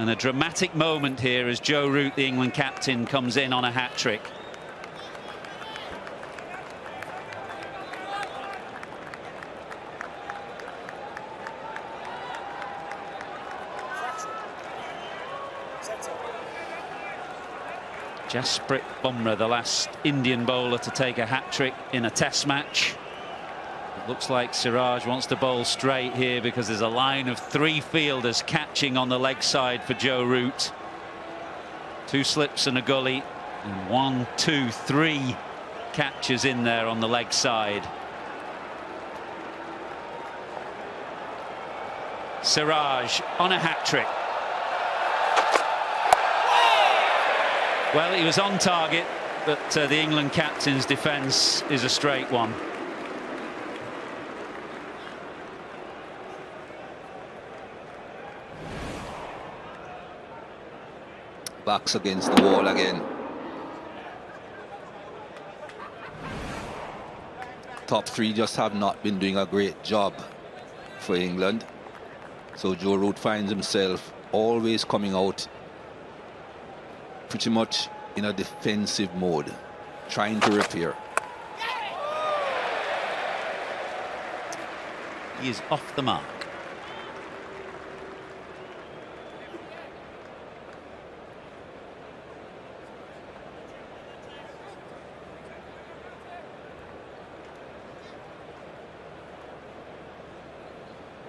And a dramatic moment here as Joe Root, the England captain, comes in on a hat-trick. Jasprit Bumrah, the last Indian bowler to take a hat-trick in a test match. It looks like Siraj wants to bowl straight here because there's a line of 3 fielders catching on the leg side for Joe Root. 2 slips and a gully, and 1, 2, 3 catches in there on the leg side. Siraj on a hat-trick. Well, he was on target, but the England captain's defence is a straight one. Backs against the wall again. Top 3 just have not been doing a great job for England. So Joe Root finds himself always coming out pretty much in a defensive mode, trying to repair. He is off the mark.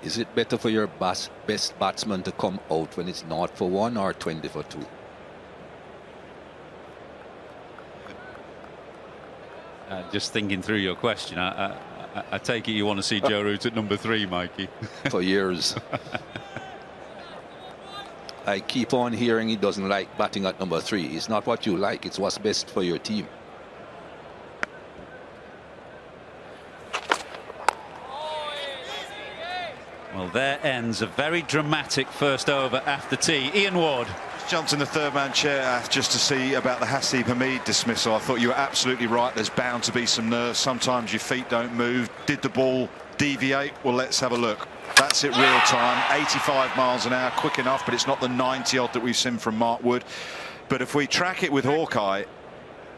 Is it better for your best batsman to come out when it's 0 for 1 or 20 for 2? Just thinking through your question, I take it you want to see Joe Root at number 3, Mikey. For years. I keep on hearing he doesn't like batting at number 3. It's not what you like, it's what's best for your team. Well, there ends a very dramatic first over after tea. Ian Ward. Jumped in the third-man chair just to see about the Hasib Hamid dismissal. I thought you were absolutely right. There's bound to be some nerves. Sometimes your feet don't move. Did the ball deviate? Well, let's have a look. That's it real time. 85 miles an hour, quick enough, but it's not the 90-odd that we've seen from Mark Wood. But if we track it with Hawkeye,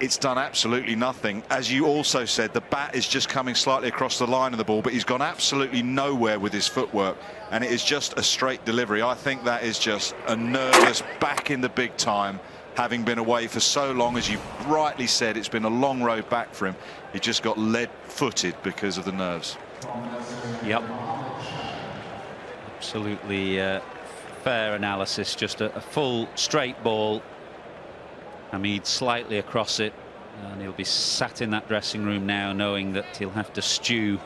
it's done absolutely nothing. As you also said, the bat is just coming slightly across the line of the ball, but he's gone absolutely nowhere with his footwork, and it is just a straight delivery. I think that is just a nervous back in the big time, having been away for so long. As you rightly said, it's been a long road back for him. He just got lead-footed because of the nerves. Yep. Absolutely fair analysis. Just a full straight ball. Hamid slightly across it, and he'll be sat in that dressing room now knowing that he'll have to stew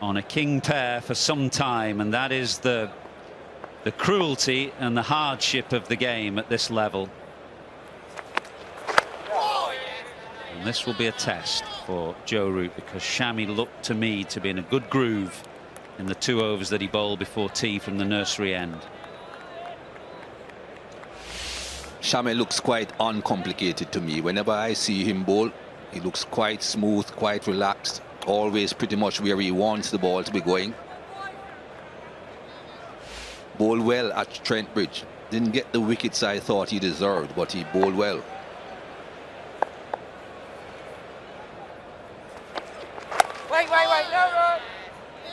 on a king pair for some time, and that is the cruelty and the hardship of the game at this level. And this will be a test for Joe Root, because Shami looked to me to be in a good groove in the 2 overs that he bowled before tea from the nursery end. Shami looks quite uncomplicated to me. Whenever I see him bowl, he looks quite smooth, quite relaxed, always pretty much where he wants the ball to be going. Bowled well at Trent Bridge. Didn't get the wickets I thought he deserved, but he bowled well. Wait, no.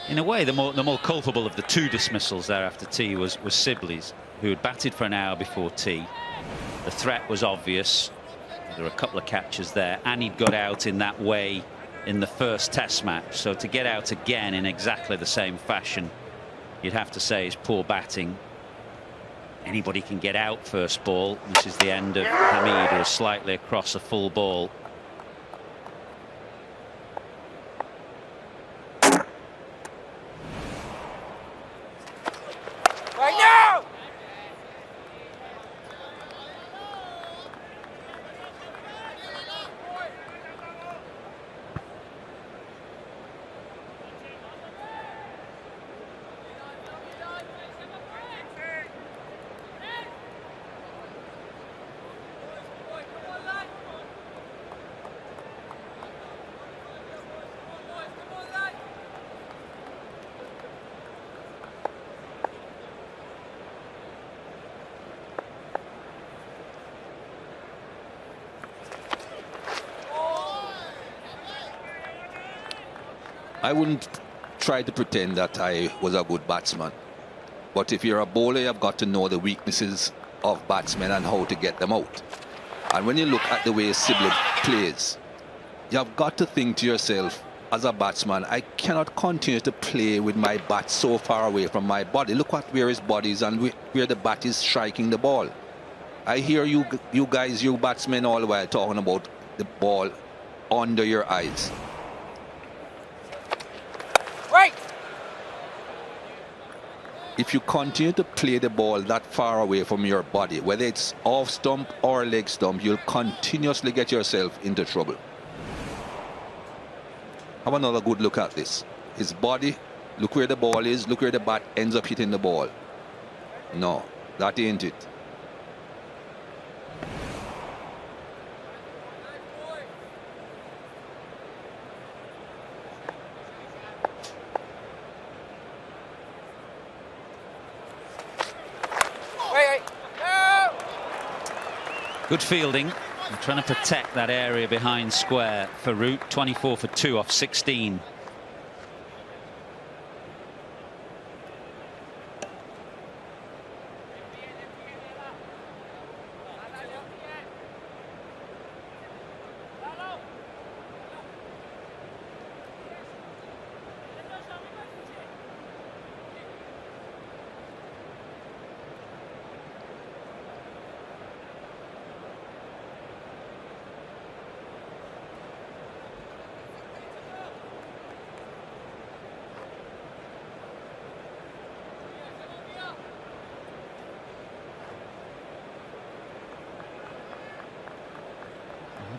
In a way, the more culpable of the 2 dismissals there after tea was Sibley's, who had batted for an hour before tea. The threat was obvious. There were a couple of catches there, and he'd got out in that way in the first test match. So to get out again in exactly the same fashion, you'd have to say is poor batting. Anybody can get out first ball. This is the end of Hamid, who was slightly across a full ball. Right now! I wouldn't try to pretend that I was a good batsman. But if you're a bowler, you've got to know the weaknesses of batsmen and how to get them out. And when you look at the way Sibley plays, you've got to think to yourself, as a batsman, I cannot continue to play with my bat so far away from my body. Look at where his body is and where the bat is striking the ball. I hear you guys, you batsmen, all the while talking about the ball under your eyes. Right. If you continue to play the ball that far away from your body, whether it's off stump or leg stump, you'll continuously get yourself into trouble. Have another good look at this. His body, look where the ball is, look where the bat ends up hitting the ball. No, that ain't it. Wait. No. Good fielding. They're trying to protect that area behind square for Root. 24 for 2 off 16.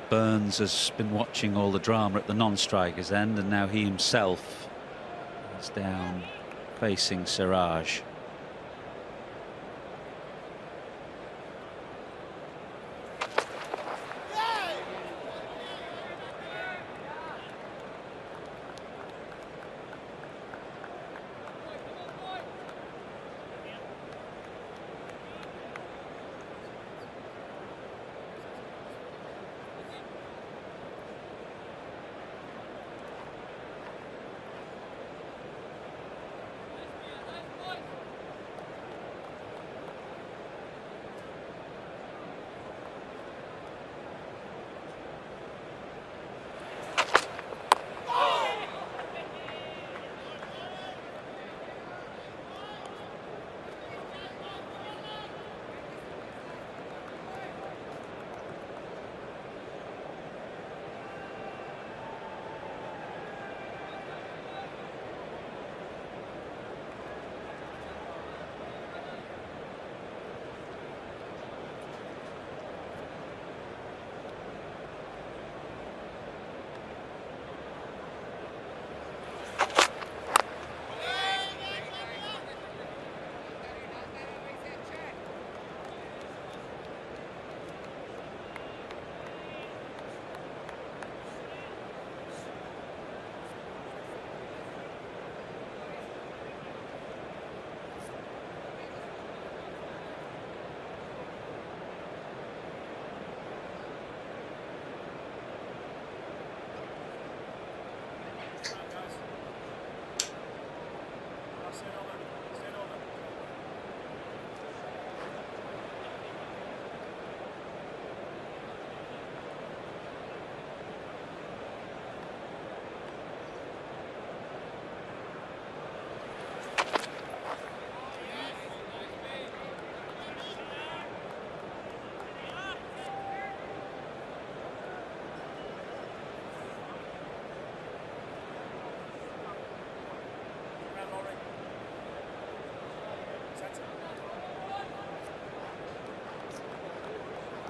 Burns has been watching all the drama at the non-strikers end, and now he himself is down facing Siraj.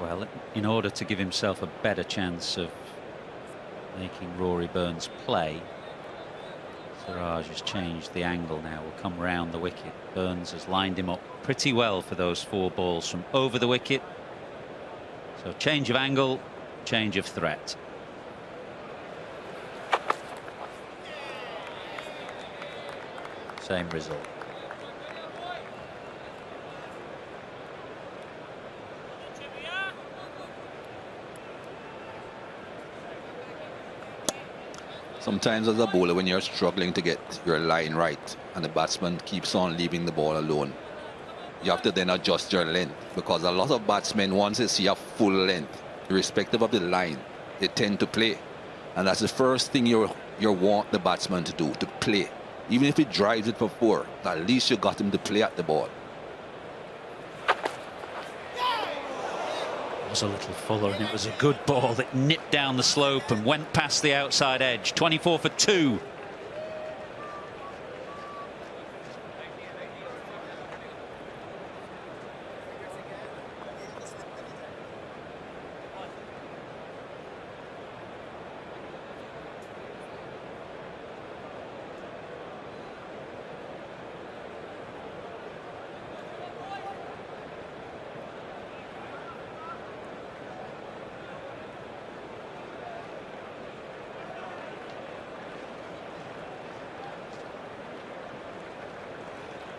Well, in order to give himself a better chance of making Rory Burns play, Siraj has changed the angle now. Will come round the wicket. Burns has lined him up pretty well for those 4 balls from over the wicket. So change of angle, change of threat. Same result. Sometimes as a bowler, when you're struggling to get your line right and the batsman keeps on leaving the ball alone, you have to then adjust your length, because a lot of batsmen, once they see a full length, irrespective of the line, they tend to play. And that's the first thing you want the batsman to do, to play. Even if he drives it for 4, at least you got him to play at the ball. It was a little fuller, and it was a good ball that nipped down the slope and went past the outside edge. 24 for 2.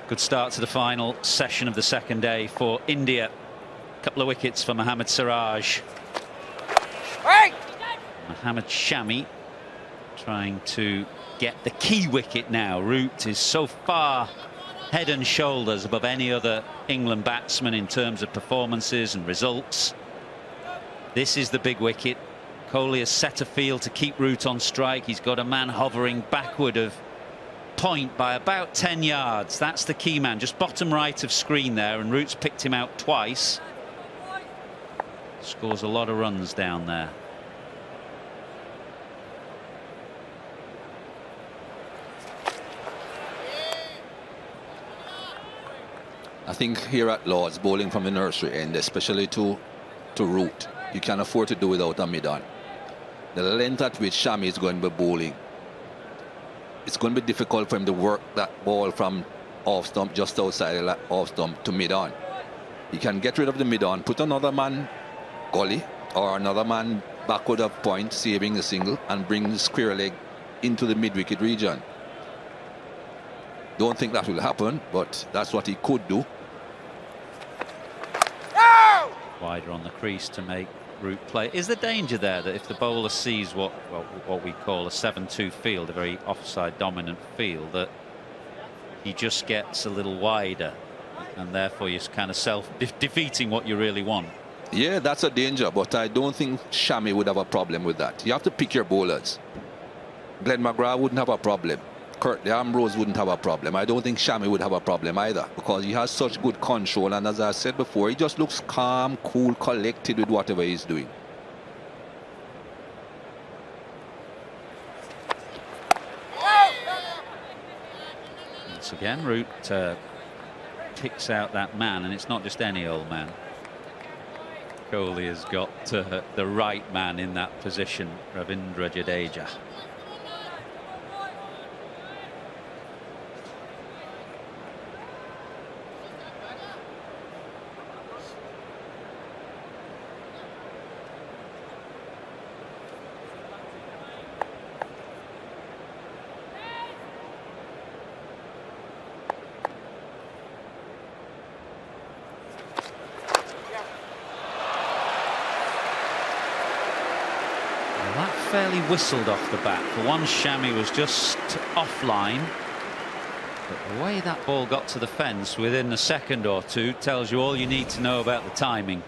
Good start to the final session of the second day for India. Couple of wickets for Mohammad Siraj. Right. Mohammad Shami trying to get the key wicket now. Root is so far head and shoulders above any other England batsman in terms of performances and results. This is the big wicket. Kohli has set a field to keep Root on strike. He's got a man hovering backward of point by about 10 yards. That's the key man, just bottom right of screen there, and Root's picked him out twice. Scores a lot of runs down there. I think here at Lord's, bowling from the nursery end, especially to Root, you can afford to do without a mid-on. The length at which Shami is going to be bowling, it's going to be difficult for him to work that ball from off stump, just outside the off stump, to mid-on. He can get rid of the mid-on, put another man gully or another man backward of point, saving the single, and bring the square leg into the mid-wicket region. Don't think that will happen, but that's what he could do. Wider on the crease to make Root play. Is the danger there that if the bowler sees what we call a 7-2 field, a very offside dominant field, that he just gets a little wider and therefore you're kind of self-defeating what you really want? Yeah, that's a danger, but I don't think Shami would have a problem with that. You have to pick your bowlers. Glenn McGrath wouldn't have a problem. Curtly Ambrose wouldn't have a problem. I don't think Shami would have a problem either, because he has such good control, and as I said before, he just looks calm, cool, collected with whatever he's doing. Once again, Root picks out that man, and it's not just any old man. Kohli has got the right man in that position, Ravindra Jadeja. Fairly whistled off the bat. For one, Shami was just offline, but the way that ball got to the fence within a second or two tells you all you need to know about the timing.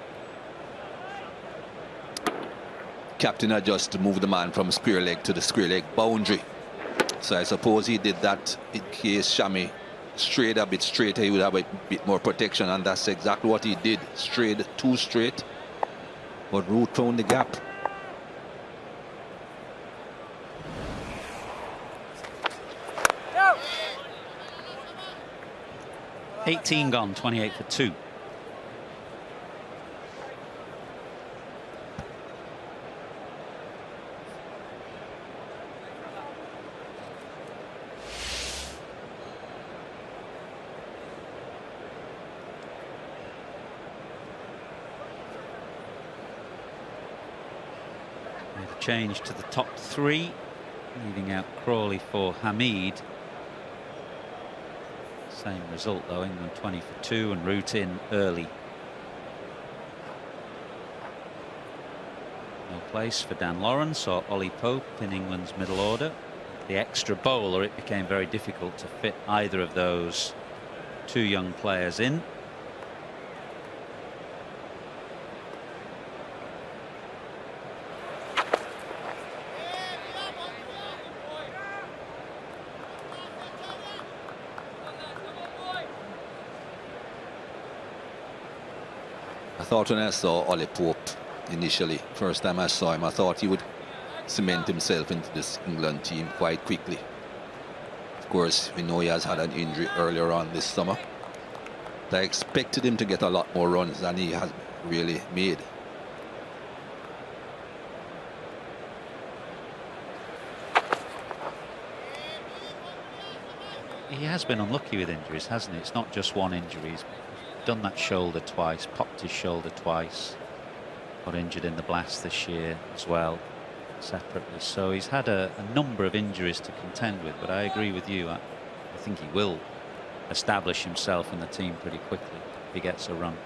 Captain had just moved the man from square leg to the square leg boundary, so I suppose he did that in case Shami strayed a bit straighter, he would have a bit more protection, and that's exactly what he did. Strayed too straight, but Root found the gap. 18 gone, 28 for 2. Made a change to the top 3, leaving out Crawley for Hamid. Same result though, England 20 for 2 and Root in early. No place for Dan Lawrence or Ollie Pope in England's middle order. The extra bowler, it became very difficult to fit either of those two young players in. I thought when I saw Ollie Pope initially, first time I saw him, I thought he would cement himself into this England team quite quickly. Of course, we know he has had an injury earlier on this summer. I expected him to get a lot more runs than he has really made. He has been unlucky with injuries, hasn't he? It's not just one injury. He's done that shoulder twice, popped his shoulder twice, got injured in the Blast this year as well, separately. So he's had a number of injuries to contend with, but I agree with you. I think he will establish himself in the team pretty quickly if he gets a run.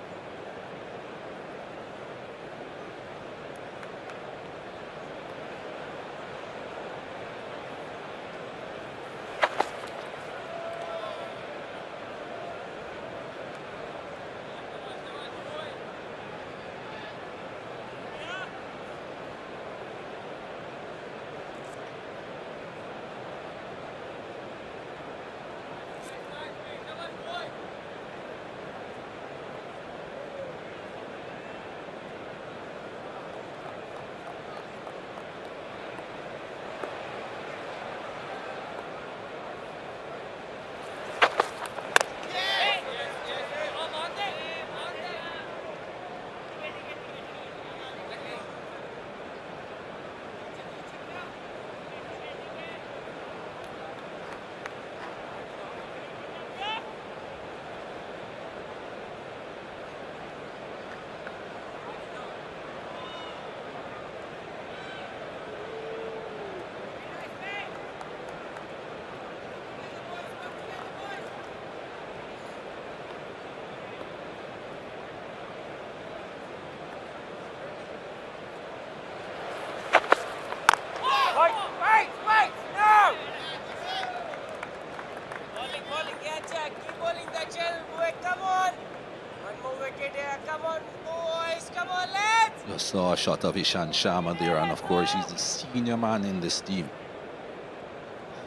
Just saw a shot of Ishant Sharma there, and of course he's the senior man in this team.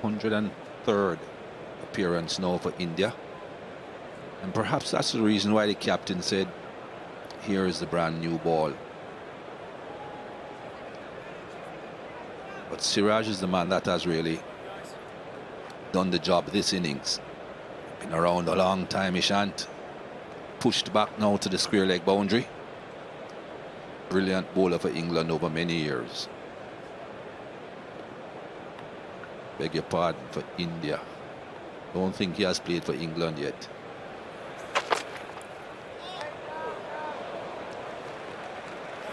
103rd appearance now for India, and perhaps that's the reason why the captain said, here is the brand new ball. But Siraj is the man that has really done the job this innings. Been around a long time, Ishant. Pushed back now to the square leg boundary. Brilliant bowler for England over many years. Beg your pardon, for India. Don't think he has played for England yet.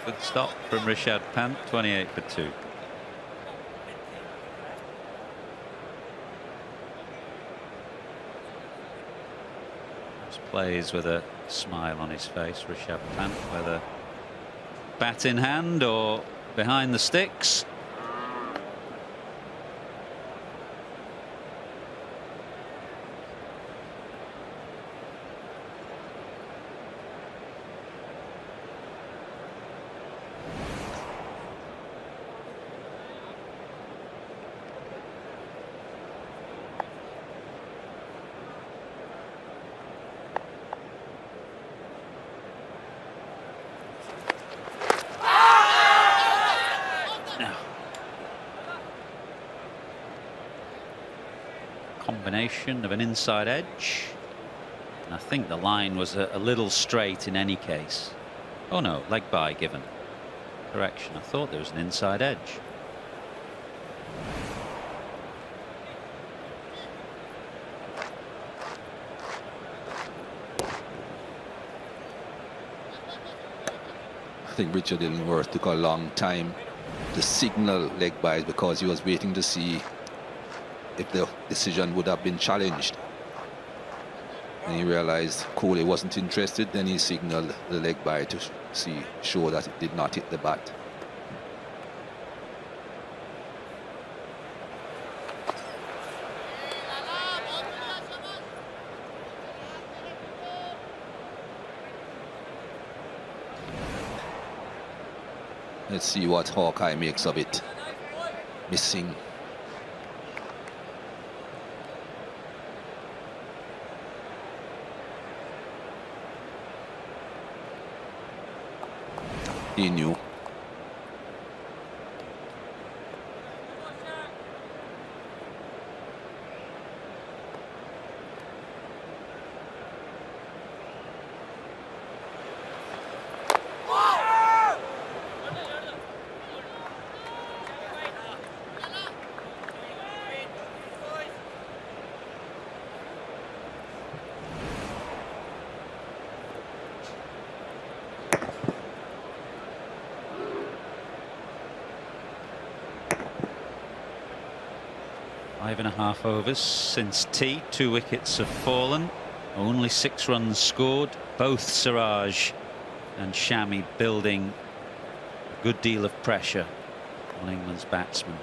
Good stop from Rishabh Pant, 28 for 2. Just plays with a smile on his face, Rishabh Pant, whether bat in hand or behind the sticks. Combination of an inside edge, and I think the line was a little straight in any case. Oh no, leg by given. Correction, I thought there was an inside edge. I think Richard Illingworth took a long time to signal leg byes because he was waiting to see if the decision would have been challenged. And he realized Kohli wasn't interested, then he signaled the leg by to show that it did not hit the bat. Let's see what Hawkeye makes of it. Missing. He knew. Five and a half overs since tea. 2 wickets have fallen. Only 6 runs scored. Both Siraj and Shami building a good deal of pressure on England's batsmen.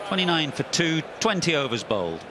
.29 for 2, 20 overs bowled.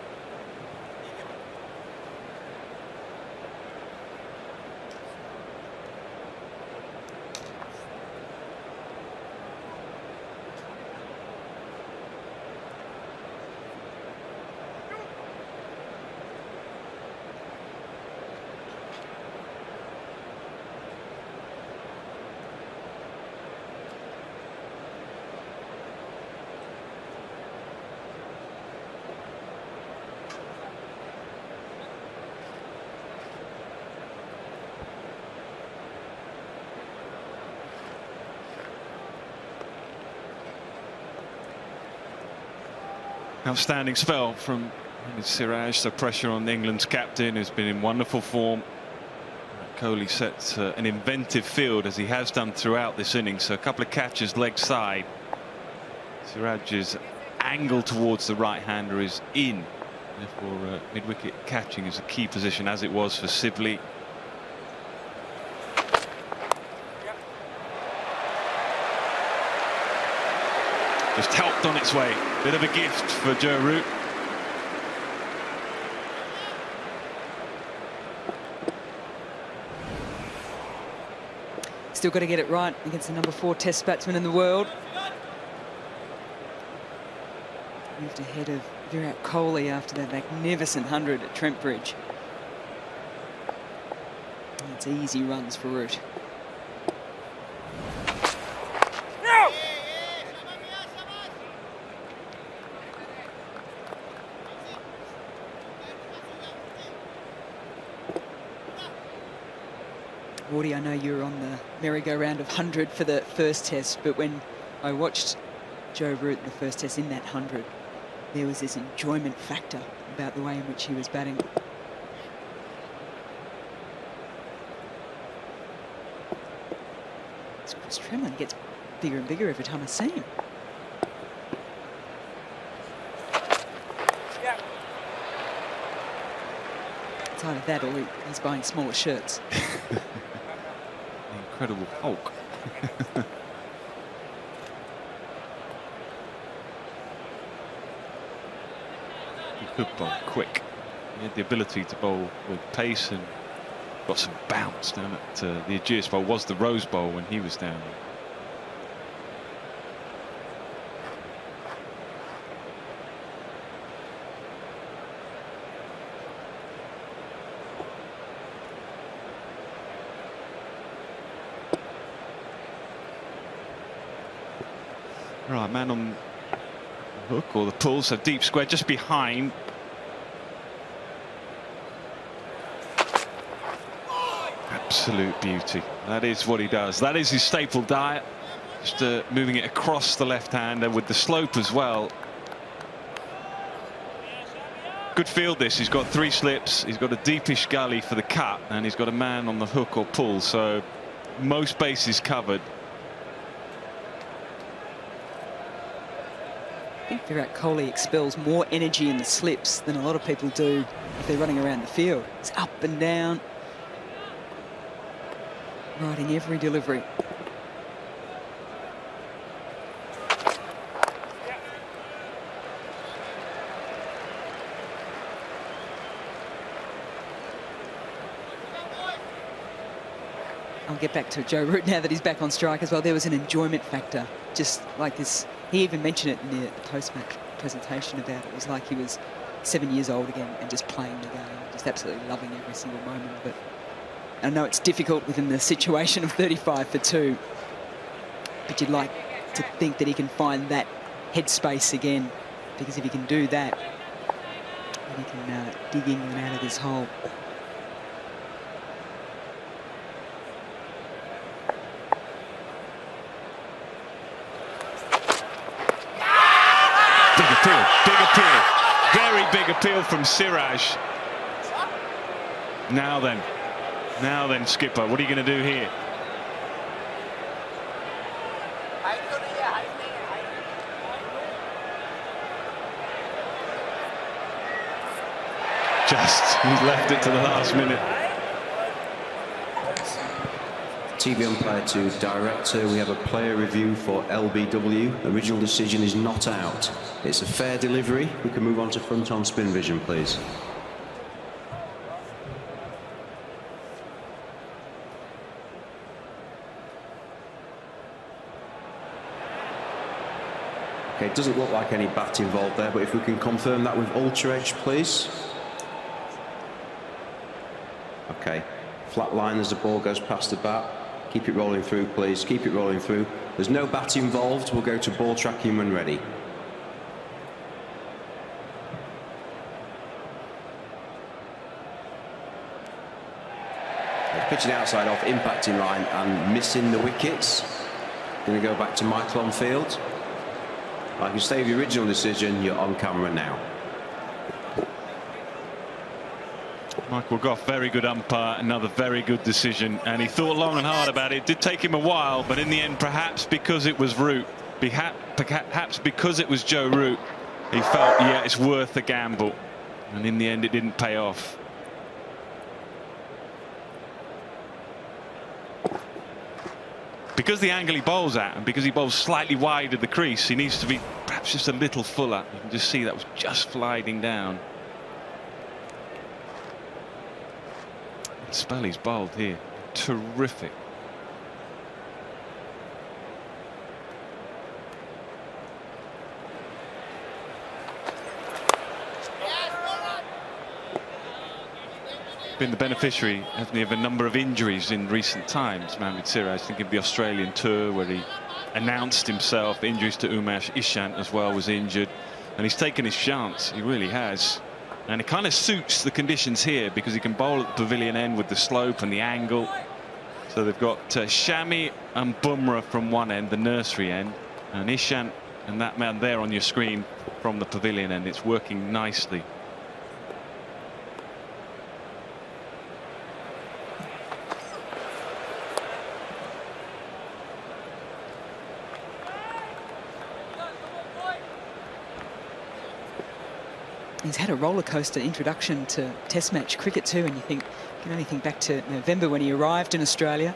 Outstanding spell from Siraj. The pressure on England's captain, who's been in wonderful form. Kohli sets an inventive field, as he has done throughout this innings. So a couple of catches leg side. Siraj's angle towards the right-hander is in. Therefore, mid-wicket catching is a key position, as it was for Sibley. Just helped on its way. Bit of a gift for Joe Root. Still got to get it right against the number 4 Test batsman in the world. Moved ahead of Virat Kohli after that magnificent 100 at Trent Bridge. And it's easy runs for Root. Wardy, I know you were on the merry-go-round of 100 for the first test, but when I watched Joe Root in the first test in that 100, there was this enjoyment factor about the way in which he was batting. Chris Tremlin gets bigger and bigger every time I see him. It's either that or he's buying smaller shirts. Incredible Hulk. He could bowl quick. He had the ability to bowl with pace and got some bounce down at the Ageas Bowl, was the Rose Bowl when he was down there. Right, man on the hook or the pull, so deep square just behind. Absolute beauty. That is what he does. That is his staple diet. Just moving it across the left-hander with the slope as well. Good field this. He's got 3 slips. He's got a deepish gully for the cut, and he's got a man on the hook or pull. So most bases covered. I think Virat Kohli expels more energy in the slips than a lot of people do if they're running around the field. It's up and down, riding every delivery. I'll get back to Joe Root now that he's back on strike as well. There was an enjoyment factor, just like this. He even mentioned it in the post-match presentation about it. It was like he was 7 years old again and just playing the game, just absolutely loving every single moment of it. I know it's difficult within the situation of 35 for 2, but you'd like to think that he can find that headspace again, because if he can do that, then he can dig England out of this hole. Big appeal, very big appeal from Siraj. Now then, skipper, what are you going to do here? He's left it to the last minute. TV umpire to director. We have a player review for LBW. Original decision is not out. It's a fair delivery. We can move on to front on spin vision, please. Okay, it doesn't look like any bat involved there, but if we can confirm that with ultra edge, please. Okay, flat line as the ball goes past the bat. Keep it rolling through, please. Keep it rolling through. There's no bat involved. We'll go to ball tracking when ready. They're pitching outside off, impacting line and missing the wickets. Going to go back to Michael on field. Like you say, the original decision, you're on camera now. Michael Goff, very good umpire, another very good decision, and he thought long and hard about it. It did take him a while, but in the end, perhaps because it was Root, perhaps because it was Joe Root, he felt, yeah, it's worth a gamble, and in the end, it didn't pay off. Because the angle he bowls at, and because he bowls slightly wide of the crease, he needs to be perhaps just a little fuller. You can just see that was just sliding down. Spelly's bowled here. Terrific. Been the beneficiary, hasn't he, of a number of injuries in recent times. Mohammad Siraj, thinking of the Australian tour where he announced himself. Injuries to Umesh. Ishant as well was injured, and he's taken his chance. He really has. And it kind of suits the conditions here because he can bowl at the pavilion end with the slope and the angle. So they've got Shami and Bumrah from one end, the nursery end, and Ishant and that man there on your screen from the pavilion end. It's working nicely. He's had a roller coaster introduction to Test match cricket too, and you can only think back to November when he arrived in Australia.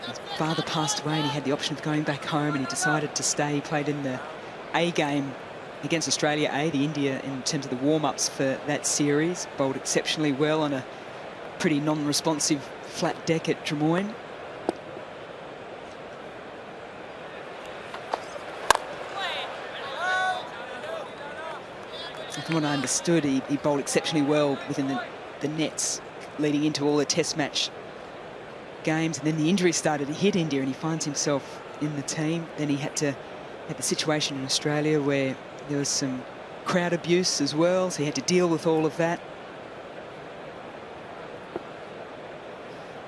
His father passed away and he had the option of going back home, and he decided to stay. He played in the A game against Australia A, the India, in terms of the warm-ups for that series. Bowled exceptionally well on a pretty non-responsive flat deck at Drummoyne. From what I understood, he bowled exceptionally well within the nets leading into all the test match games, and then the injury started to hit India and he finds himself in the team. Then he had the situation in Australia where there was some crowd abuse as well, so he had to deal with all of that.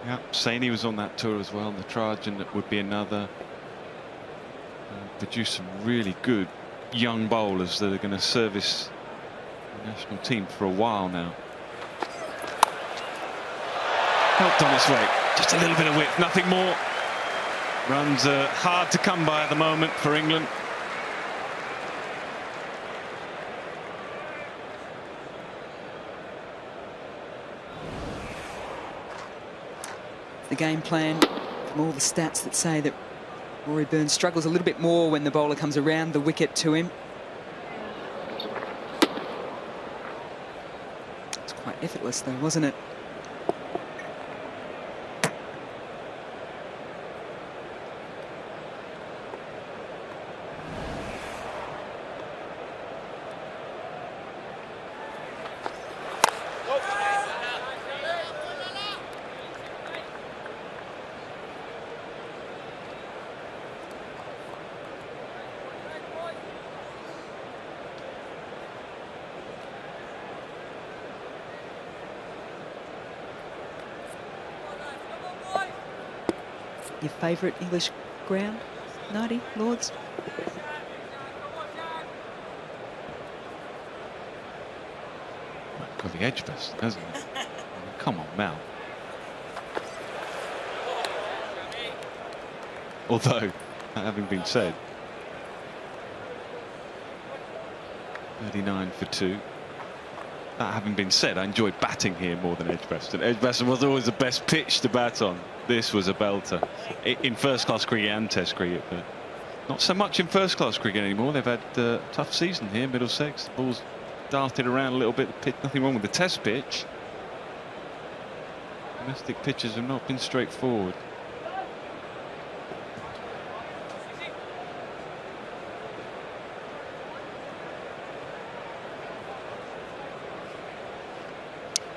Yeah, Saini was on that tour as well. Natarajan would be another. Produced some really good young bowlers that are going to service the national team for a while now. Helped on its way. Just a little bit of width, nothing more. Runs are hard to come by at the moment for England. The game plan from all the stats that say that Rory Burns struggles a little bit more when the bowler comes around the wicket to him. It's quite effortless though, wasn't it? Your favourite English ground, Nardi, Lords? Got the edge best, hasn't it? I mean, come on, Mel. Although, that having been said, 39 for 2. That having been said, I enjoyed batting here more than Edgbaston. Edgbaston was always the best pitch to bat on. This was a belter in first-class cricket and Test cricket, but not so much in first-class cricket anymore. They've had a tough season here, Middlesex. The ball's darted around a little bit. Nothing wrong with the Test pitch. Domestic pitches have not been straightforward.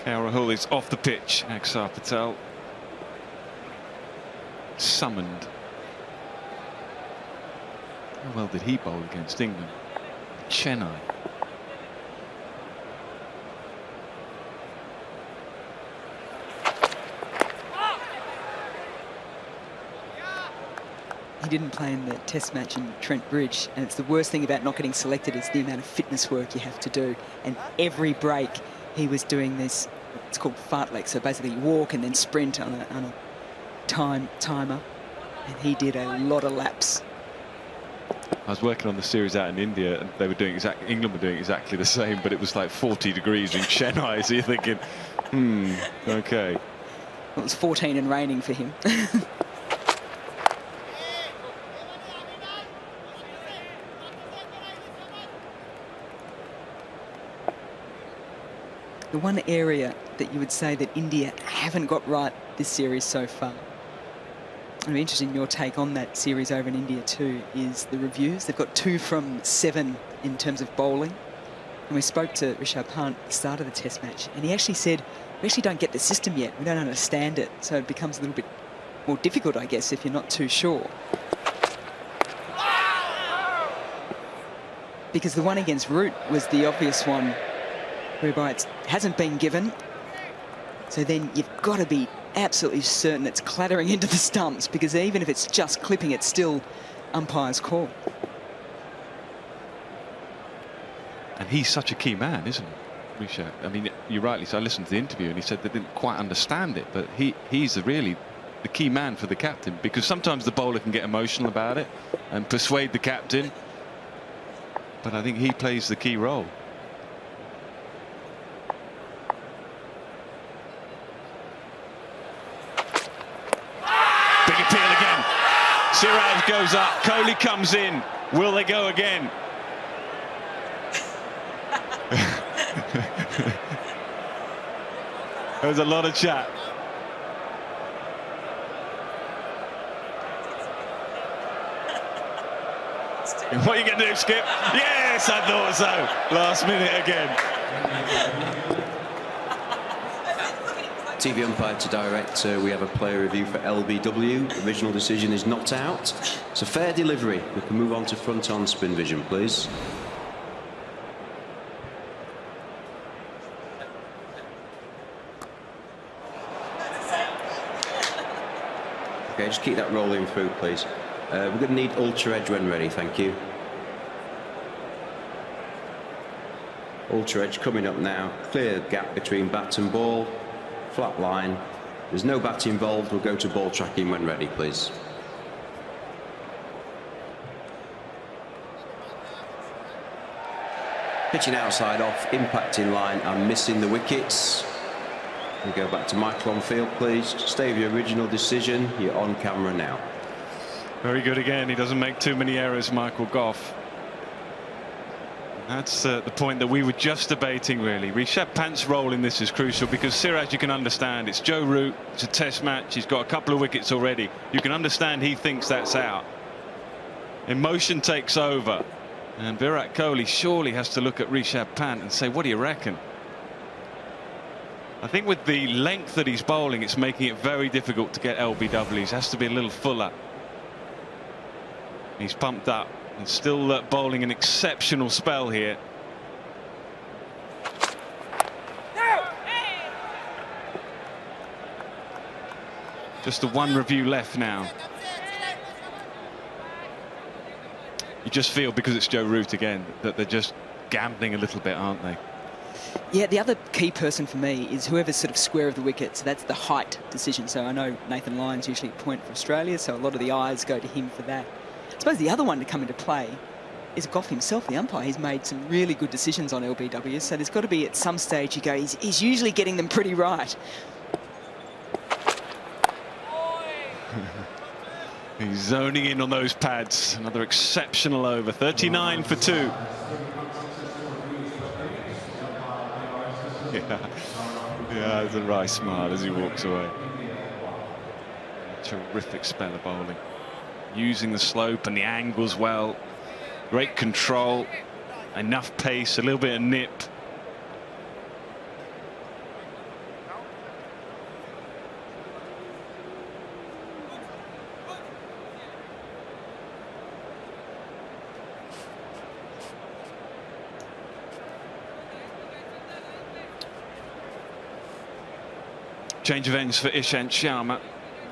Rahul is off the pitch. Axar Patel summoned. How well did he bowl against England? Chennai. He didn't play in the test match in Trent Bridge, and it's the worst thing about not getting selected is the amount of fitness work you have to do. And every break he was doing this, it's called fartlek, so basically you walk and then sprint on a timer, and he did a lot of laps. I was working on the series out in India, and they were doing England were doing exactly the same, but it was like 40 degrees in Chennai, so you're thinking, okay. It was 14 and raining for him. The one area that you would say that India haven't got right this series so far, I'm interested in your take on that series over in India too, is the reviews. They've got 2 from 7 in terms of bowling. And we spoke to Rishabh Pant at the start of the test match, and he actually said, we actually don't get the system yet. We don't understand it. So it becomes a little bit more difficult, I guess, if you're not too sure. Because the one against Root was the obvious one whereby it hasn't been given. So then you've got to be absolutely certain it's clattering into the stumps, because even if it's just clipping, it's still umpire's call. And he's such a key man, isn't he, Rishabh? I mean, you rightly so. I listened to the interview and he said they didn't quite understand it, but he's really the key man for the captain, because sometimes the bowler can get emotional about it and persuade the captain, but I think he plays the key role. Big appeal again. Siraj goes up. Kohli comes in. Will they go again? There's a lot of chat. What are you going to do, Skip? Yes, I thought so. Last minute again. TV umpire to director, we have a player review for LBW. Original decision is not out. It's a fair delivery. We can move on to front on spin vision, please. Okay, just keep that rolling through, please. We're going to need ultra edge when ready, thank you. Ultra edge coming up now. Clear gap between bat and ball. Flat line. There's no bat involved. We'll go to ball tracking when ready, please. Pitching outside off, impacting line and missing the wickets. We go back to Michael on field, please. Stay with your original decision. You're on camera now. Very good again. He doesn't make too many errors, Michael Goff. That's the point that we were just debating, really. Rishabh Pant's role in this is crucial because Siraj, you can understand, it's Joe Root, it's a test match, he's got a couple of wickets already. You can understand he thinks that's out. Emotion takes over. And Virat Kohli surely has to look at Rishabh Pant and say, what do you reckon? I think with the length that he's bowling, it's making it very difficult to get LBWs. Has to be a little fuller. He's pumped up and still bowling an exceptional spell here. Just the one review left now. You just feel, because it's Joe Root again, that they're just gambling a little bit, aren't they? Yeah, the other key person for me is whoever's sort of square of the wicket. So that's the height decision. So I know Nathan Lyon's usually a point for Australia, so a lot of the eyes go to him for that. I suppose the other one to come into play is Goff himself, the umpire. He's made some really good decisions on LBWs, so there's got to be at some stage you go, he's usually getting them pretty right. He's zoning in on those pads. Another exceptional over. 39 for 2. Yeah, there's a wry smile as he walks away. Terrific spell of bowling. Using the slope and the angles well. Great control. Enough pace, a little bit of nip. Change of ends for Ishant Sharma.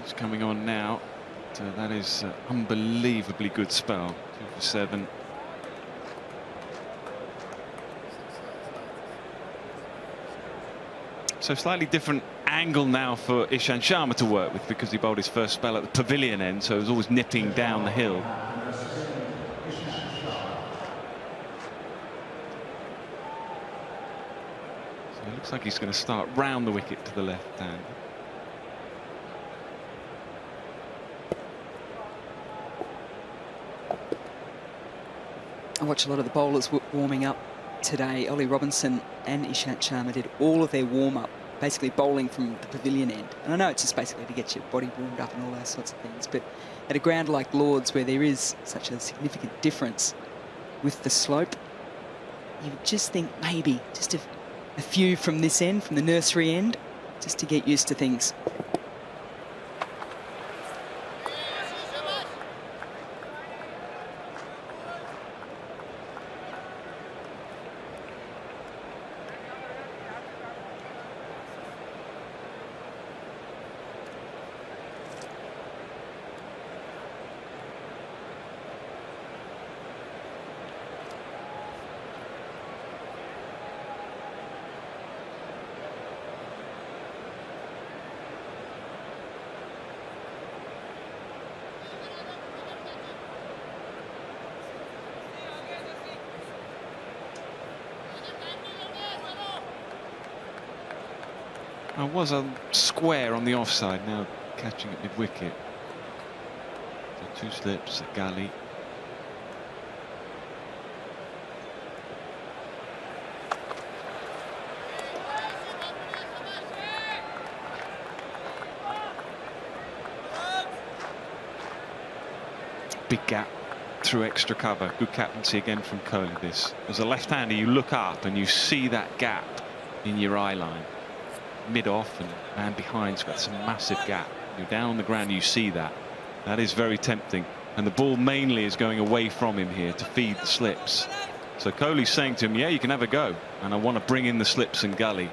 He's coming on now. That is unbelievably good spell. 2 for 7. So slightly different angle now for Ishant Sharma to work with, because he bowled his first spell at the pavilion end, so he was always nipping down the hill. So it looks like he's going to start round the wicket to the left hand. I watched a lot of the bowlers warming up today. Ollie Robinson and Ishant Sharma did all of their warm-up, basically bowling from the pavilion end. And I know it's just basically to get your body warmed up and all those sorts of things, but at a ground like Lord's, where there is such a significant difference with the slope, you would just think maybe just a few from this end, from the nursery end, just to get used to things. I was a square on the offside, now catching it mid-wicket. So 2 slips at Gayle. big gap through extra cover. Good captaincy again from Kohli. This as a left-hander, you look up and you see that gap in your eye line, mid-off, and man behind's got some massive gap. You're down on the ground, you see that. That is very tempting, and the ball mainly is going away from him here to feed the slips. So Kohli's saying to him, yeah, you can have a go, and I want to bring in the slips and gully.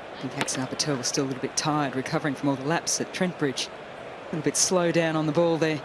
I think Axel Patel was still a little bit tired, recovering from all the laps at Trent Bridge. A little bit slow down on the ball there.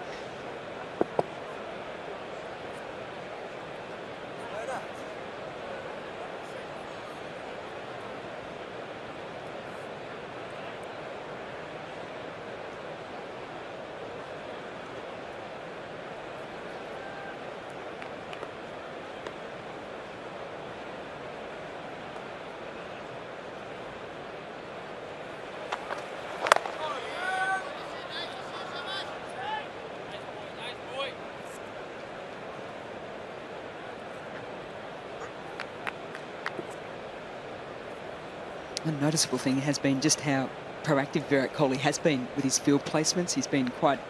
A noticeable thing has been just how proactive Virat Kohli has been with his field placements. He's been quite,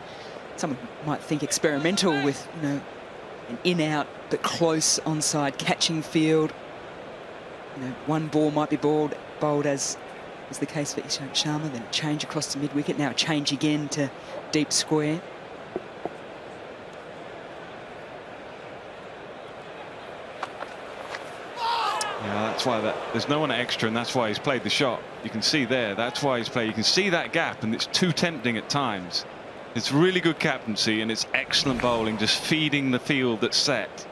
someone might think, experimental with, you know, an in-out but close onside catching field. You know, one ball might be bowled as is the case for Ishant Sharma, then a change across to mid-wicket, now a change again to deep square. That's why there's no one extra, and that's why he's played the shot. You can see there, that's why he's played. You can see that gap, and it's too tempting at times. It's really good captaincy, and it's excellent bowling, just feeding the field that's set.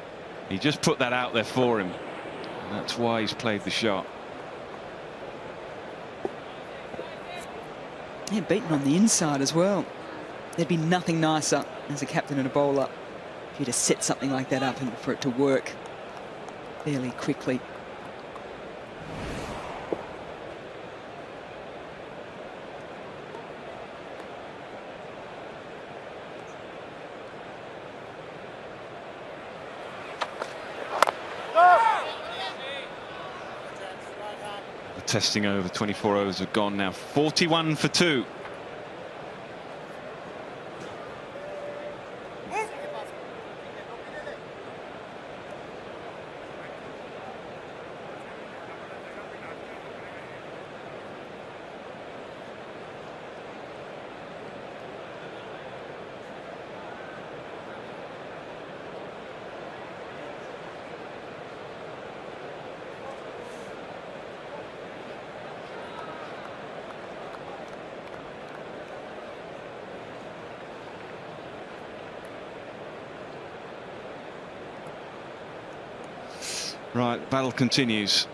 He just put that out there for him, and that's why he's played the shot. Yeah, beaten on the inside as well. There'd be nothing nicer as a captain and a bowler for you to set something like that up and for it to work fairly quickly. Testing over, 24 overs have gone now, 41 for 2. Right, battle continues.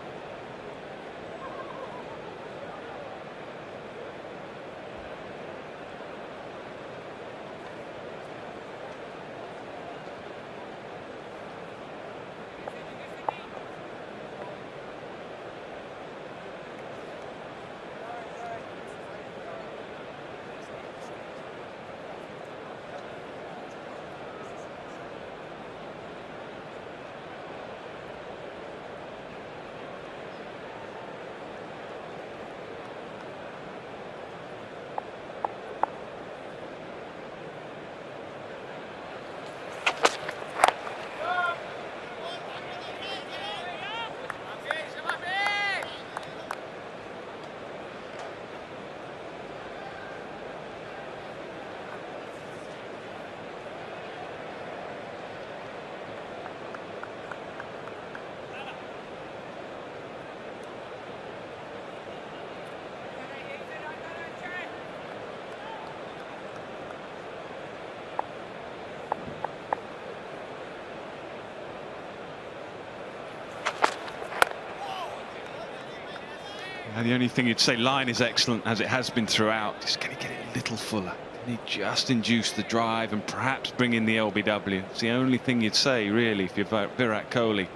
And the only thing you'd say, line is excellent as it has been throughout. Just can he get it a little fuller? Can he just induce the drive and perhaps bring in the LBW? It's the only thing you'd say, really, if you're Virat Kohli.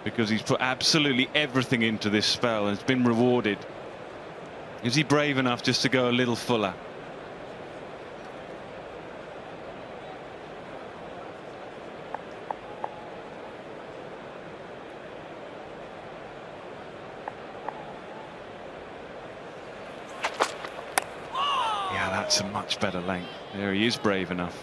because he's put absolutely everything into this spell and it's been rewarded. Is he brave enough just to go a little fuller? Yeah, that's a much better length. There, he is brave enough.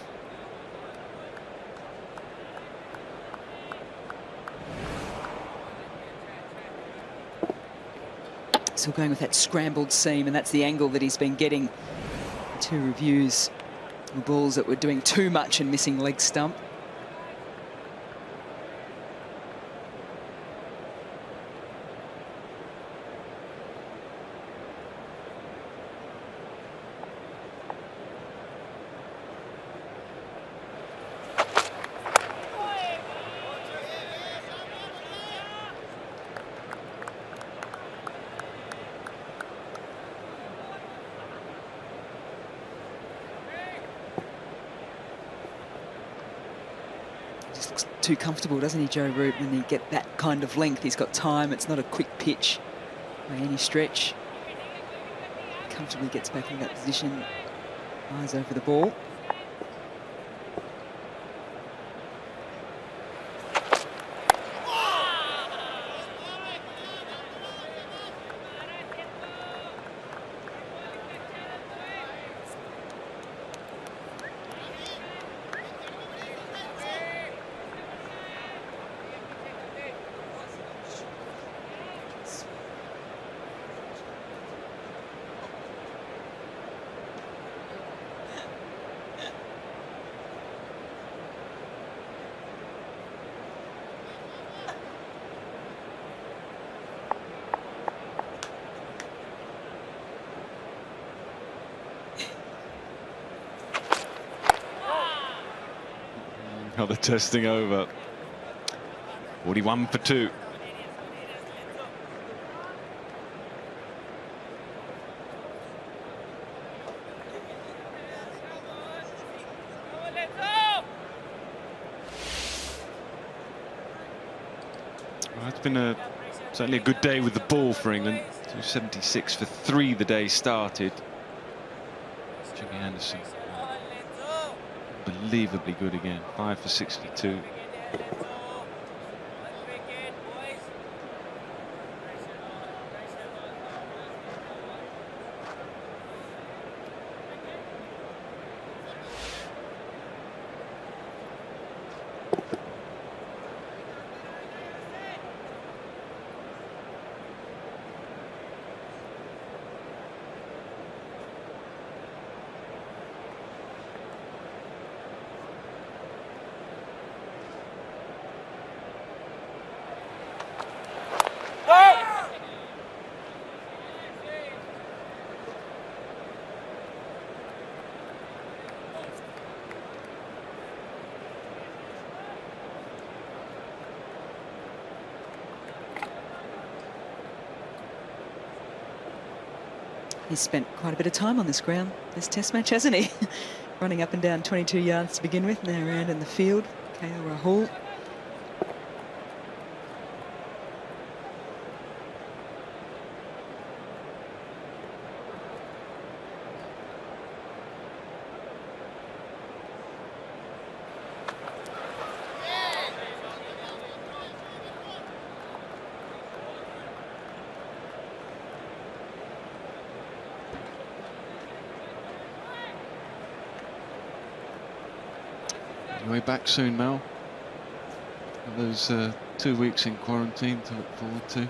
Still going with that scrambled seam, and that's the angle that he's been getting. 2 reviews. The balls that were doing too much and missing leg stump. Looks too comfortable, doesn't he, Joe Root, when you get that kind of length? He's got time. It's not a quick pitch by any stretch. Comfortably gets back in that position. Eyes over the ball. Another testing over. 41 for 2. Well, it's been certainly a good day with the ball for England. 276 for 3 the day started. Jimmy Anderson. Unbelievably good again. 5 for 62. He's spent quite a bit of time on this ground, this test match, hasn't he? Running up and down 22 yards to begin with, now around in the field. KL Rahul. Way back soon, Mel. Those 2 weeks in quarantine to look forward to.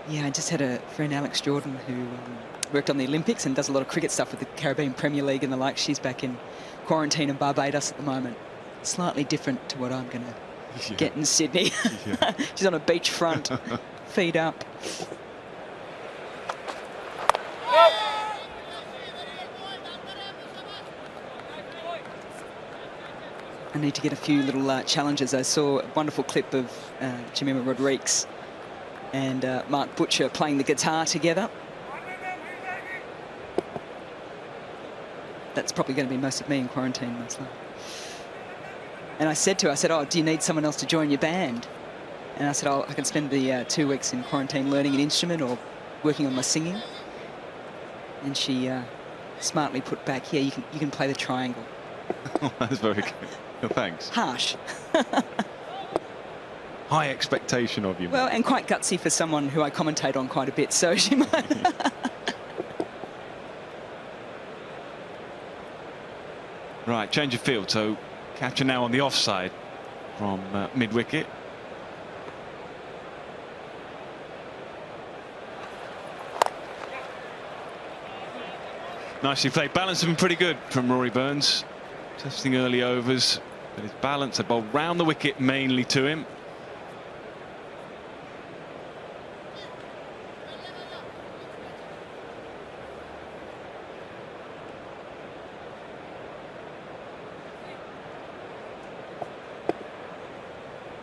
Yeah, I just had a friend, Alex Jordan, who worked on the Olympics and does a lot of cricket stuff with the Caribbean Premier League and the like. She's back in quarantine in Barbados at the moment. Slightly different to what I'm going to get in Sydney. Yeah. She's on a beachfront, feet up. I need to get a few little challenges. I saw a wonderful clip of Jemima Rodriguez and Mark Butcher playing the guitar together. That's probably going to be most of me in quarantine, most likely. And I said to her, I said, oh, do you need someone else to join your band? And I said, oh, I can spend the 2 weeks in quarantine learning an instrument or working on my singing. And she smartly put back, yeah, you can play the triangle. That's very good. Well, thanks. Harsh. High expectation of you. Well, and quite gutsy for someone who I commentate on quite a bit, so she might. Right, change of field. So catcher now on the offside from mid-wicket. Nicely played. Balance has been pretty good from Rory Burns. Testing early overs, but his balance, a ball round the wicket mainly to him.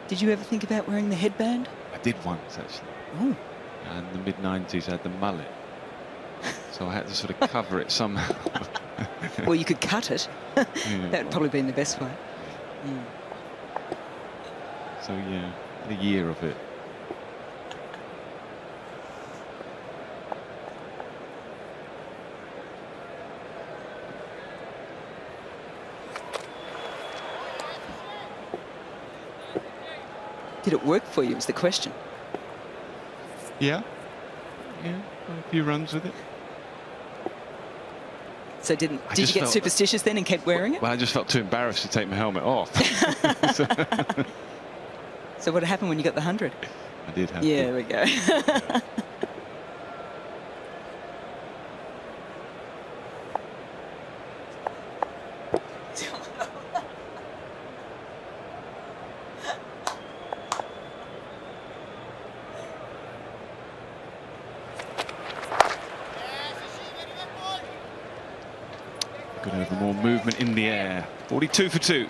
Did you ever think about wearing the headband? I did once, actually. Oh. And the mid-90s had the mullet. So I had to sort of cover it somehow. Well, you could cut it. Yeah. That would probably been the best way. Mm. So, yeah, a year of it. Did it work for you, is the question. Yeah. Yeah, a few runs with it. So did you get felt superstitious then and kept wearing it? Well, I just felt too embarrassed to take my helmet off. So what happened when you got the 100? I did have Yeah, to. there we go. Good over, more movement in the air. 42 for 2.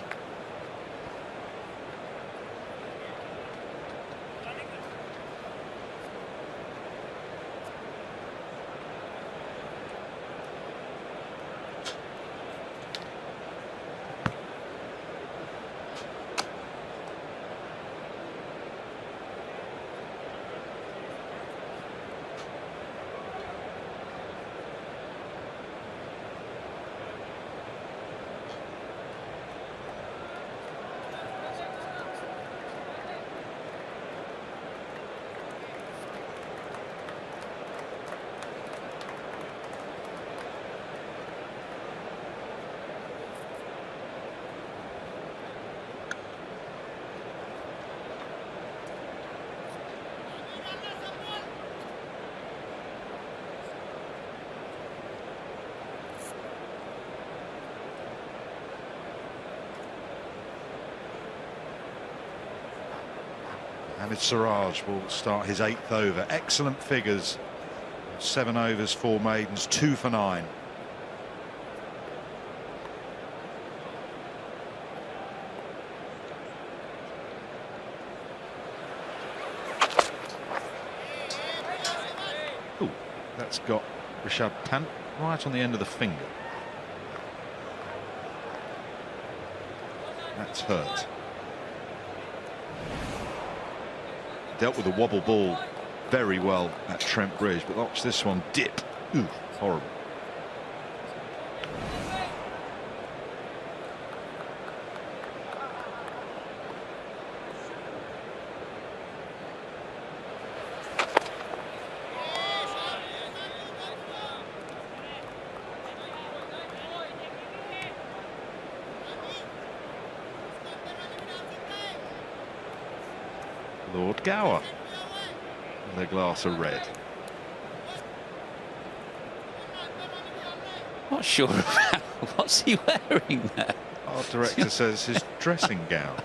Hamid Siraj will start his 8th over. Excellent figures. 7 overs, 4 maidens, 2 for 9. Ooh, that's got Rishabh Pant right on the end of the finger. That's hurt. Dealt with a wobble ball very well at Trent Bridge, but watch this one dip. Ooh, horrible. Lord Gower with a glass of red. Not sure about what's he wearing there. Our director says his dressing gown.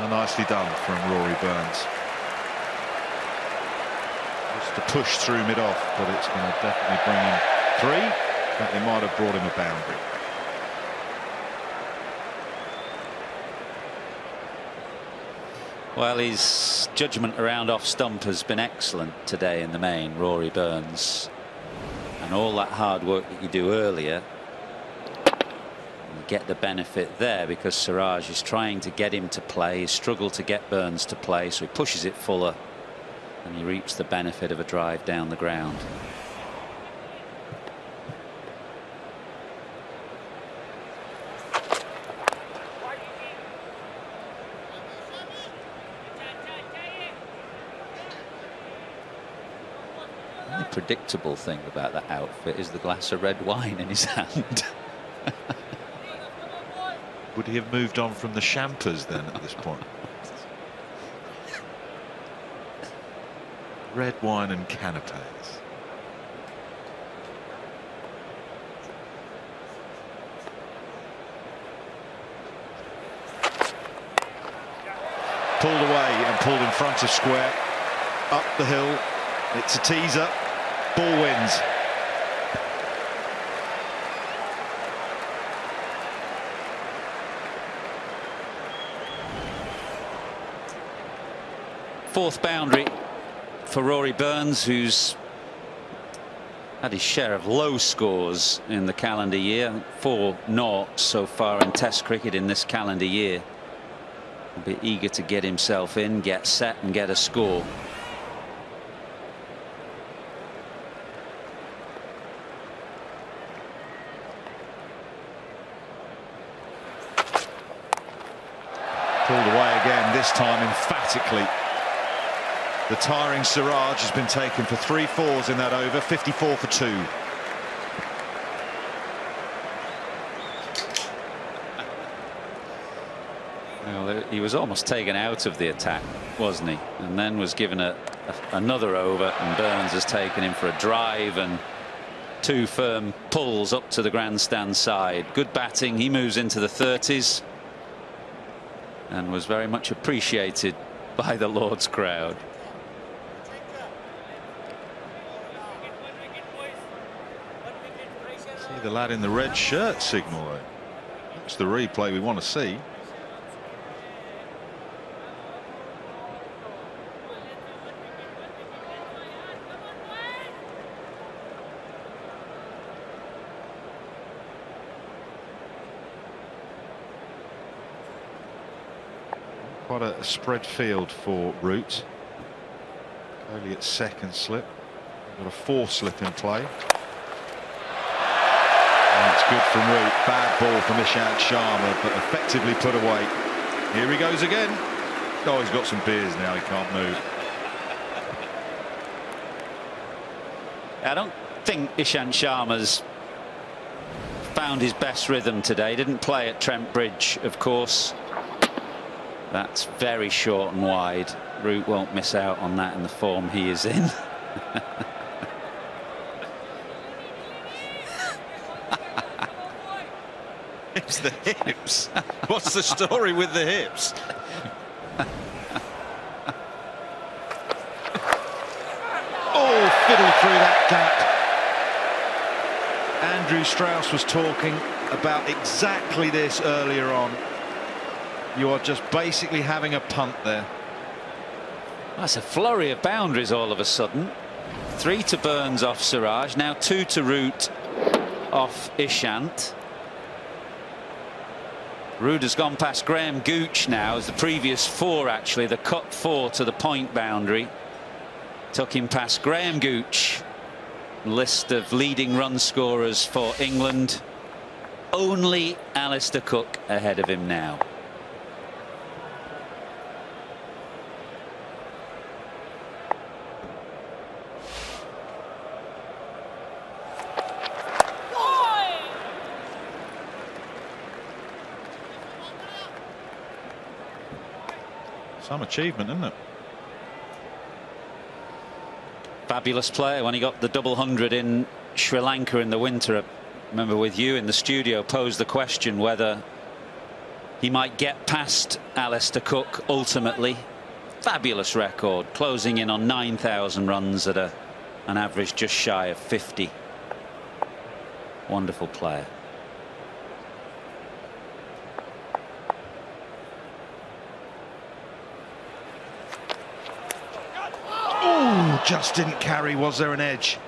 Nicely done from Rory Burns. To push through mid-off, but it's going to definitely bring him 3. In fact, they might have brought him a boundary. Well, his judgment around off stump has been excellent today in the main, Rory Burns. And all that hard work that you do earlier, you get the benefit there because Siraj is trying to get him to play. He's struggled to get Burns to play, so he pushes it fuller and he reaps the benefit of a drive down the ground. The predictable thing about that outfit is the glass of red wine in his hand. Would he have moved on from the champers then at this point? Red wine and canapes. Pulled away and pulled in front of square. Up the hill. It's a teaser. Ball wins. Fourth boundary for Rory Burns, who's had his share of low scores in the calendar year. 4-0 so far in Test cricket in this calendar year. He'll be eager to get himself in, get set and get a score. Pulled away again, this time emphatically. The tiring Siraj has been taken for 3 fours in that over, 54 for 2. Well, he was almost taken out of the attack, wasn't he? And then was given another over, and Burns has taken him for a drive and 2 firm pulls up to the grandstand side. Good batting. He moves into the 30s and was very much appreciated by the Lord's crowd. See the lad in the red shirt signal though. That's the replay we want to see. Quite a spread field for Root. Only at second slip. Got a 4 slip in play. And it's good from Root. Bad ball from Ishant Sharma, but effectively put away. Here he goes again. Oh, he's got some beers now. He can't move. I don't think Ishant Sharma's found his best rhythm today. Didn't play at Trent Bridge, of course. That's very short and wide. Root won't miss out on that in the form he is in. It's the hips. What's the story with the hips? Oh, fiddled through that gap. Andrew Strauss was talking about exactly this earlier on. You are just basically having a punt there. That's a flurry of boundaries all of a sudden. 3 to Burns off Siraj, now 2 to Root off Ishant. Root has gone past Graham Gooch now, as the previous 4 actually, the cut 4 to the point boundary took him past Graham Gooch. List of leading run scorers for England. Only Alistair Cook ahead of him now. Some achievement, isn't it? Fabulous player when he got the double 100 in Sri Lanka in the winter. I remember with you in the studio posed the question whether he might get past Alistair Cook ultimately. Fabulous record, closing in on 9,000 runs at an average just shy of 50. Wonderful player. just didn't carry. Was there an edge?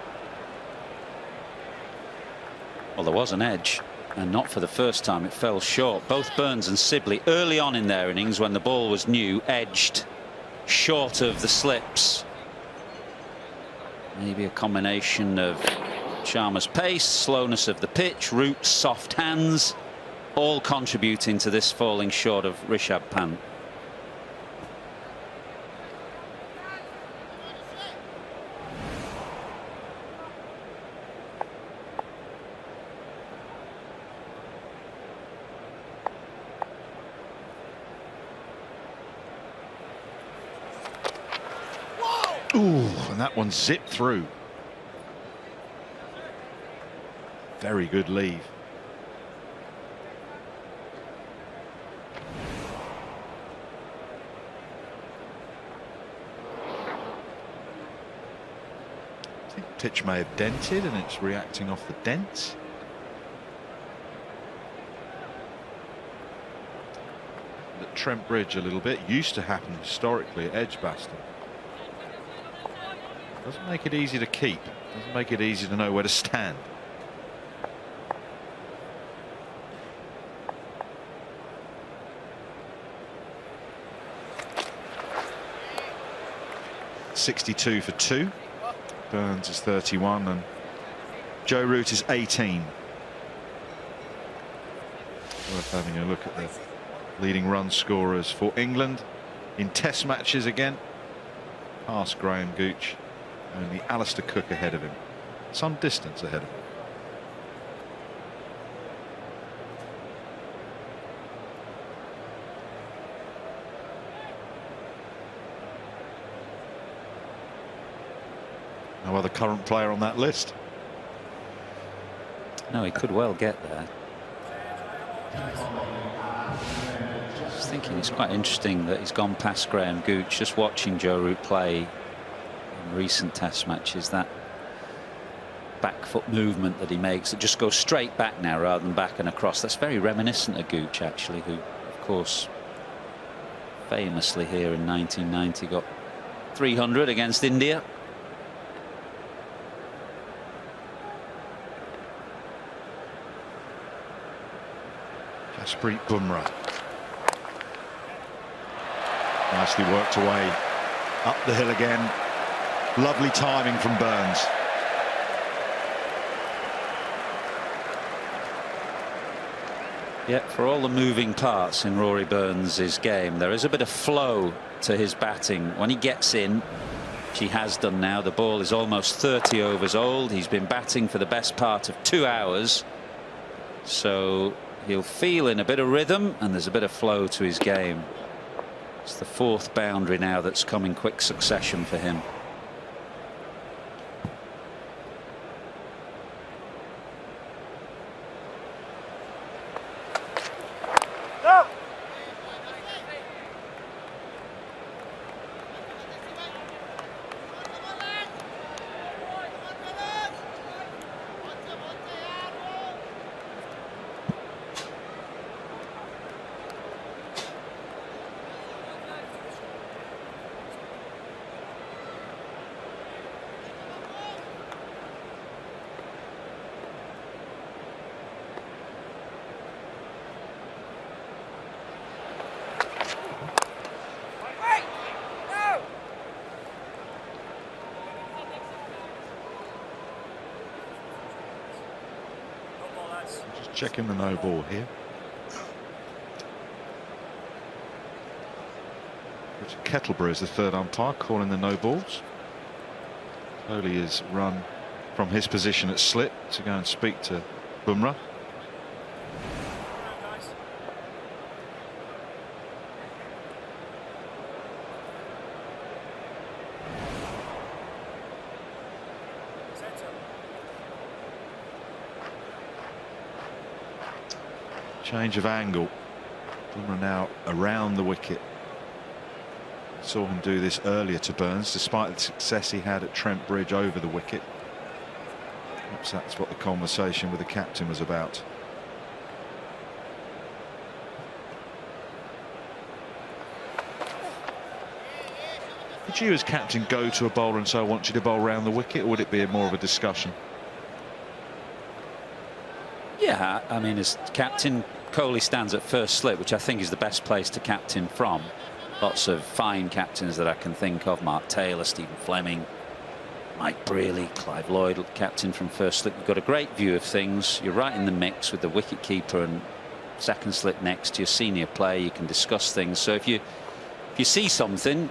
Well, there was an edge, and not for the first time. It fell short. Both Burns and Sibley early on in their innings, when the ball was new, edged short of the slips. Maybe a combination of Sharma's pace, slowness of the pitch, Root's soft hands, all contributing to this falling short of Rishabh Pant. Ooh, and that one zipped through. Very good leave. I think the pitch may have dented and it's reacting off the dents. At Trent Bridge a little bit. Used to happen historically at Edgbaston. Doesn't make it easy to keep. Doesn't make it easy to know where to stand. .62 for 2. Burns is 31 and Joe Root is 18. Worth having a look at the leading run scorers for England in Test matches again. Past Graham Gooch. Only Alistair Cook ahead of him. Some distance ahead of him. No other current player on that list. No, he could well get there. Just thinking it's quite interesting that he's gone past Graham Gooch. Just watching Joe Root play in recent Test matches, that back foot movement that he makes, it just goes straight back now rather than back and across. That's very reminiscent of Gooch, actually, who of course famously here in 1990 got 300 against India. Jasprit Bumrah. Nicely worked away up the hill again. Lovely timing from Burns. Yeah, for all the moving parts in Rory Burns' game, there is a bit of flow to his batting. When he gets in, which he has done now, the ball is almost 30 overs old. He's been batting for the best part of 2 hours. So he'll feel in a bit of rhythm and there's a bit of flow to his game. It's the 4th boundary now that's come in quick succession for him. Checking the no ball here. Richard Kettleborough is the 3rd umpire calling the no balls. Kohli has run from his position at slip to go and speak to Bumrah. Change of angle. Bumrah now around the wicket. Saw him do this earlier to Burns, despite the success he had at Trent Bridge over the wicket. Perhaps that's what the conversation with the captain was about. Would you as captain go to a bowler and say, I want you to bowl round the wicket, or would it be more of a discussion? Yeah, I mean, as captain, Kohli stands at first slip, which I think is the best place to captain from. Lots of fine captains that I can think of: Mark Taylor, Stephen Fleming, Mike Brearley, Clive Lloyd, captain from first slip. You've got a great view of things. You're right in the mix with the wicket keeper and second slip next to your senior player. You can discuss things. So if you see something,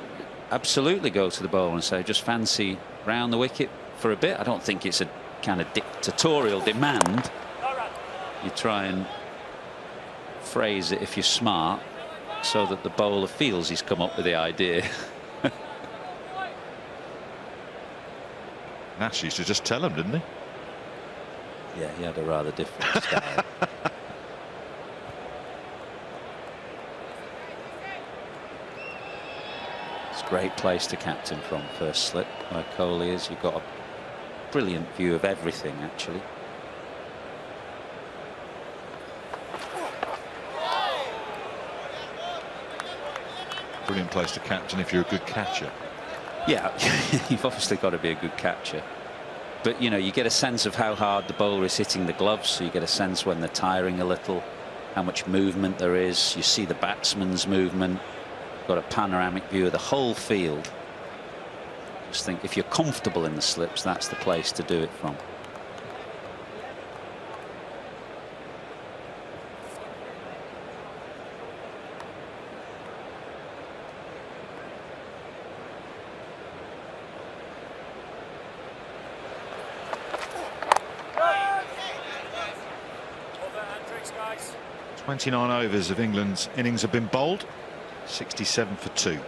absolutely go to the bowler and say, just fancy round the wicket for a bit. I don't think it's a kind of dictatorial demand. You try and phrase it, if you're smart, so that the bowler feels he's come up with the idea. Nash used to just tell him, didn't he? Yeah, he had a rather different style. It's a great place to captain from, first slip, where Kohli is. You've got a brilliant view of everything, actually. Brilliant place to captain if you're a good catcher. Yeah, you've obviously got to be a good catcher. But, you know, you get a sense of how hard the bowler is hitting the gloves, so you get a sense when they're tiring a little, how much movement there is. You see the batsman's movement. Got a panoramic view of the whole field. Just think, if you're comfortable in the slips, that's the place to do it from. Guys. 29 overs of England's innings have been bowled. 67 for 2.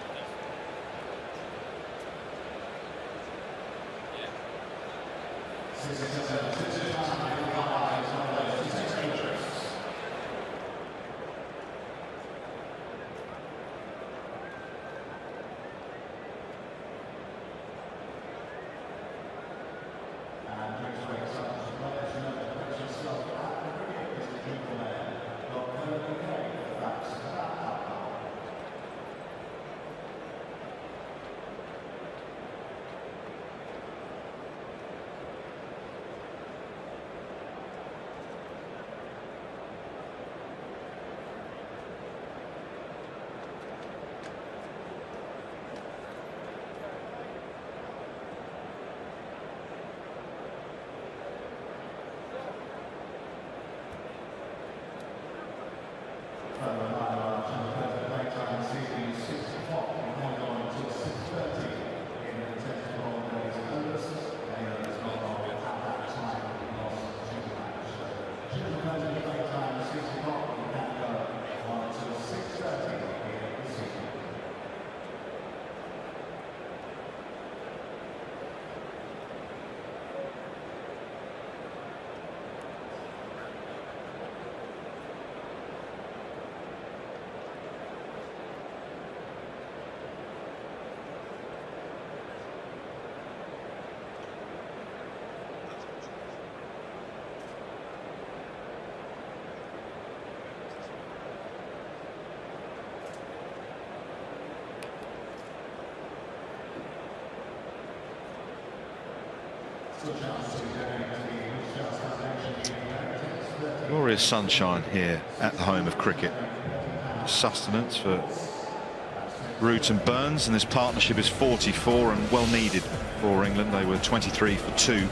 Glorious sunshine here at the home of cricket. Sustenance for Root and Burns, and this partnership is 44 and well needed for England. They were 23 for 2.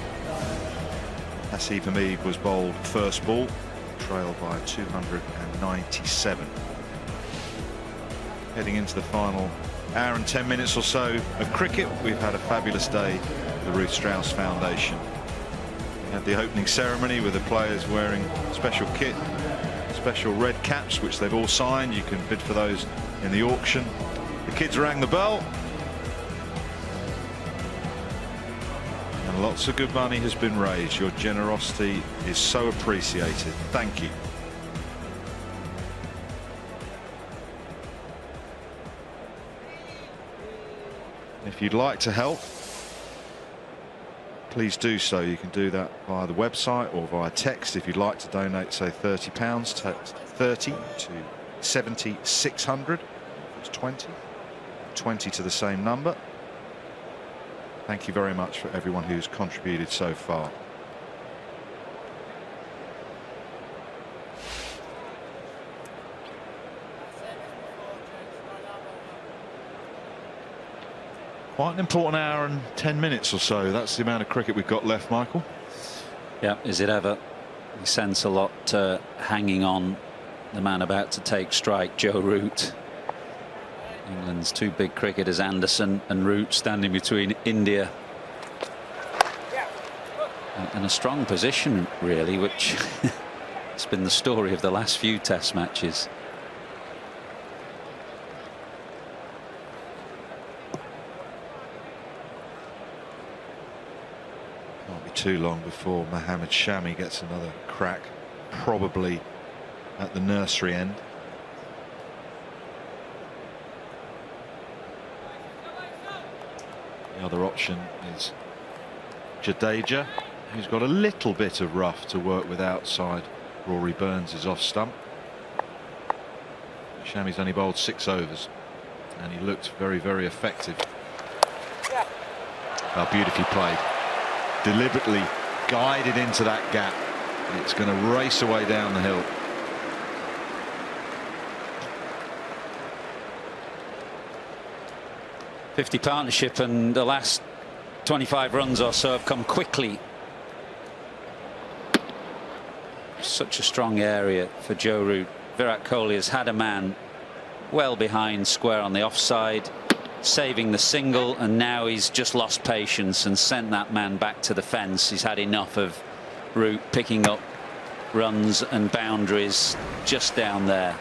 Hasib Hamid was bowled first ball, trailed by 297. Heading into the final hour and 10 minutes or so of cricket, we've had a fabulous day at the Ruth Strauss Foundation. We had the opening ceremony with the players wearing special kit, special red caps, which they've all signed. You can bid for those in the auction. The kids rang the bell, and lots of good money has been raised. Your generosity is so appreciated. Thank you. If you'd like to help, please do so. You can do that via the website or via text. If you'd like to donate, say £30, text 30 to 70600. It's 20 to the same number. Thank you very much for everyone who's contributed so far. Quite an important hour and 10 minutes or so. That's the amount of cricket we've got left, Michael. Yeah, is it ever? You sense a lot hanging on the man about to take strike, Joe Root. England's two big cricketers, Anderson and Root, standing between India and a strong position, really, which has been the story of the last few Test matches. Too long before Mohammad Shami gets another crack, probably at the nursery end. The other option is Jadeja, who's got a little bit of rough to work with outside Rory Burns' off stump. Shami's only bowled 6 overs and he looked very, very effective. Oh, beautifully played. Deliberately guided into that gap. It's going to race away down the hill. .50 partnership, and the last 25 runs or so have come quickly. Such a strong area for Joe Root. Virat Kohli has had a man well behind square on the offside, saving the single, and now he's just lost patience and sent that man back to the fence. He's had enough of Root picking up runs and boundaries just down there.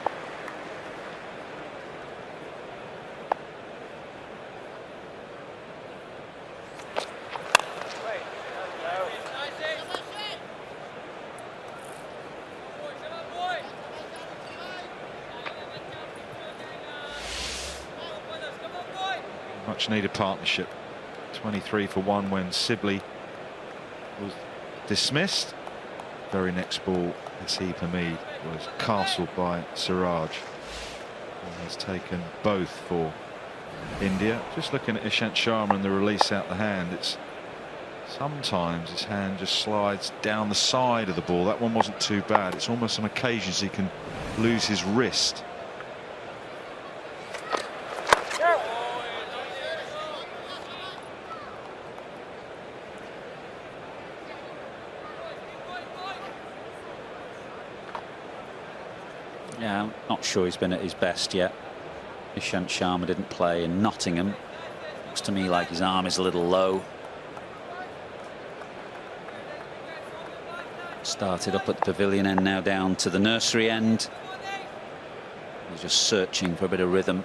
Much needed partnership. 23 for 1 when Sibley was dismissed. Very next ball, Haseeb Hameed was castled by Siraj, who has taken both for India. Just looking at Ishant Sharma and the release out the hand, it's sometimes his hand just slides down the side of the ball. That one wasn't too bad. It's almost on occasions he can lose his wrist. Yeah, I'm not sure he's been at his best yet. Ishant Sharma didn't play in Nottingham. Looks to me like his arm is a little low. Started up at the pavilion end, now down to the nursery end. He's just searching for a bit of rhythm.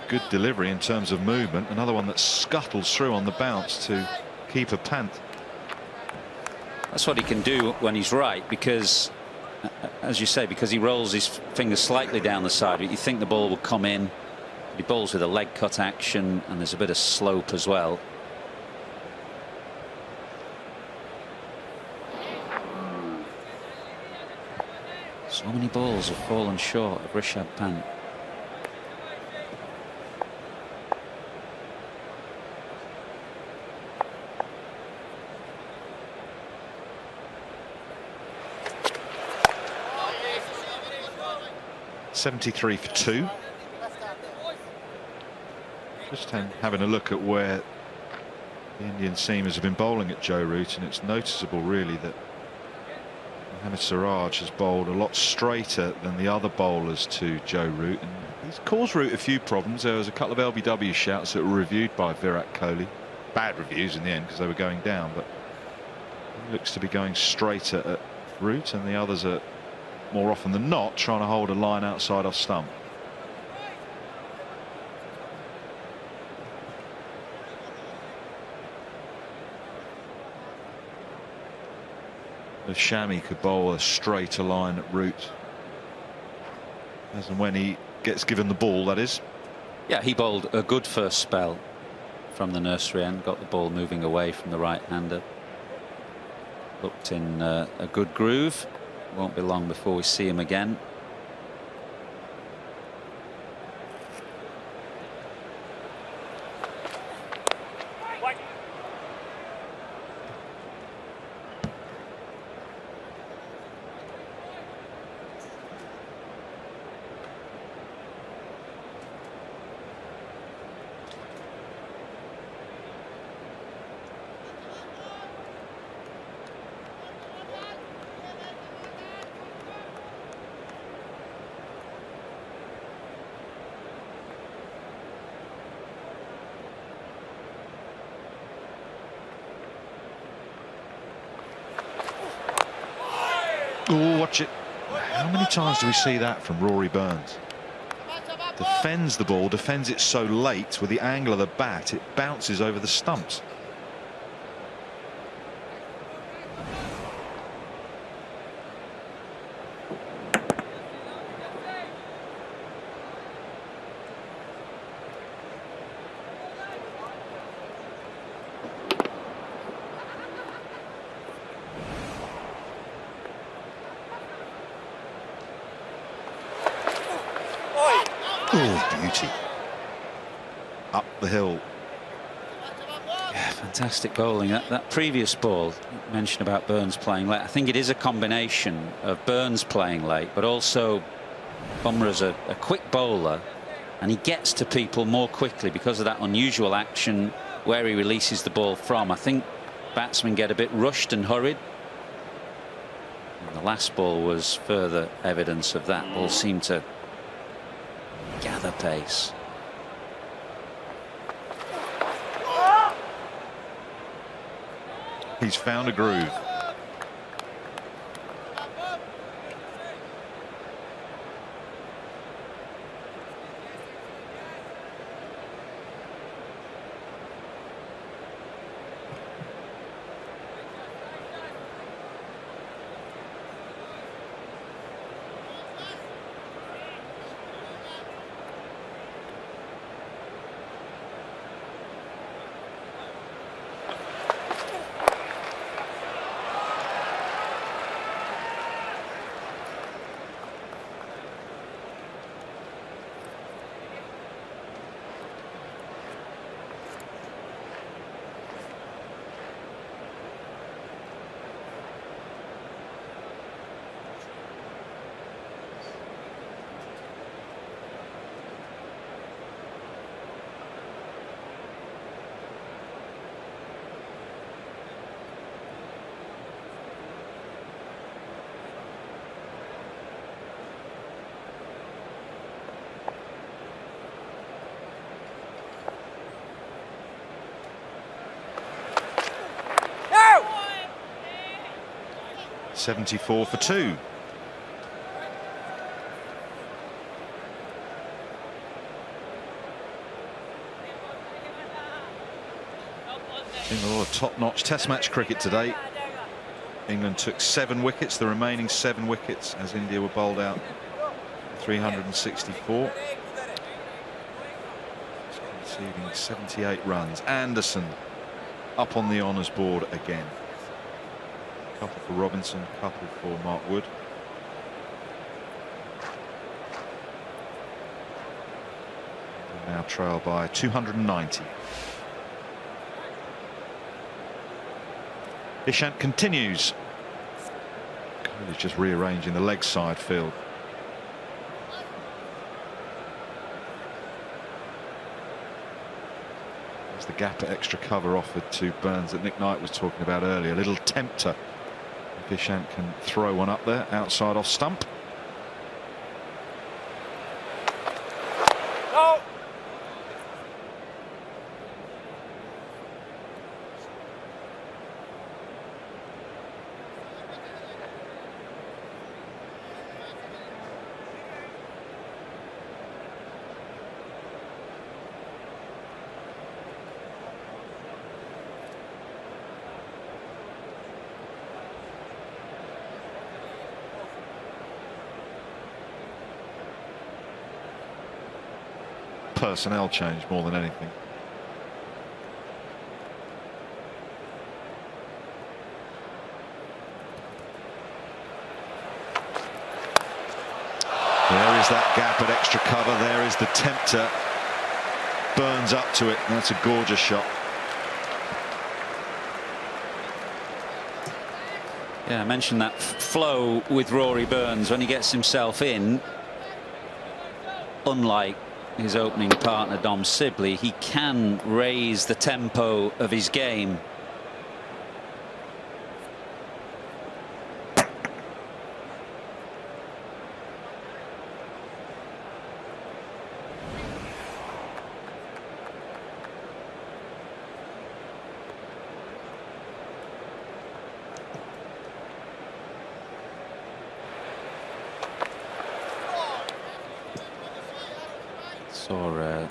Good delivery in terms of movement. Another one that scuttles through on the bounce to keep a pant. That's what he can do when he's right, because as you say, because he rolls his fingers slightly down the side, you think the ball will come in. He bowls with a leg cut action, and there's a bit of slope as well. So many balls have fallen short of Rishabh Pant. .73 for 2. Just having a look at where the Indian seamers have been bowling at Joe Root, and it's noticeable really that Mohammad Siraj has bowled a lot straighter than the other bowlers to Joe Root, and he's caused Root a few problems. There was a couple of LBW shouts that were reviewed by Virat Kohli. Bad reviews in the end because they were going down, but he looks to be going straighter at Root, and the others are more often than not trying to hold a line outside off stump. If Shami could bowl a straighter line at Root, as and when he gets given the ball, that is. Yeah, he bowled a good first spell from the nursery end, got the ball moving away from the right-hander. Looked in a good groove. Won't be long before we see him again. Oh, watch it. How many times do we see that from Rory Burns? Defends the ball, defends it so late with the angle of the bat, it bounces over the stumps. Oh, beauty. Up the hill. Yeah, fantastic bowling. That previous ball you mentioned about Burns playing late, I think it is a combination of Burns playing late, but also Bumrah's a quick bowler, and he gets to people more quickly because of that unusual action where he releases the ball from. I think batsmen get a bit rushed and hurried. And the last ball was further evidence of that. Ball seemed to gather pace. He's found a groove. No! 74 for 2. In a lot of top-notch Test match cricket today. England took 7 wickets, the remaining 7 wickets as India were bowled out 364. Conceding 78 runs. Anderson up on the honours board again. Couple for Robinson, couple for Mark Wood. And now trail by 290. Ishant continues. Kohli's just rearranging the leg side field. There's the gap at extra cover offered to Burns that Nick Knight was talking about earlier. A little tempter if Ishant can throw one up there outside off stump. No! Personnel change more than anything. There is that gap at extra cover. There is the tempter. Burns up to it. That's a gorgeous shot. Yeah, I mentioned that flow with Rory Burns when he gets himself in. Unlike his opening partner Dom Sibley, he can raise the tempo of his game. Saw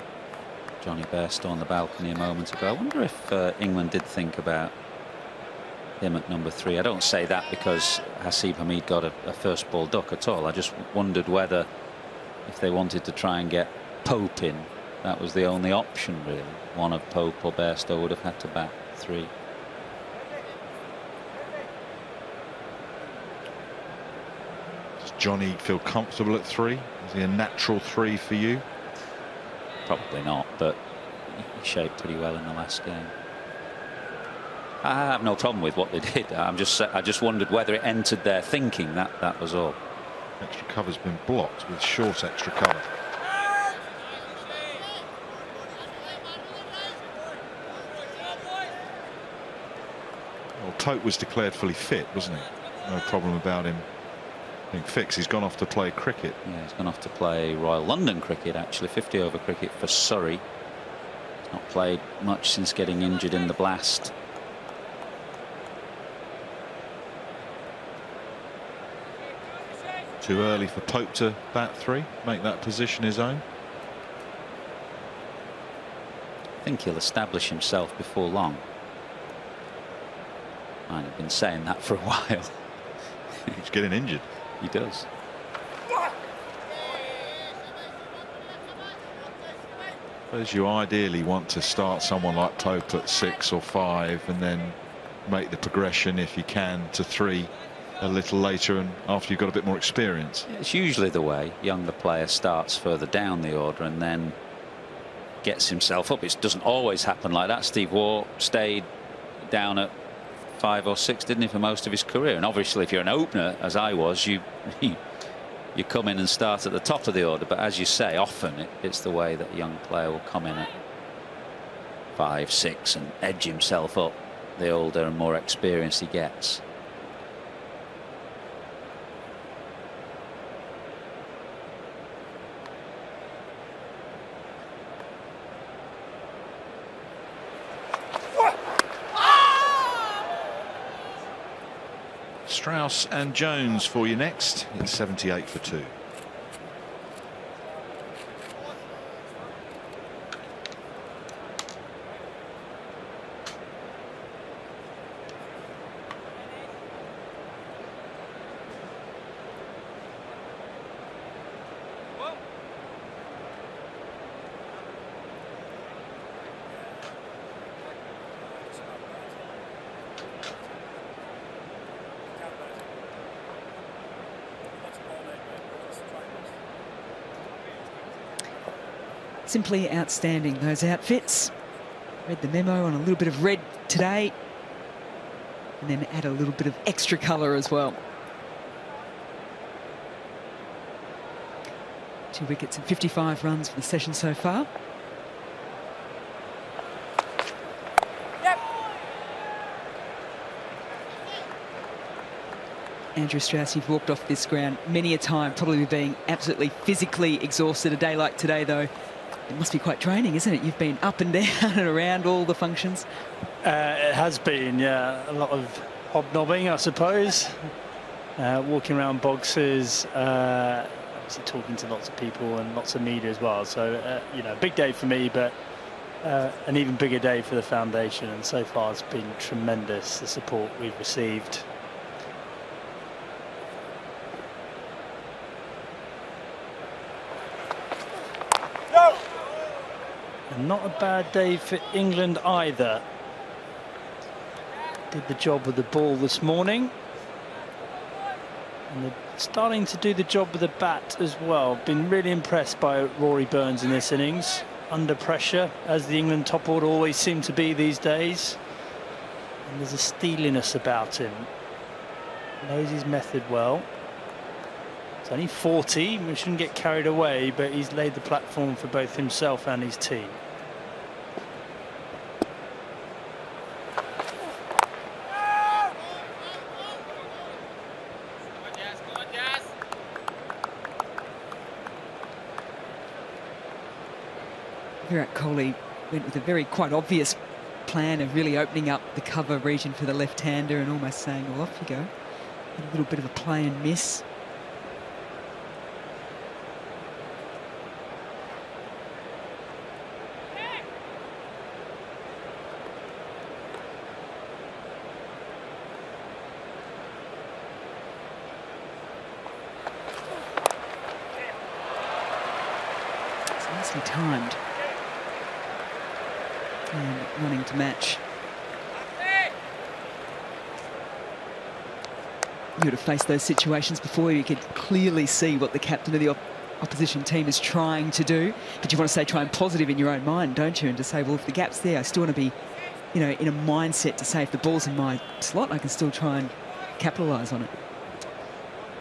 Johnny Bairstow on the balcony a moment ago. I wonder if England did think about him at number 3. I don't say that because Hasib Hamid got a first ball duck at all. I just wondered whether, if they wanted to try and get Pope in, that was the only option really. One of Pope or Bairstow would have had to bat 3. Does Johnny feel comfortable at 3? Is he a natural 3 for you? Probably not, but he shaped pretty well in the last game. I have no problem with what they did. I just wondered whether it entered their thinking. That was all. Extra cover's been blocked with short extra cover. Well, Tote was declared fully fit, wasn't he? No problem about him being fixed. He's gone off to play cricket. Yeah, he's gone off to play Royal London cricket, actually, 50-over cricket for Surrey. He's not played much since getting injured in the blast. Too early for Pope to bat 3, make that position his own. I think he'll establish himself before long. I've been saying that for a while. He's getting injured. He does. Suppose you ideally want to start someone like Pope at 6 or 5 and then make the progression, if you can, to 3 a little later and after you've got a bit more experience. It's usually the way. Younger player starts further down the order and then gets himself up. It doesn't always happen like that. Steve Waugh stayed down at 5 or 6, didn't he, for most of his career? And obviously if you're an opener, as I was, you come in and start at the top of the order. But as you say, often it's the way that a young player will come in at 5, 6 and edge himself up the older and more experienced he gets. Strauss and Jones for you next. It's 78 for 2. Simply outstanding, those outfits. Read the memo on a little bit of red today, and then add a little bit of extra colour as well. 2 wickets and 55 runs for the session so far. Andrew Strauss, you've walked off this ground many a time, probably being absolutely physically exhausted. A day like today, though, it must be quite draining, isn't it? You've been up and down and around all the functions. It has been, yeah, a lot of hobnobbing, I suppose. Walking around boxes, obviously talking to lots of people and lots of media as well. So, you know, big day for me, but an even bigger day for the foundation. And so far, it's been tremendous, the support we've received. Not a bad day for England either. Did the job with the ball this morning. And they're starting to do the job with the bat as well. Been really impressed by Rory Burns in this innings. Under pressure, as the England top order always seem to be these days. And there's a steeliness about him. Knows his method well. He's only 40, we shouldn't get carried away, but he's laid the platform for both himself and his team. Virat Kohli went with a very quite obvious plan of really opening up the cover region for the left-hander and almost saying, well, off you go. And a little bit of a play and miss. It's nicely timed. And running to match. You would have faced those situations before. You could clearly see what the captain of the opposition team is trying to do. But you want to say try and positive in your own mind, don't you? And to say, well, if the gap's there, I still want to be, you know, in a mindset to say if the ball's in my slot, I can still try and capitalise on it.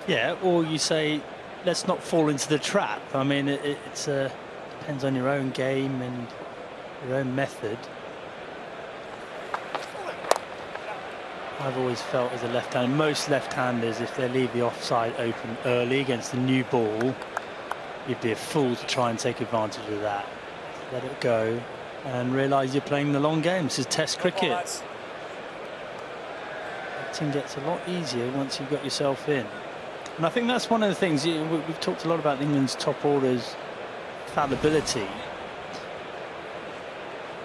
Yeah, or you say, let's not fall into the trap. I mean, it's depends on your own game and your own method. I've always felt as a left-hander, most left-handers, if they leave the offside open early against a new ball, you'd be a fool to try and take advantage of that. Let it go and realise you're playing the long game. This is Test cricket. Batting gets a lot easier once you've got yourself in. And I think that's one of the things, we've talked a lot about England's top orders fallibility.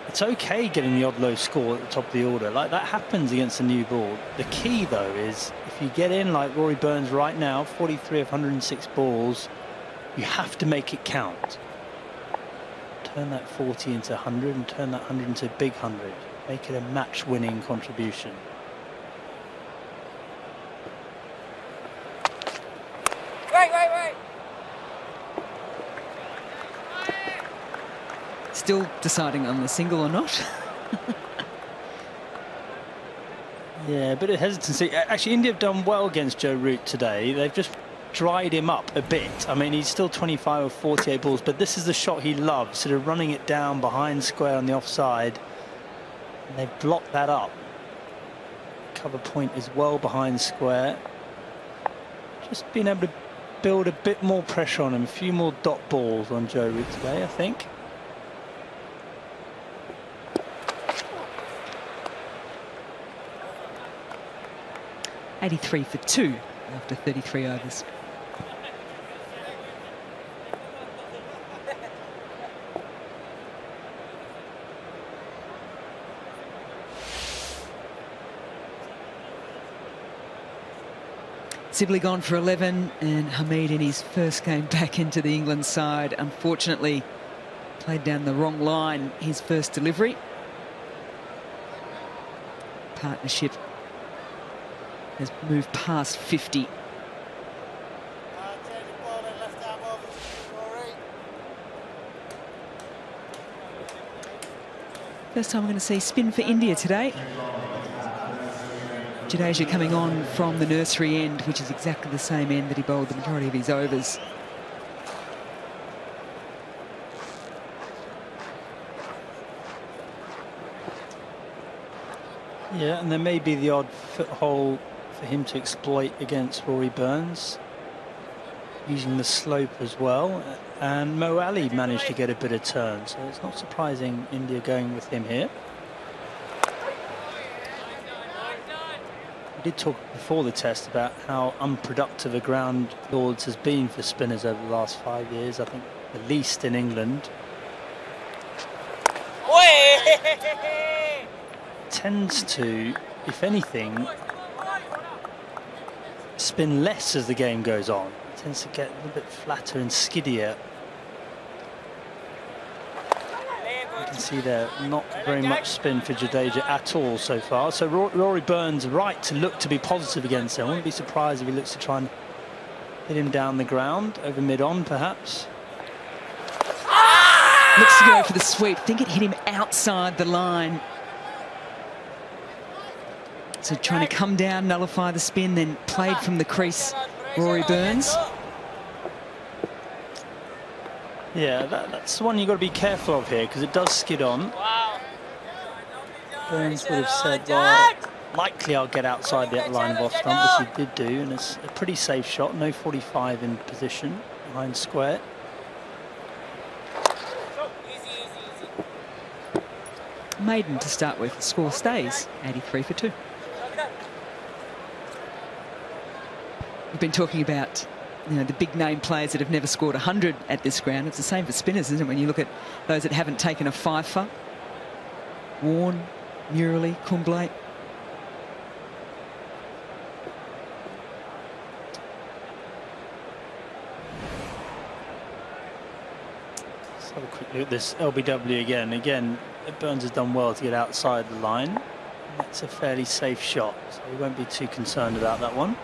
It's okay getting the odd low score at the top of the order. Like, that happens against a new ball. The key, though, is if you get in like Rory Burns right now, 43 of 106 balls, you have to make it count. Turn that 40 into 100 and turn that 100 into a big 100. Make it a match-winning contribution. Right. Still deciding on the single or not. Yeah, a bit of hesitancy. Actually, India have done well against Joe Root today. They've just dried him up a bit. I mean, he's still 25 of 48 balls, but this is the shot he loves, sort of running it down behind square on the offside. And they've blocked that up. Cover point is well behind square. Just being able to build a bit more pressure on him. A few more dot balls on Joe Root today, I think. .83 for 2 after 33 overs. Sibley gone for 11, and Hamid in his first game back into the England side, unfortunately played down the wrong line his first delivery. Partnership has moved past 50. First time we're going to see spin for India today. Jadeja coming on from the nursery end, which is exactly the same end that he bowled the majority of his overs. Yeah, and there may be the odd foothold for him to exploit against Rory Burns, using the slope as well. And Mo Ali managed to get a bit of turn, so it's not surprising India going with him here. We did talk before the test about how unproductive a ground Lords has been for spinners over the last 5 years. I think the least in England. Tends to, if anything, spin less as the game goes on. It tends to get a little bit flatter and skiddier. You can see there, not very much spin for Jadeja at all so far. So Rory Burns right to look to be positive against him. I wouldn't be surprised if he looks to try and Hit him down the ground, over mid-on perhaps. Looks to go for the sweep. I think it hit him outside the line. So trying to come down, nullify the spin, then played from the crease, Rory Burns. Yeah, that's the one you've got to be careful of here, because it does skid on. Burns would have said, well, likely I'll get outside that line of off stump, which he did do, and it's a pretty safe shot. No 45 in position, behind square. Maiden to start with. The score stays 83 for 2. We've been talking about, you know, the big name players that have never scored 100 at this ground. It's the same for spinners, isn't it? When you look at those that haven't taken a fifer. Warne, Murali, Kumble. Let's have a quick look at this LBW again. Again, Burns has done well to get outside the line. It's a fairly safe shot, so he won't be too concerned about that one.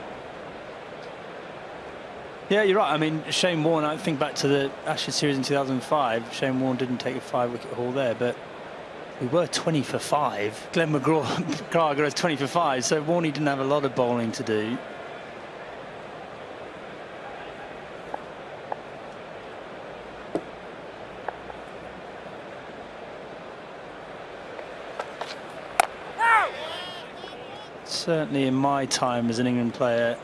Yeah, you're right. I mean, Shane Warne, I think back to the Ashes series in 2005, Shane Warne didn't take a 5-wicket haul there, but we were 20 for 5. Glenn McGrath was 20 for 5, so Warne didn't have a lot of bowling to do. Certainly in my time as an England player,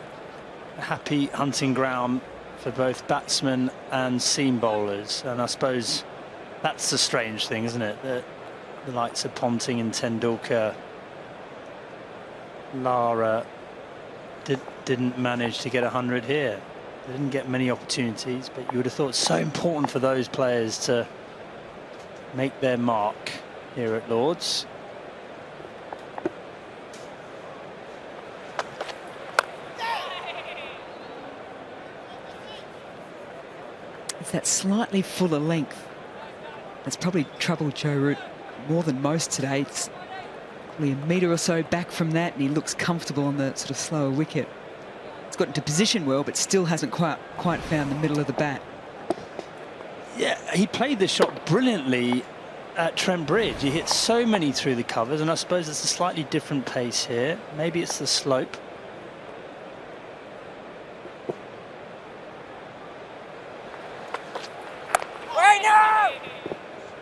a happy hunting ground for both batsmen and seam bowlers, and I suppose that's the strange thing, isn't it, that the likes of Ponting and Tendulkar, Lara didn't manage to get 100 here. They didn't get many opportunities, but you would have thought it's so important for those players to make their mark here at Lord's. It's that slightly fuller length that's probably troubled Joe Root more than most today. It's probably a metre or so back from that, and he looks comfortable on the sort of slower wicket. It's got into position well, but still hasn't quite found the middle of the bat. Yeah, he played the shot brilliantly at Trent Bridge. He hit so many through the covers, and I suppose it's a slightly different pace here. Maybe it's the slope.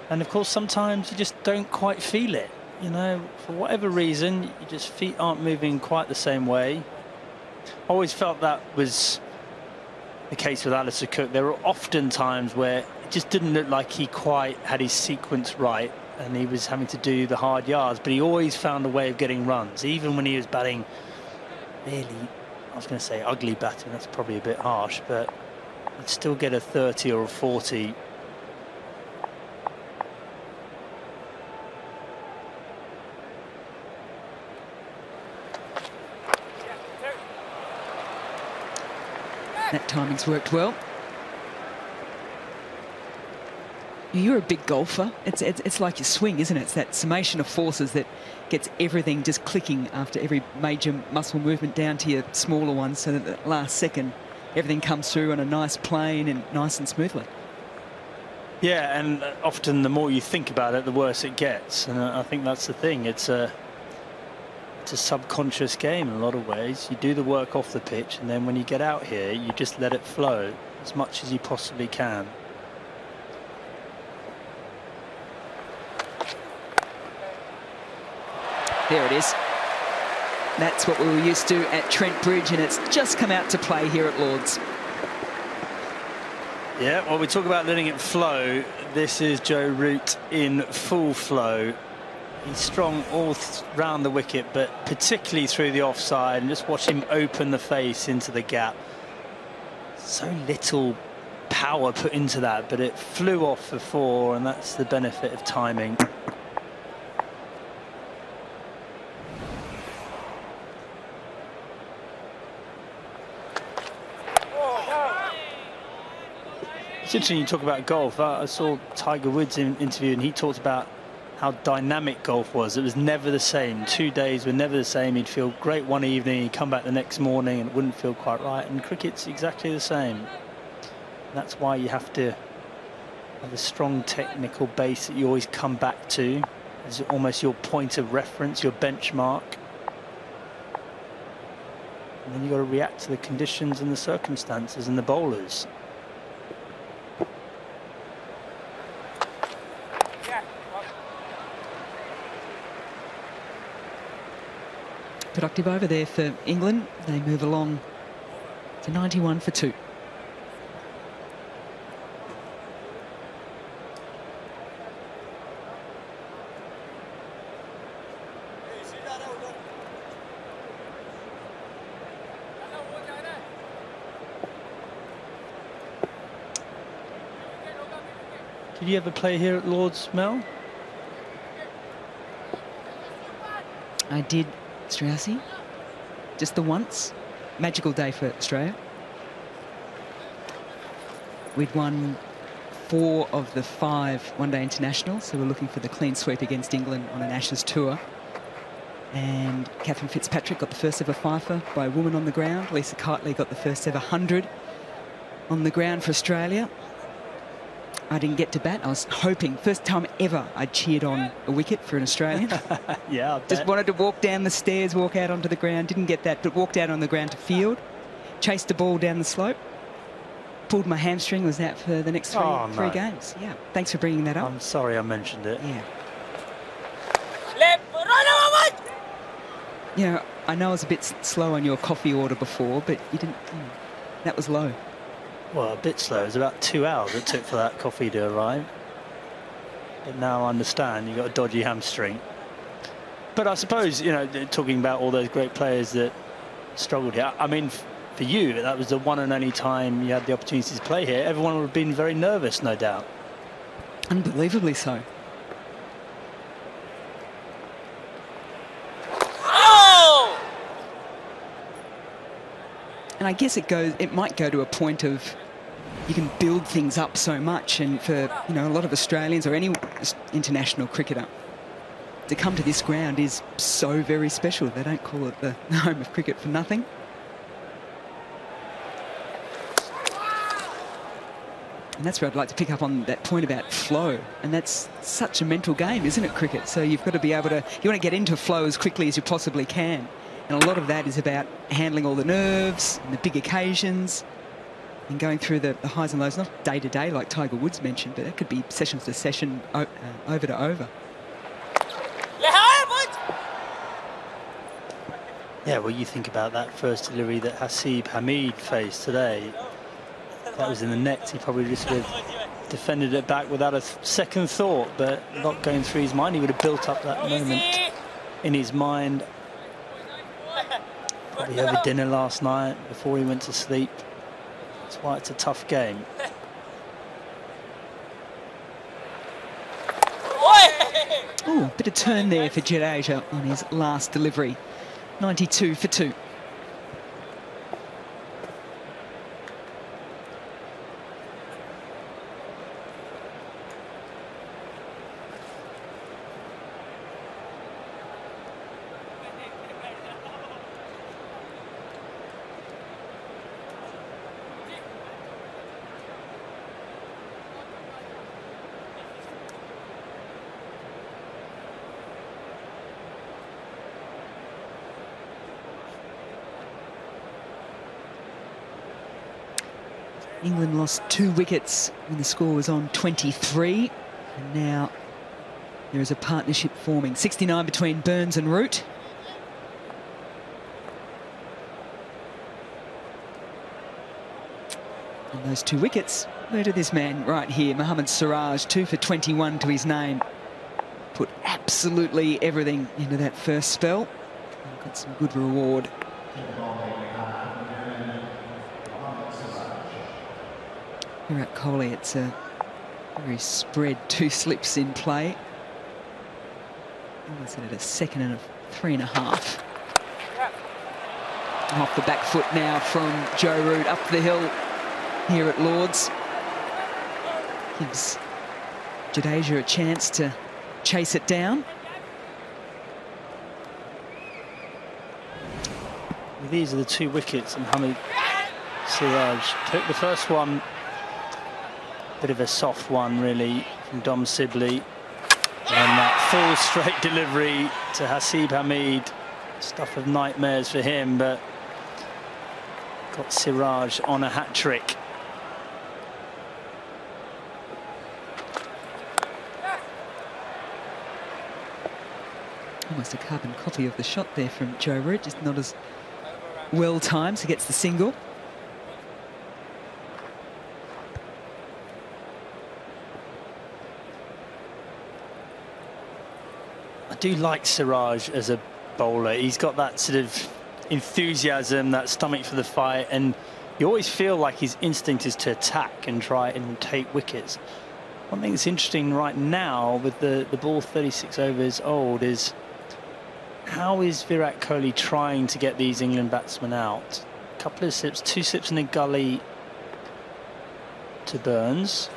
And of course, sometimes you just don't quite feel it. You know, for whatever reason, your just feet aren't moving quite the same way. Always felt that was the case with Alistair Cook. There were often times where it just didn't look like he quite had his sequence right, and he was having to do the hard yards, but he always found a way of getting runs, even when he was batting really, I was going to say ugly batting, that's probably a bit harsh, but he'd still get a 30 or a 40. That timing's worked well. You're a big golfer. It's like your swing, isn't it? It's that summation of forces that gets everything just clicking after every major muscle movement down to your smaller ones, so that the last second everything comes through on a nice plane and nice and smoothly. Yeah, and often the more you think about it, the worse it gets. And I think that's the thing. It's a subconscious game in a lot of ways. You do the work off the pitch, and then when you get out here, you just let it flow as much as you possibly can. There it is. That's what we were used to at Trent Bridge, and it's just come out to play here at Lord's. Yeah, well, we talk about letting it flow. This is Joe Root in full flow. He's strong all round the wicket, but particularly through the offside, and just watch him open the face into the gap. So little power put into that, but it flew off for 4, and that's the benefit of timing. It's interesting you talk about golf. I saw Tiger Woods in interview, and he talked about how dynamic golf was. It was never the same. 2 days were never the same. He'd feel great one evening, he'd come back the next morning and it wouldn't feel quite right. And cricket's exactly the same. That's why you have to have a strong technical base that you always come back to. It's almost your point of reference, your benchmark. And then you've got to react to the conditions and the circumstances and the bowlers. Productive over there for England. They move along to 91 for 2. Did you ever play here at Lord's, Mel? I did, Straussy. Just the once. Magical day for Australia. We'd won 4 of the 5 one-day internationals, so we're looking for the clean sweep against England on an Ashes tour. And Catherine Fitzpatrick got the first ever fifer by a woman on the ground. Lisa Keightley got the first ever 100 on the ground for Australia. I didn't get to bat. I was hoping, first time ever I cheered on a wicket for an Australian. Yeah, just wanted to walk down the stairs, walk out onto the ground. Didn't get that, but walked out on the ground to field. Chased the ball down the slope. Pulled my hamstring, was out for the next three games. Yeah, thanks for bringing that up. I'm sorry I mentioned it. Yeah. Left, run, You know, I know I was a bit slow on your coffee order before, but you didn't. That was low. Well, a bit slow. It was about 2 hours it took for that coffee to arrive. But now I understand you've got a dodgy hamstring. But I suppose, you know, talking about all those great players that struggled here, I mean, for you, that was the one and only time you had the opportunity to play here. Everyone would have been very nervous, no doubt. Unbelievably so. And I guess it might go to a point of you can build things up so much, and for a lot of Australians or any international cricketer to come to this ground is so very special. They don't call it the home of cricket for nothing. And that's where I'd like to pick up on that point about flow. And that's such a mental game, isn't it, cricket? So you've got to be able to, you want to get into flow as quickly as you possibly can. And a lot of that is about handling all the nerves and the big occasions and going through the highs and lows, not day to day like Tiger Woods mentioned, but that could be session to session, over to over. Yeah, well, you think about that first delivery that Hasib Hamid faced today. That was in the net. He probably just would have defended it back without a second thought, but not going through his mind. He would have built up that moment in his mind. Probably over dinner last night before he went to sleep. That's why it's a tough game. Oh, bit of turn there for Jadeja on his last delivery. 92 for 2. England lost 2 wickets when the score was on 23. And now there is a partnership forming. 69 between Burns and Root. And those 2 wickets, where did this man right here, Mohammad Siraj, 2 for 21 to his name. Put absolutely everything into that first spell. And got some good reward. Virat Kohli, it's a very spread 2 slips in play. Almost at a second and a 3.5. Off the back foot now from Joe Root up the hill here at Lord's. Gives Jadeja a chance to chase it down. These are the 2 wickets, and Hamid Siraj took the first one. Bit of a soft one, really, from Dom Sibley. And that full straight delivery to Hasib Hamid. Stuff of nightmares for him, but got Siraj on a hat-trick. Almost a carbon copy of the shot there from Joe Root, just not as well timed. He gets the single. I do like Siraj as a bowler. He's got that sort of enthusiasm, that stomach for the fight, and you always feel like his instinct is to attack and try and take wickets. One thing that's interesting right now with the ball 36 overs old is how is Virat Kohli trying to get these England batsmen out? A couple of sips, 2 sips in the gully to Burns.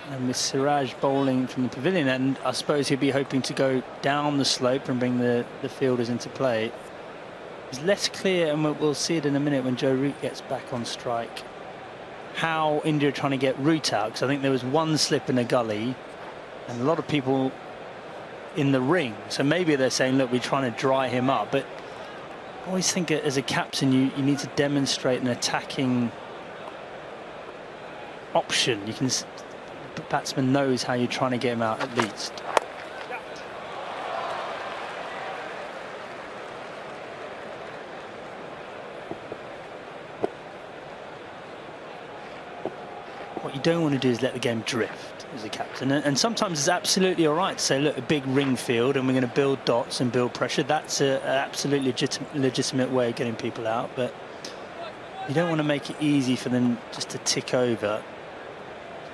And with Siraj bowling from the pavilion end, I suppose he'll be hoping to go down the slope and bring the fielders into play. It's less clear, and we'll see it in a minute when Joe Root gets back on strike, how India are trying to get Root out, because I think there was one slip in a gully and a lot of people in the ring. So maybe they're saying, look, we're trying to dry him up. But I always think as a captain, you need to demonstrate an attacking option. You can... The batsman knows how you're trying to get him out at least. What you don't want to do is let the game drift as a captain, and sometimes it's absolutely all right to say, look, a big ring field and we're going to build dots and build pressure. That's an absolutely legitimate way of getting people out, but you don't want to make it easy for them just to tick over.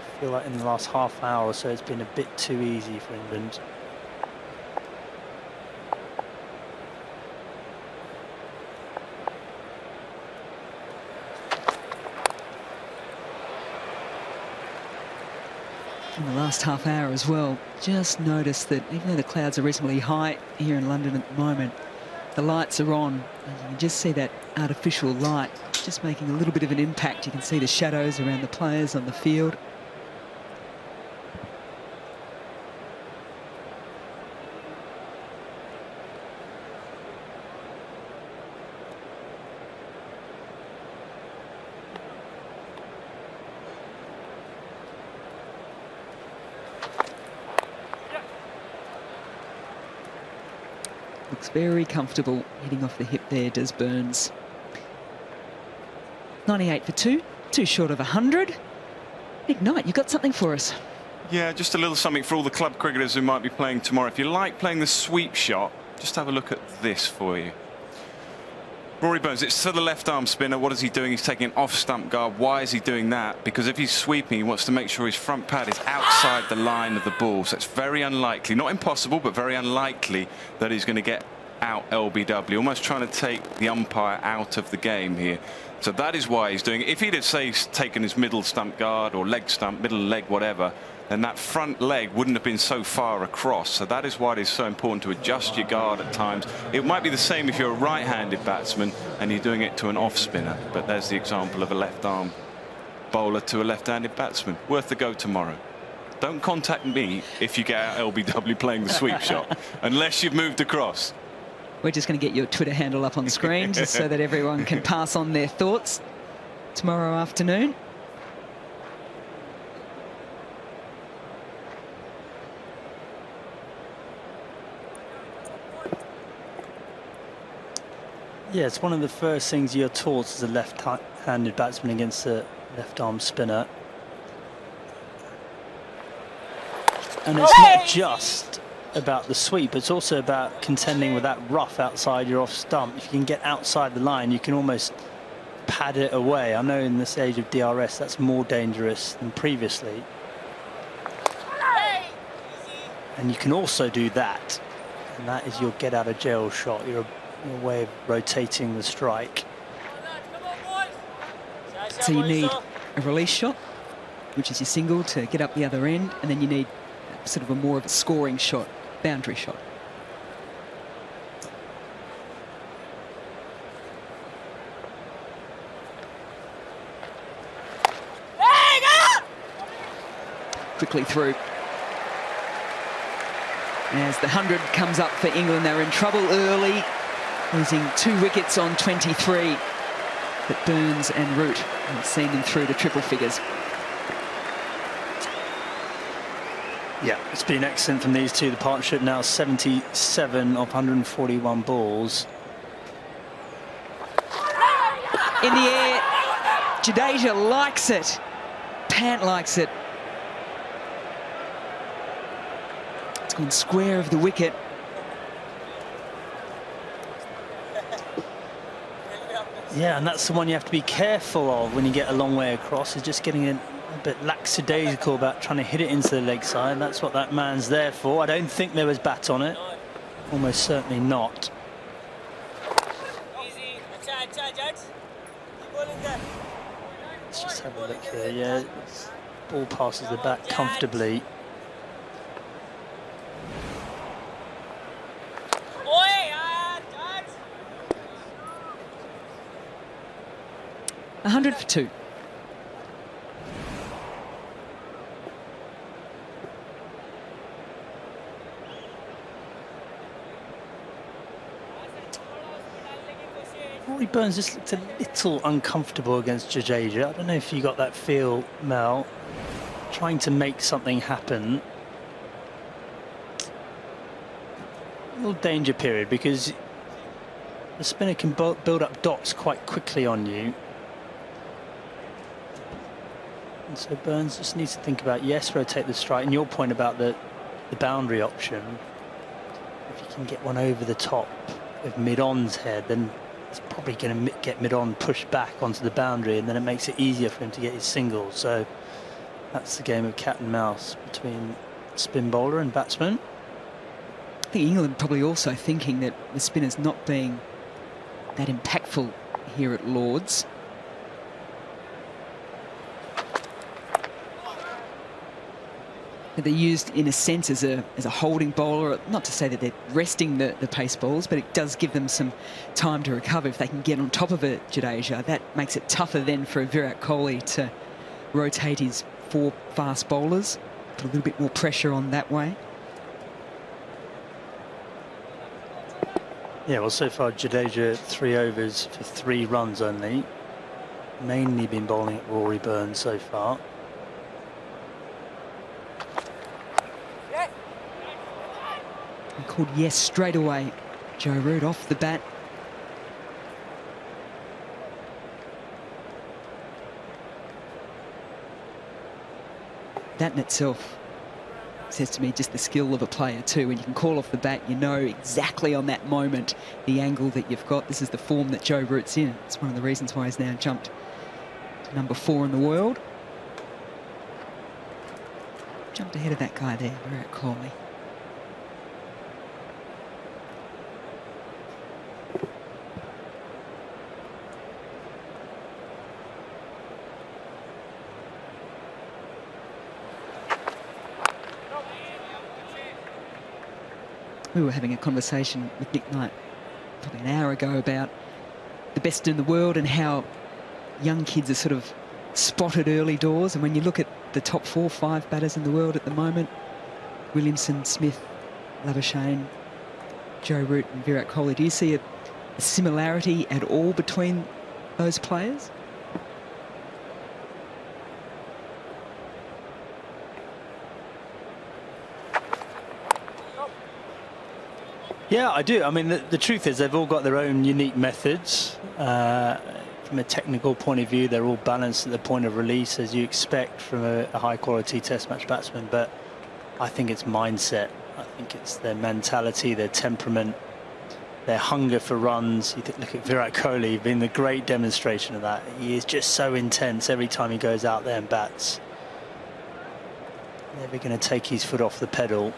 I feel like in the last half hour or so it's been a bit too easy for England. In the last half hour as well, just noticed that even though the clouds are reasonably high here in London at the moment, the lights are on, and you can just see that artificial light just making a little bit of an impact. You can see the shadows around the players on the field. Looks very comfortable hitting off the hip there, does Burns. 98 for 2, too short of 100. Big night, you got something for us? Yeah, just a little something for all the club cricketers who might be playing tomorrow. If you like playing the sweep shot, just have a look at this for you. Rory Burns, it's to the left arm spinner. What is he doing? He's taking an off stump guard. Why is he doing that? Because if he's sweeping, he wants to make sure his front pad is outside the line of the ball. So it's very unlikely, not impossible, but very unlikely that he's going to get out LBW, almost trying to take the umpire out of the game here. So that is why he's doing it. If he'd have, say, taken his middle stump guard or leg stump, middle leg, whatever, then that front leg wouldn't have been so far across. So that is why it is so important to adjust your guard at times. It might be the same if you're a right-handed batsman and you're doing it to an off spinner, but there's the example of a left arm bowler to a left-handed batsman. Worth the go tomorrow. Don't contact me if you get out LBW playing the sweep shot, unless you've moved across. We're just going to get your Twitter handle up on screen just so that everyone can pass on their thoughts tomorrow afternoon. Yeah, it's one of the first things you're taught as a left-handed batsman against a left-arm spinner. And it's not just about the sweep, it's also about contending with that rough outside your off stump. If you can get outside the line, you can almost pad it away. I know in this age of DRS that's more dangerous than previously. And you can also do that, and that is your get out of jail shot, your way of rotating the strike. So you need a release shot, which is your single to get up the other end, and then you need sort of a more of a scoring shot, boundary shot. Quickly through. As the 100 comes up for England, they're in trouble early, losing 2 wickets on 23. But Burns and Root have seen them through to triple figures. Yeah, it's been excellent from these two. The partnership now 77 of 141 balls. In the air, Jadeja likes it. Pant likes it. It's gone square of the wicket. Yeah, and that's the one you have to be careful of when you get a long way across, is just getting a bit lackadaisical about trying to hit it into the leg side. That's what that man's there for. I don't think there was bat on it. Almost certainly not. Let's just have a look here. Yeah, ball passes the bat comfortably. A 100 for 2. Rory Burns just looked a little uncomfortable against Jadeja. I don't know if you got that feel, Mel. Trying to make something happen. A little danger period, because the spinner can build up dots quite quickly on you. And so Burns just needs to think about, yes, rotate the strike, and your point about the boundary option. If you can get one over the top of mid-on's head, then it's probably going to get mid-on pushed back onto the boundary, and then it makes it easier for him to get his singles. So that's the game of cat and mouse between spin bowler and batsman. I think England probably also thinking that the spinner's not being that impactful here at Lord's. They're used in a sense as a holding bowler, not to say that they're resting the pace bowls, but it does give them some time to recover if they can get on top of a Jadeja. That makes it tougher then for Virat Kohli to rotate his 4 fast bowlers, put a little bit more pressure on that way. Yeah, well, so far Jadeja 3 overs for 3 runs only. Mainly been bowling at Rory Burns so far. And called yes straight away. Joe Root off the bat. That in itself says to me just the skill of a player too. When you can call off the bat, you know exactly on that moment the angle that you've got. This is the form that Joe Root's in. It's one of the reasons why he's now jumped to number 4 in the world. Jumped ahead of that guy there, Virat Kohli. We were having a conversation with Nick Knight probably an hour ago about the best in the world and how young kids are sort of spotted early doors. And when you look at the top 4 or 5 batters in the world at the moment, Williamson, Smith, Labuschagne, Joe Root and Virat Kohli, do you see a similarity at all between those players? Yeah, I do. I mean, the truth is they've all got their own unique methods. From a technical point of view, they're all balanced at the point of release, as you expect from a high-quality Test match batsman. But I think it's mindset. I think it's their mentality, their temperament, their hunger for runs. You look at Virat Kohli being the great demonstration of that. He is just so intense every time he goes out there and bats. Never going to take his foot off the pedal.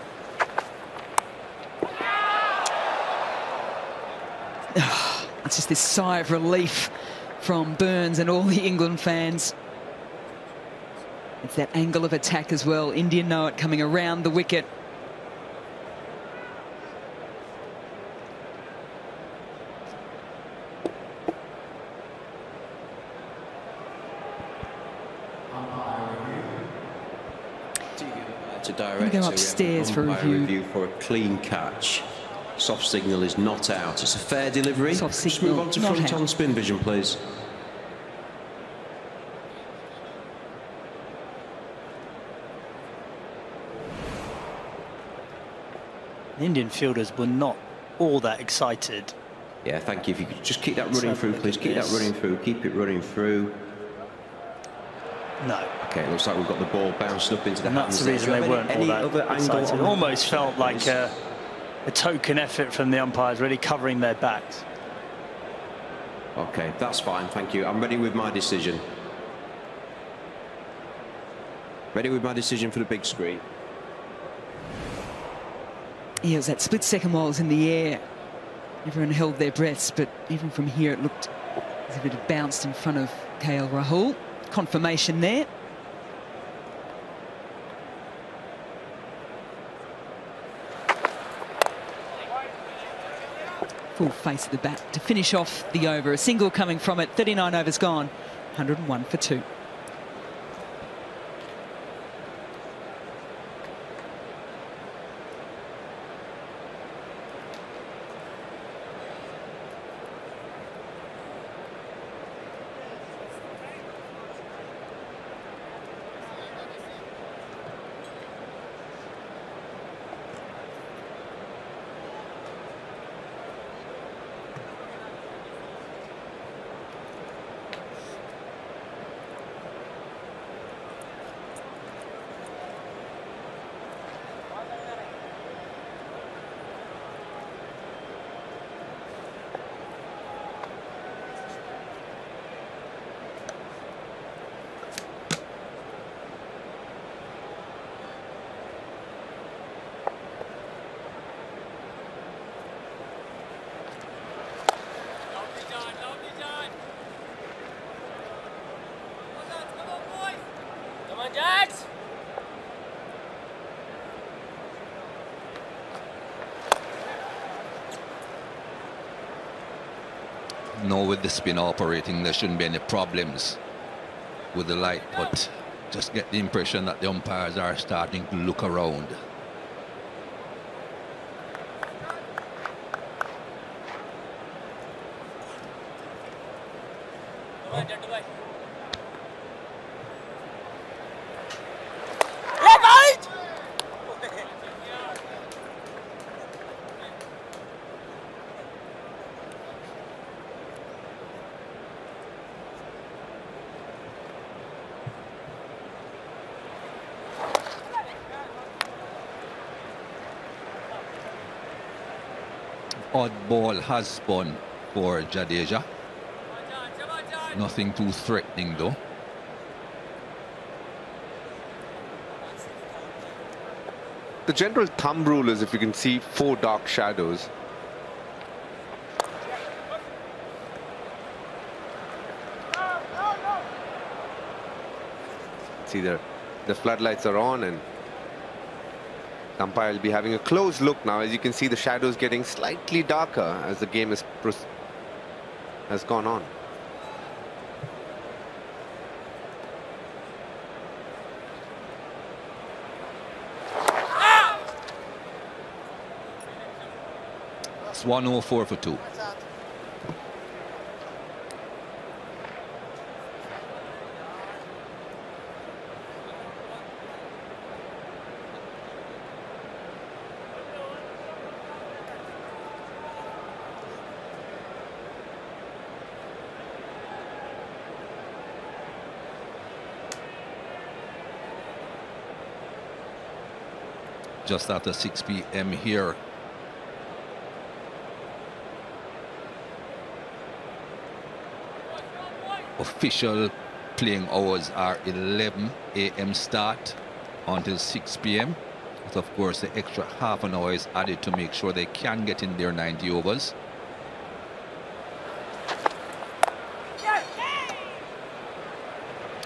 It's just this sigh of relief from Burns and all the England fans. It's that angle of attack as well. India know it, coming around the wicket. To director, go upstairs for umpire review. for a clean catch. Soft signal is not out. It's a fair delivery. Soft Just signal, move on to not front out. on spin vision, please. The Indian fielders were not all that excited. Yeah, thank you. If you could just keep that running Let's have a through, look please. at Keep that this. running through. Keep it running through. No. Okay, it looks like we've got the ball bounced up into the And hands. that's the reason they weren't all that other angle? excited. It almost felt like a token effort from the umpires, really covering their backs. Okay, that's fine, thank you. I'm ready with my decision. Ready with my decision for the big screen. Yeah, it was that split second while it was in the air. Everyone held their breaths, but even from here it looked as if it had bounced in front of KL Rahul. Confirmation there. Full face of the bat to finish off the over. A single coming from it. 39 overs gone. 101 for 2. Now with the spin operating, there shouldn't be any problems with the light, but just get the impression that the umpires are starting to look around. Odd ball has spun for Jadeja. Nothing too threatening though. The general thumb rule is if you can see 4 dark shadows. See the floodlights are on, and the umpire will be having a close look now. As you can see, the shadows getting slightly darker as the game has gone on. It's 104 for 2. Just after 6 p.m. here. Official playing hours are 11 a.m. start until 6 p.m. But of course the extra half an hour is added to make sure they can get in their 90 overs.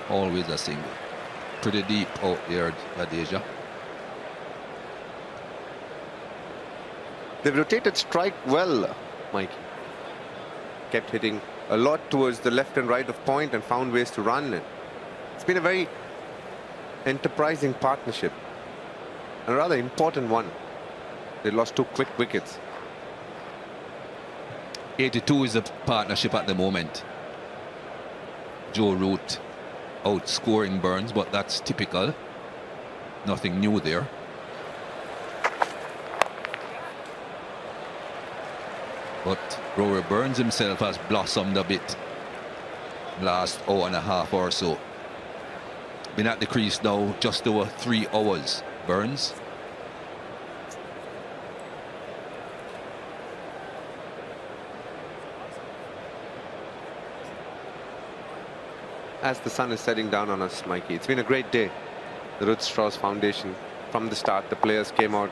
Always a single. pretty deep out there, Adeja. They've rotated strike well, Mike. Kept hitting a lot towards the left and right of point and found ways to run it. It's been a very enterprising partnership, and a rather important one. They lost 2 quick wickets. 82 is a partnership at the moment. Joe Root outscoring Burns, but that's typical. Nothing new there. But Rory Burns himself has blossomed a bit last hour and a half or so. Been at the crease now just over 3 hours, Burns. As the sun is setting down on us, Mikey, it's been a great day. The Ruth Strauss Foundation, from the start, the players came out.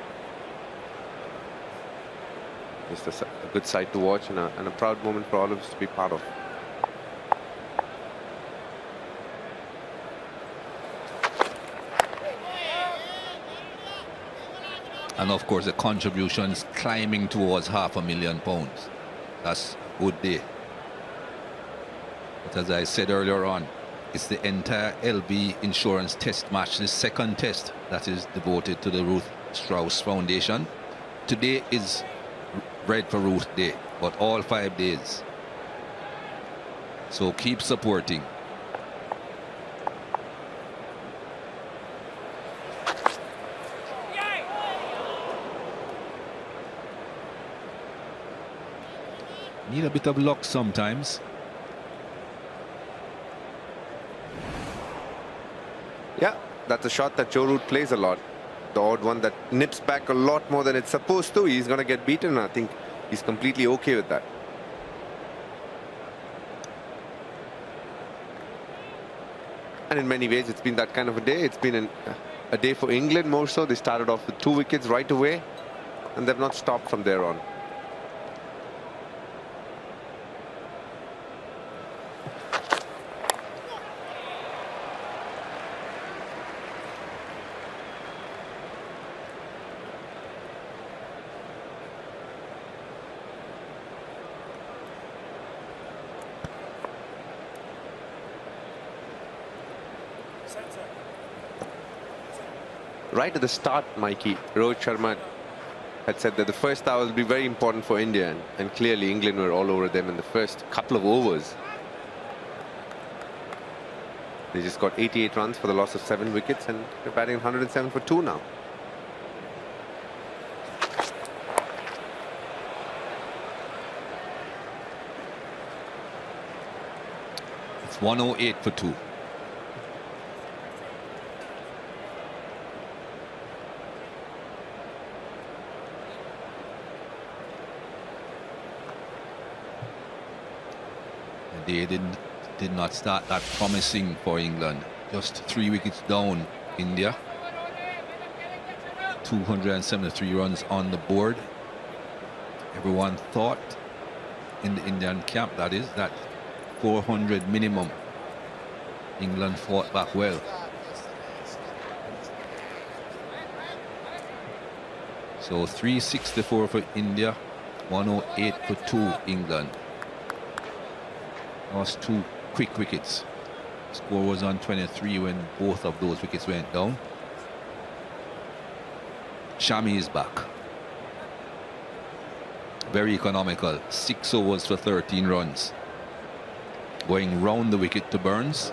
Just a good sight to watch, and a proud moment for all of us to be part of. And of course the contributions climbing towards £500,000. That's a good day. But as I said earlier on, it's the entire LB Insurance Test match, the second test that is devoted to the Ruth Strauss Foundation. Today is Red for Ruth Day, but all 5 days. So keep supporting. Need a bit of luck sometimes. Yeah, that's a shot that Joe Root plays a lot. The odd one that nips back a lot more than it's supposed to. He's going to get beaten. I think he's completely okay with that. And in many ways, it's been that kind of a day. It's been a day for England more so. They started off with 2 wickets right away, and they've not stopped from there on. Right at the start, Mikey, Rohit Sharma had said that the first hour will be very important for India, and clearly England were all over them in the first couple of overs. They just got 88 runs for the loss of 7 wickets, and they're batting 107 for 2 now. It's 108 for 2. They did not start that promising for England. Just 3 wickets down, India. 273 runs on the board. Everyone thought in the Indian camp, that is, that 400 minimum. England fought back well. So 364 for India, 108 for 2 England. Lost 2 quick wickets. Score was on 23 when both of those wickets went down. Shami is back. Very economical. 6 overs for 13 runs. Going round the wicket to Burns.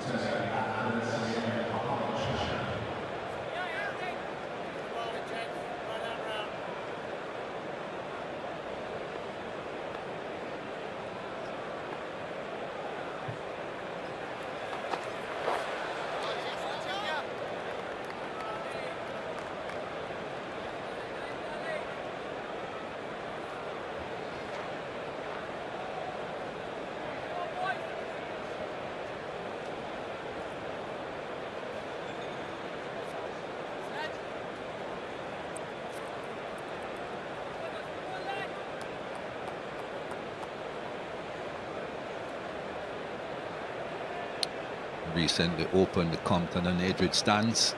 recently opened the Compton and Edgewood stands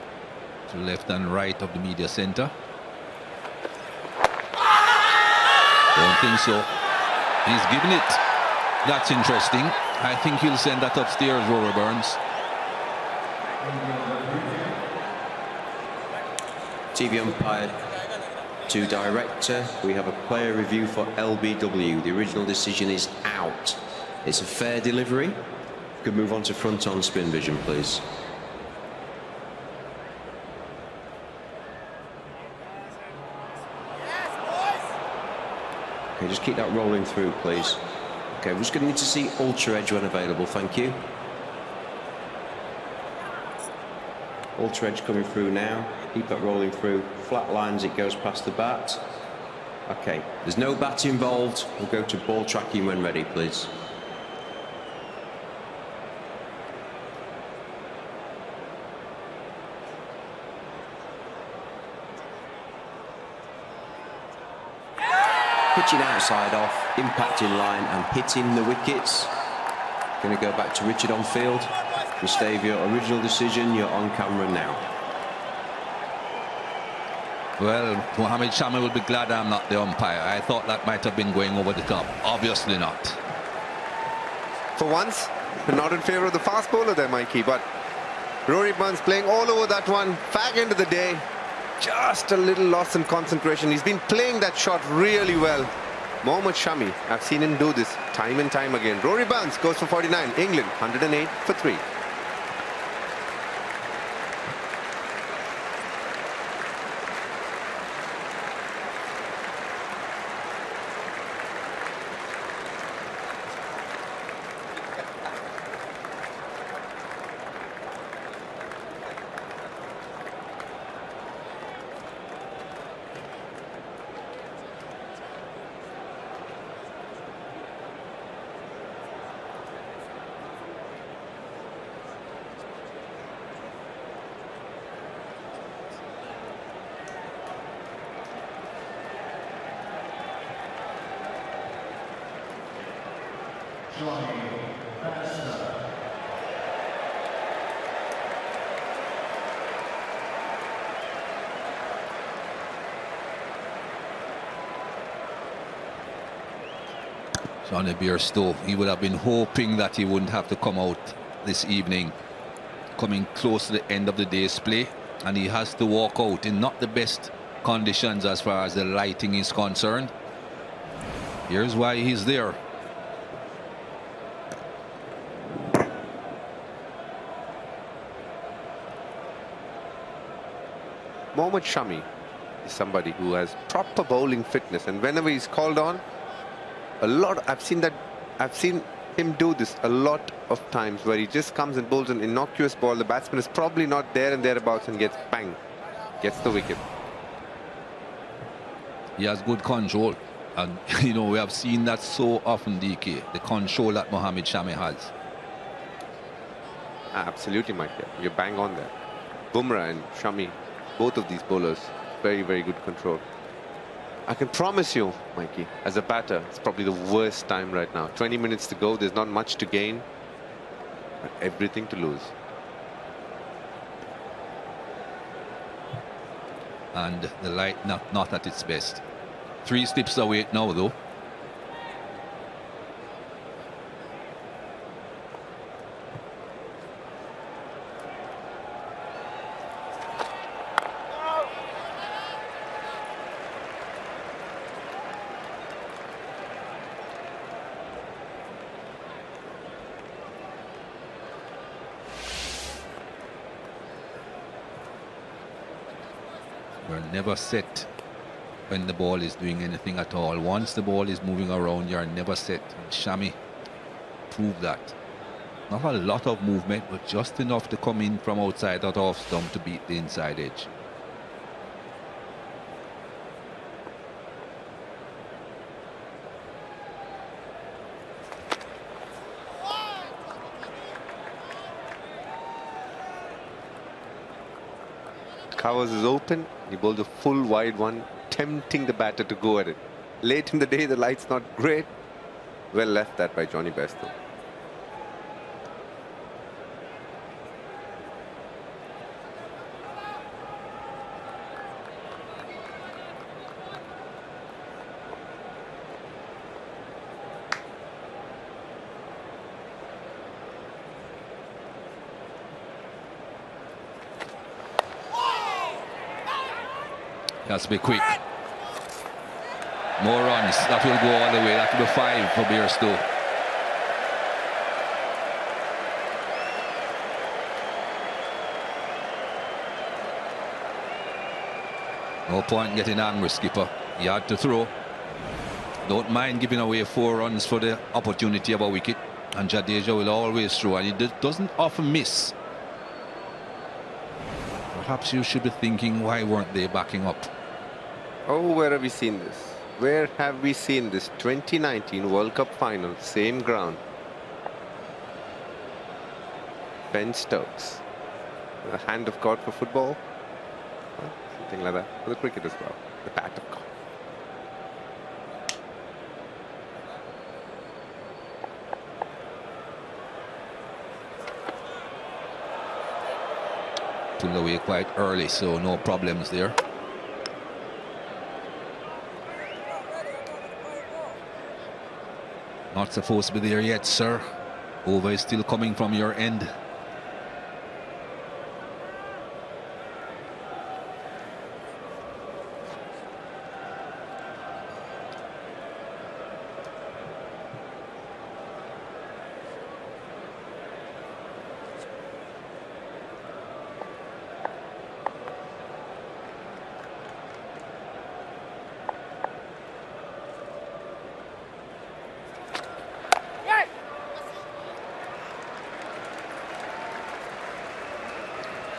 to left and right of the media center. Don't think so. He's giving it. That's interesting. I think he'll send that upstairs, Rory Burns. TV umpire to director. We have a player review for LBW. The original decision is out. It's a fair delivery. Could move on to front on spin vision, please. Okay, just keep that rolling through, please. Okay, we're just going to need to see Ultra Edge when available. Thank you. Ultra Edge coming through now. Keep that rolling through. Flat lines, it goes past the bat. Okay, there's no bat involved. We'll go to ball tracking when ready, please. Pitching outside off, impacting line and hitting the wickets. Going to go back to Richard on field. Gustavio, original decision, you're on camera now. Well, Mohamed Shami will be glad I'm not the umpire. I thought that might have been going over the top. Obviously not. For once, not in favor of the fast bowler there, Mikey, but Rory Burns playing all over that one. Fag end of the day. Just a little loss in concentration. He's been playing that shot really well. Mohamed Shami, I've seen him do this time and time again. Rory Burns goes for 49. England 108 for 3. Johnny Bairstow, he would have been hoping that he wouldn't have to come out this evening, coming close to the end of the day's play, and he has to walk out in not the best conditions as far as the lighting is concerned. Here's why he's there. Mohamed Shami is somebody who has proper bowling fitness, and whenever he's called on, I've seen him do this a lot of times, where he just comes and bowls an innocuous ball. The batsman is probably not there and thereabouts and gets bang, gets the wicket. He has good control, and you know, we have seen that so often, DK, the control that Mohamed Shami has. Absolutely, Mike. You're bang on there. Bumrah and Shami, both of these bowlers, very, very good control. I can promise you, Mikey, as a batter, it's probably the worst time right now. 20 minutes to go, there's not much to gain, but everything to lose. And the light not at its best. 3 slips away now, though. You're never set when the ball is doing anything at all. Once the ball is moving around, you're never set. And Shami proved that. Not a lot of movement, but just enough to come in from outside that off stump to beat the inside edge. Covers is open. He bowls a full wide one, tempting the batter to go at it. Late in the day, the light's not great. Well left that by Johnny Bairstow. He has to be quick. More runs. That will go all the way. That will be 5 for Bairstow. No point getting angry, skipper. You had to throw. Don't mind giving away 4 runs for the opportunity of a wicket. And Jadeja will always throw, and he doesn't often miss. Perhaps you should be thinking, why weren't they backing up? Oh, where have we seen this? Where have we seen this? 2019 World Cup final, same ground. Ben Stokes. The hand of God for football. Well, something like that for the cricket as well. The bat of God. Pulled away quite early, so no problems there. Not supposed to be there yet, sir. Over is still coming from your end.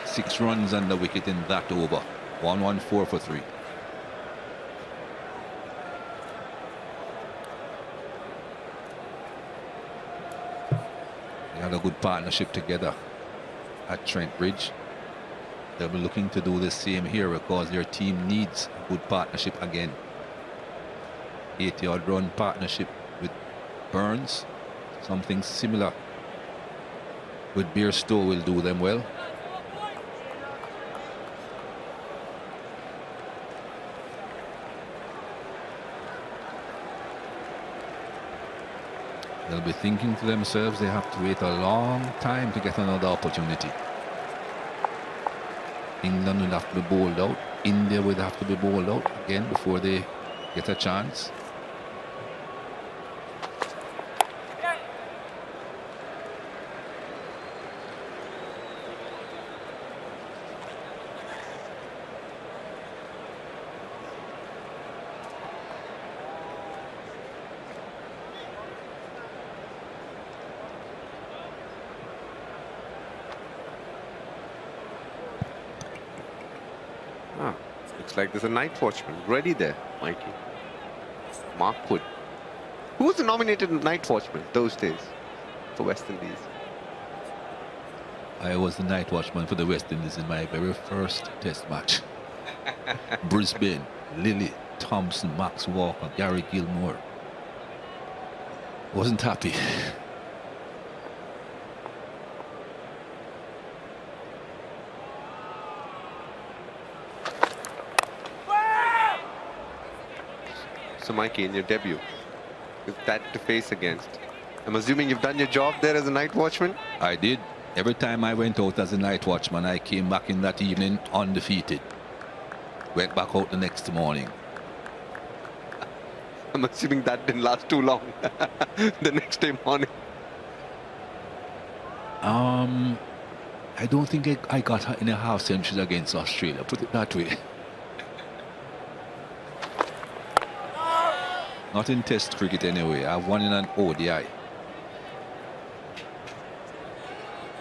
Six runs on the wicket in that over. 114 for 3. They had a good partnership together at Trent Bridge. They'll be looking to do the same here because their team needs a good partnership again. 80-odd run partnership with Burns. Something similar with Bairstow will do them well. They'll be thinking to themselves they have to wait a long time to get another opportunity. England will have to be bowled out. India will have to be bowled out again before they get a chance. Looks like there's a night watchman ready there, Mikey. Mark Wood. Who was the nominated night watchman those days for West Indies? I was the night watchman for the West Indies in my very first test match. Brisbane, Lilly, Thompson, Max Walker, Gary Gilmore. Wasn't happy. So Mikey, in your debut, with that to face against, I'm assuming you've done your job there as a night watchman? I did. Every time I went out as a night watchman, I came back in that evening undefeated. Went back out the next morning. I'm assuming that didn't last too long. The next day morning. I don't think I got in a half century against Australia, put it that way. Not in Test cricket anyway. I've won in an ODI.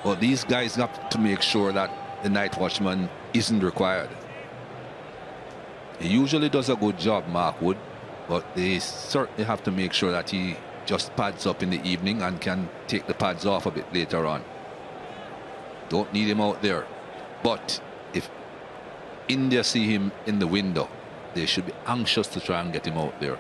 But these guys have to make sure that the night watchman isn't required. He usually does a good job, Mark Wood, but they certainly have to make sure that he just pads up in the evening and can take the pads off a bit later on. Don't need him out there. But if India see him in the window, they should be anxious to try and get him out there.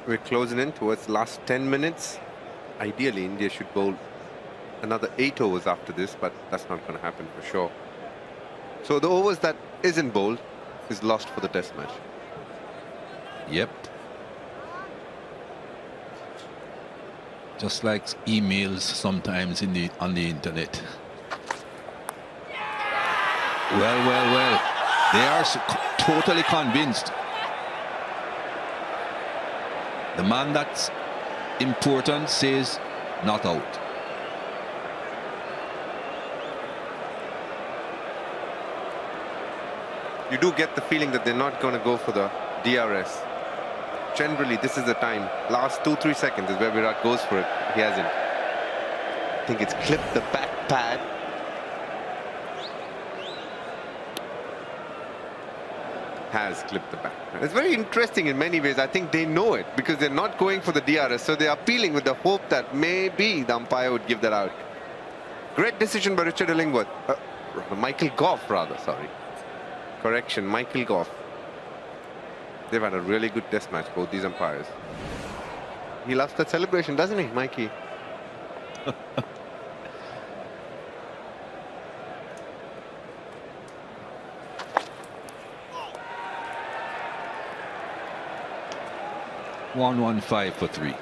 We're closing in towards the last 10 minutes. Ideally, India should bowl another 8 overs after this, but that's not going to happen for sure. So the overs that isn't bowled is lost for the test match. Yep. Just like emails sometimes on the internet. Well. They are totally convinced. The man that's important says not out. You do get the feeling that they're not going to go for the DRS. Generally, this is the time. Last 2-3 seconds is where Virat goes for it. He hasn't. I think it's clipped the back pad. Has clipped the back pad. It's very interesting in many ways. I think they know it because they're not going for the DRS. So they're appealing with the hope that maybe the umpire would give that out. Great decision by Richard Illingworth. Michael Goff, rather, sorry. Correction, Michael Goff. They've had a really good test match, both these umpires. He loves that celebration, doesn't he, Mikey? $115 for 3.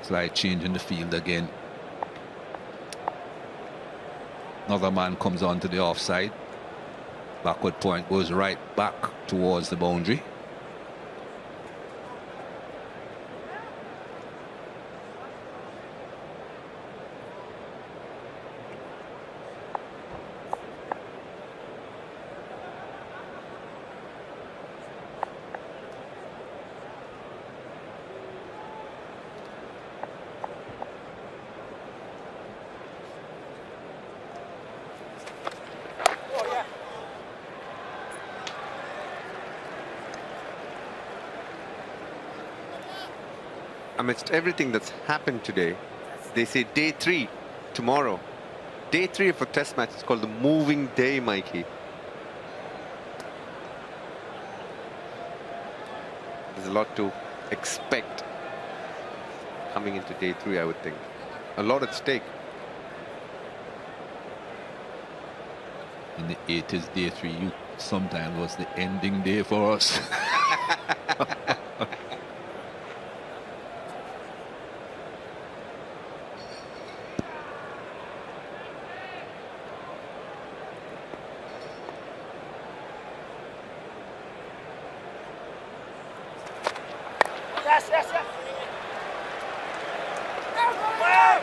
Slight change in the field again. Another man comes onto the offside. Backward point goes right back towards the boundary. Amidst everything that's happened today, they say day 3 tomorrow. Day 3 of a test match is called the moving day, Mikey. There's a lot to expect coming into day 3, I would think. A lot at stake. In the 80s, day 3 sometimes was the ending day for us.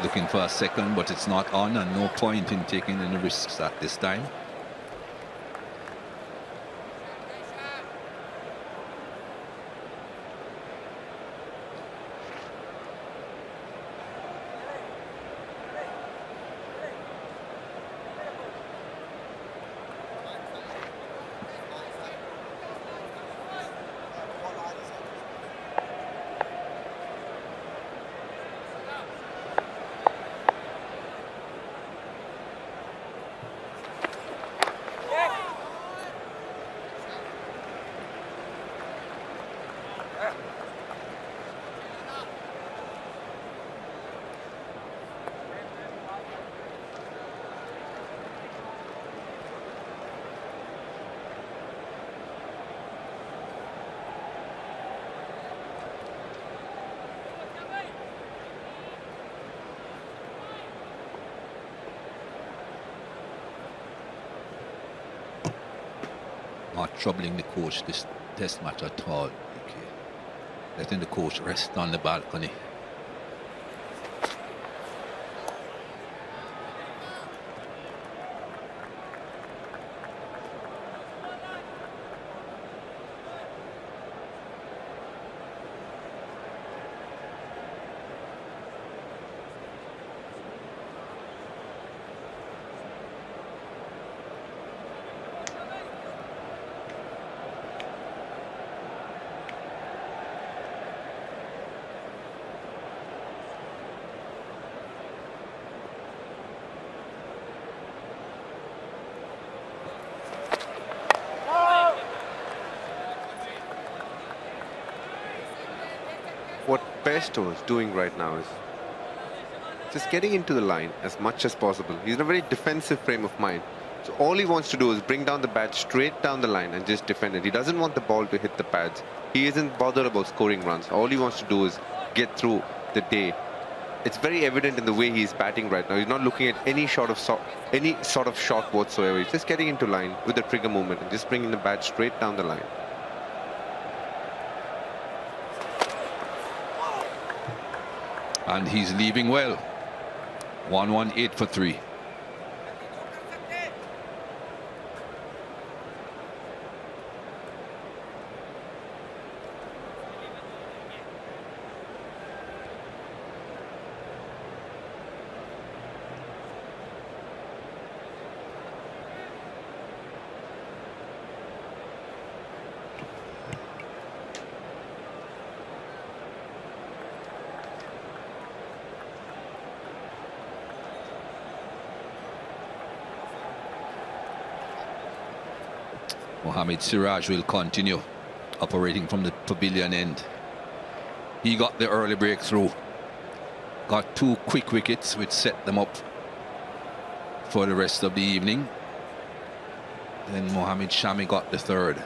Looking for a second, but it's not on, and no point in taking any risks at this time. Not troubling the coach this test match at all. Okay. Letting the coach rest on the balcony. Bairstow is doing right now is just getting into the line as much as possible. He's in a very defensive frame of mind. So all he wants to do is bring down the bat straight down the line and just defend it. He doesn't want the ball to hit the pads. He isn't bothered about scoring runs. All he wants to do is get through the day. It's very evident in the way he's batting right now. He's not looking at any sort of shot whatsoever. He's just getting into line with the trigger movement and just bringing the bat straight down the line. And he's leaving well. 1-1-8 for 3. Mohamed Siraj will continue operating from the pavilion end. He got the early breakthrough. Got 2 quick wickets which set them up for the rest of the evening. Then Mohamed Shami got the 3rd.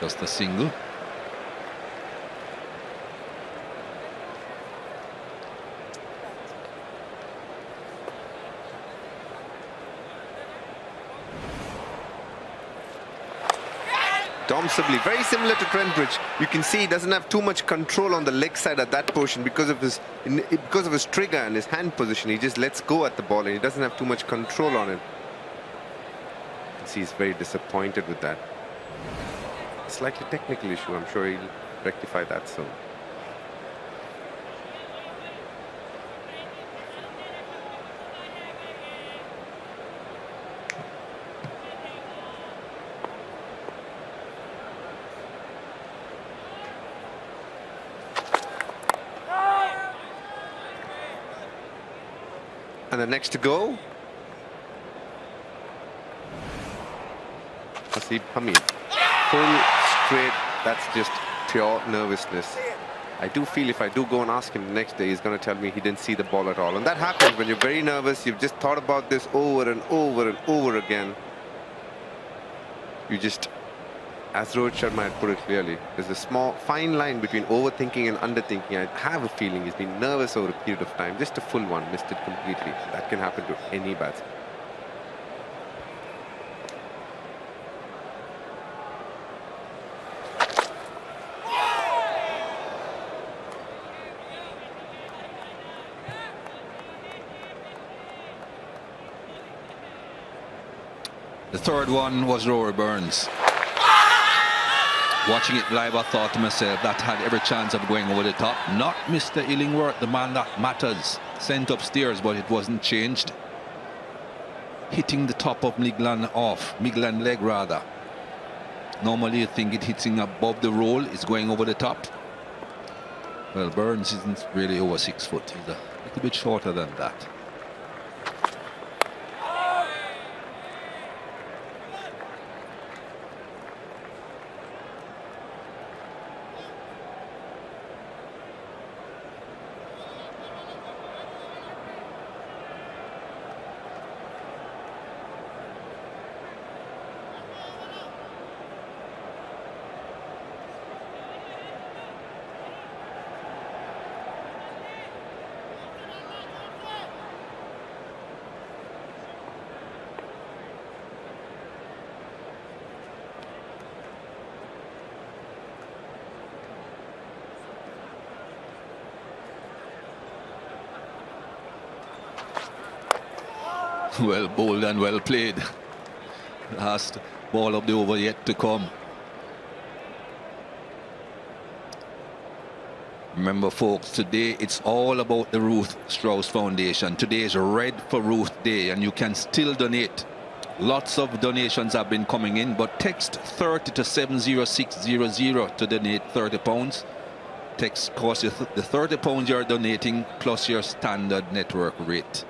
Just a single. Dom Sibley, very similar to Trent Bridge. You can see he doesn't have too much control on the leg side at that portion because of his trigger and his hand position. He just lets go at the ball and he doesn't have too much control on it. You can see he's very disappointed with that. Slightly technical issue. I'm sure he'll rectify that soon. And the next to go, Haseeb Hamid. Full straight, that's just pure nervousness. I do feel if I do go and ask him the next day, he's going to tell me he didn't see the ball at all. And that happens when you're very nervous. You've just thought about this over and over and over again. You just, as Rohit Sharma had put it clearly, there's a small, fine line between overthinking and underthinking. I have a feeling he's been nervous over a period of time. Just a full one, missed it completely. That can happen to any batsman. The 3rd one was Rory Burns. Watching it live, I thought to myself that had every chance of going over the top. Not Mr. Illingworth, the man that matters. Sent upstairs, but it wasn't changed. Hitting the top of Miglan leg rather. Normally you think it hitting above the roll, it's going over the top. Well, Burns isn't really over 6 foot. He's a little bit shorter than that. Well bowled and well played. Last ball of the over yet to come. Remember folks, today it's all about the Ruth Strauss Foundation. Today is Red for Ruth Day and you can still donate. Lots of donations have been coming in, but text 30 to 70600 to donate £30. Text costs you the £30 you're donating plus your standard network rate.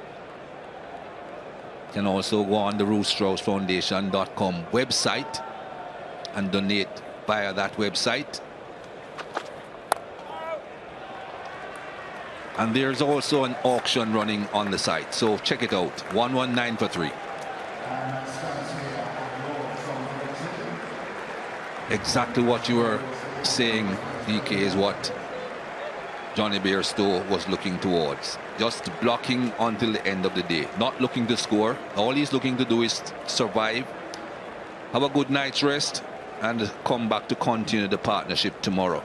can also go on the RuthStraussFoundation.com website and donate via that website. And there's also an auction running on the site, so check it out. 119 for 3. Exactly what you were saying, DK, is what Johnny Bairstow was looking towards. Just blocking until the end of the day, not looking to score. All he's looking to do is survive, have a good night's rest, and come back to continue the partnership tomorrow.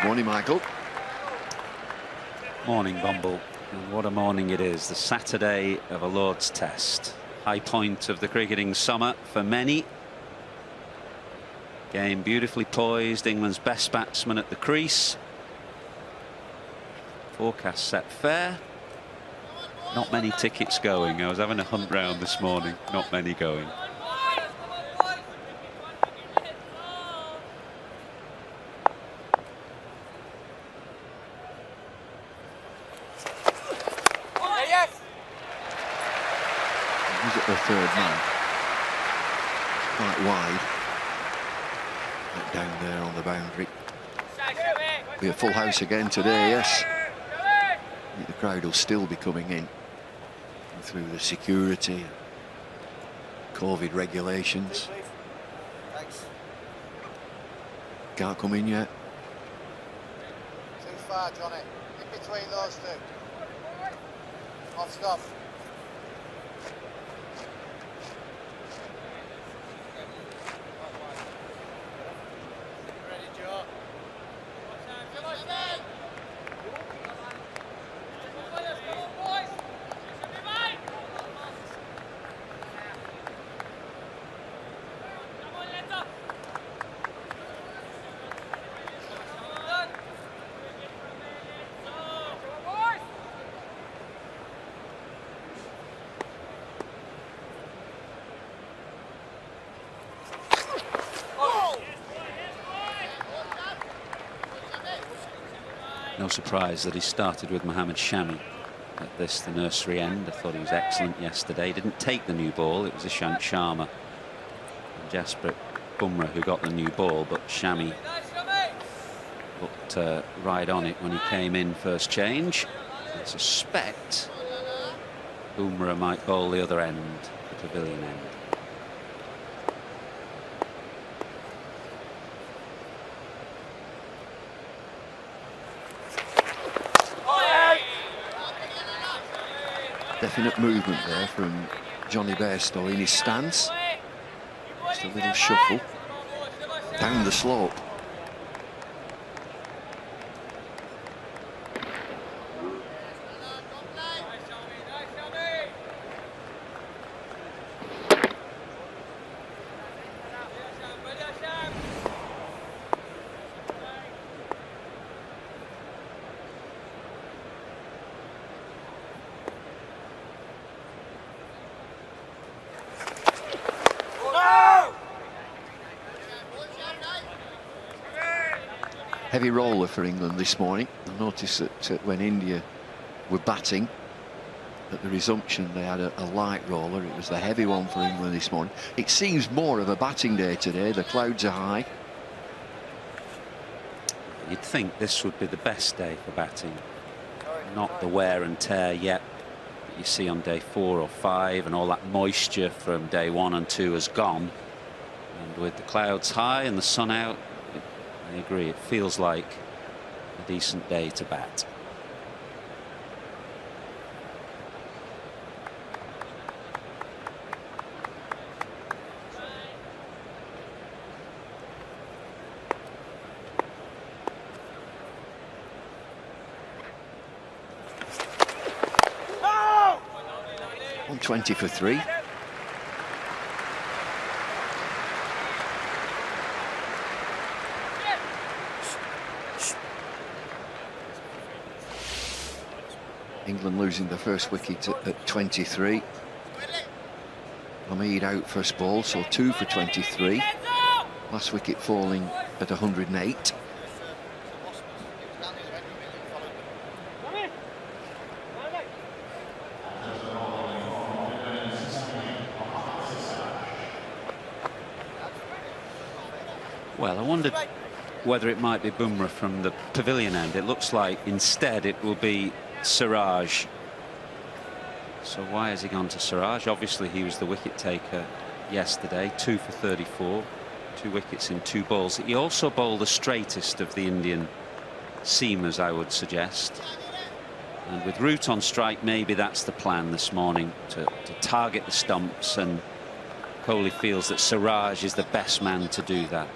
Morning, Michael. Morning, Bumble. And what a morning it is. The Saturday of a Lord's Test. High point of the cricketing summer for many. Game beautifully poised. England's best batsman at the crease. Forecast set fair. Not many tickets going. I was having a hunt round this morning. Not many going. The third man, quite wide, down there on the boundary. Be a full house again today, yes. I think the crowd will still be coming in through the security, COVID regulations. Can't come in yet. Too far, Johnny. In between those two. Off stop. No surprise that he started with Mohammad Shami at this, the nursery end. I thought he was excellent yesterday. Didn't take the new ball. It was Ishant Sharma and Jasprit Bumrah who got the new ball, but Shami looked right on it when he came in first change. I suspect Bumrah might bowl the other end, the pavilion end. Definite movement there from Johnny Bairstow in his stance. Just a little shuffle down the slope. Heavy roller for England this morning. I noticed that when India were batting at the resumption, they had a light roller. It was the heavy one for England this morning. It seems more of a batting day today. The clouds are high. You'd think this would be the best day for batting. Not the wear and tear yet that you see on day 4 or 5, and all that moisture from day 1 and 2 has gone. And with the clouds high and the sun out, I agree, it feels like a decent day to bat. Oh! 120 for 3. England losing the first wicket at 23. Hamid out first ball, so 2 for 23. Last wicket falling at 108. Well, I wondered whether it might be Bumrah from the pavilion end. It looks like instead it will be Siraj. So why has he gone to Siraj? Obviously he was the wicket taker yesterday, 2 for 34, 2 wickets in 2 balls. He also bowled the straightest of the Indian seamers, I would suggest. And with Root on strike, maybe that's the plan this morning, to target the stumps, and Kohli feels that Siraj is the best man to do that.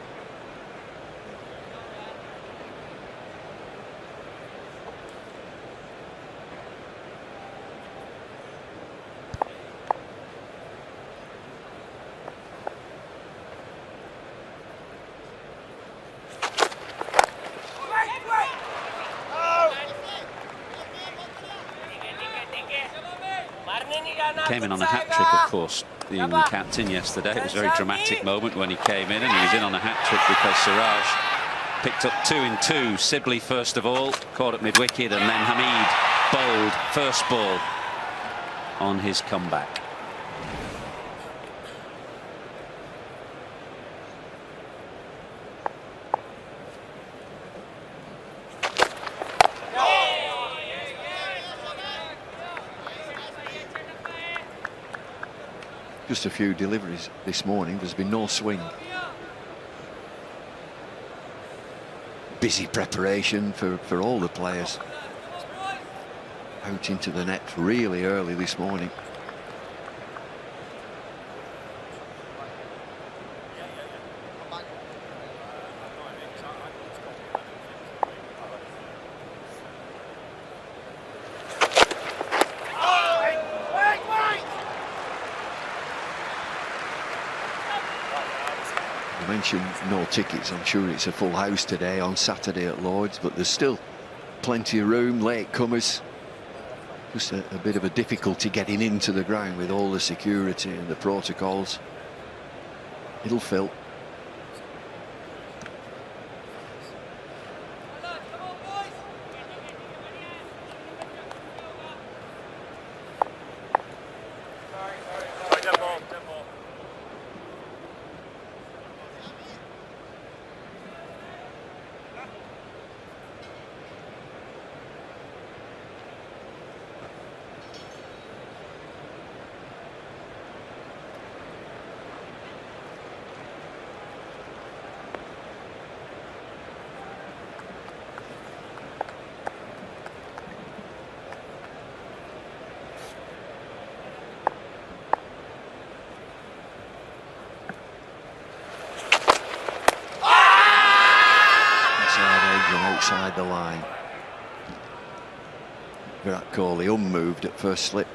Came in on a hat-trick, of course, the England captain yesterday. It was a very dramatic moment when he came in, and he was in on a hat-trick because Siraj picked up 2 in 2. Sibley first of all, caught at mid-wicket, and then Hamid bowled first ball on his comeback. Just a few deliveries this morning. There's been no swing. Busy preparation for all the players. Out into the net really early this morning. No tickets. I'm sure it's a full house today on Saturday at Lord's, but there's still plenty of room. Late comers, just a bit of a difficulty getting into the ground with all the security and the protocols. It'll fill. Outside the line. Virat Kohli unmoved at first slip.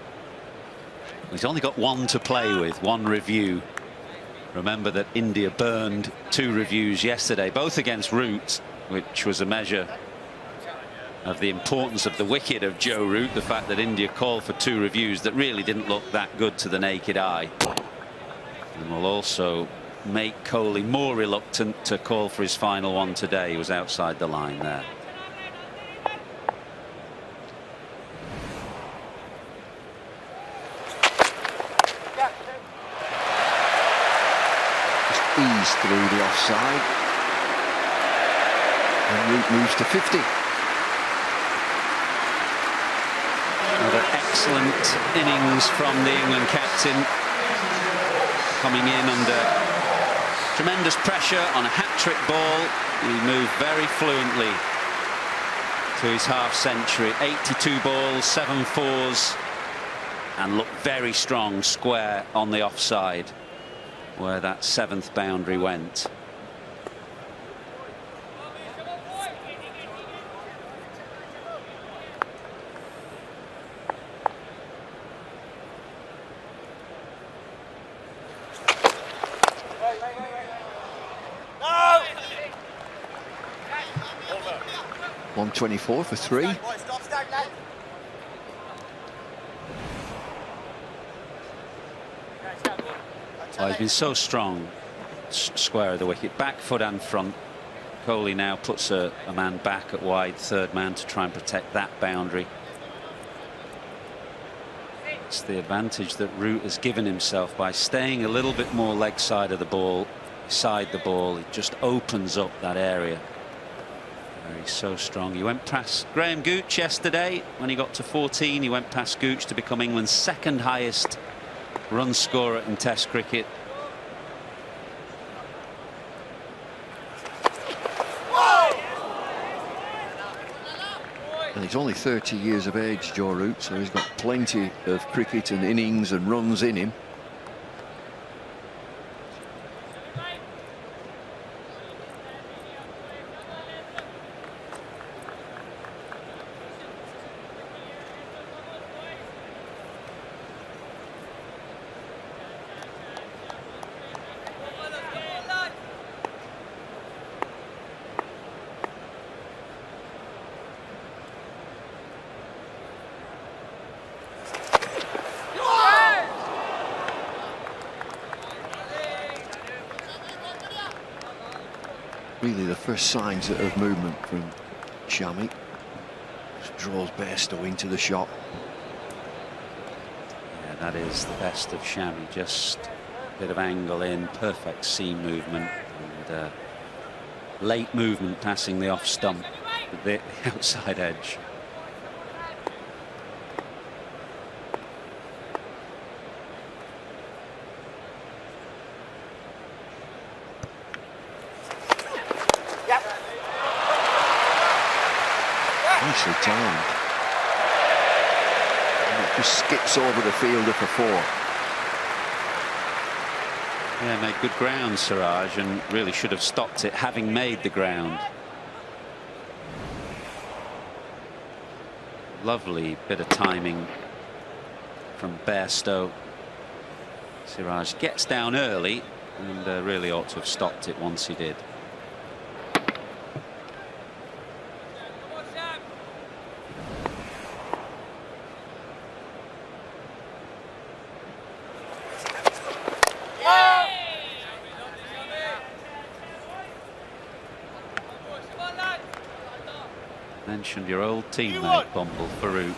He's only got 1 to play with, 1 review. Remember that India burned 2 reviews yesterday, both against Root, which was a measure of the importance of the wicket of Joe Root, the fact that India called for 2 reviews that really didn't look that good to the naked eye. And will also make Kohli more reluctant to call for his final one today. He was outside the line there. Just ease through the offside. And Root moves to 50. Another excellent innings from the England captain, coming in under tremendous pressure on a hat-trick ball. He moved very fluently to his half-century. 82 balls, 7 fours, and looked very strong square on the offside where that 7th boundary went. No! 124 for 3. Oh, he's been so strong square of the wicket, back foot and front. Kohli now puts a man back at wide, third man, to try and protect that boundary. It's the advantage that Root has given himself by staying a little bit more leg side of the ball, beside the ball. It just opens up that area. He's so strong. He went past Graham Gooch yesterday when he got to 14. He went past Gooch to become England's second highest run scorer in Test cricket. And he's only 30 years of age, Joe Root, so he's got plenty of cricket and innings and runs in him. Really the first signs of movement from Shami. Just draws Bairstow into the shot. Yeah, that is the best of Shami. Just a bit of angle in, perfect seam movement, and late movement passing the off stump with the outside edge. Nicely timed. And it just skips over the fielder for 4. Yeah, made good ground, Siraj, and really should have stopped it having made the ground. Lovely bit of timing from Bairstow. Siraj gets down early and really ought to have stopped it once he did. Mentioned your old teammate, Bumble Farouk,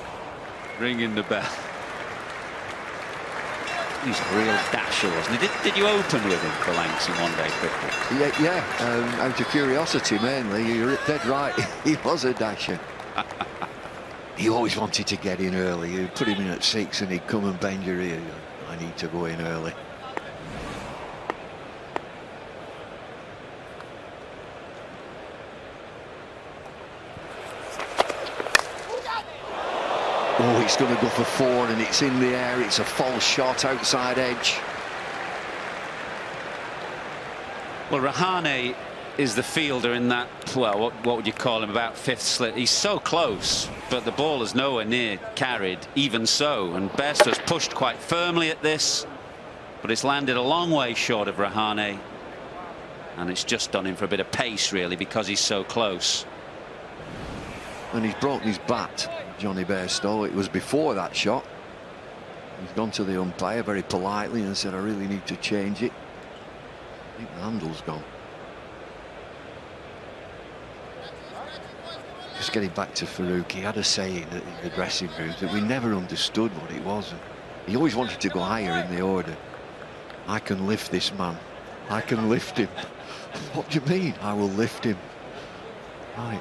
ringing the bell. He's a real dasher, wasn't he? Did you open with him for Lancs in one-day cricket? Yeah, out of curiosity mainly. You're dead right. He was a dasher. He always wanted to get in early. You'd put him in at 6 and he'd come and bend your ear. I need to go in early. Oh, it's going to go for 4 and it's in the air. It's a false shot outside edge. Well, Rahane is the fielder in that, well, what would you call him, about 5th slit. He's so close, but the ball is nowhere near carried, even so. And Bairstow's pushed quite firmly at this, but it's landed a long way short of Rahane. And it's just done him for a bit of pace, really, because he's so close. And he's broken his bat, Johnny Bairstow. It was before that shot. He's gone to the umpire very politely and said, I really need to change it. I think the handle's gone. Just getting back to Farouk, he had a saying in the dressing room that we never understood what it was. He always wanted to go higher in the order. I can lift this man. I can lift him. What do you mean? I will lift him. Right.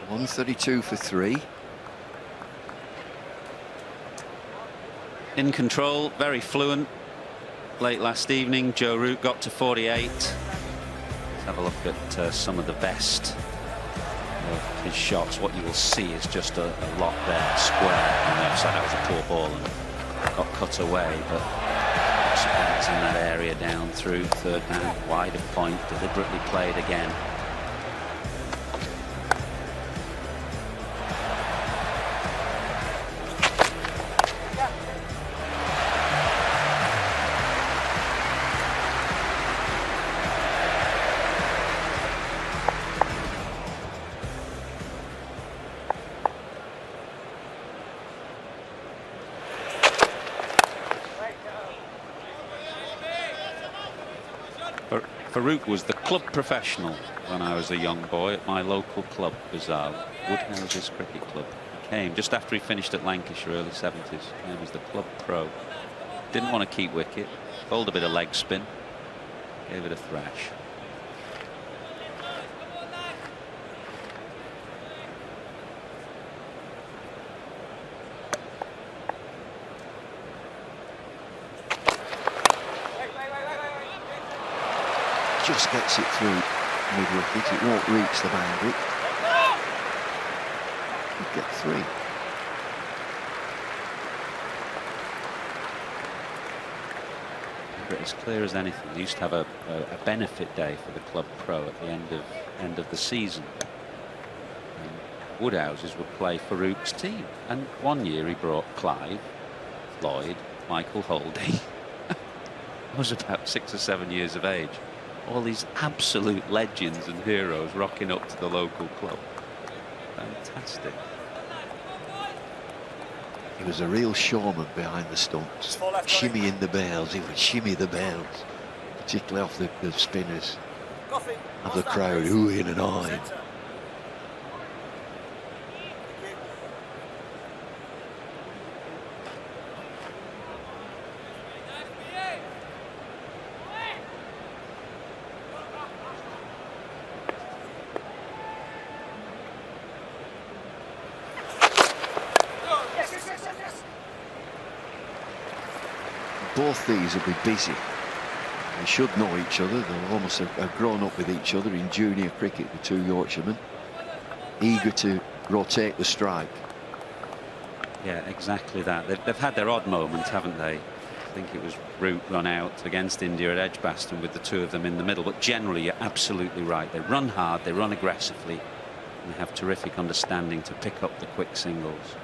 .132 for 3. In control, very fluent. Late last evening, Joe Root got to 48. Let's have a look at some of the best of his shots. What you will see is just a lot there, square on the outside. That was a poor ball and got cut away, but it's in that area down through third man, wide of point, deliberately played again. Farouk was the club professional when I was a young boy at my local club, bizarre, Woodhouses Cricket Club. He came just after he finished at Lancashire, early 70s. He was the club pro. Didn't want to keep wicket, bowled a bit of leg spin, gave it a thrash. Just gets it through mid-wicket, it won't reach the boundary. He'll get 3. As clear as anything, they used to have a benefit day for the club pro at the end of the season. And Woodhouses would play Farouk's team, and one year he brought Clive, Lloyd, Michael Holding. I was about 6 or 7 years of age. All these absolute legends and heroes rocking up to the local club. Fantastic. He was a real showman behind the stumps, shimmying the bails. He would shimmy the bails, particularly off the spinners. Have the crowd oohing and ahhing. Both these will be busy. They should know each other. They'll almost have grown up with each other in junior cricket, the 2 Yorkshiremen, eager to rotate the strike. Yeah, exactly that. They've had their odd moments, haven't they? I think it was Root run out against India at Edgbaston with the 2 of them in the middle. But generally, you're absolutely right. They run hard, they run aggressively, and they have terrific understanding to pick up the quick singles.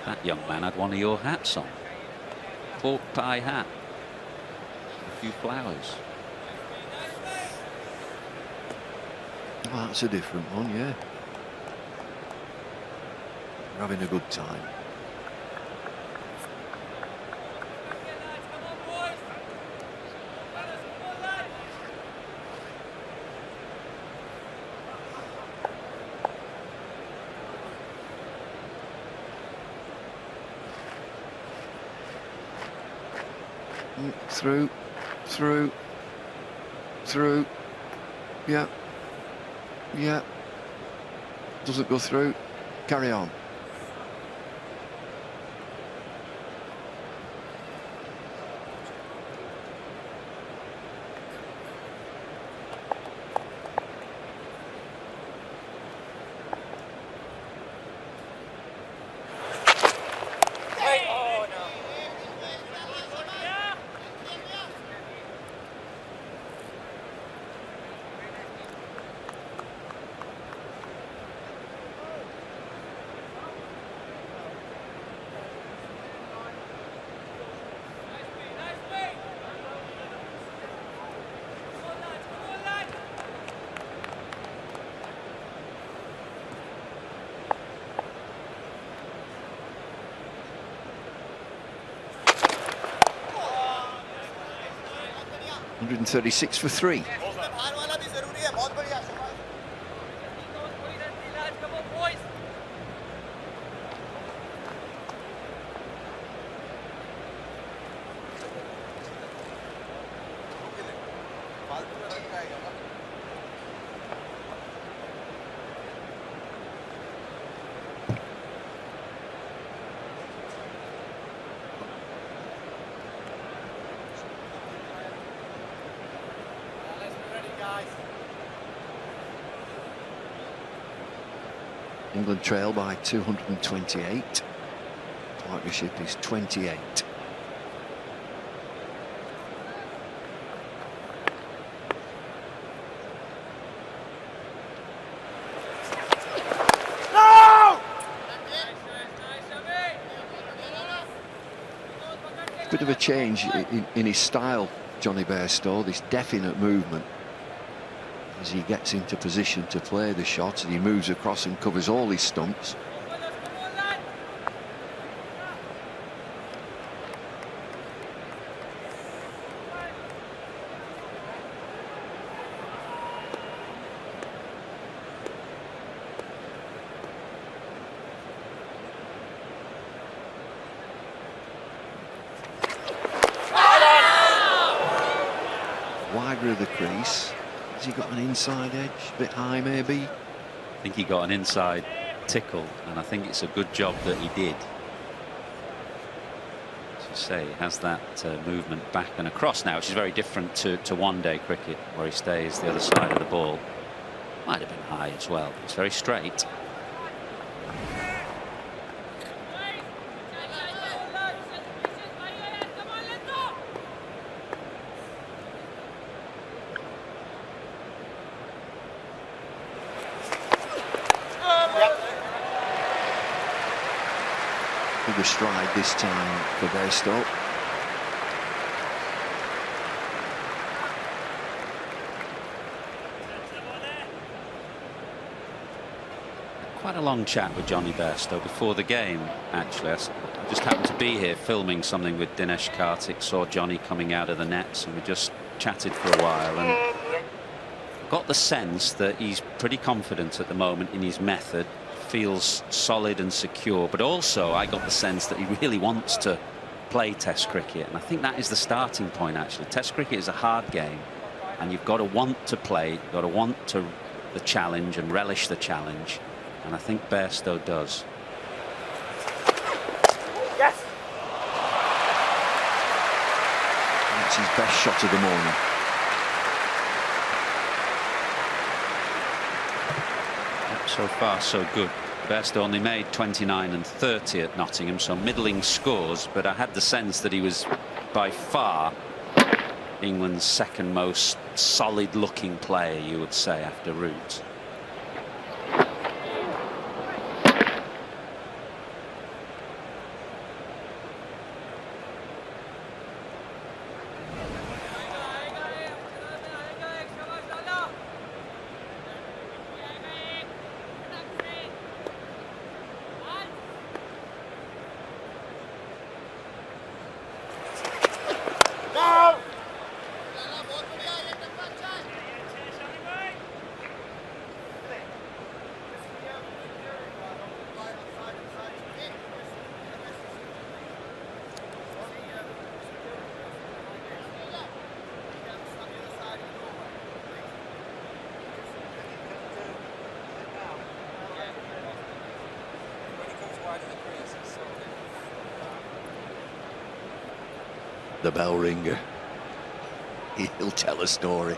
That young man had one of your hats on. Pork pie hat. A few flowers. Well, that's a different one, yeah. We're having a good time. Through. Yeah. Doesn't go through. Carry on. .136 for 3. England trail by 228. Partnership is 28. Bit of a change in his style, Johnny Bairstow, this definite movement as he gets into position to play the shot, and he moves across and covers all his stumps. centre of the crease. Has he got an inside edge? A bit high, maybe? I think he got an inside tickle, and I think it's a good job that he did. As you say, he has that movement back and across now, which is very different to one-day cricket, where he stays the other side of the ball. Might have been high as well, but it's very straight. Bigger stride this time for Bairstow. Quite a long chat with Johnny Bairstow before the game, actually. I just happened to be here filming something with Dinesh Karthik, saw Johnny coming out of the nets, and we just chatted for a while, and got the sense that he's pretty confident at the moment in his method, feels solid and secure, but also I got the sense that he really wants to play Test cricket, and I think that is the starting point. Actually, Test cricket is a hard game, and you've got to want to play, you've got to want the challenge and relish the challenge, and I think Bairstow does. Yes. That's his best shot of the morning. So far, so good. Bairstow only made 29 and 30 at Nottingham, so middling scores, but I had the sense that he was by far England's second most solid looking player, you would say, after Root. The bell ringer. He'll tell a story.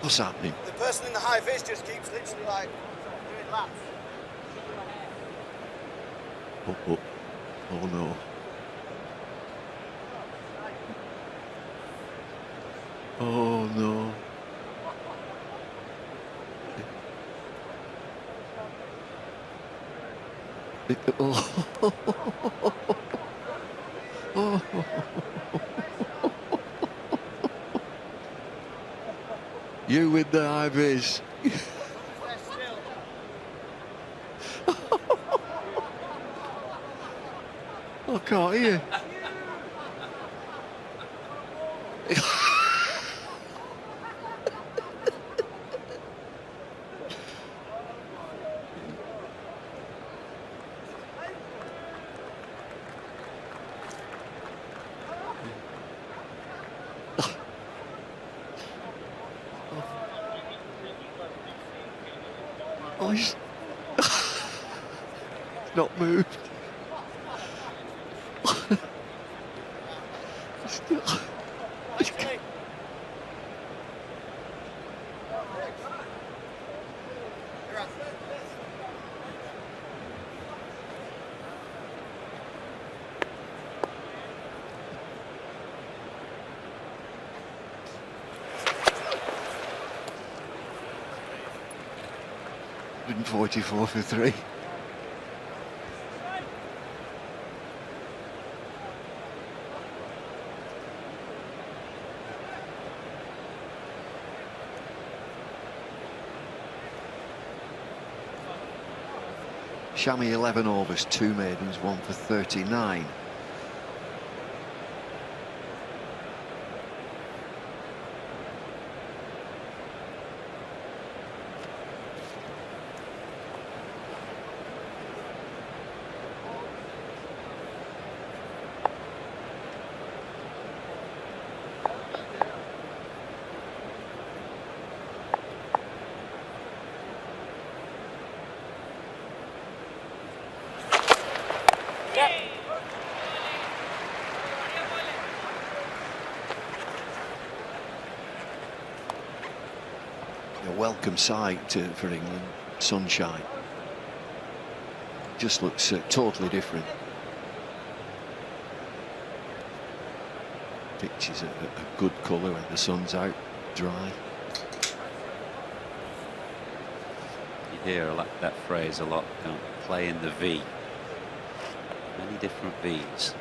What's happening? The person in the high vis just keeps literally like doing laps. Oh, oh no. Oh no. Oh. Oh. You with the high vis. I can't hear. Oh, he's not moved. Still. And 44 for 3. Shami 11 overs, 2 maidens, 1 for 39. a welcome sight for England. Sunshine. Just looks totally different. Pitch is a good colour when the sun's out, dry. You hear that phrase a lot, don't play in the V. Many different Vs.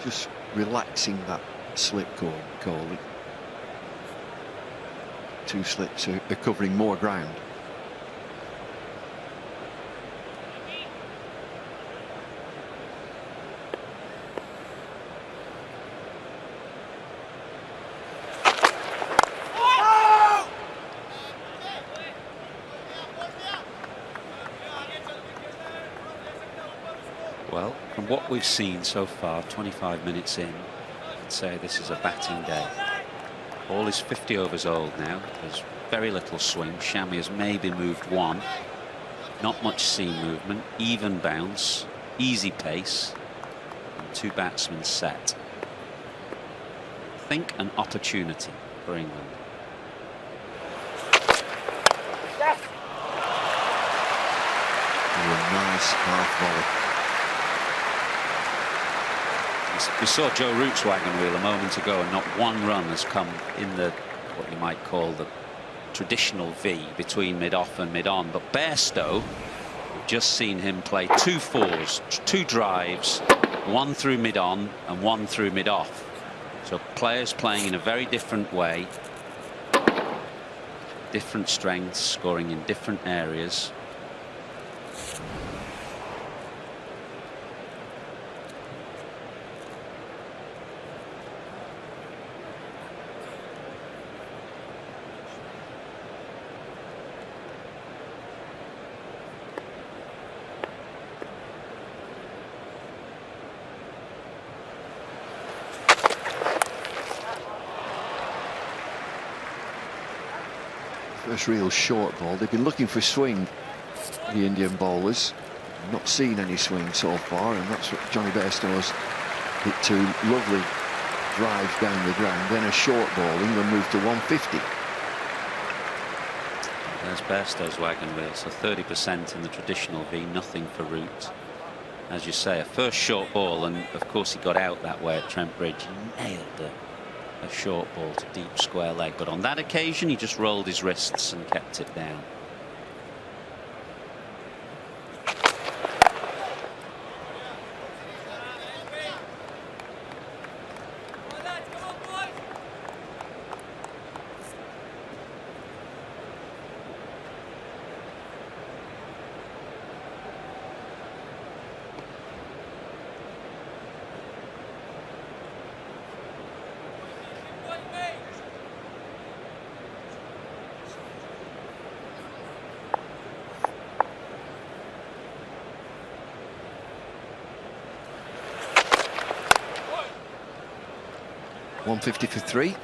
Just relaxing that slip Kohli. 2 slips are covering more ground. Well, from what we've seen so far, 25 minutes in, I'd say this is a batting day. Ball is 50 overs old now. There's very little swing. Shami has maybe moved 1. Not much seam movement. Even bounce. Easy pace. And 2 batsmen set. I think an opportunity for England. A nice half volley. We saw Joe Root's wagon wheel a moment ago, and not one run has come in the what you might call the traditional V between mid-off and mid-on. But Bairstow, we've just seen him play 2 fours, 2 drives, 1 through mid-on and 1 through mid-off. So players playing in a very different way, different strengths, scoring in different areas. First real short ball. They've been looking for swing, the Indian bowlers. Not seen any swing so far, and that's what Johnny Bairstow's hit 2 lovely drives down the ground. Then a short ball. England moved to 150. There's Bairstow's wagon wheel, so 30% in the traditional V, nothing for Root. As you say, a first short ball, and of course he got out that way at Trent Bridge. He nailed a short ball to deep square leg, but on that occasion he just rolled his wrists and kept it down. .150 for 3.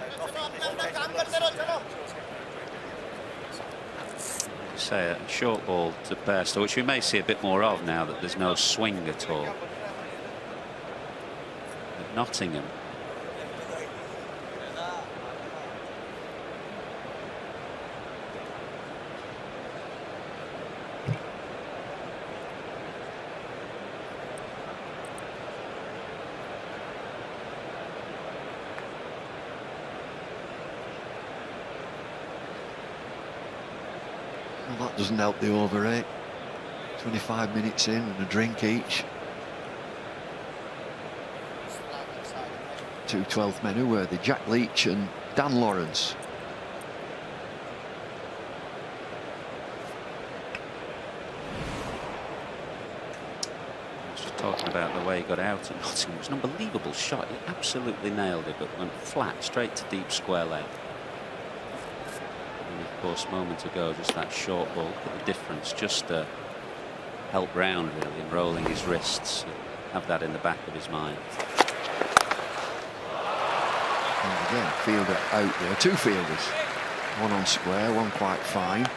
Say a short ball to Bairstow, which we may see a bit more of now that there's no swing at all. At Nottingham, Well, that doesn't help the over 8. 25 minutes in and a drink each. 2 12th men who were the Jack Leach and Dan Lawrence. just talking about the way he got out at Nottingham. It was an unbelievable shot. He absolutely nailed it, but went flat straight to deep square leg. And of course, moments ago, just that short ball, look at the difference, just to help round really, and rolling his wrists. Have that in the back of his mind. And again, fielder out there. 2 fielders. 1 on square, 1 quite fine.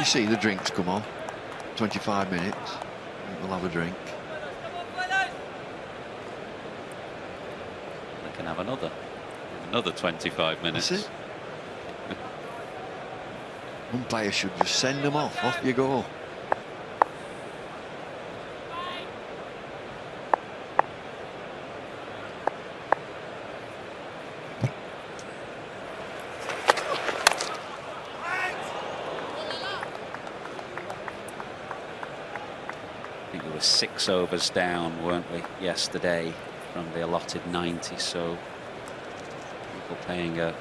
You see the drinks come on. 25 minutes. We'll have a drink. They can have another 25 minutes. That's it. Umpire should just send them off. Off you go. I think we were 6 overs down, weren't we, yesterday from the allotted 90, so people paying a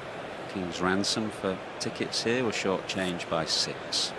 king's ransom for tickets here were shortchanged by 6.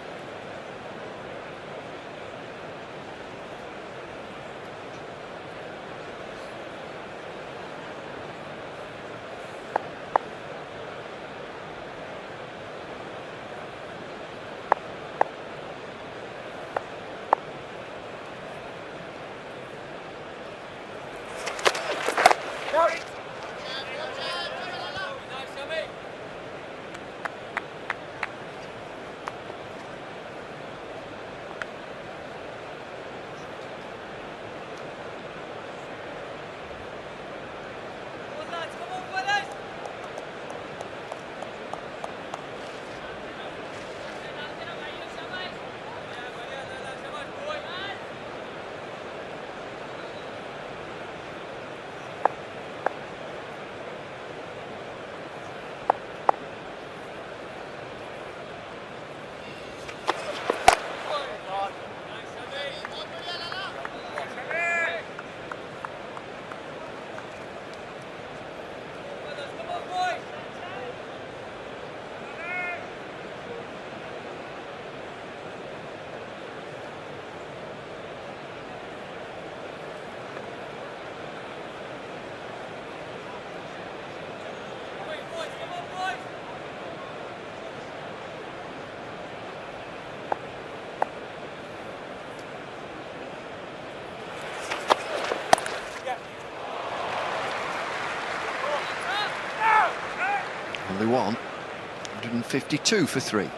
Only one. 152 for 3.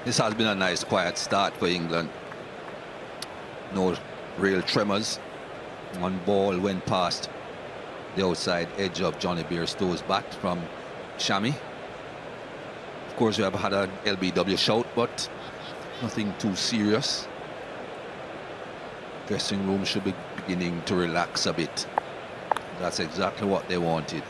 This has been a nice quiet start for England. No real tremors. One ball went past the outside edge of Johnny Bairstow's bat from Shami. Of course, we have had an LBW shout, but nothing too serious. Dressing room should be beginning to relax a bit. That's exactly what they wanted.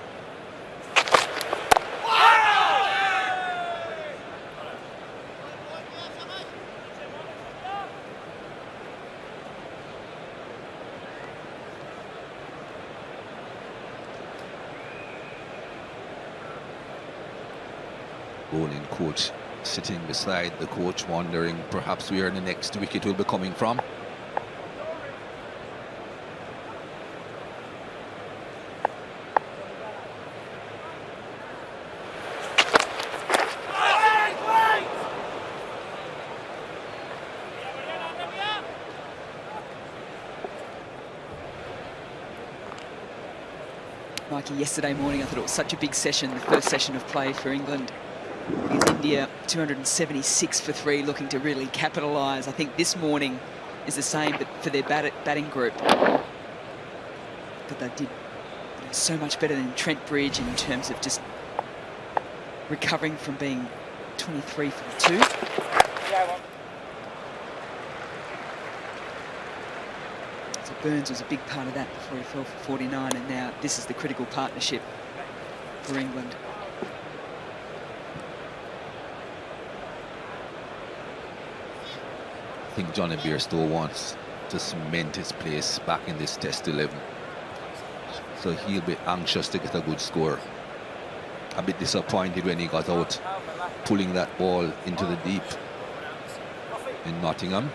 Bowling coach sitting beside the coach, wondering perhaps where the next wicket will be coming from. Mikey, yesterday morning I thought it was such a big session, the first session of play for England. Against India, 276 for 3, looking to really capitalise. I think this morning is the same, but for their batting group. But they did so much better than Trent Bridge in terms of just recovering from being 23 for 2. Burns was a big part of that before he fell for 49, and now this is the critical partnership for England. I think Johnny Bairstow wants to cement his place back in this Test 11. So he'll be anxious to get a good score. A bit disappointed when he got out pulling that ball into the deep in Nottingham.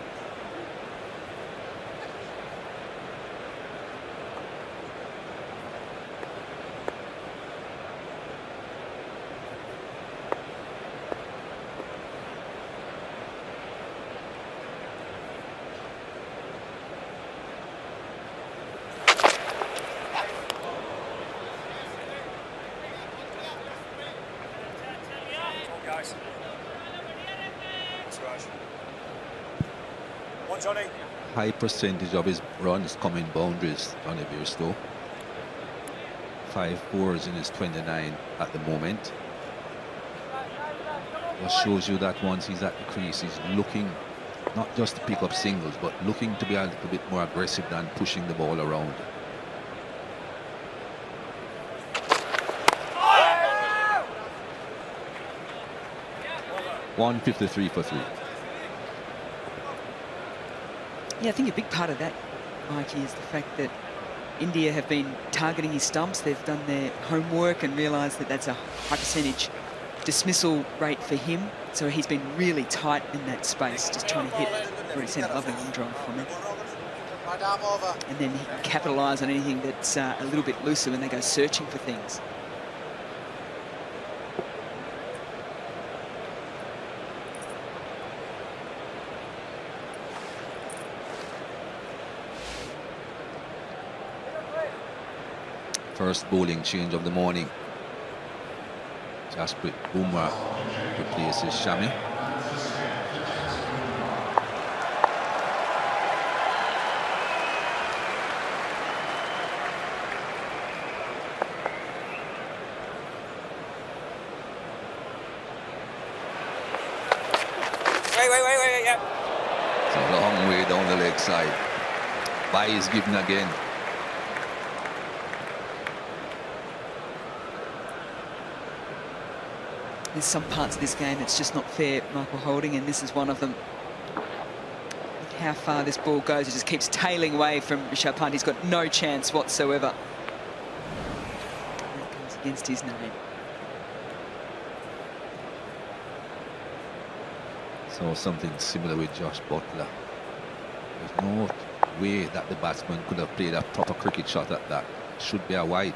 High percentage of his runs come in boundaries, Johnny Bairstow. 5 fours in his 29 at the moment. Just shows you that once he's at the crease, he's looking not just to pick up singles, but looking to be a little bit more aggressive than pushing the ball around. .153 for 3. Yeah, I think a big part of that, Mikey, is the fact that India have been targeting his stumps. They've done their homework and realised that that's a high percentage dismissal rate for him. So he's been really tight in that space, just trying to hit. Already seen a lovely long drive from him. And then he can capitalise on anything that's a little bit looser when they go searching for things. First bowling change of the morning. Jasprit Bumrah replaces Shami. Wait, yeah. It's a long way down the leg side. Bye is given again. There's some parts of this game that's just not fair, Michael Holding, and this is one of them. Look how far this ball goes. It just keeps tailing away from Rishabh Pant. He's got no chance whatsoever. That comes against his name. So something similar with Josh Butler. There's no way that the batsman could have played a proper cricket shot at that. Should be a wide.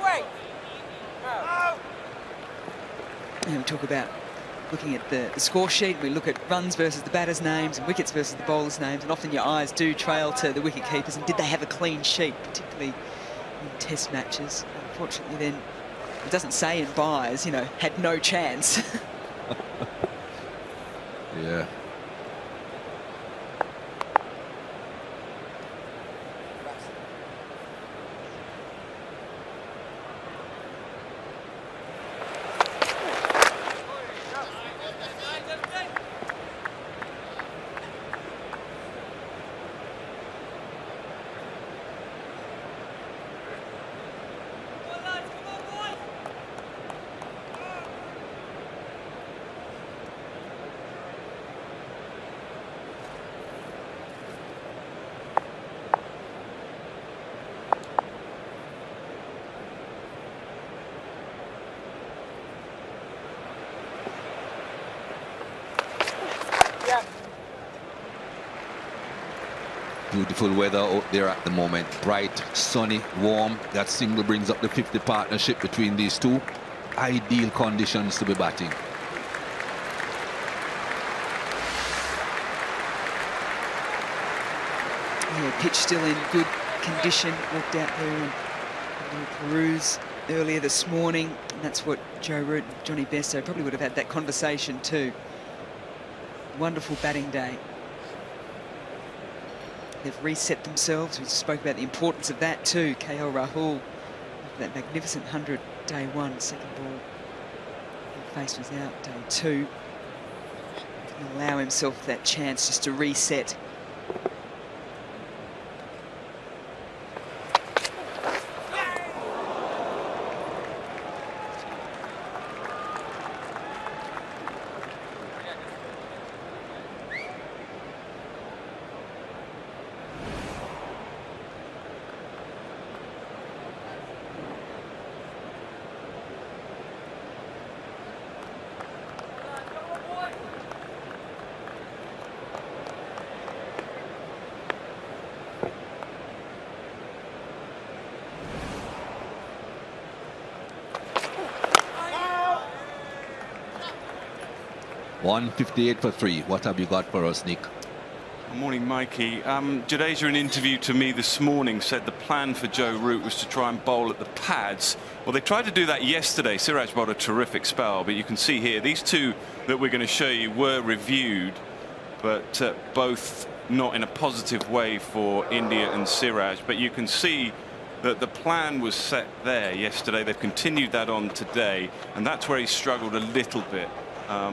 Wait. You know, we talk about looking at the score sheet. We look at runs versus the batters' names and wickets versus the bowlers' names, and often your eyes do trail to the wicket keepers. And did they have a clean sheet, particularly in Test matches? Unfortunately, then it doesn't say in buys, you know, had no chance. Yeah. Beautiful weather out there at the moment. Bright, sunny, warm. That single brings up the 50 partnership between these two. Ideal conditions to be batting. Yeah, pitch still in good condition. Walked out there and peruse earlier this morning, and that's what Joe Root and Johnny Bairstow probably would have had that conversation too. Wonderful batting day. They've reset themselves. We spoke about the importance of that too. KL Rahul, that magnificent 100 day one, second ball. Face was out day 2. allow himself that chance just to reset. .158 for 3. What have you got for us, Nick? Good morning, Mikey. Jadeja, in an interview to me this morning, said the plan for Joe Root was to try and bowl at the pads. Well, they tried to do that yesterday. Siraj bowled a terrific spell, but you can see here these two that we're going to show you were reviewed, but both not in a positive way for India and Siraj. But you can see that the plan was set there yesterday. They've continued that on today, and that's where he struggled a little bit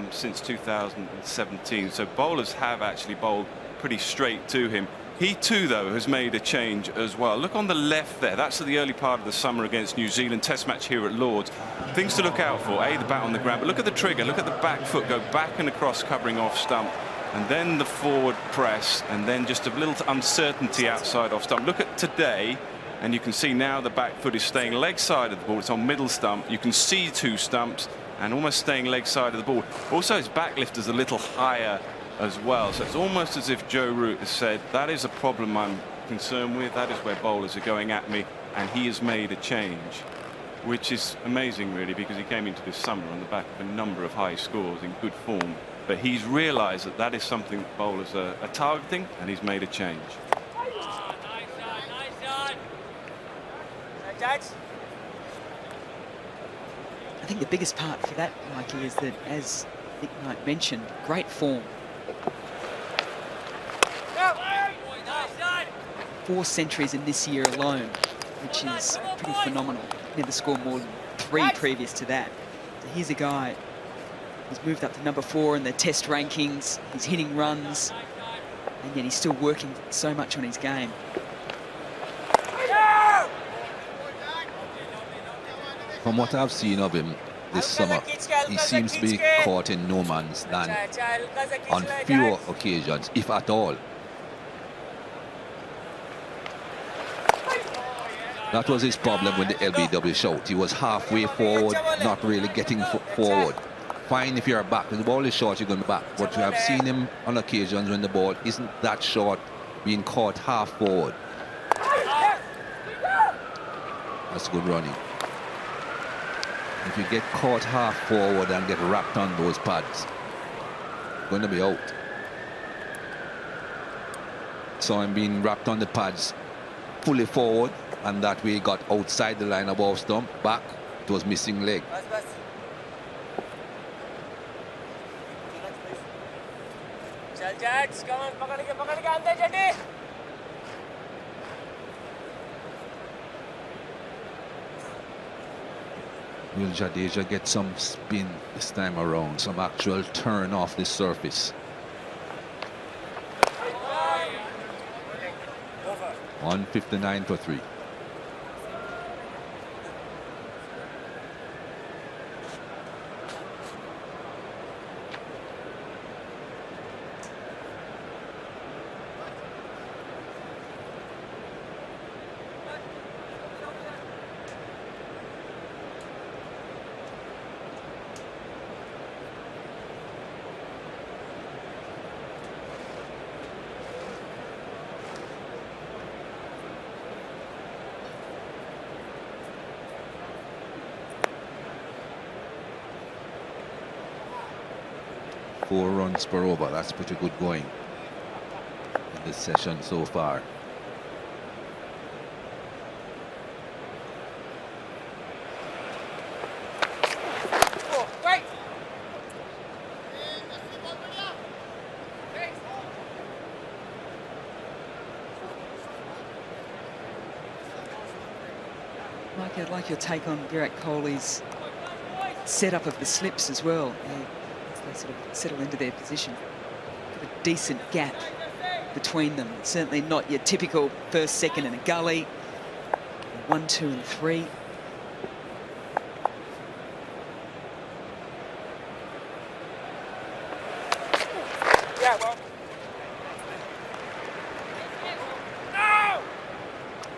since 2017. So bowlers have actually bowled pretty straight to him. He too, though, has made a change as well. Look on the left there. That's at the early part of the summer against New Zealand. Test match here at Lord's. Things to look out for. A, the bat on the ground. But look at the trigger. Look at the back foot go back and across, covering off stump. And then the forward press. And then just a little uncertainty outside off stump. Look at today. And you can see now the back foot is staying leg side of the ball. It's on middle stump. You can see two stumps and almost staying leg side of the ball. Also, his back lift is a little higher as well. So it's almost as if Joe Root has said, that is a problem I'm concerned with. That is where bowlers are going at me. And he has made a change, which is amazing, really, because he came into this summer on the back of a number of high scores in good form. But he's realised that that is something that bowlers are targeting, and he's made a change. I think the biggest part for that, Mikey, is that, as Nick Knight mentioned, great form. 4 centuries in this year alone, which is pretty phenomenal. Never scored more than 3 previous to that. So here's a guy who's moved up to number 4 in the test rankings. He's hitting runs, and yet he's still working so much on his game. From what I've seen of him this summer, he seems to be caught in no man's land on fewer occasions, if at all. That was his problem with the LBW shot. He was halfway forward, not really getting forward. Fine if you're back. When the ball is short, you're going to be back. But we have seen him on occasions when the ball isn't that short, being caught half forward. That's good running. If you get caught half forward and get wrapped on those pads, you're going to be out. So I'm being wrapped on the pads fully forward, and that way he got outside the line of off stump, back, it was missing leg. Will Jadeja get some spin this time around, some actual turn off the surface? 159 for 3. Four runs per over. That's pretty good going in this session so far. Mike, I'd like your take on Virat Kohli's setup of the slips as well. They sort of settle into their position. a decent gap between them. It's certainly not your typical first, second and a gully. 1, 2 and 3. Yeah, well.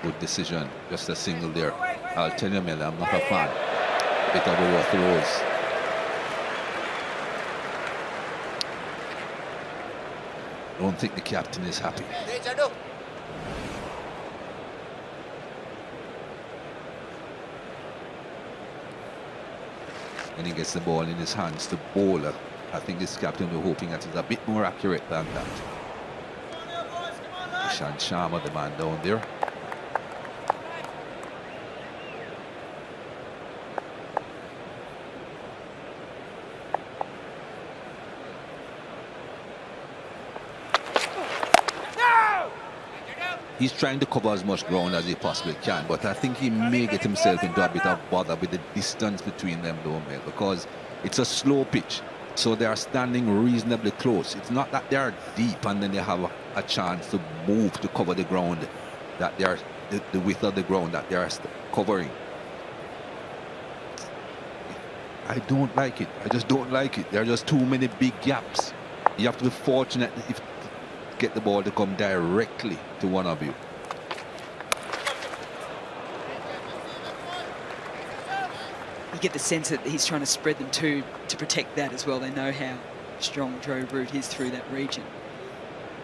Good decision, just a single there. I'll tell you, Mel, I'm not a fan. Bit of overthrows. Don't think the captain is happy. And he gets the ball in his hands to bowler. I think this captain was hoping that he's a bit more accurate than that. Ishant Sharma, the man down there. He's trying to cover as much ground as he possibly can, but I think he may get himself into a bit of bother with the distance between them, though, Mel, because it's a slow pitch, so they are standing reasonably close. It's not that they are deep and then they have a chance to move to cover the ground, that they are the width of the ground that they are covering. I don't like it. I just don't like it. There are just too many big gaps. You have to be fortunate if get the ball to come directly to one of you. You get the sense that he's trying to spread them to protect that as well. They know how strong Joe Root is through that region.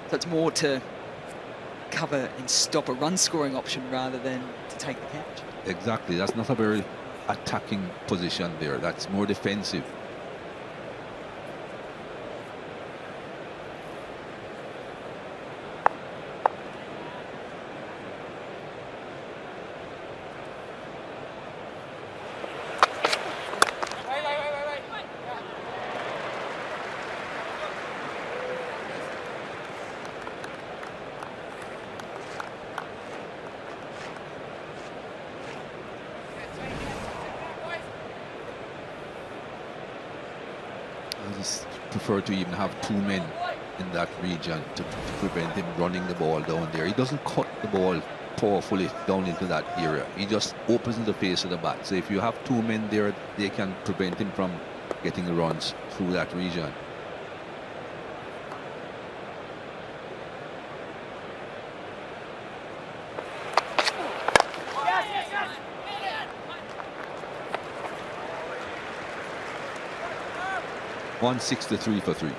So it's more to cover and stop a run-scoring option rather than to take the catch. Exactly. That's not a very attacking position there. That's more defensive. Prefer to even have 2 men in that region to prevent him running the ball down there. He doesn't cut the ball powerfully down into that area. He just opens the face of the bat. So if you have 2 men there, they can prevent him from getting the runs through that region. One 63 for 3.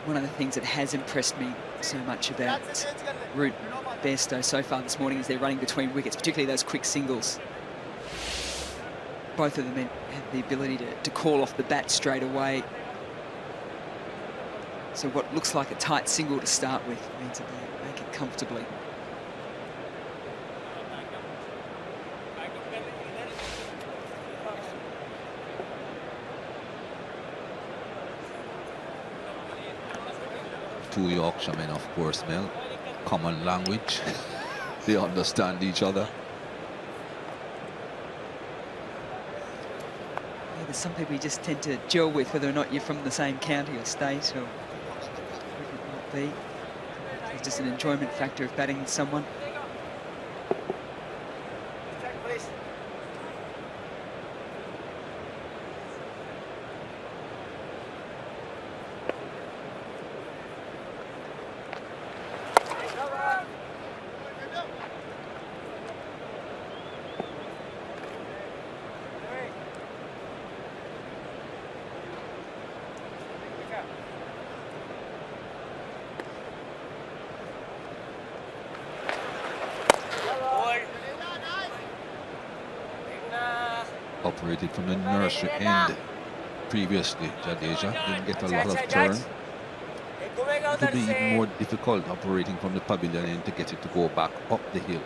One of the things that has impressed me so much about Root Bairstow so far this morning is they're running between wickets, particularly those quick singles. Both of them have the ability to call off the bat straight away. So what looks like a tight single to start with means that they make it comfortably. Two Yorkshiremen, of course, Mel. Common language. They understand each other. Yeah, there's some people you just tend to gel with, whether or not you're from the same county or state or whatever it might be. It's just an enjoyment factor of batting with someone. Operated from the nursery end previously. Jadeja didn't get a lot of turn. It will be even more difficult operating from the pavilion end to get it to go back up the hill.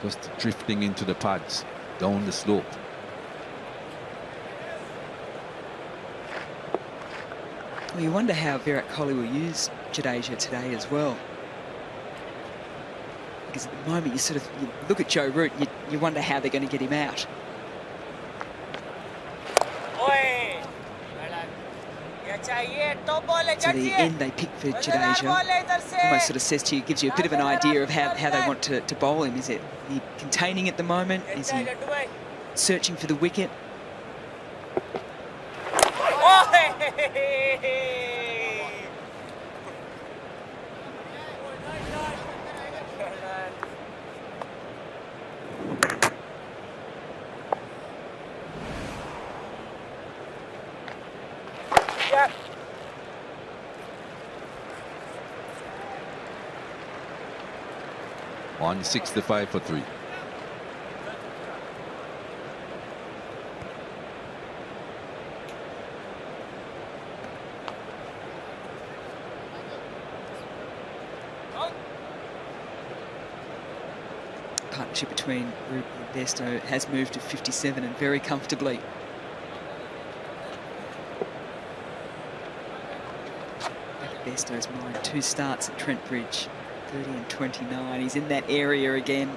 Just drifting into the pads down the slope. Well, you wonder how Virat Kohli will use Jadeja today as well. Because at the moment you look at Joe Root, you wonder how they're going to get him out. to the end they picked for Jadeja. Almost sort of says to you, gives you a bit of an idea of how they want to bowl him. Is it he containing at the moment? Is he searching for the wicket? Yeah. 165 for 3. Partnership between Root and Bairstow has moved to 57 and very comfortably. Bairstow's mind, 2 starts at Trent Bridge, 30 and 29. He's in that area again.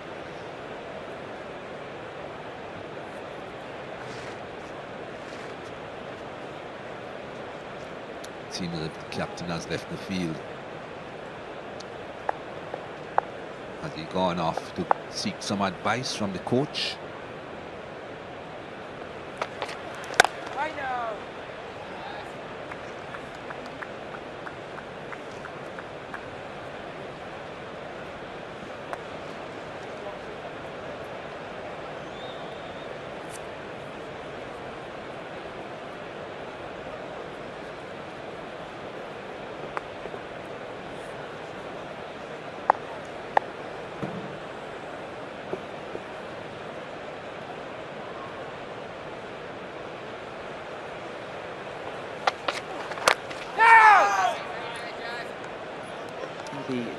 It seems that the captain has left the field. Has he gone off to seek some advice from the coach? I know.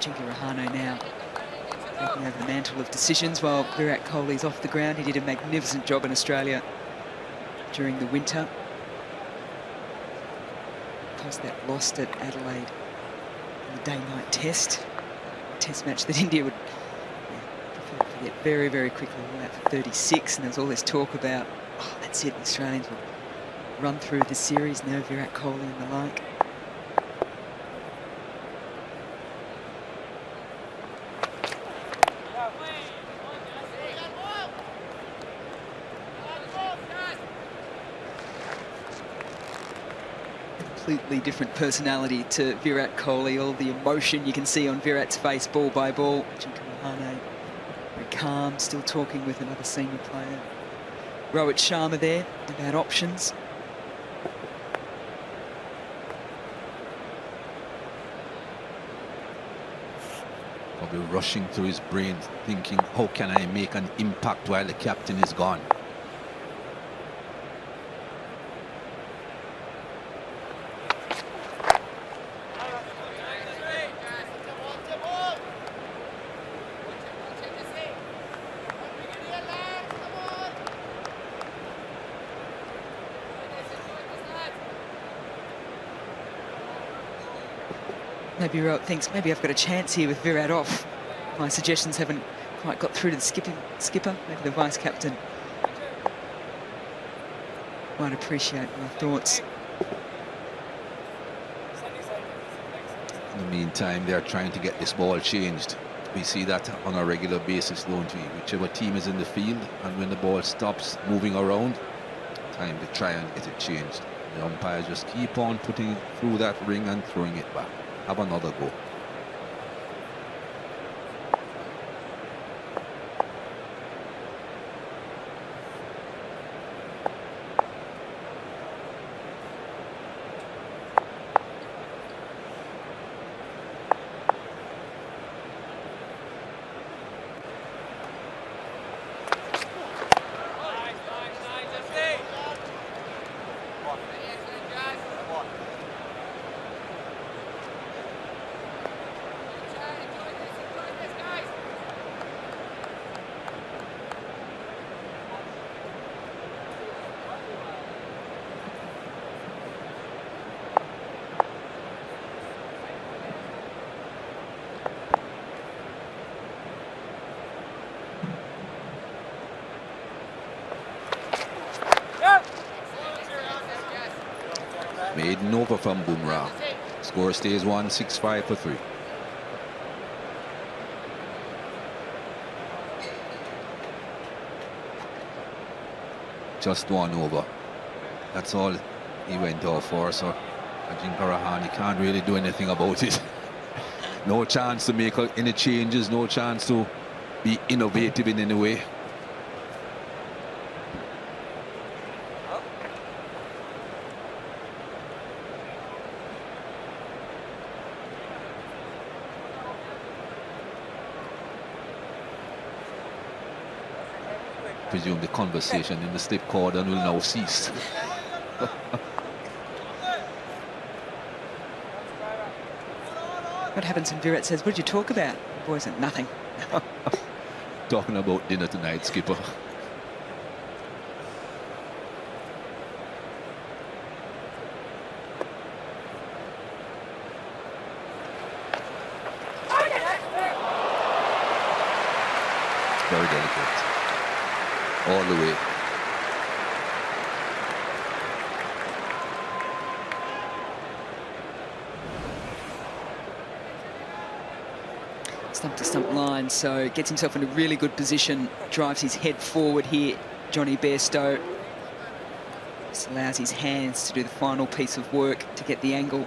Jinky Rahano now taking over the mantle of decisions while Virat Kohli's off the ground. He did a magnificent job in Australia during the winter. Post that lost at Adelaide in the day-night test match that India would prefer to forget very, very quickly. All out for 36, and there's all this talk about, oh, that's it, the Australians will run through the series now, Virat Kohli and the like. Completely different personality to Virat Kohli. All the emotion you can see on Virat's face, ball by ball. Jinky Rahane, very calm, still talking with another senior player. Rohit Sharma there about options. Probably rushing through his brain, thinking, how can I make an impact while the captain is gone? Maybe Rohit thinks, maybe I've got a chance here with Virat off. My suggestions haven't quite got through to the skipper. Maybe the vice-captain might appreciate my thoughts. In the meantime, they're trying to get this ball changed. We see that on a regular basis, don't we? Whichever team is in the field, and when the ball stops moving around, time to try and get it changed. The umpires just keep on putting it through that ring and throwing it back. Have another go. Maiden over from Bumrah. Score stays 165 for 3. Just 1 over. That's all he went off for. So Ajinkya he can't really do anything about it. No chance to make any changes. No chance to be innovative in any way. Presume the conversation in the slip cordon will now cease. What happens when Virat says, what did you talk about? The boy said, nothing. Talking about dinner tonight, skipper. Very delicate. All the way. Stump to stump line, so gets himself in a really good position, drives his head forward here, Johnny Bairstow. Just allows his hands to do the final piece of work to get the angle.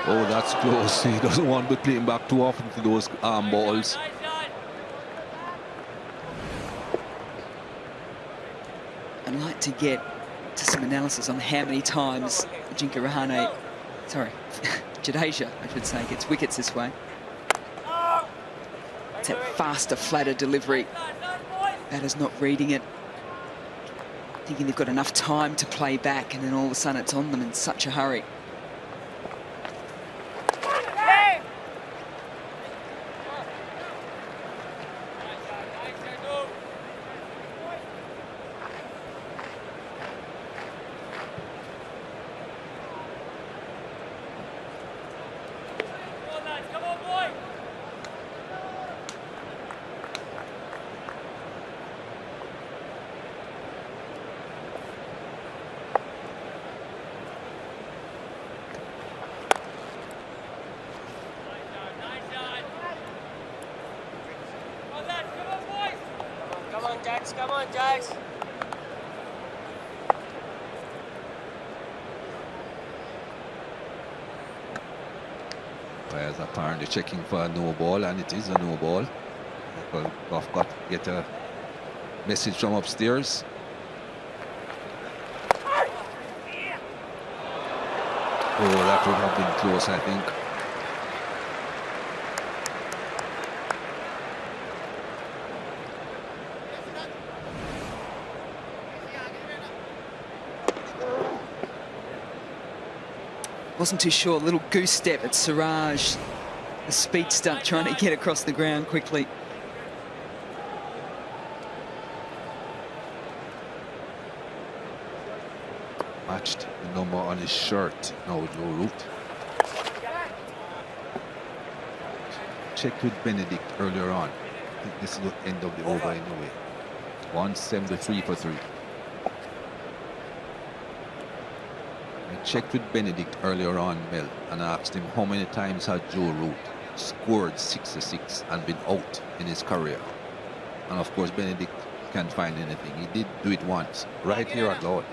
Oh, that's close. He doesn't want to be playing back too often to those arm balls. I'd like to get to some analysis on how many times Jadeja, I should say, gets wickets this way. It's that faster, flatter delivery. Batter's not reading it, thinking they've got enough time to play back, and then all of a sudden it's on them in such a hurry. Come on, Jax. Players apparently checking for a no ball, and it is a no ball. Well, I've got to get a message from upstairs. Oh, that would have been close, I think. Wasn't too sure, a little goose step at Siraj, the speedster trying to get across the ground quickly. Matched the number on his shirt. No, Joe Root. Checked with Benedict earlier on. I think this is the end of the over anyway. 173 for 3. I checked with Benedict earlier on, Mel, and I asked him how many times had Joe Root scored 66 and been out in his career. And of course, Benedict can't find anything. He did do it once, right here at Lord,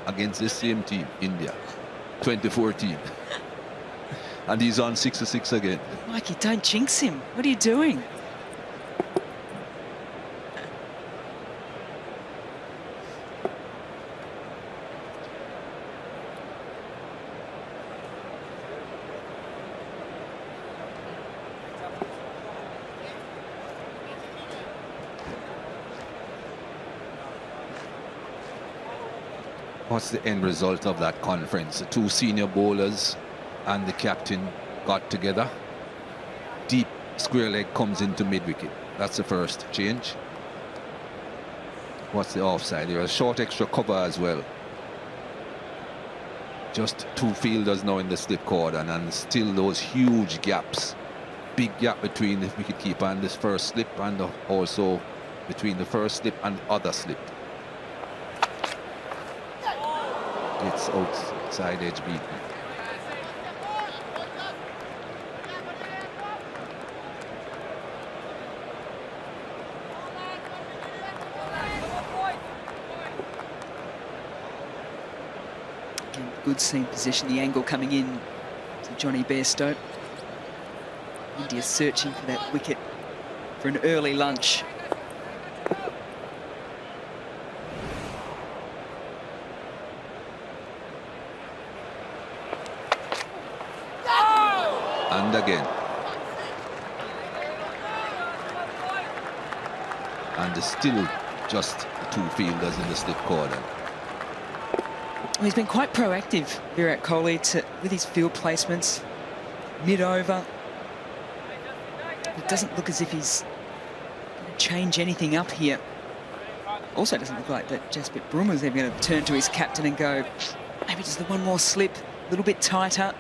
against this same team, India, 2014. And he's on 66 again. Mikey, don't jinx him. What are you doing? What's the end result of that conference? The 2 senior bowlers and the captain got together. Deep square leg comes into mid-wicket. That's the first change. What's the offside? There's a short extra cover as well. Just 2 fielders now in the slip cordon, and still those huge gaps big gap between the wicketkeeper and this first slip, and also between the first slip and the other slip. It's outside edge beat. Again, good seam position, the angle coming in to Johnny Bairstow. India searching for that wicket for an early lunch. And again. And there's still just the two fielders in the slip cordon. He's been quite proactive, Virat Kohli, with his field placements, mid-over. It doesn't look as if he's going to change anything up here. Also doesn't look like that Jasprit Bumrah's even going to turn to his captain and go, maybe just the one more slip, a little bit tighter.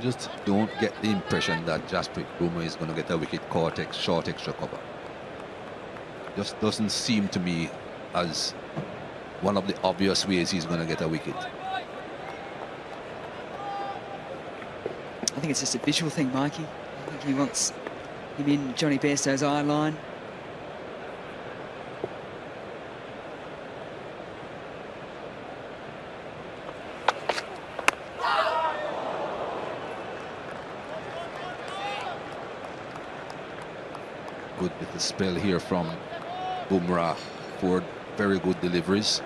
Just don't get the impression that Jasprit Bumrah is going to get a wicket caught short extra cover. Just doesn't seem to me as one of the obvious ways he's going to get a wicket. I think it's just a visual thing, Mikey. I think he wants him in Johnny Bairstow's eye line. Good little spell here from Bumrah. 4 very good deliveries.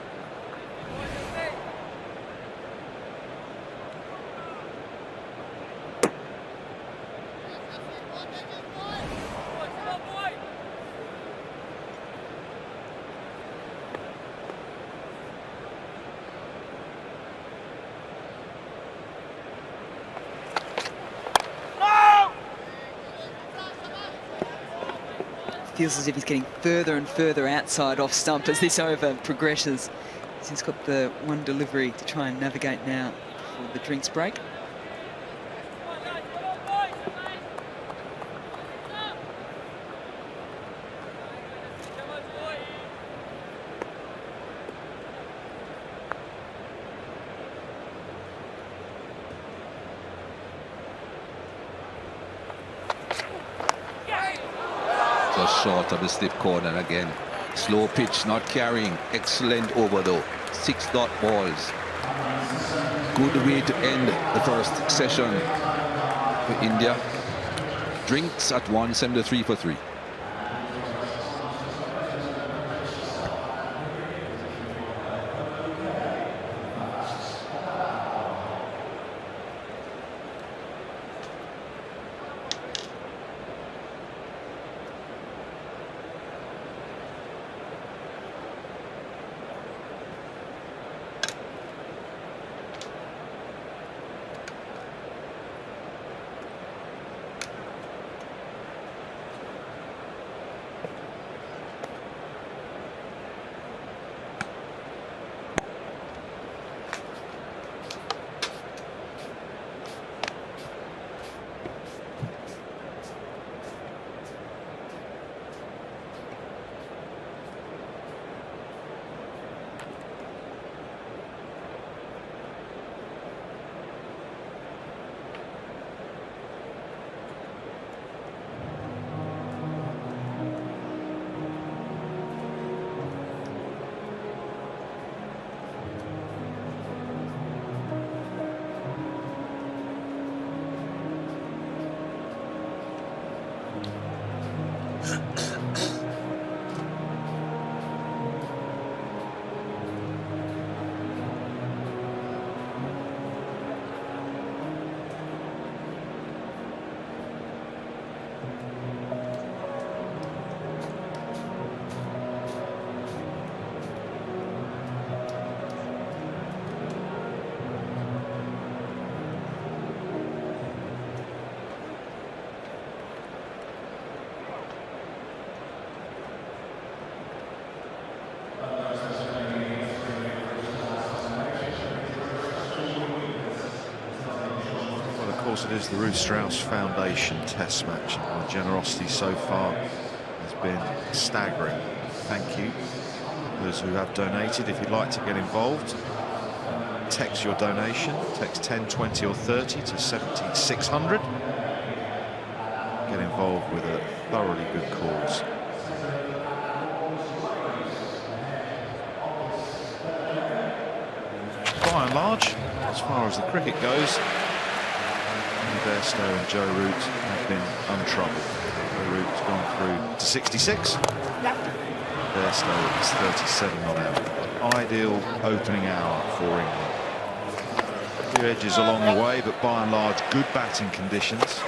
Feels as if he's getting further and further outside off stump as this over progresses. He's got the one delivery to try and navigate now for the drinks break. Short of the slip corner again. Slow pitch, not carrying. Excellent over though. 6 dot balls. Good way to end the first session for India. Drinks at 173 for 3. course, it is the Ruth Strauss Foundation Test match. And the generosity so far has been staggering. Thank you, those who have donated. If you'd like to get involved, text your donation. Text 10, 20 or 30 to 17600. Get involved with a thoroughly good cause. By and large, as far as the cricket goes, Bairstow and Joe Root have been untroubled. Joe Root's gone through to 66. Bairstow is 37 not out. Ideal opening hour for England. A few edges along the way, but by and large, good batting conditions.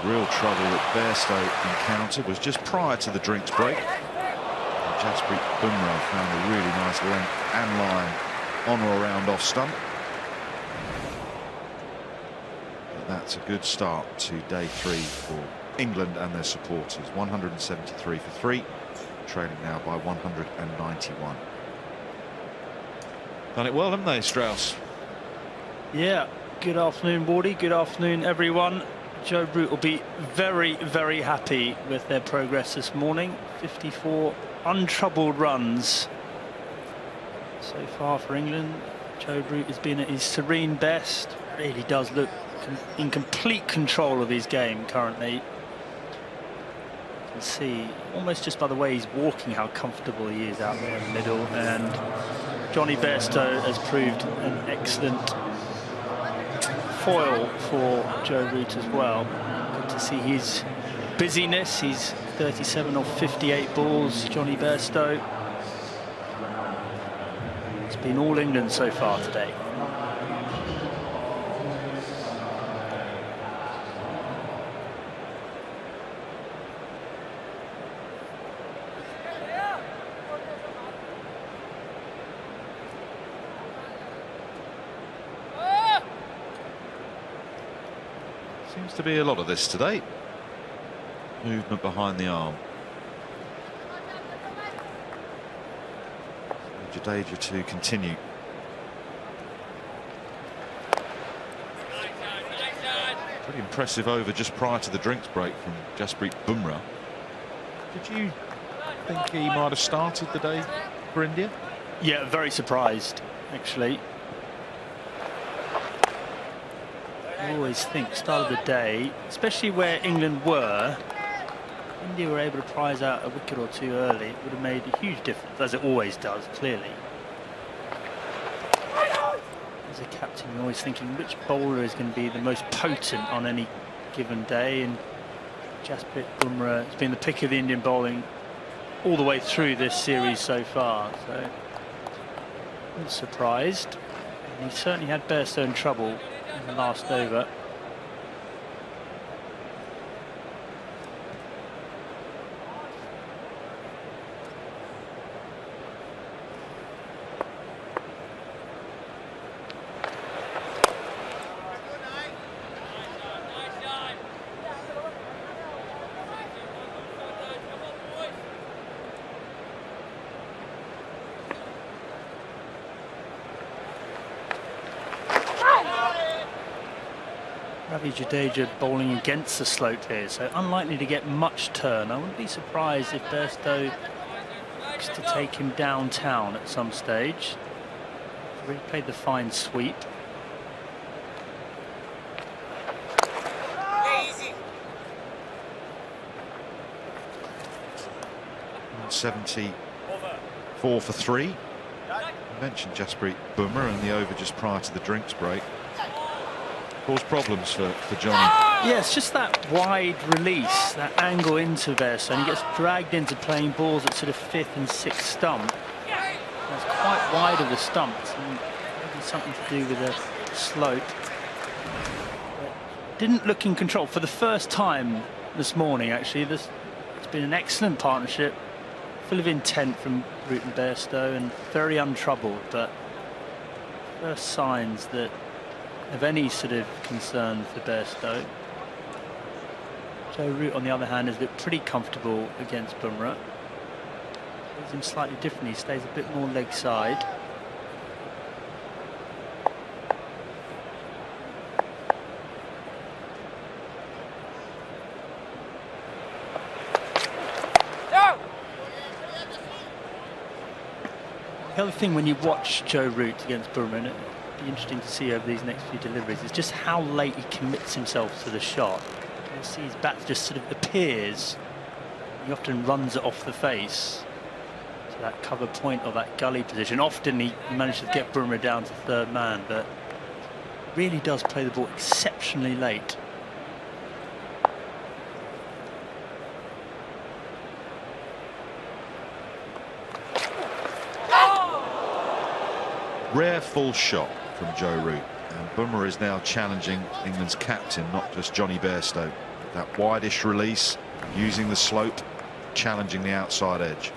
Real trouble that Bairstow encountered was just prior to the drinks break. Jasprit Bumrah found a really nice length and line on or around off stump. But that's a good start to day 3 for England and their supporters. 173 for 3, trailing now by 191. Done it well, haven't they, Strauss? Yeah, good afternoon, Wardy. Good afternoon, everyone. Joe Root will be very, very happy with their progress this morning. 54 untroubled runs so far for England. Joe Root has been at his serene best. Really does look in complete control of his game currently. You can see almost just by the way he's walking how comfortable he is out there in the middle. And Johnny Bairstow has proved an excellent foil for Joe Root as well. Good to see his busyness. He's 37 off 58 balls, Johnny Bairstow. It's been all England so far today. Seems to be a lot of this today. Movement behind the arm. Jadeja to continue. Pretty impressive over just prior to the drinks break from Jasprit Bumrah. Did you think he might have started the day for India? Yeah, very surprised actually. I always think start of the day, especially where England were, India were able to prize out a wicket or two early. It would have made a huge difference, as it always does, clearly. As a captain, you're always thinking which bowler is going to be the most potent on any given day, and Jasprit Bumrah has been the pick of the Indian bowling all the way through this series so far. So I'm surprised. And he certainly had Bairstow in trouble in the last over. Ravi Jadeja bowling against the slope here, so unlikely to get much turn. I wouldn't be surprised if Bairstow looks to take him downtown at some stage. Really played the fine sweep. Easy. 74 for 3. I mentioned Jasprit Bumrah and the over just prior to the drinks break. Caused problems for Johnny. Yeah, it's just that wide release, that angle into Bairstow, and he gets dragged into playing balls at sort of 5th and 6th stump. That's quite wide of the stumps, and maybe something to do with the slope. But didn't look in control for the first time this morning. Actually, it's been an excellent partnership, full of intent from Root and Bairstow, and very untroubled. But first signs that of any sort of concern for Bairstow. Joe Root, on the other hand, has looked pretty comfortable against Bumrah. Plays him slightly differently. He stays a bit more leg side. The other thing when you watch Joe Root against Bumrah, and it'd be interesting to see over these next few deliveries, is just how late he commits himself to the shot. You'll see his bat just sort of appears. He often runs it off the face to that cover point or that gully position. Often he manages to get Bumrah down to third man, but really does play the ball exceptionally late. Rare full shot from Joe Root, and Bumrah is now challenging England's captain, not just Johnny Bairstow. That wideish release, using the slope, challenging the outside edge.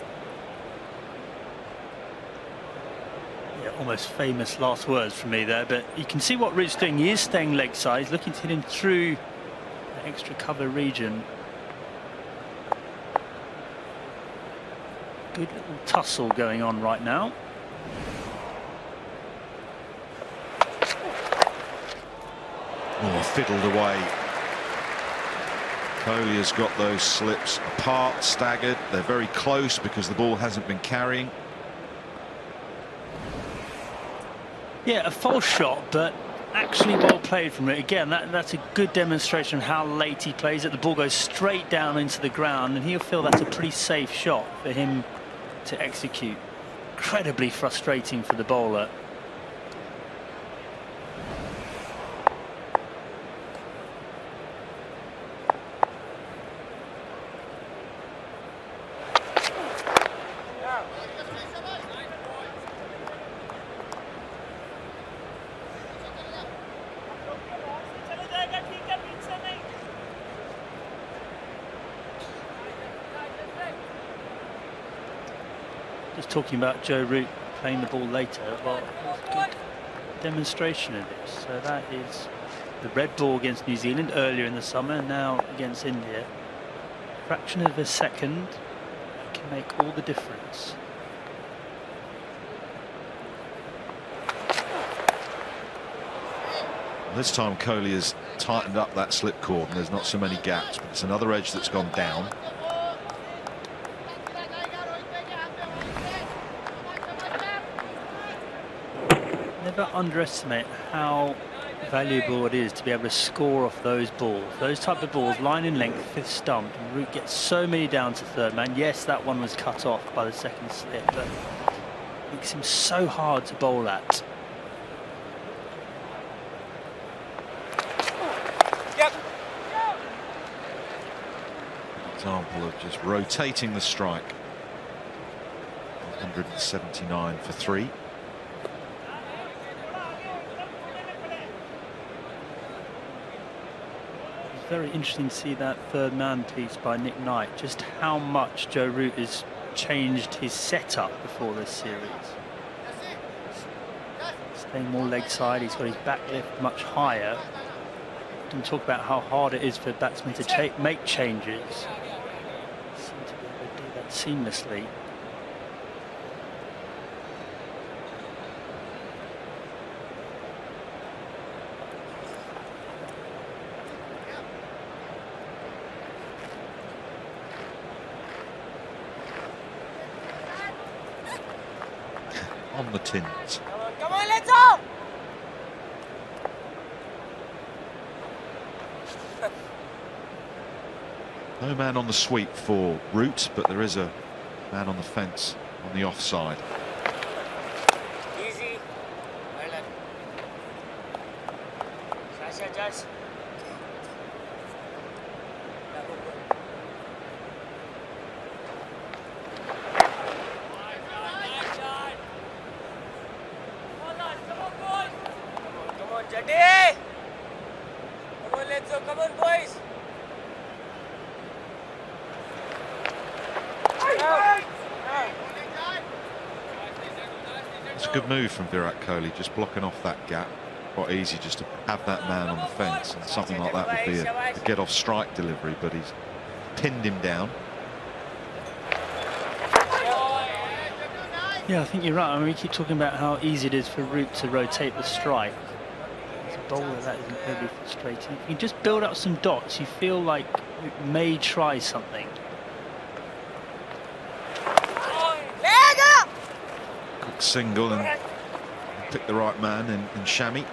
Yeah, almost famous last words from me there, but you can see what Root's doing. He is staying leg side. He's looking to hit him through the extra cover region. Good little tussle going on right now. Oh, fiddled away. Kohli has got those slips apart, staggered. They're very close because the ball hasn't been carrying. Yeah, a false shot, but actually well played from it. Again, that's a good demonstration of how late he plays it. The ball goes straight down into the ground, and he'll feel that's a pretty safe shot for him to execute. Incredibly frustrating for the bowler. Just talking about Joe Root playing the ball later, well, good demonstration of this. So that is the red ball against New Zealand earlier in the summer, now against India. Fraction of a second can make all the difference. This time Kohli has tightened up that slip cord and there's not so many gaps, but it's another edge that's gone down. Never underestimate how valuable it is to be able to score off those balls. Those type of balls, line in length, fifth stump, and Root gets so many down to third man. Yes, that one was cut off by the second slip, but it makes him so hard to bowl at. Example of just rotating the strike. 179 for 3. Very interesting to see that third man piece by Nick Knight, just how much Joe Root has changed his setup before this series. Staying more leg side, he's got his back lift much higher. We can talk about how hard it is for batsmen to make changes. Seem to be able to do that seamlessly. On the tins. Come on, let's go! No man on the sweep for Root, but there is a man on the fence on the offside. Easy. Sasha, just. Jade! Come on, let's go. Come on, boys. It's a good move from Virat Kohli, just blocking off that gap. Quite easy just to have that man on the fence, and something like that would be a get off strike delivery, but he's pinned him down. Yeah, I think you're right. I mean, we keep talking about how easy it is for Root to rotate the strike. As a bowler, that is incredibly frustrating. If you just build up some dots, you feel like Root may try something. single and picked the right man in Shami.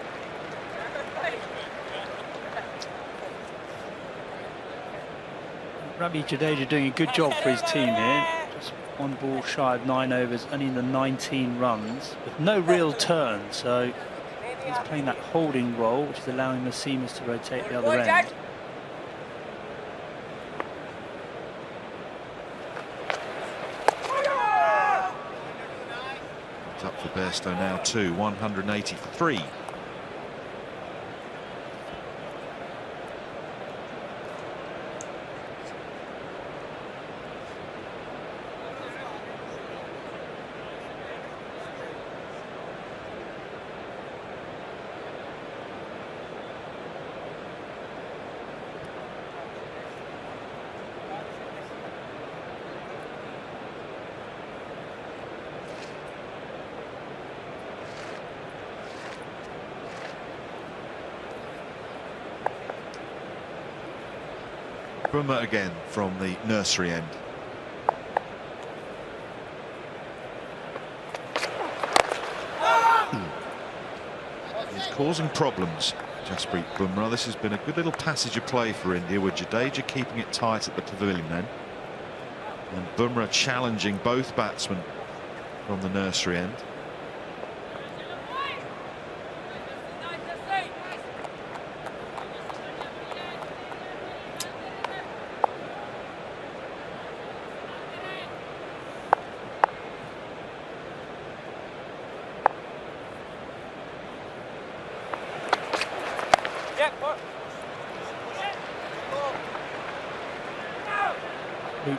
Ravi Jadeja doing a good job for his team here. Just 1 ball shy of 9 overs, only in the 19 runs, with no real turn. So he's playing that holding role, which is allowing the seamers to rotate the other end. It's up for Bairstow now too, 183. Bumrah again from the nursery end. He's causing problems, Jasprit Bumrah. This has been a good little passage of play for India, with Jadeja keeping it tight at the pavilion end, and Bumrah challenging both batsmen from the nursery end.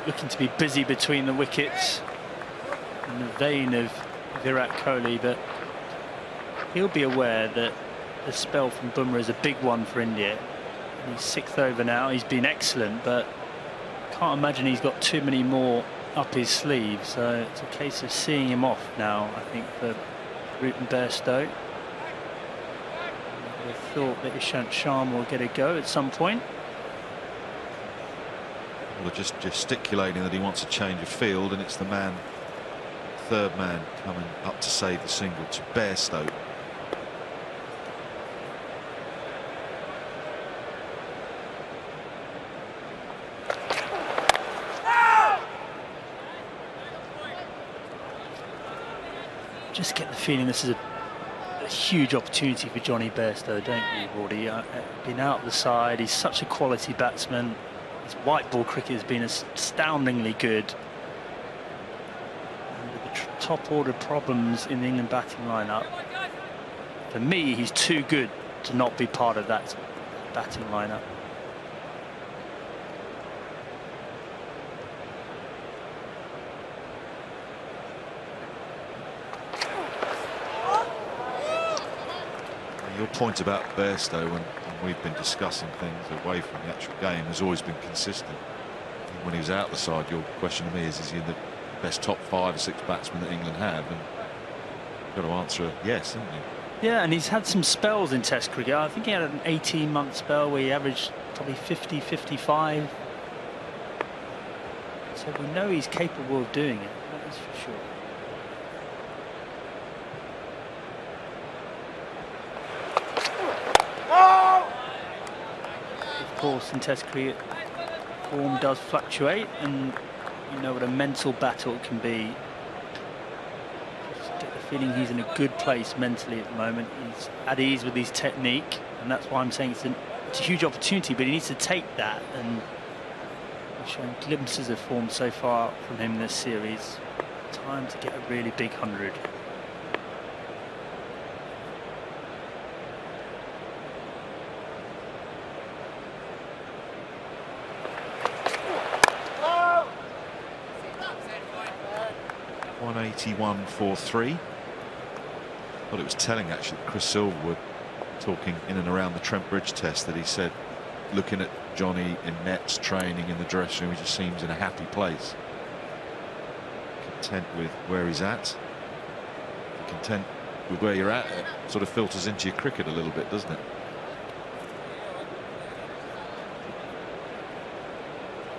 Looking to be busy between the wickets in the vein of Virat Kohli, but he'll be aware that the spell from Bumrah is a big one for India. He's 6th over now. He's been excellent, but can't imagine he's got too many more up his sleeve. So it's a case of seeing him off now, I think, for Root and Bairstow. I thought that Ishant Sharma will get a go at some point. Well, just gesticulating that he wants a change of field, and it's the man, third man, coming up to save the single to Bairstow. Just get the feeling this is a huge opportunity for Johnny Bairstow, don't you, Wardy? Been out the side, he's such a quality batsman. His white ball cricket has been astoundingly good. And with the top order problems in the England batting lineup, for me, he's too good to not be part of that batting lineup. Your point about Bairstow, when we've been discussing things away from the actual game, has always been consistent. When he was out the side, your question to me is he the best top 5 or 6 batsmen that England have? And you've got to answer a yes, haven't you? Yeah, and he's had some spells in Test cricket. I think he had an 18-month spell where he averaged probably 50, 55. So we know he's capable of doing it, that is for sure. Of course, in Test cricket, form does fluctuate, and you know what a mental battle it can be. Just get the feeling he's in a good place mentally at the moment. He's at ease with his technique, and that's why I'm saying it's a huge opportunity, but he needs to take that, and we've shown glimpses of form so far from him this series. Time to get a really big 100. .181.43. Thought it was telling actually that Chris Silverwood, talking in and around the Trent Bridge Test, that he said looking at Johnny in nets, training in the dressing room, he just seems in a happy place, content with where he's at, content with where you're at. It sort of filters into your cricket a little bit, doesn't it?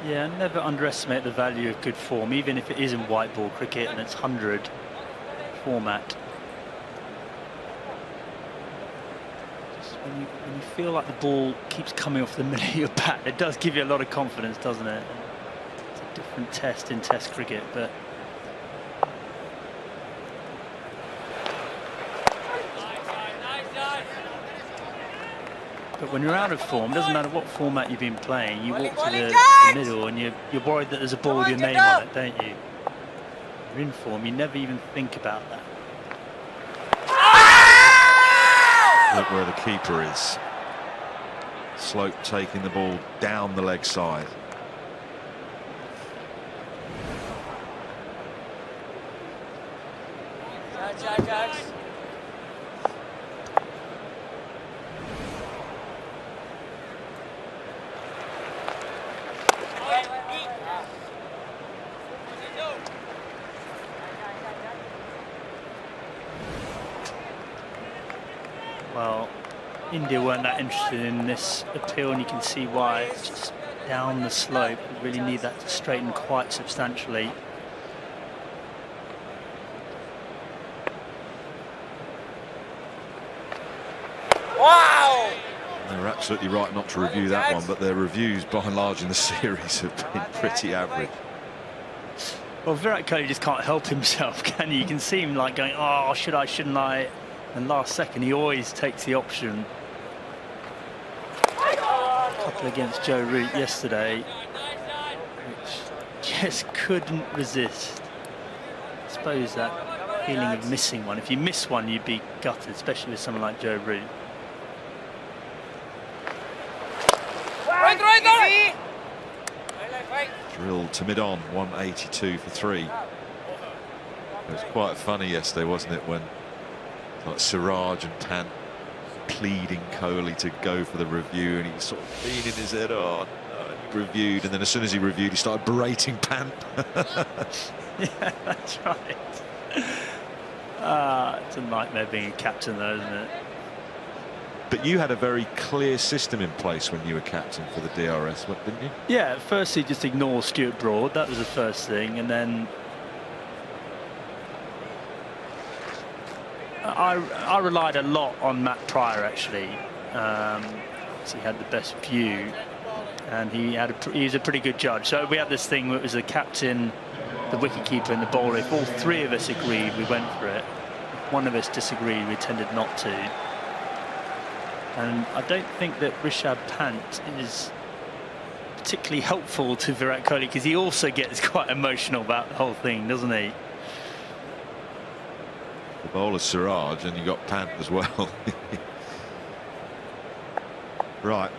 Yeah, never underestimate the value of good form, even if it is in white ball cricket and it's 100. format. Just when you feel like the ball keeps coming off the middle of your bat, it does give you a lot of confidence, doesn't it? It's a different test in Test cricket, but when you're out of form, it doesn't matter what format you've been playing, you walk to the middle and you're worried that there's a ball with your name on it, don't you? You're in form, you never even think about that. Look where the keeper is. Slope taking the ball down the leg side. Well, India weren't that interested in this appeal, and you can see why. It's just down the slope. We really need that to straighten quite substantially. Wow! They're absolutely right not to review that one, but their reviews by and large in the series have been pretty average. Well, Virat Kohli just can't help himself, can you? You can see him like going, oh, should I, shouldn't I? And last second, he always takes the option. A couple against Joe Root yesterday, which just couldn't resist. I suppose that feeling of missing one. If you miss one, you'd be gutted, especially with someone like Joe Root. Drilled to mid-on, 182 for 3. It was quite funny yesterday, wasn't it, when like Siraj and Pant pleading Kohli to go for the review, and he was sort of leaning his head on, he reviewed, and then as soon as he reviewed, he started berating Pant. Yeah, that's right. It's a nightmare being a captain, though, isn't it? But you had a very clear system in place when you were captain for the DRS, didn't you? Yeah, firstly, just ignore Stuart Broad. That was the first thing, and then I relied a lot on Matt Pryor, actually. He had the best view, and he was a pretty good judge. So we had this thing where it was the captain, the wicketkeeper, and the bowler. If all three of us agreed, we went for it. If one of us disagreed, we tended not to. And I don't think that Rishabh Pant is particularly helpful to Virat Kohli, because he also gets quite emotional about the whole thing, doesn't he? The bowler Siraj, and you got Pant as well. Right,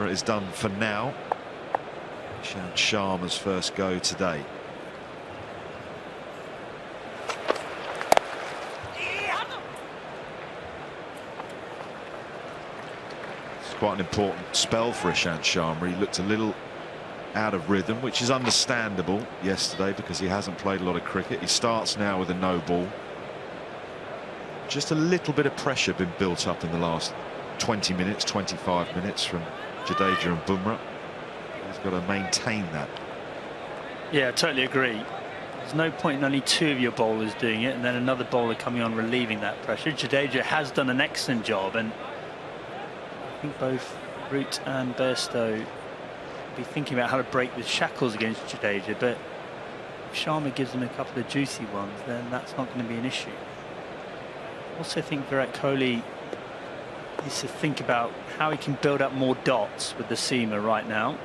it is done for now. Ishant Sharma's first go today. It's quite an important spell for Ishant Sharma. He looked a little out of rhythm, which is understandable yesterday because he hasn't played a lot of cricket. He starts now with a no ball. Just a little bit of pressure been built up in the last 20 minutes, 25 minutes from Jadeja and Bumrah. He's got to maintain that. Yeah, I totally agree. There's no point in only two of your bowlers doing it and then another bowler coming on relieving that pressure. Jadeja has done an excellent job, and I think both Root and Bairstow will be thinking about how to break the shackles against Jadeja, but if Sharma gives them a couple of juicy ones, then that's not going to be an issue. I also think Virat Kohli needs to think about how he can build up more dots with the seamer right now.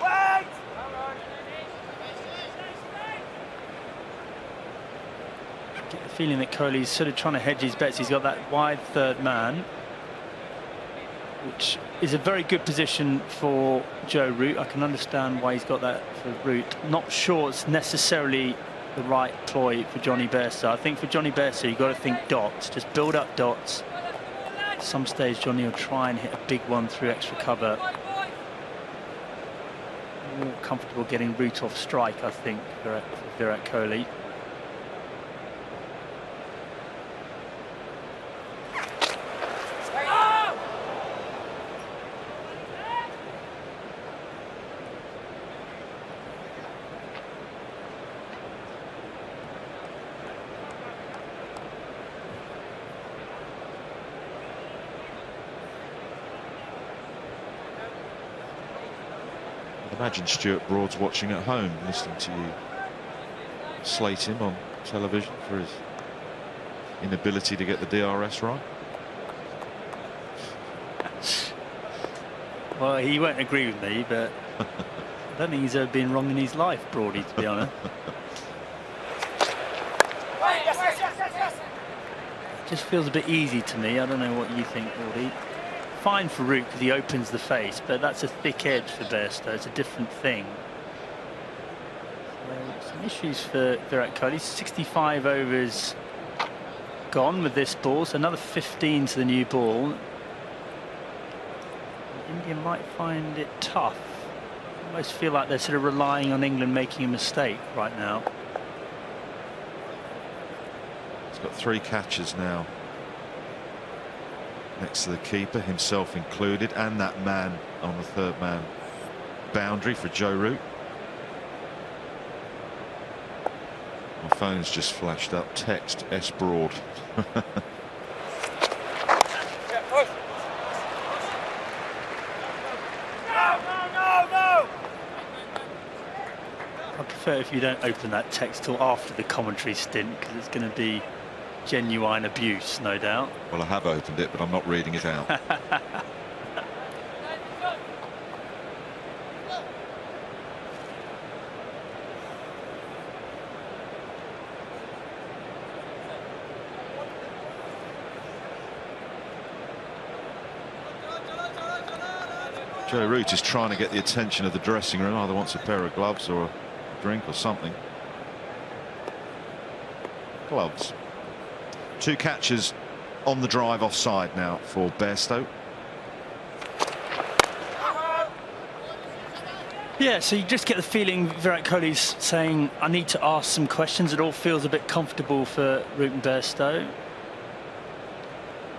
I get the feeling that Kohli's sort of trying to hedge his bets. He's got that wide third man, which is a very good position for Joe Root. I can understand why he's got that for Root. Not sure it's necessarily the right ploy for Johnny Bairstow. I think for Johnny Bairstow, you've got to think dots. Just build up dots. At some stage, Johnny will try and hit a big one through extra cover. More comfortable getting Root off strike, I think, for Virat Kohli. Imagine Stuart Broad's watching at home, listening to you slate him on television for his inability to get the DRS right. Well, he won't agree with me, but I don't think he's ever been wrong in his life, Broady, to be honest. It just feels a bit easy to me. I don't know what you think, Broady. Fine for Root because he opens the face, but that's a thick edge for Bairstow. It's a different thing. So, some issues for Virat Kohli. 65 overs gone with this ball, so another 15 to the new ball. India might find it tough. I almost feel like they're sort of relying on England making a mistake right now. He's got 3 catches now next to the keeper, himself included, and that man on the 3rd man boundary for Joe Root. My phone's just flashed up. Text S Broad. I prefer if you don't open that text till after the commentary stint, because it's going to be genuine abuse, no doubt. Well, I have opened it, but I'm not reading it out. Joe Root is trying to get the attention of the dressing room. Either wants a pair of gloves or a drink or something. Gloves. 2 catches on the drive offside now for Bairstow. Yeah, so you just get the feeling Virat Kohli's saying, I need to ask some questions. It all feels a bit comfortable for Root and Bairstow.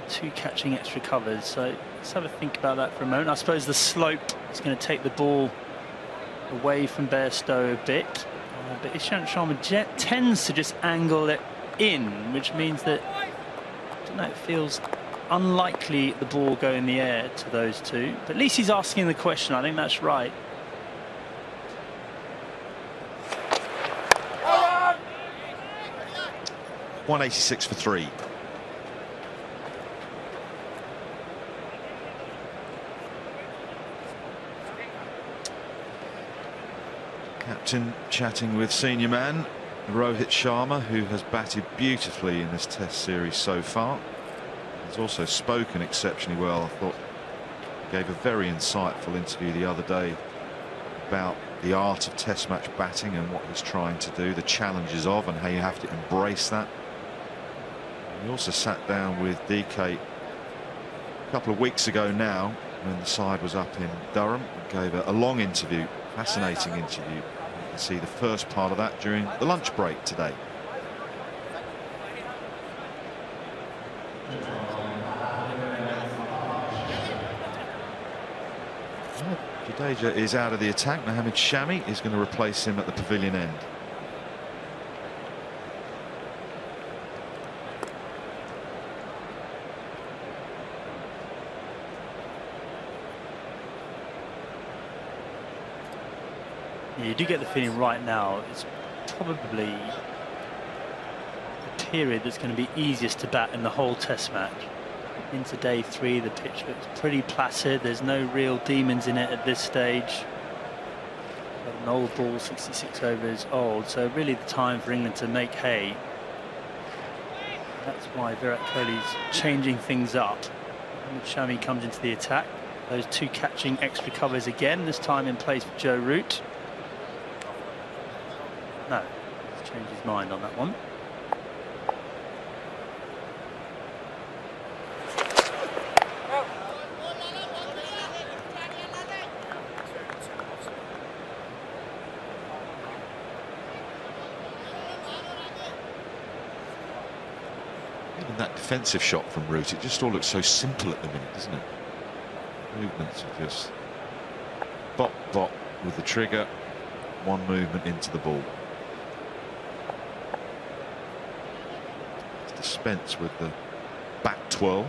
2 catching extra covers, so let's have a think about that for a moment. I suppose the slope is going to take the ball away from Bairstow a bit, but Ishant Sharma tends to just angle it in, which means that, I don't know, it feels unlikely the ball go in the air to those 2, but at least he's asking the question. I think that's right. .186 for 3. Captain chatting with senior man Rohit Sharma, who has batted beautifully in this Test series so far. He's also spoken exceptionally well. I thought he gave a very insightful interview the other day about the art of Test match batting and what he's trying to do, the challenges of, and how you have to embrace that. He also sat down with DK a couple of weeks ago now, when the side was up in Durham, and gave a long interview, fascinating interview. You can see the first part of that during the lunch break today. Jadeja is out of the attack. Mohamed Shami is going to replace him at the pavilion end. You do get the feeling right now it's probably the period that's going to be easiest to bat in the whole Test match. Into day 3, the pitch looks pretty placid. There's no real demons in it at this stage. An old ball, 66 overs old, so really the time for England to make hay. That's why Virat Kohli's changing things up. And Shami comes into the attack. Those 2 catching extra covers again, this time in place for Joe Root. No, he's changed his mind on that one. Even that defensive shot from Root, it just all looks so simple at the minute, doesn't it? Movements are just bop, bop with the trigger, one movement into the ball. Dispense with the back twirl.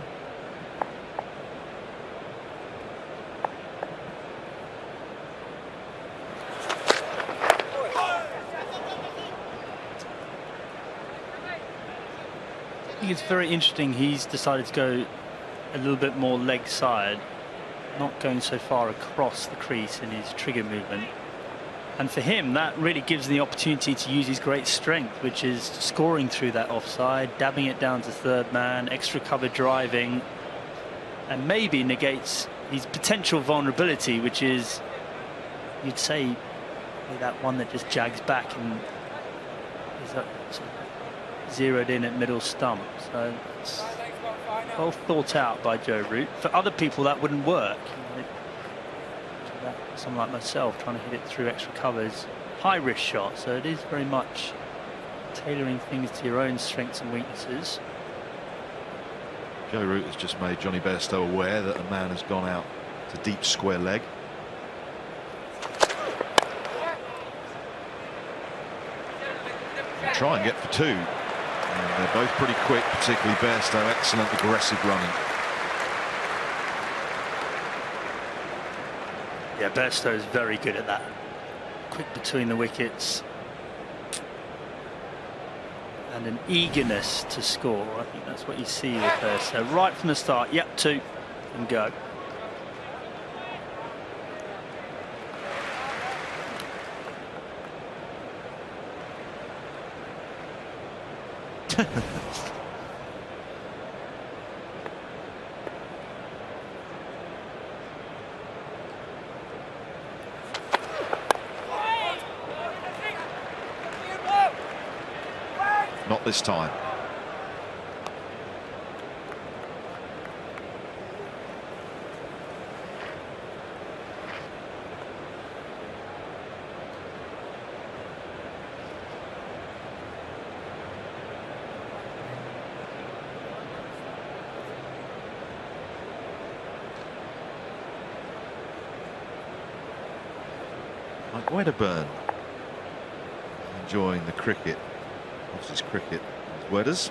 think it's very interesting. He's decided to go a little bit more leg side, not going so far across the crease in his trigger movement. And for him, that really gives him the opportunity to use his great strength, which is scoring through that offside, dabbing it down to third man, extra cover driving, and maybe negates his potential vulnerability, which is, you'd say, that one that just jags back and is up, sort of zeroed in at middle stump. So it's well thought out by Joe Root. For other people, that wouldn't work. Someone like myself trying to hit it through extra covers, high risk shot, so it is very much tailoring things to your own strengths and weaknesses. Joe Root has just made Johnny Bairstow aware that a man has gone out to deep square leg. He'll try and get for two, and they're both pretty quick, particularly Bairstow. Excellent aggressive running. Yeah, Bairstow is very good at that. Quick between the wickets. And an eagerness to score. I think that's what you see with Bairstow. Right from the start, yep, two, and go. Not this time. Like Wedderburn enjoying the cricket. What's his cricket? Wedders.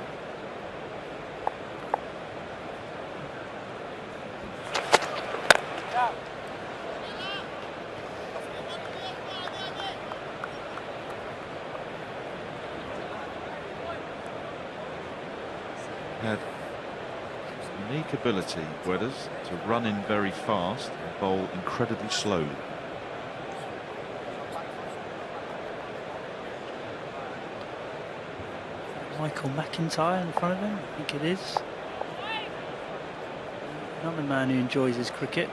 Had unique ability, Wedders, to run in very fast and bowl incredibly slowly. Michael McIntyre in front of him, I think it is. Another man who enjoys his cricket.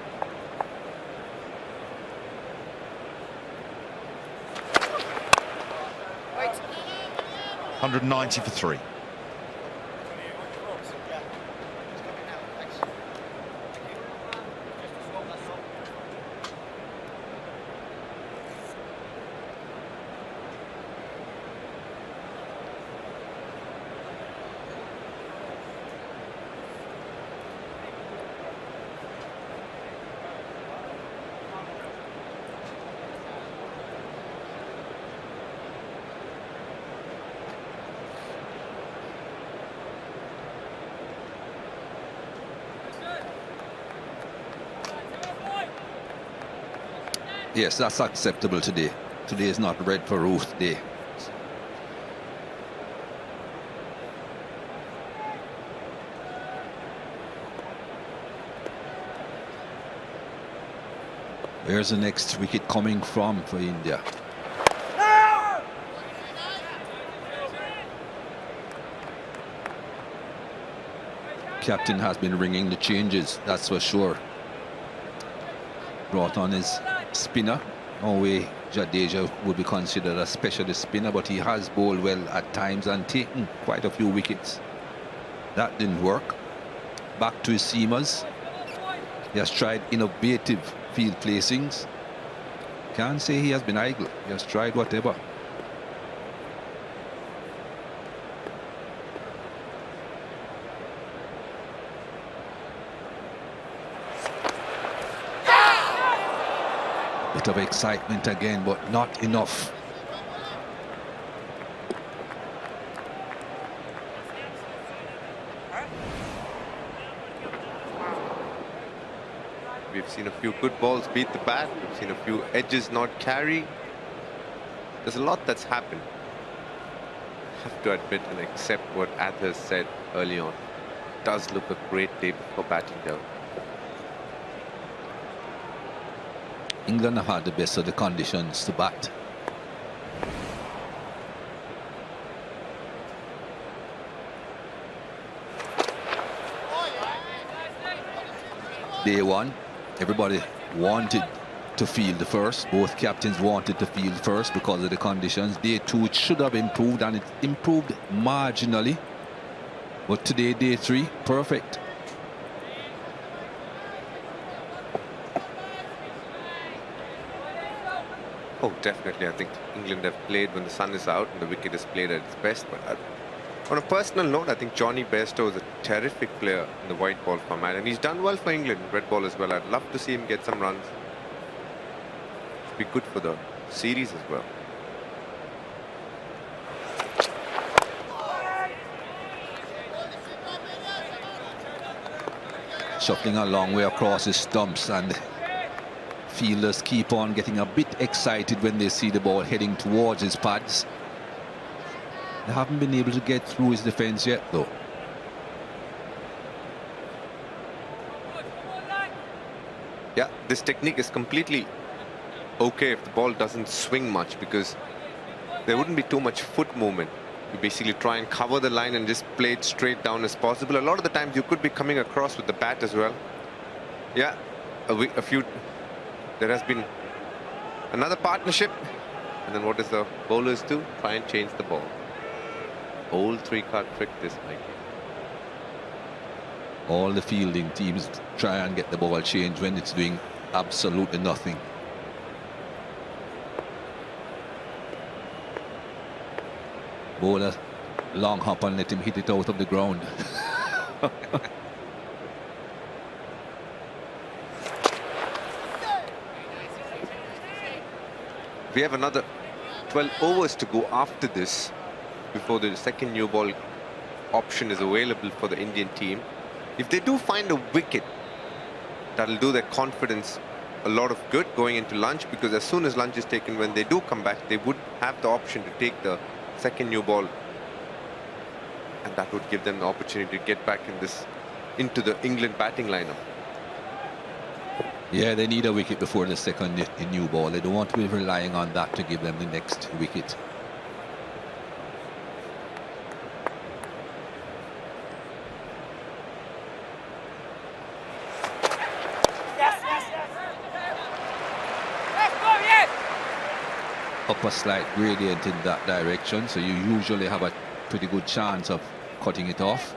Wait. 190 for three. Yes, that's acceptable today. Today is not red for Ruth Day. Where's the next wicket coming from for India? Captain has been ringing the changes, that's for sure. Brought on his spinner. No way Jadeja would be considered a specialist spinner, but he has bowled well at times and taken quite a few wickets. That didn't work. Back to his seamers. He has tried innovative field placings. Can't say he has been idle. He has tried whatever. Bit of excitement again, but not enough. We've seen a few good balls beat the bat. We've seen a few edges not carry. There's a lot that's happened. have to admit and accept what Athers said early on. Does look a great day for batting down. England have had the best of the conditions to bat. Day one, everybody wanted to field the first. Both captains wanted to field first because of the conditions. Day two, it should have improved, and it improved marginally. But today, day three, perfect. Oh, definitely. I think England have played when the sun is out and the wicket is played at its best. But on a personal note, I think Johnny Bairstow is a terrific player in the white ball format, and he's done well for England in red ball as well. I'd love to see him get some runs. Be good for the series as well. Shuffling a long way across his stumps, and fielders keep on getting a bit excited when they see the ball heading towards his pads. They haven't been able to get through his defense yet, though. Yeah, this technique is completely okay if the ball doesn't swing much, because there wouldn't be too much foot movement. You basically try and cover the line and just play it straight down as possible. A lot of the times you could be coming across with the bat as well. Yeah, a few. There has been another partnership, and then what does the bowlers do? Try and change the ball. Old three-card trick this, Mike. All the fielding teams try and get the ball changed when it's doing absolutely nothing. Bowler, long hop and let him hit it out of the ground. We have another 12 overs to go after this before the second new ball option is available for the Indian team. If they do find a wicket, that'll do their confidence a lot of good going into lunch, because as soon as lunch is taken, when they do come back, they would have the option to take the second new ball, and that would give them the opportunity to get back into the England batting lineup. Yeah, they need a wicket before the second new ball. They don't want to be relying on that to give them the next wicket. Up a slight gradient in that direction, so you usually have a pretty good chance of cutting it off.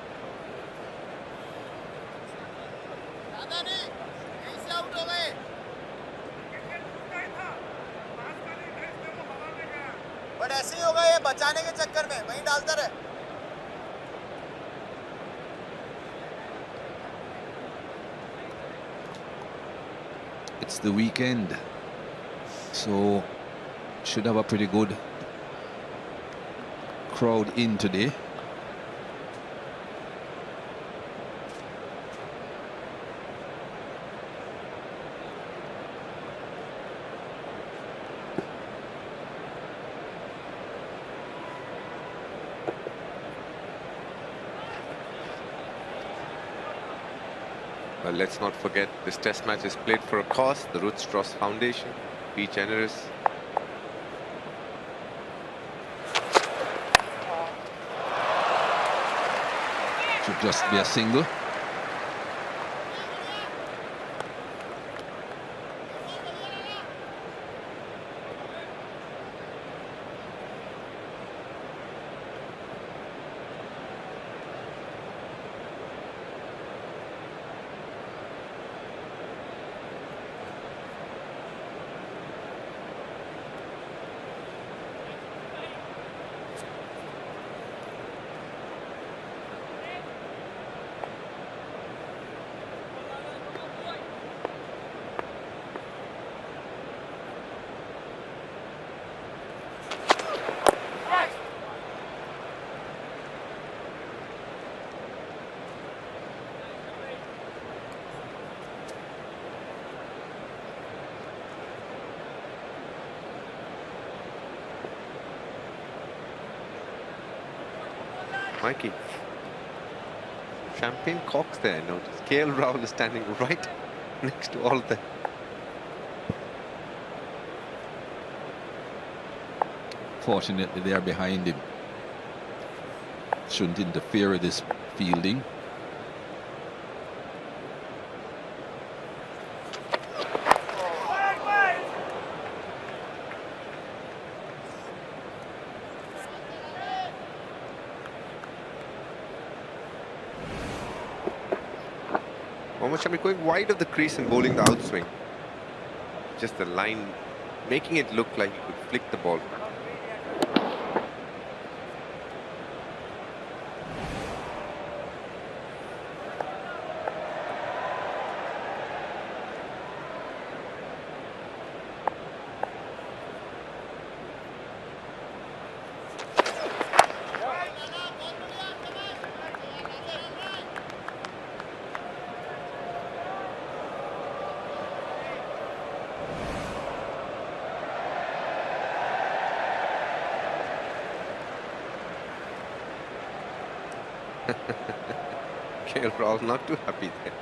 It's the weekend, so should have a pretty good crowd in today. Well, let's not forget this test match is played for a cause, the Ruth Strauss Foundation. Be generous. Should just be a single. Mikey. Champagne corks there. Notice Gayle Rahul is standing right next to all of them. Fortunately, they are behind him. Shouldn't interfere with his fielding. Mohammad Shami going wide of the crease and bowling the outswing. Just the line, making it look like he could flick the ball. Gayle Rahul not too happy there.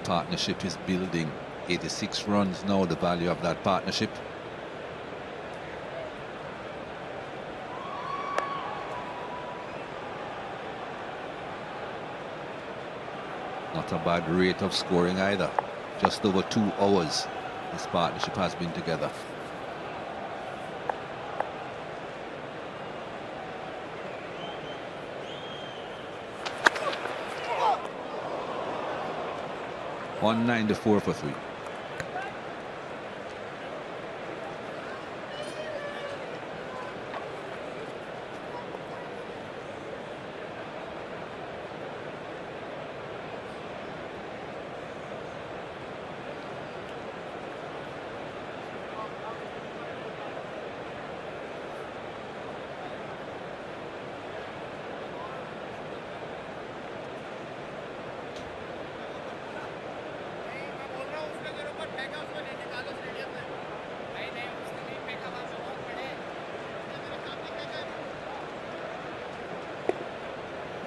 Partnership is building. 86 runs now, the value of that partnership. Not a bad rate of scoring either. Just over 2 hours this partnership has been together. .194 for 3.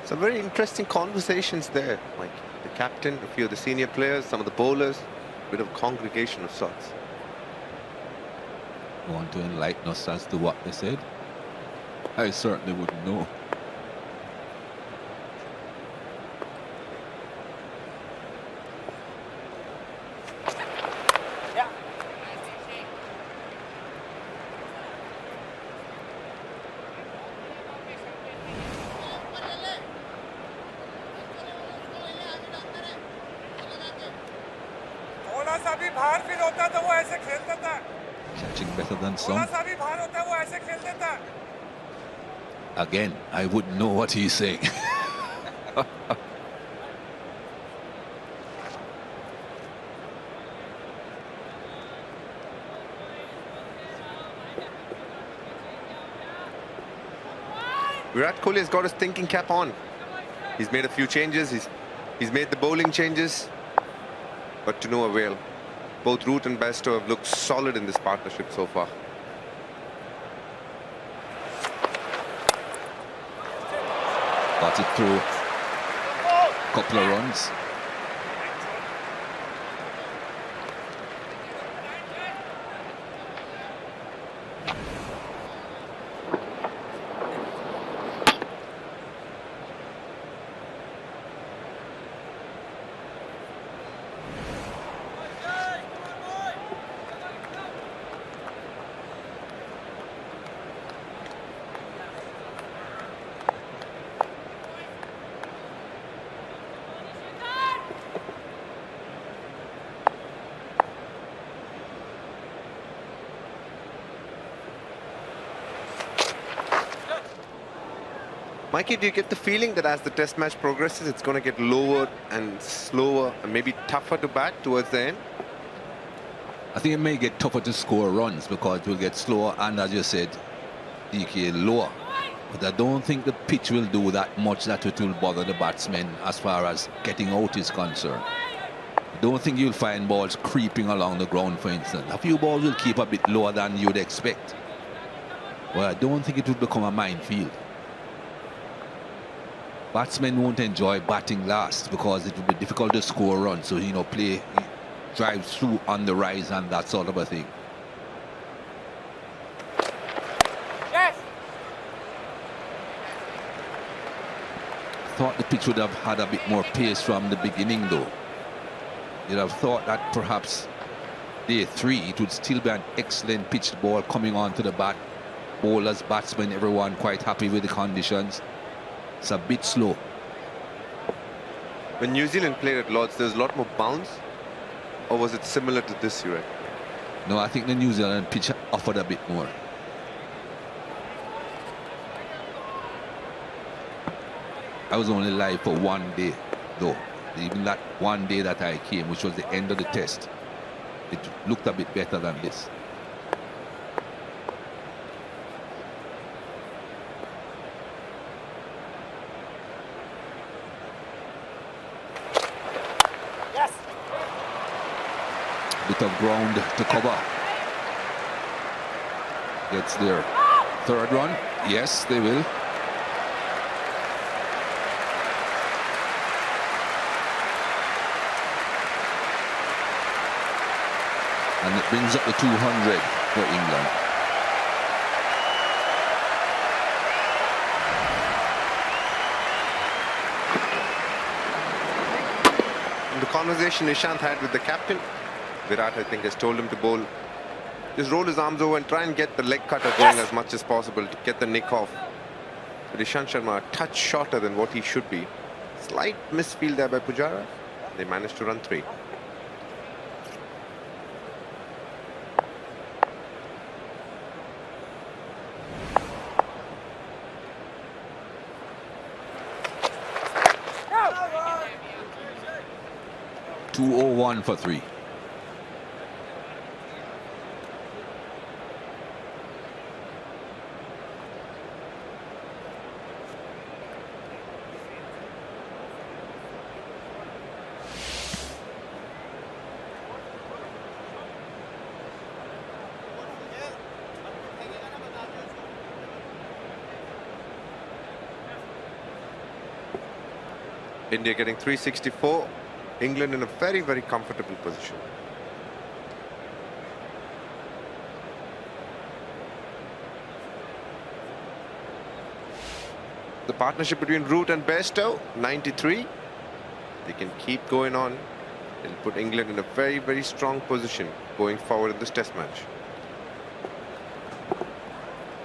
Some very interesting conversations there, like the captain, a few of the senior players, some of the bowlers, a bit of a congregation of sorts. Want to enlighten us as to what they said? I certainly wouldn't know. Catching better than some. Again, I wouldn't know what he's saying. Virat Kohli has got his thinking cap on. He's made a few changes. He's made the bowling changes, but to no avail. Both Root and Bairstow have looked solid in this partnership so far. Got it through. Couple of runs. Mikey, do you get the feeling that as the test match progresses, it's going to get lower and slower and maybe tougher to bat towards the end? I think it may get tougher to score runs because it will get slower and, as you said, DK lower. But I don't think the pitch will do that much that it will bother the batsmen as far as getting out is concerned. I don't think you'll find balls creeping along the ground, for instance. A few balls will keep a bit lower than you'd expect. But I don't think it will become a minefield. Batsmen won't enjoy batting last because it will be difficult to score runs. So, you know, play drives through on the rise and that sort of a thing. Yes. Thought the pitch would have had a bit more pace from the beginning, though. You'd have thought that perhaps day 3 it would still be an excellent pitched ball coming onto the bat. Bowlers, batsmen, everyone quite happy with the conditions. It's a bit slow. When New Zealand played at Lord's, there's a lot more bounce, or was it similar to this, you reckon? No, I think the New Zealand pitch offered a bit more. I was only live for one day, though. Even that one day that I came, which was the end of the test, it looked a bit better than this. Yes. Bit of ground to cover. Gets their third run. Yes, they will. And it brings up the 200 for England. In the conversation Ishant had with the captain, Virat, I think, has told him to bowl. Just roll his arms over and try and get the leg cutter going as much as possible to get the nick off. But Ishant Sharma a touch shorter than what he should be. Slight misfield there by Pujara. They managed to run 3. .201 for 3. India getting 364. England in a very, very comfortable position. The partnership between Root and Bairstow, 93. They can keep going on. It'll put England in a very, very strong position going forward in this test match.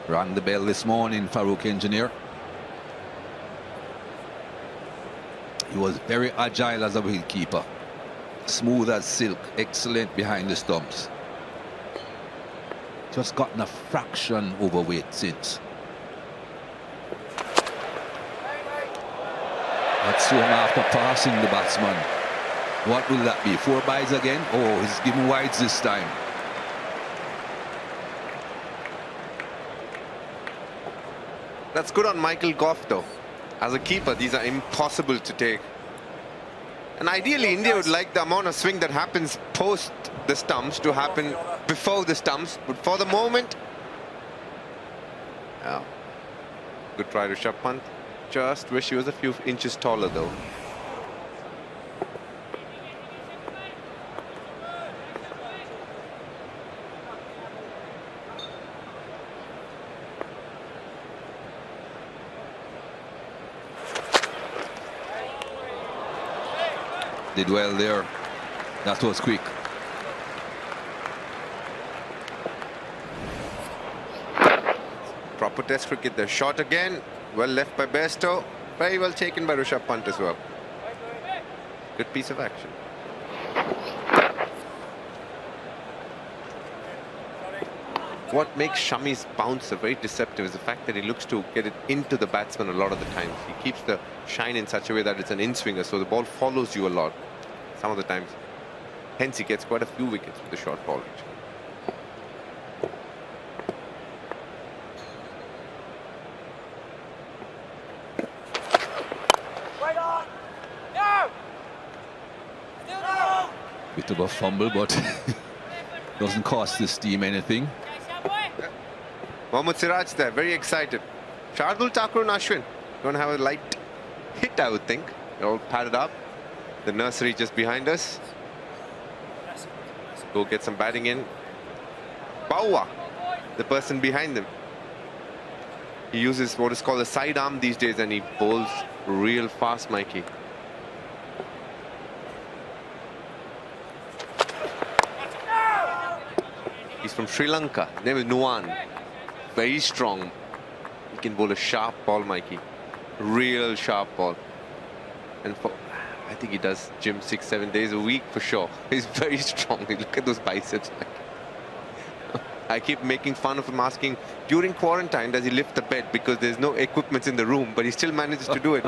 Rang the bell this morning, Farouk Engineer. He was very agile as a wicketkeeper. Smooth as silk, excellent behind the stumps. Just gotten a fraction overweight since. That's him after passing the batsman. What will that be? 4 byes again? Oh, he's giving wides this time. That's good on Michael Goff, though. As a keeper, these are impossible to take. And ideally, India would like the amount of swing that happens post the stumps to happen before the stumps. But for the moment, yeah. Good try to Rishabh Pant. Just wish he was a few inches taller, though. Did well there. That was quick. Proper test cricket. They're shot again. Well left by Bairstow. Very well taken by Rishabh Pant as well. Good piece of action. what makes Shami's bouncer very deceptive is the fact that he looks to get it into the batsman a lot of the times. He keeps the shine in such a way that it's an in-swinger, so the ball follows you a lot some of the times. Hence, he gets quite a few wickets with the short ball. Bit of a fumble, but doesn't cost this team anything. Mohammad Siraj there, very excited. Shardul Thakur and Ashwin going to have a light hit, I would think. They're all padded up. The nursery just behind us. Go get some batting in. Bawa, the person behind them. He uses what is called a sidearm these days, and he bowls real fast, Mikey. He's from Sri Lanka. His name is Nuwan. Very strong. He can bowl a sharp ball, Mikey. Real sharp ball. And I think he does gym 6-7 days a week for sure. He's very strong. Look at those biceps, Mikey. I keep making fun of him, asking, during quarantine, does he lift the bed? Because there's no equipment in the room, but he still manages to do it.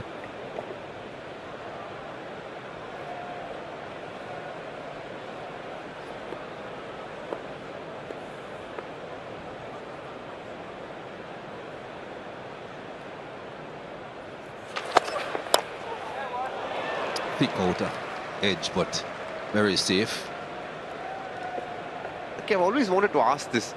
Thick outer edge, but very safe. Okay, I've always wanted to ask this.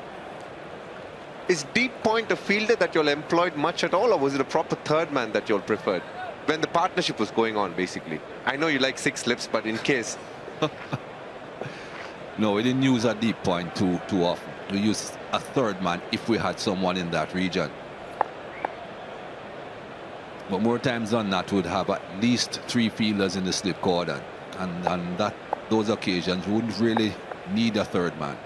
Is deep point a fielder that you'll employed much at all, or was it a proper third man that you'll preferred? When the partnership was going on, basically. I know you like six slips, but in case. No, we didn't use a deep point too often. We used a third man if we had someone in that region. But more times than not, would have at least 3 fielders in the slip cordon, and that those occasions wouldn't really need a third man.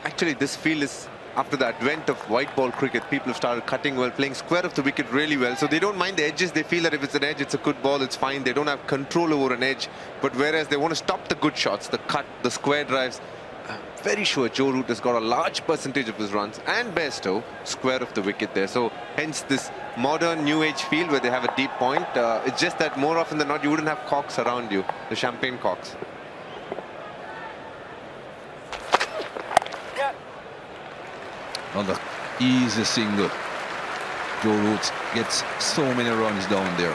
Actually, this field is, after the advent of white ball cricket, people have started cutting well, playing square of the wicket really well. So they don't mind the edges. They feel that if it's an edge, it's a good ball, it's fine. They don't have control over an edge. But whereas they want to stop the good shots, the cut, the square drives. I'm very sure Joe Root has got a large percentage of his runs and Bairstow square of the wicket there. So hence this modern new age field where they have a deep point. It's just that more often than not, you wouldn't have cocks around you, the champagne cocks. Another easy single. Joe Root gets so many runs down there.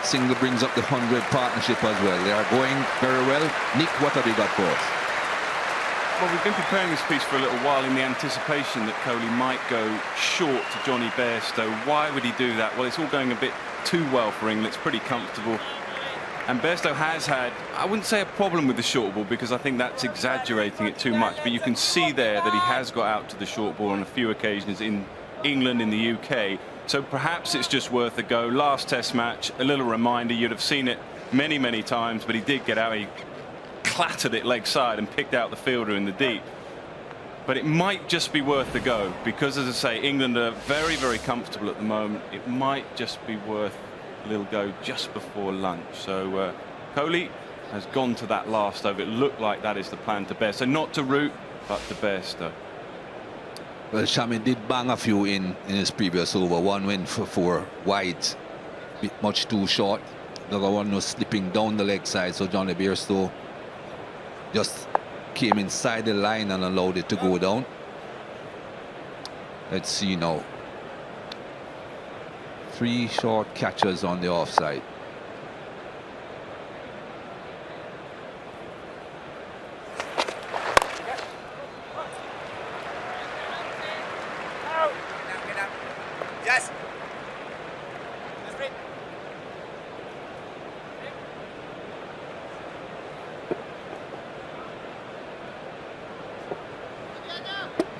Single brings up the 100 partnership as well. They are going very well. Nick, what have you got for us? Well, we've been preparing this piece for a little while in the anticipation that Kohli might go short to Johnny Bairstow. Why would he do that? Well, it's all going a bit too well for England. It's pretty comfortable. And Bairstow has had, I wouldn't say a problem with the short ball, because I think that's exaggerating it too much. But you can see there that he has got out to the short ball on a few occasions in England, in the UK. So perhaps it's just worth a go. Last Test match, a little reminder, you'd have seen it many, many times, but he did get out. He clattered it leg side and picked out the fielder in the deep. But it might just be worth the go, because, as I say, England are very, very comfortable at the moment. It might just be worth a little go just before lunch. So Kohli has gone to that last over. It looked like that is the plan to Bairstow. Not to Root, but to Bairstow. Well, Shami did bang a few in his previous over. One went for 4 wide, bit much too short. The other one was slipping down the leg side, so Johnny Bairstow just came inside the line and allowed it to go down. Let's see now. 3 short catches on the offside. Yes.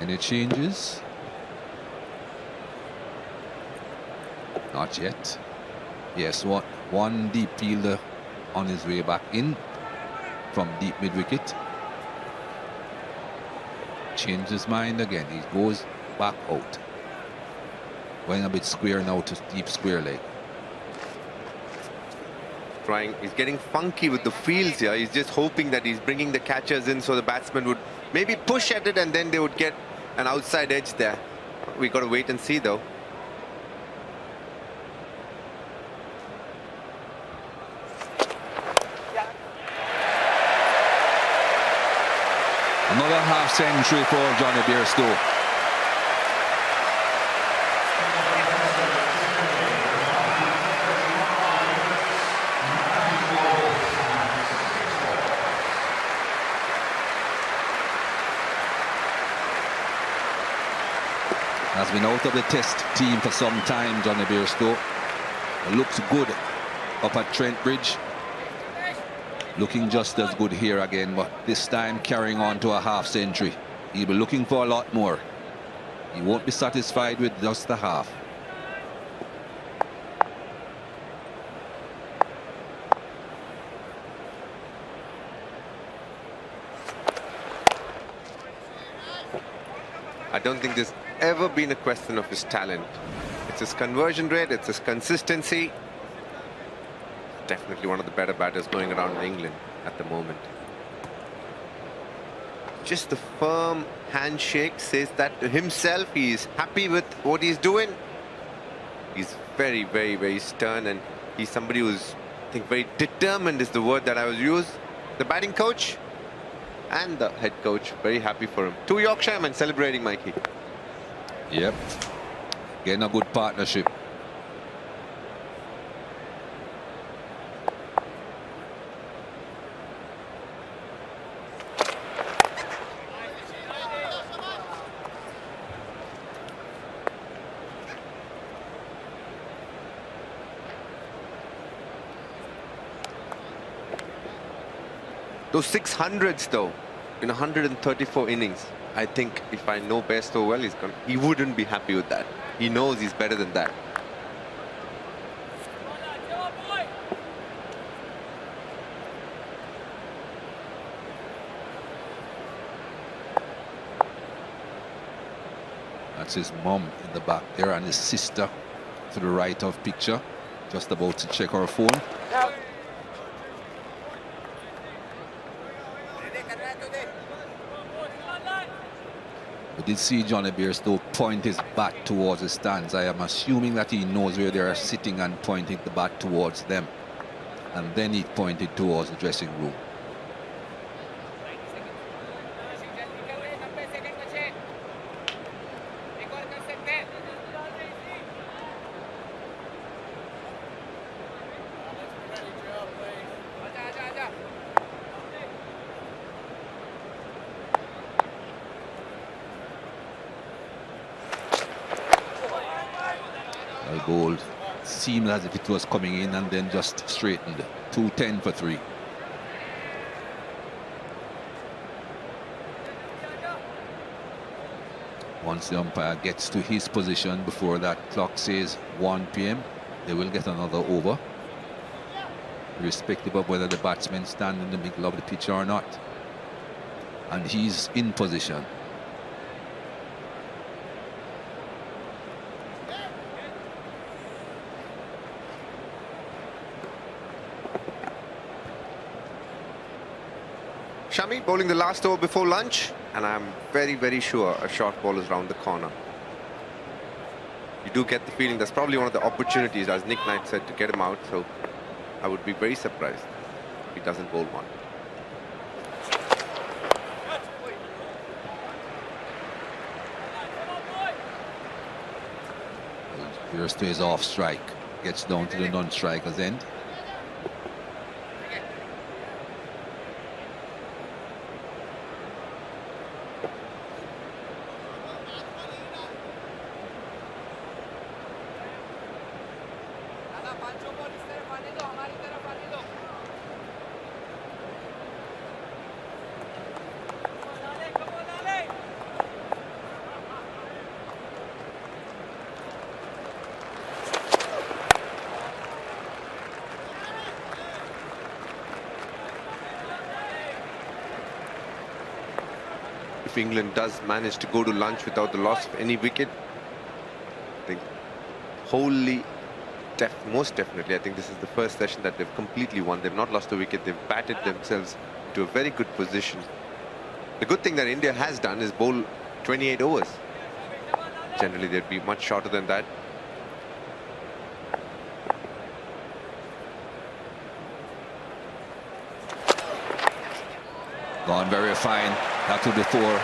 Any changes? Not yet. Yes, one deep fielder on his way back in from deep mid-wicket. Changed his mind again. He goes back out. Going a bit square now to deep square leg. he's getting funky with the fields here. He's just hoping that he's bringing the catchers in so the batsman would maybe push at it and then they would get an outside edge there. We got to wait and see though. Another half century for Johnny Bairstow. Has been out of the test team for some time, Johnny Bairstow. Looks good up at Trent Bridge. Looking just as good here again, but this time carrying on to a half century. He'll be looking for a lot more. He won't be satisfied with just the half. I don't think there's ever been a question of his talent. It's his conversion rate, it's his consistency. Definitely one of the better batters going around in England at the moment. Just the firm handshake says that to himself. He's happy with what he's doing. He's very, very, very stern, and he's somebody who's, I think, very determined is the word that I would use. The batting coach and the head coach, very happy for him. 2 Yorkshire and celebrating, Mikey. Yep. Getting a good partnership. Those 600s though, in 134 innings, I think if I know Bairstow well, he wouldn't be happy with that. He knows he's better than that. That's his mum in the back there and his sister to the right of picture, just about to check her phone. We did see Johnny Bairstow point his bat towards the stands. I am assuming that he knows where they are sitting and pointing the bat towards them. And then he pointed towards the dressing room. Gold seemed as if it was coming in and then just straightened. 210 for 3. Once the umpire gets to his position before that clock says 1 p.m, they will get another over, irrespective of whether the batsmen stand in the middle of the pitch or not. And he's in position. Shami bowling the last over before lunch, and I'm very, very sure a short ball is round the corner. You do get the feeling that's probably one of the opportunities, as Nick Knight said, to get him out, so I would be very surprised if he doesn't bowl one. Here stays off strike, gets down to the non-striker's end. If England does manage to go to lunch without the loss of any wicket, I think wholly most definitely. I think this is the first session that they've completely won. They've not lost a wicket. They've batted themselves to a very good position. The good thing that India has done is bowl 28 overs. Generally, they'd be much shorter than that. Gone very fine. That to the 4.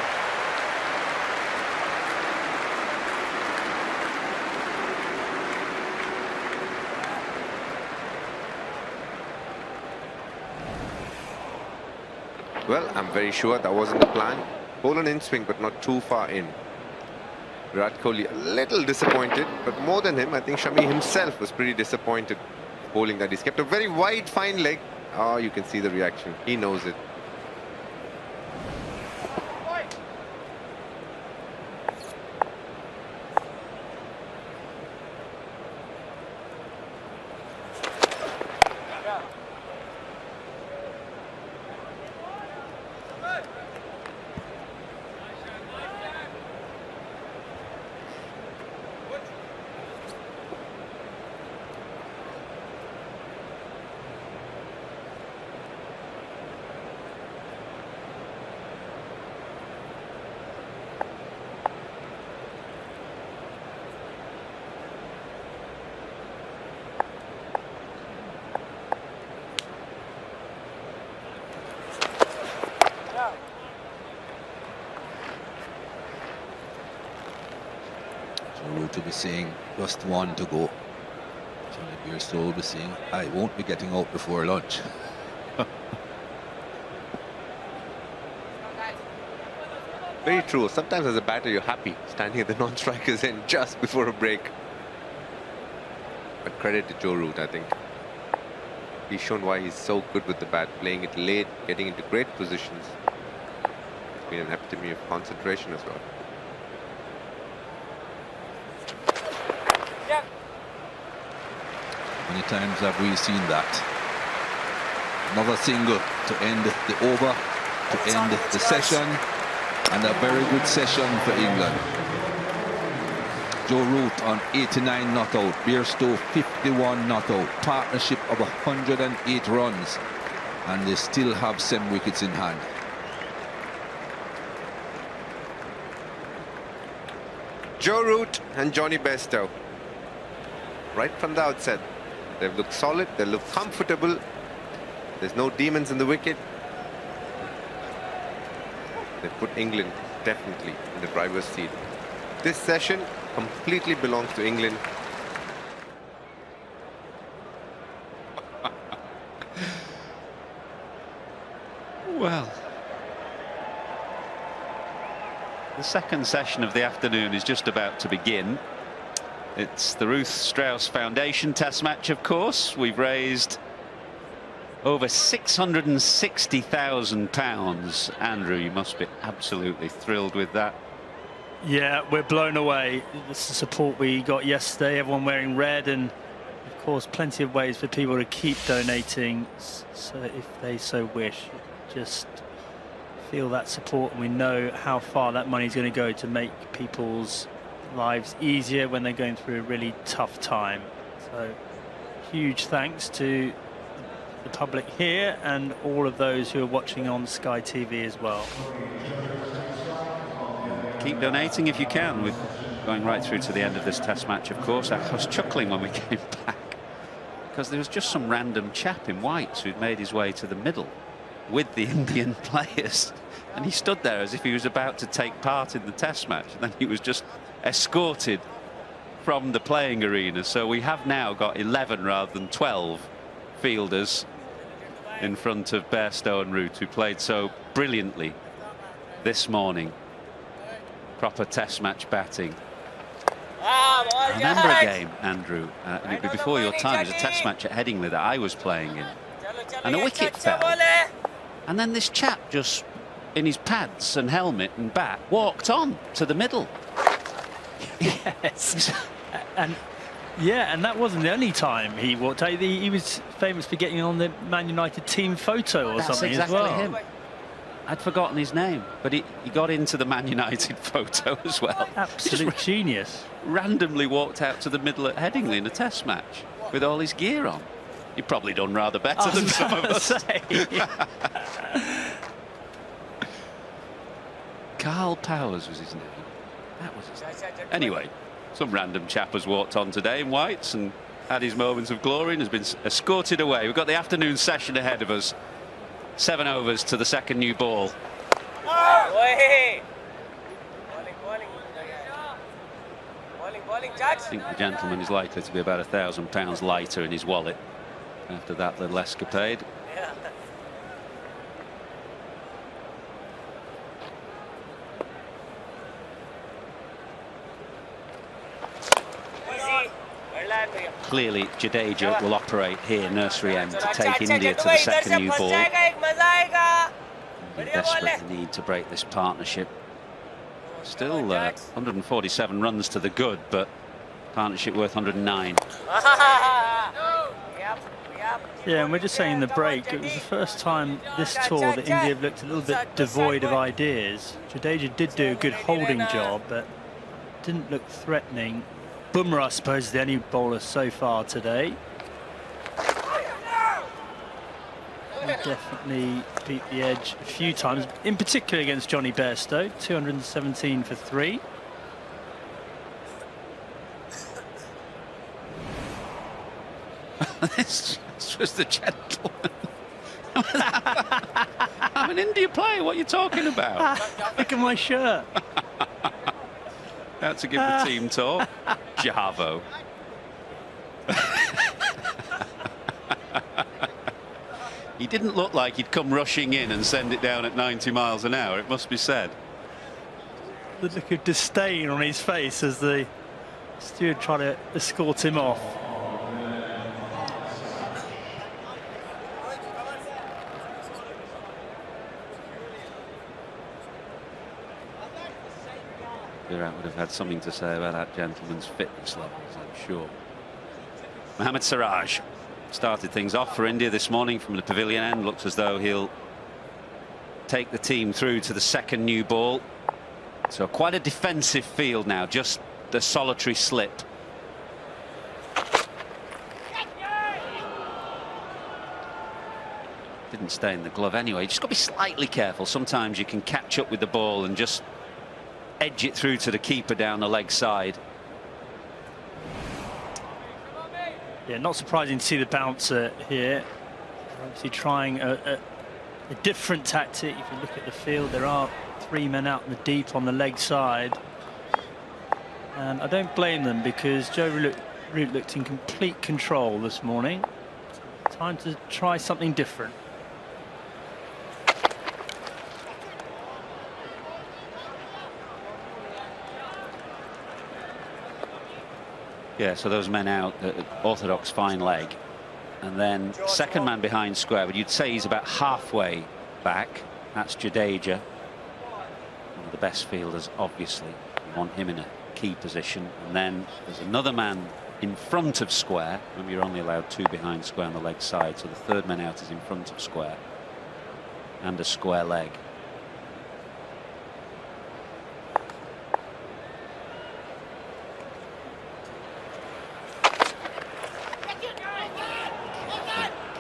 Well, I'm very sure that wasn't the plan. Bowl an in swing, but not too far in. Virat Kohli a little disappointed, but more than him, I think Shami himself was pretty disappointed bowling that. He's kept a very wide, fine leg. Oh, you can see the reaction. He knows it. To be saying just 1 to go. Johnny Beerstow will be saying, I won't be getting out before lunch. Very true. Sometimes as a batter, you're happy standing at the non-strikers end just before a break. But credit to Joe Root, I think. He's shown why he's so good with the bat, playing it late, getting into great positions. It's been an epitome of concentration as well. Many times have we seen that. Another single to end the over, to end the session, and a very good session for England. Joe Root on 89 not out, Bairstow 51 not out, partnership of 108 runs, and they still have 7 wickets in hand. Joe Root and Johnny Bairstow, right from the outset, they've looked solid, they look comfortable. There's no demons in the wicket. They put England definitely in the driver's seat. This session completely belongs to England. Well, the second session of the afternoon is just about to begin. It's the Ruth Strauss Foundation Test match, of course. We've raised over £660,000. Andrew, you must be absolutely thrilled with that. Yeah, we're blown away. It's the support we got yesterday, everyone wearing red, and of course plenty of ways for people to keep donating, so if they so wish. Just feel that support, and we know how far that money is going to go to make people's lives easier when they're going through a really tough time. So huge thanks to the public here and all of those who are watching on Sky TV as well. Keep donating if you can. We're going right through to the end of this test match, of course. I was chuckling when we came back because there was just some random chap in whites who'd made his way to the middle with the Indian players, and he stood there as if he was about to take part in the test match, and then he was just escorted from the playing arena. So we have now got 11 rather than 12 fielders in front of Bairstow and Root, who played so brilliantly this morning. Proper test match batting. I remember a game, Andrew, and it'd be before your time. It was a test match at Headingley that I was playing in, and a wicket fell, and then this chap just in his pads and helmet and bat walked on to the middle. Yes. And yeah, and that wasn't the only time he walked out. He was famous for getting on the Man United team photo or something exactly as well. Him. I'd forgotten his name, but he got into the Man United photo as well. Absolute genius. Randomly walked out to the middle at Headingley in a test match. with all his gear on. You've probably done rather better than some of us. Carl Powers was his name. That was his name. Anyway, some random chap has walked on today in whites and had his moments of glory and has been escorted away. We've got the afternoon session ahead of us. 7 overs to the second new ball. I think the gentleman is likely to be about £1,000 lighter in his wallet after that little escapade. Clearly, Jadeja will operate here, nursery end, to take India to the second new ball. They desperately need to break this partnership. Still 147 runs to the good, but partnership worth 109. Yeah, and we're just saying the break. It was the first time this tour that India have looked a little bit devoid of ideas. Jadeja did do a good holding job, but didn't look threatening. Bumrah, I suppose, is the only bowler so far today. He definitely beat the edge a few times, in particular against Johnny Bairstow, 217 for 3. This was the gentleman. I'm an India player. What are you talking about? Look at my shirt. Out to give the team talk. Javo. He didn't look like he'd come rushing in and send it down at 90 miles an hour, it must be said. The look of disdain on his face as the steward tried to escort him off. Virat would have had something to say about that gentleman's fitness levels, I'm sure. Mohammad Siraj started things off for India this morning from the pavilion end. Looks as though he'll take the team through to the second new ball. So quite a defensive field now, just the solitary slip. Didn't stay in the glove anyway. You just got to be slightly careful. Sometimes you can catch up with the ball and just edge it through to the keeper down the leg side. Yeah, not surprising to see the bouncer here. Obviously trying a different tactic. If you look at the field, there are 3 men out in the deep on the leg side. And I don't blame them because Joe Root looked in complete control this morning. Time to try something different. Yeah, so those men out, orthodox fine leg, and then second man behind square, but you'd say he's about halfway back. That's Jadeja, one of the best fielders, obviously. You want him in a key position, and then there's another man in front of square. Remember, you're only allowed 2 behind square on the leg side, so the third man out is in front of square, and a square leg.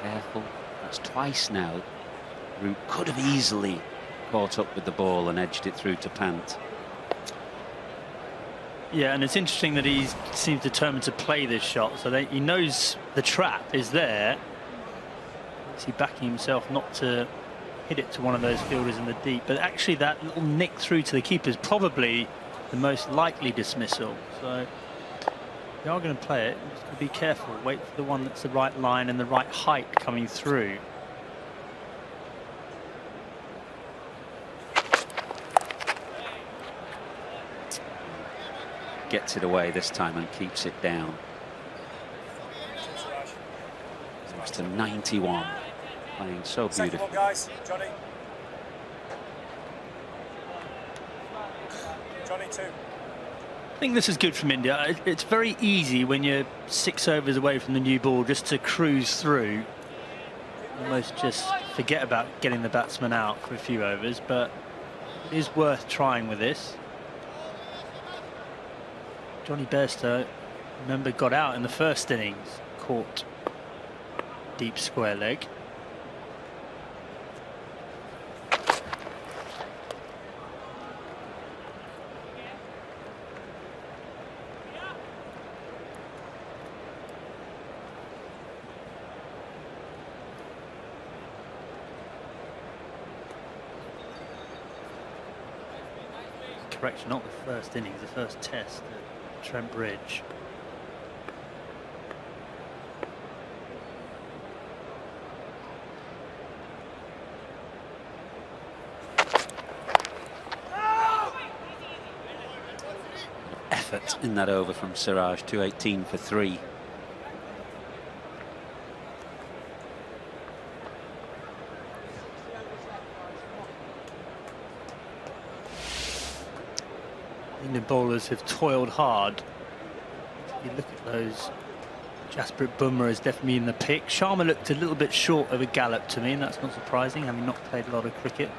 Careful. That's twice now. Root could have easily caught up with the ball and edged it through to Pant. Yeah, and it's interesting that he seems determined to play this shot, so that he knows the trap is there. Is he backing himself not to hit it to one of those fielders in the deep? But actually that little nick through to the keeper is probably the most likely dismissal. So they are going to play it. Just got to be careful. Wait for the one that's the right line and the right height coming through. Gets it away this time and keeps it down. It's to 91. Playing so beautifully. Guys, Johnny. Johnny 2. I think this is good from India. It's very easy when you're 6 overs away from the new ball just to cruise through. Almost just forget about getting the batsman out for a few overs, but it is worth trying with this. Johnny Bairstow, remember, got out in the first innings. caught deep square leg. Correction, not the first innings, the first test at Trent Bridge. Effort in that over from Siraj, 218 for 3. England bowlers have toiled hard. You look at those. Jasprit Bumrah is definitely in the pick. Sharma looked a little bit short of a gallop to me, and that's not surprising, having not played a lot of cricket.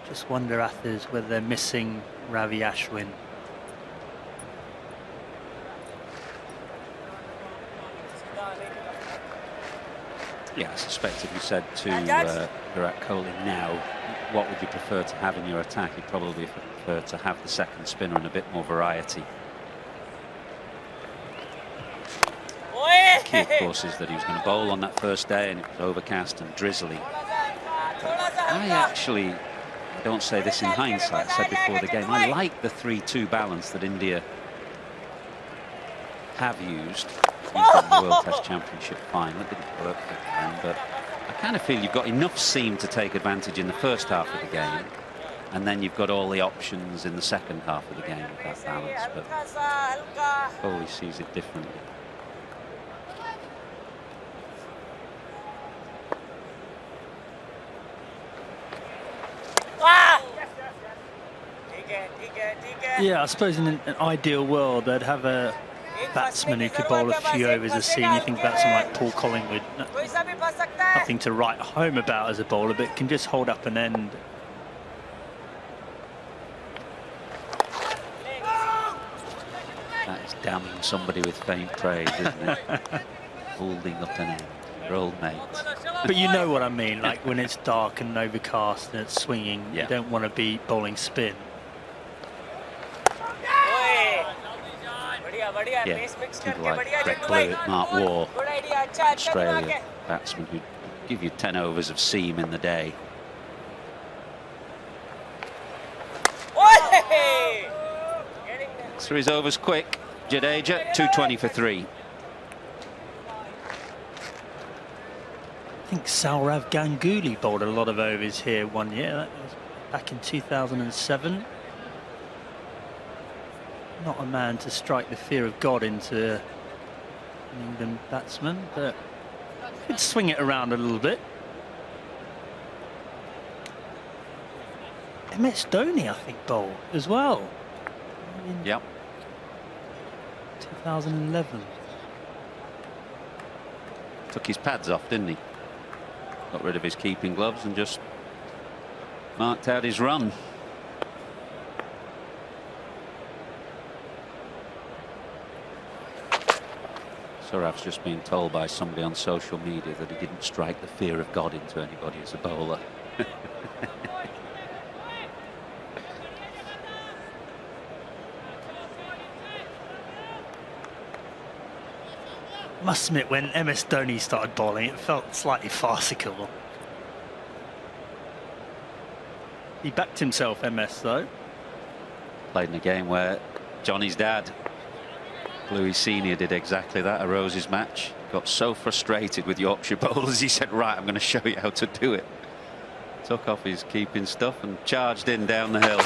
Just wonder, Athers, whether they're missing Ravi Ashwin. Yeah, I suspect if you said to Virat Kohli now, what would you prefer to have in your attack, he'd probably prefer to have the second spinner and a bit more variety. The key, of course, is that he was going to bowl on that first day and it was overcast and drizzly. I actually, I don't say this in hindsight, I said before the game, I like the 3-2 balance that India have used. In the World Test Championship final. It didn't work for them, but I kind of feel you've got enough seam to take advantage in the first half of the game, and then you've got all the options in the second half of the game with that balance. But Kohli sees it differently. Yeah, I suppose in an ideal world they'd have a batsman who could bowl a few overs a seam. You think about someone like Paul Collingwood, nothing to write home about as a bowler, but can just hold up an end. That is damning somebody with faint praise, isn't it? Holding up an end, your old mate. But you know what I mean, like when it's dark and overcast and it's swinging, yeah. You don't want to be bowling spin. Yeah, people like Greg Blewett, Mark Waugh, Australia batsmen who give you 10 overs of seam in the day. Through his overs quick, Jadeja, 220 for 3. I think Saurav Ganguly bowled a lot of overs here one year. That was back in 2007. Not a man to strike the fear of God into an England batsman, but could swing it around a little bit. MS Dhoni, I think, bowled as well. Yep. 2011. Took his pads off, didn't he? Got rid of his keeping gloves and just marked out his run. Sarav's just been told by somebody on social media that he didn't strike the fear of God into anybody as a bowler. Must admit, when MS Dhoni started bowling, it felt slightly farcical. He backed himself, MS, though. Played in a game where Johnny's dad, Louis Senior, did exactly that, a Roses match. Got so frustrated with Yorkshire bowlers, he said, right, I'm going to show you how to do it. Took off his keeping stuff and charged in down the hill.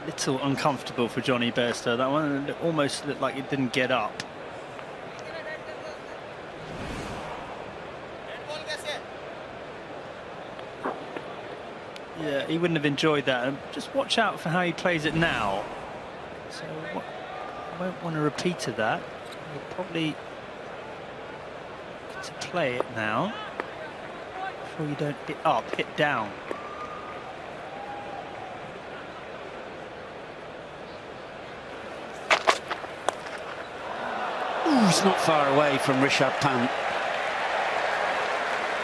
Little uncomfortable for Johnny Bairstow, that one. It almost looked like it didn't get up. Yeah, he wouldn't have enjoyed that. And just watch out for how he plays it now. So I won't want a repeat of that. He'll probably get to play it now. Sure you don't hit up, hit down. Ooh, he's not far away from Rishabh Pant.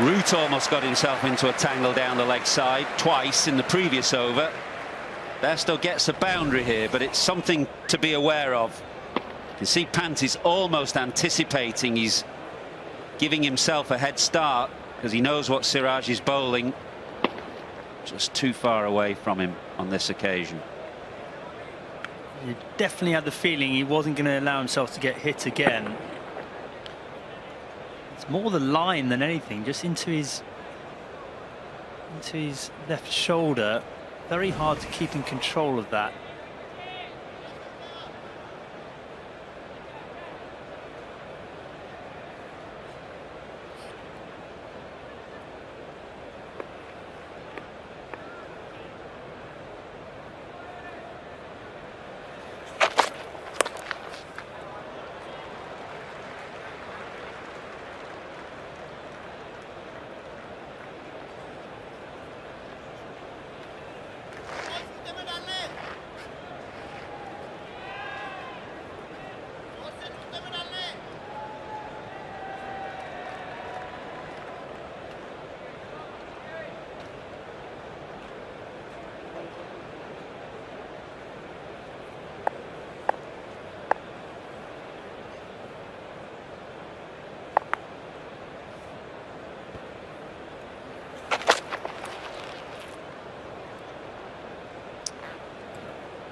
Root almost got himself into a tangle down the leg side twice in the previous over. Bairstow gets a boundary here, but it's something to be aware of. You can see Pant is almost anticipating. He's giving himself a head start because he knows what Siraj is bowling. Just too far away from him on this occasion. You definitely had the feeling he wasn't going to allow himself to get hit again. It's more the line than anything, just into his left shoulder. Very hard to keep in control of that.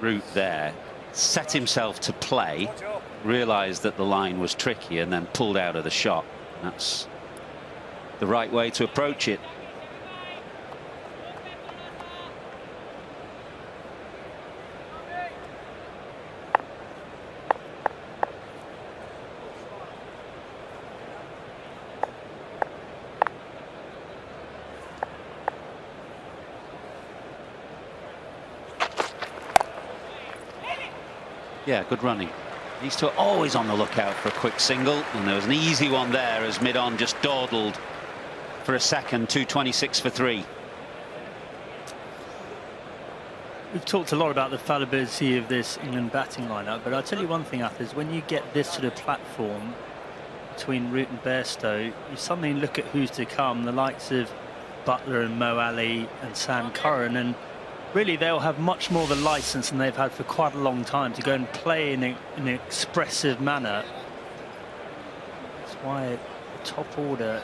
Root there, set himself to play, realised that the line was tricky and then pulled out of the shot. That's the right way to approach it. Yeah, good running. These two are always on the lookout for a quick single, and there was an easy one there as mid-on just dawdled for a second. 226 for 3. We've talked a lot about the fallibility of this England batting lineup, but I'll tell you one thing, Athers, when you get this sort of platform between Root and Bairstow, you suddenly look at who's to come, the likes of Buttler and Mo Ali and Sam Curran, and really they'll have much more of a licence than they've had for quite a long time to go and play in an expressive manner. That's why the top order,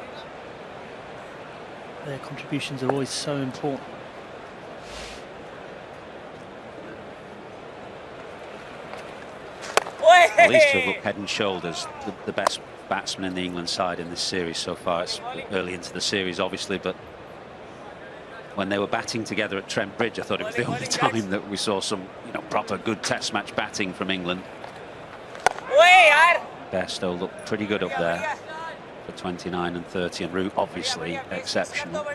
their contributions are always so important. Well, these two have looked head and shoulders the best batsmen in the England side in this series so far. It's early into the series, obviously, but when they were batting together at Trent Bridge, I thought it was the only time that we saw some, proper good Test match batting from England. Bairstow looked pretty good up there for 29 and 30, and Root obviously exceptional.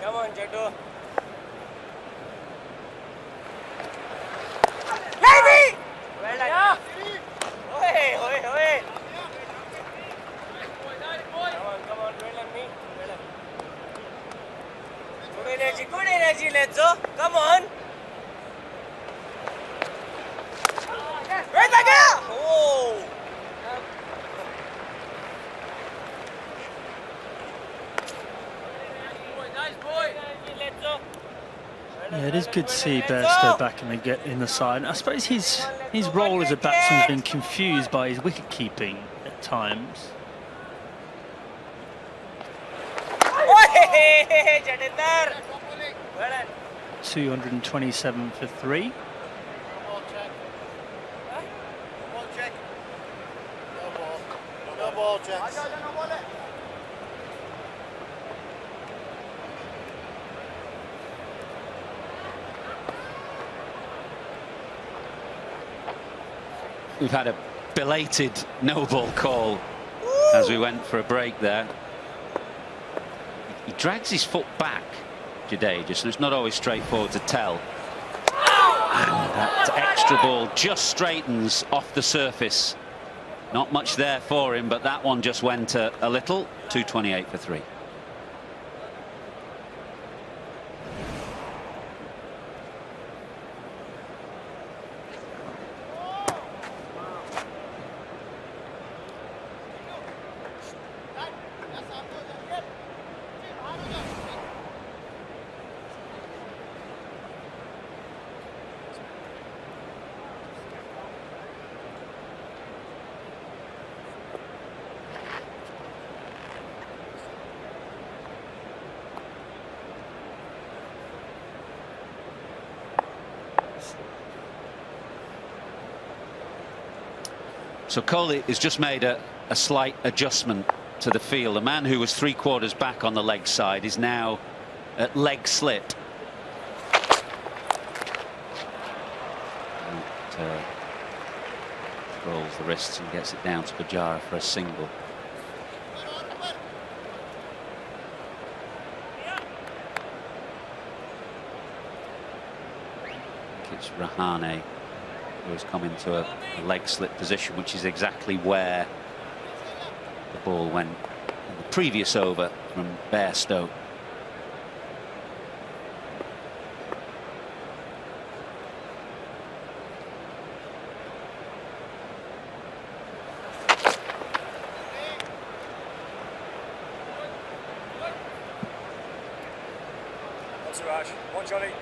Come on, Jetto. Lady! Well done. Yeah. Oi. Come on, well done, me. Good energy, let's go. Come on. Where's the girl? Oh. Yeah, it is good to see Bairstow back in the side. I suppose his role as a batsman has been confused by his wicket keeping at times. 227 for 3. No ball, Jack. We've had a belated no ball call as we went for a break there. He drags his foot back Jadeja, so it's not always straightforward to tell. And that extra ball just straightens off the surface. Not much there for him, but that one just went a little. 228 for 3. So Kohli has just made a slight adjustment to the field. The man who was 3/4 back on the leg side is now at leg slit. And, rolls the wrists and gets it down to Pujara for a single. I think it's Rahane who has come into a leg slit position, which is exactly where the ball went in the previous over from Bairstow. Siraj, one Johnny.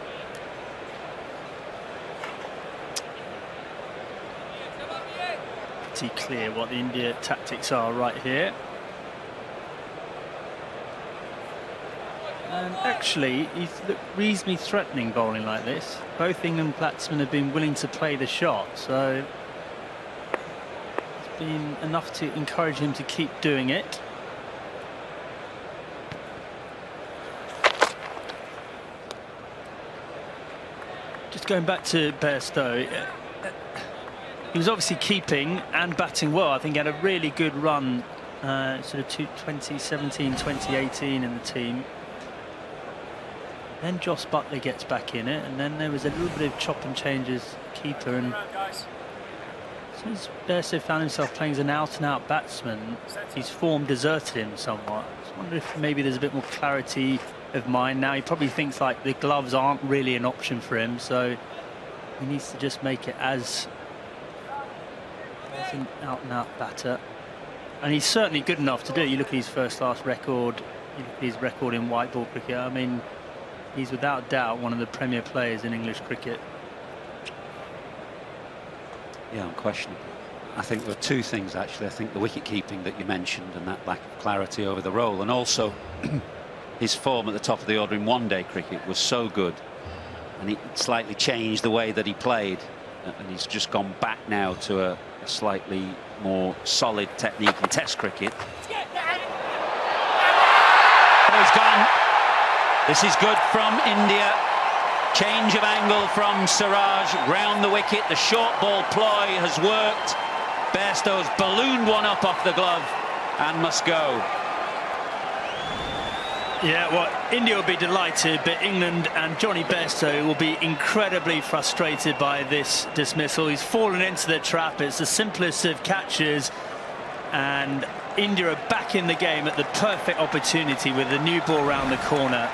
Pretty clear what the India tactics are right here. And actually, he's looked reasonably threatening bowling like this. Both England batsmen have been willing to play the shot, so it's been enough to encourage him to keep doing it. Just going back to Bairstow, he was obviously keeping and batting well. I think he had a really good run, sort of 2017, 2018 in the team. Then Joss Buckley gets back in it, and then there was a little bit of chop and change as keeper. And as soon as Bairstow found himself playing as an out-and-out batsman, his form deserted him somewhat. I just wonder if maybe there's a bit more clarity of mind now. He probably thinks like the gloves aren't really an option for him, so he needs to just make it as an out-and-out batter, and he's certainly good enough to do it. You look at his first-class record, you look at his record in white ball cricket. I mean, he's without doubt one of the premier players in English cricket. Yeah, unquestionably. I think there are two things actually. I think the wicket keeping that you mentioned and that lack of clarity over the role, and also his form at the top of the order in one-day cricket was so good, and he slightly changed the way that he played, and he's just gone back now to a slightly more solid technique in Test cricket. Oh, he's gone. This is good from India. Change of angle from Siraj round the wicket. The short ball ploy has worked. Bairstow's ballooned one up off the glove and must go. Yeah, well, India will be delighted, but England and Johnny Bairstow will be incredibly frustrated by this dismissal. He's fallen into the trap. It's the simplest of catches, and India are back in the game at the perfect opportunity with the new ball round the corner.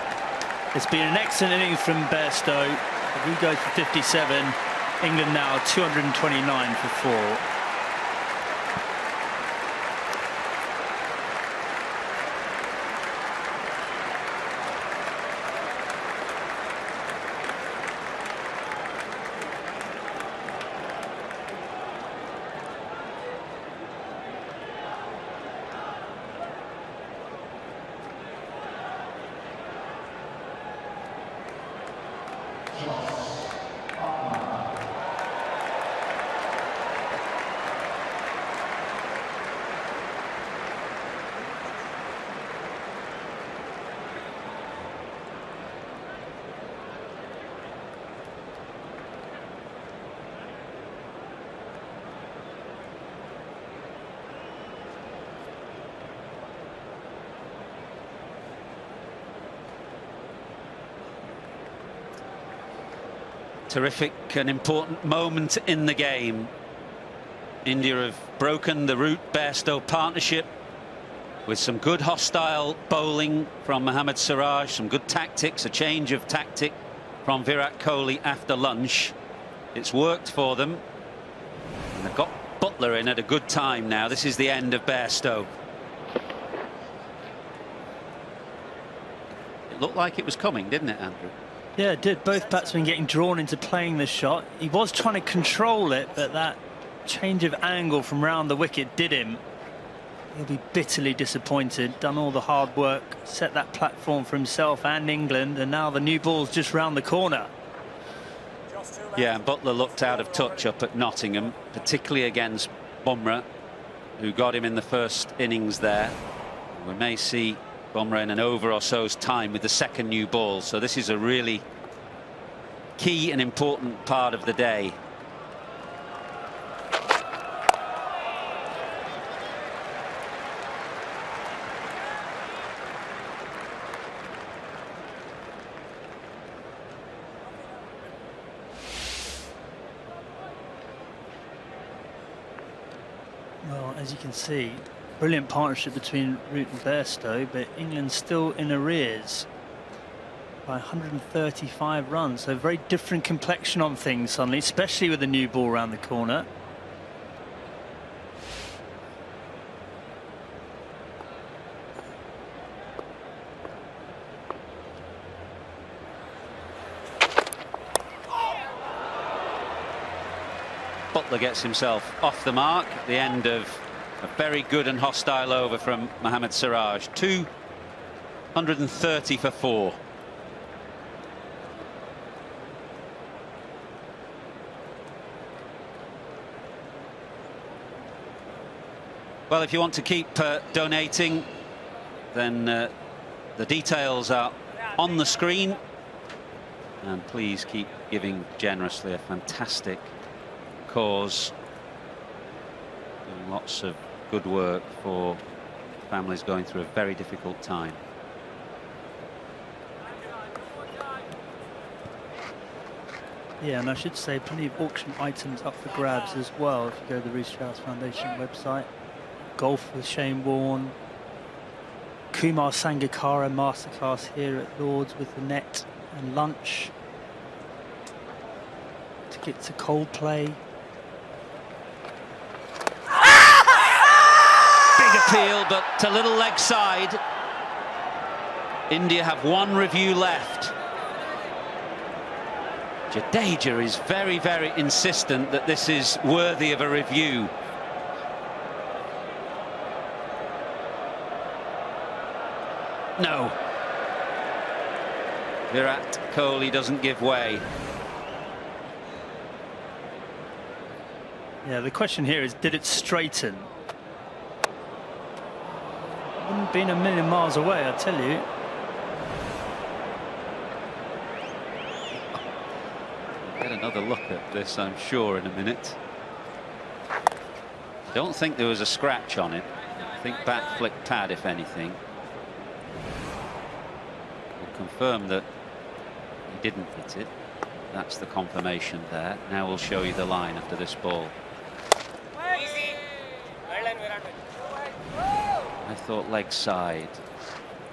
It's been an excellent innings from Bairstow. He goes for 57. England now 229 for 4. terrific and important moment in the game. India have broken the Root-Bairstow partnership with some good hostile bowling from Mohammad Siraj, some good tactics, a change of tactic from Virat Kohli after lunch. It's worked for them, and they've got Buttler in at a good time now. This is the end of Bairstow. It looked like it was coming, didn't it, Andrew? Yeah, it did. Both batsmen getting drawn into playing the shot. He was trying to control it, but that change of angle from round the wicket did him. He'll be bitterly disappointed. Done all the hard work, set that platform for himself and England, and now the new ball's just round the corner. Yeah, and Buttler looked out of touch up at Nottingham, particularly against Bumrah, who got him in the first innings there. We may see Bumrah in an over or so's time with the second new ball, so this is a really key and important part of the day. Well, as you can see, brilliant partnership between Root and Bairstow, but England's still in arrears by 135 runs. So very different complexion on things suddenly, especially with the new ball around the corner. Buttler gets himself off the mark at the end of a very good and hostile over from Mohammad Siraj. 230 for 4. Well, if you want to keep donating, then the details are on the screen, and please keep giving generously. A fantastic cause, doing lots of good work for families going through a very difficult time. Yeah, and I should say plenty of auction items up for grabs as well if you go to the Reece Strauss Foundation website. Golf with Shane Warne, Kumar Sangakkara masterclass here at Lord's with the net and lunch, tickets to Coldplay. Appeal, but to little leg side. India have one review left. Jadeja is very, very insistent that this is worthy of a review. No. Virat Kohli doesn't give way. Yeah, the question here is, did it straighten? Wouldn't been a million miles away, I tell you. Get another look at this, I'm sure, in a minute. I don't think there was a scratch on it. I think bat flick pad, if anything. We'll confirm that he didn't hit it. That's the confirmation there. Now we'll show you the line after this ball. I thought leg side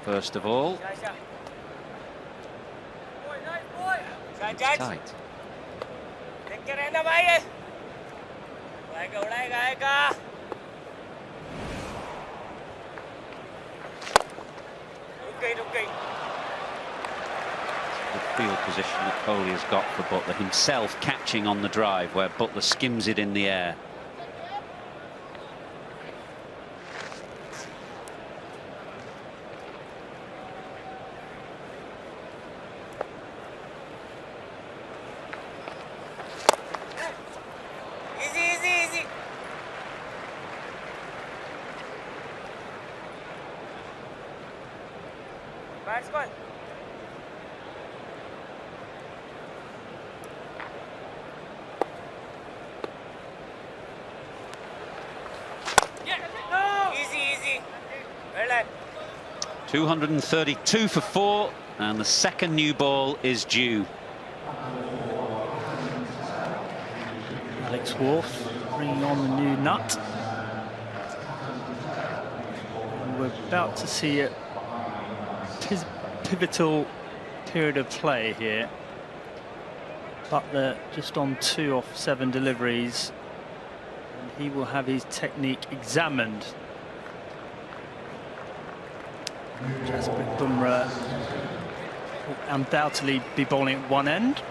first of all. It's tight. The field position that Kohli has got for Buttler, himself catching on the drive where Buttler skims it in the air. Batsman. 232 for 4, and the second new ball is due. Alex Wolff bringing on the new nut. And we're about to see a pivotal period of play here. Butler just on 2 off 7 deliveries, and he will have his technique examined. Jasprit Bumrah will undoubtedly be bowling at one end.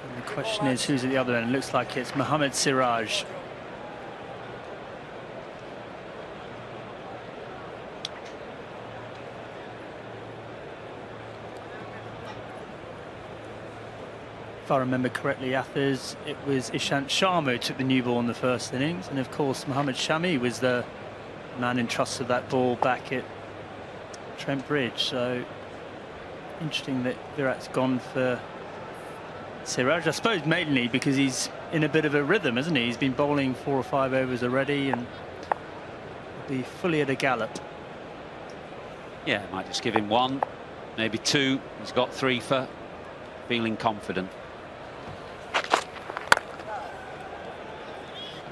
And the question is, who's at the other end? It looks like it's Mohammad Siraj. If I remember correctly, Athers, it was Ishant Sharma who took the new ball in the first innings, and of course Mohammad Shami was the man entrusted that ball back at Trent Bridge. So interesting that Virat's gone for Siraj, I suppose mainly because he's in a bit of a rhythm, isn't he? He's been bowling 4 or 5 overs already and will be fully at a gallop. Yeah, might just give him 1, maybe 2. He's got 3 for, feeling confident.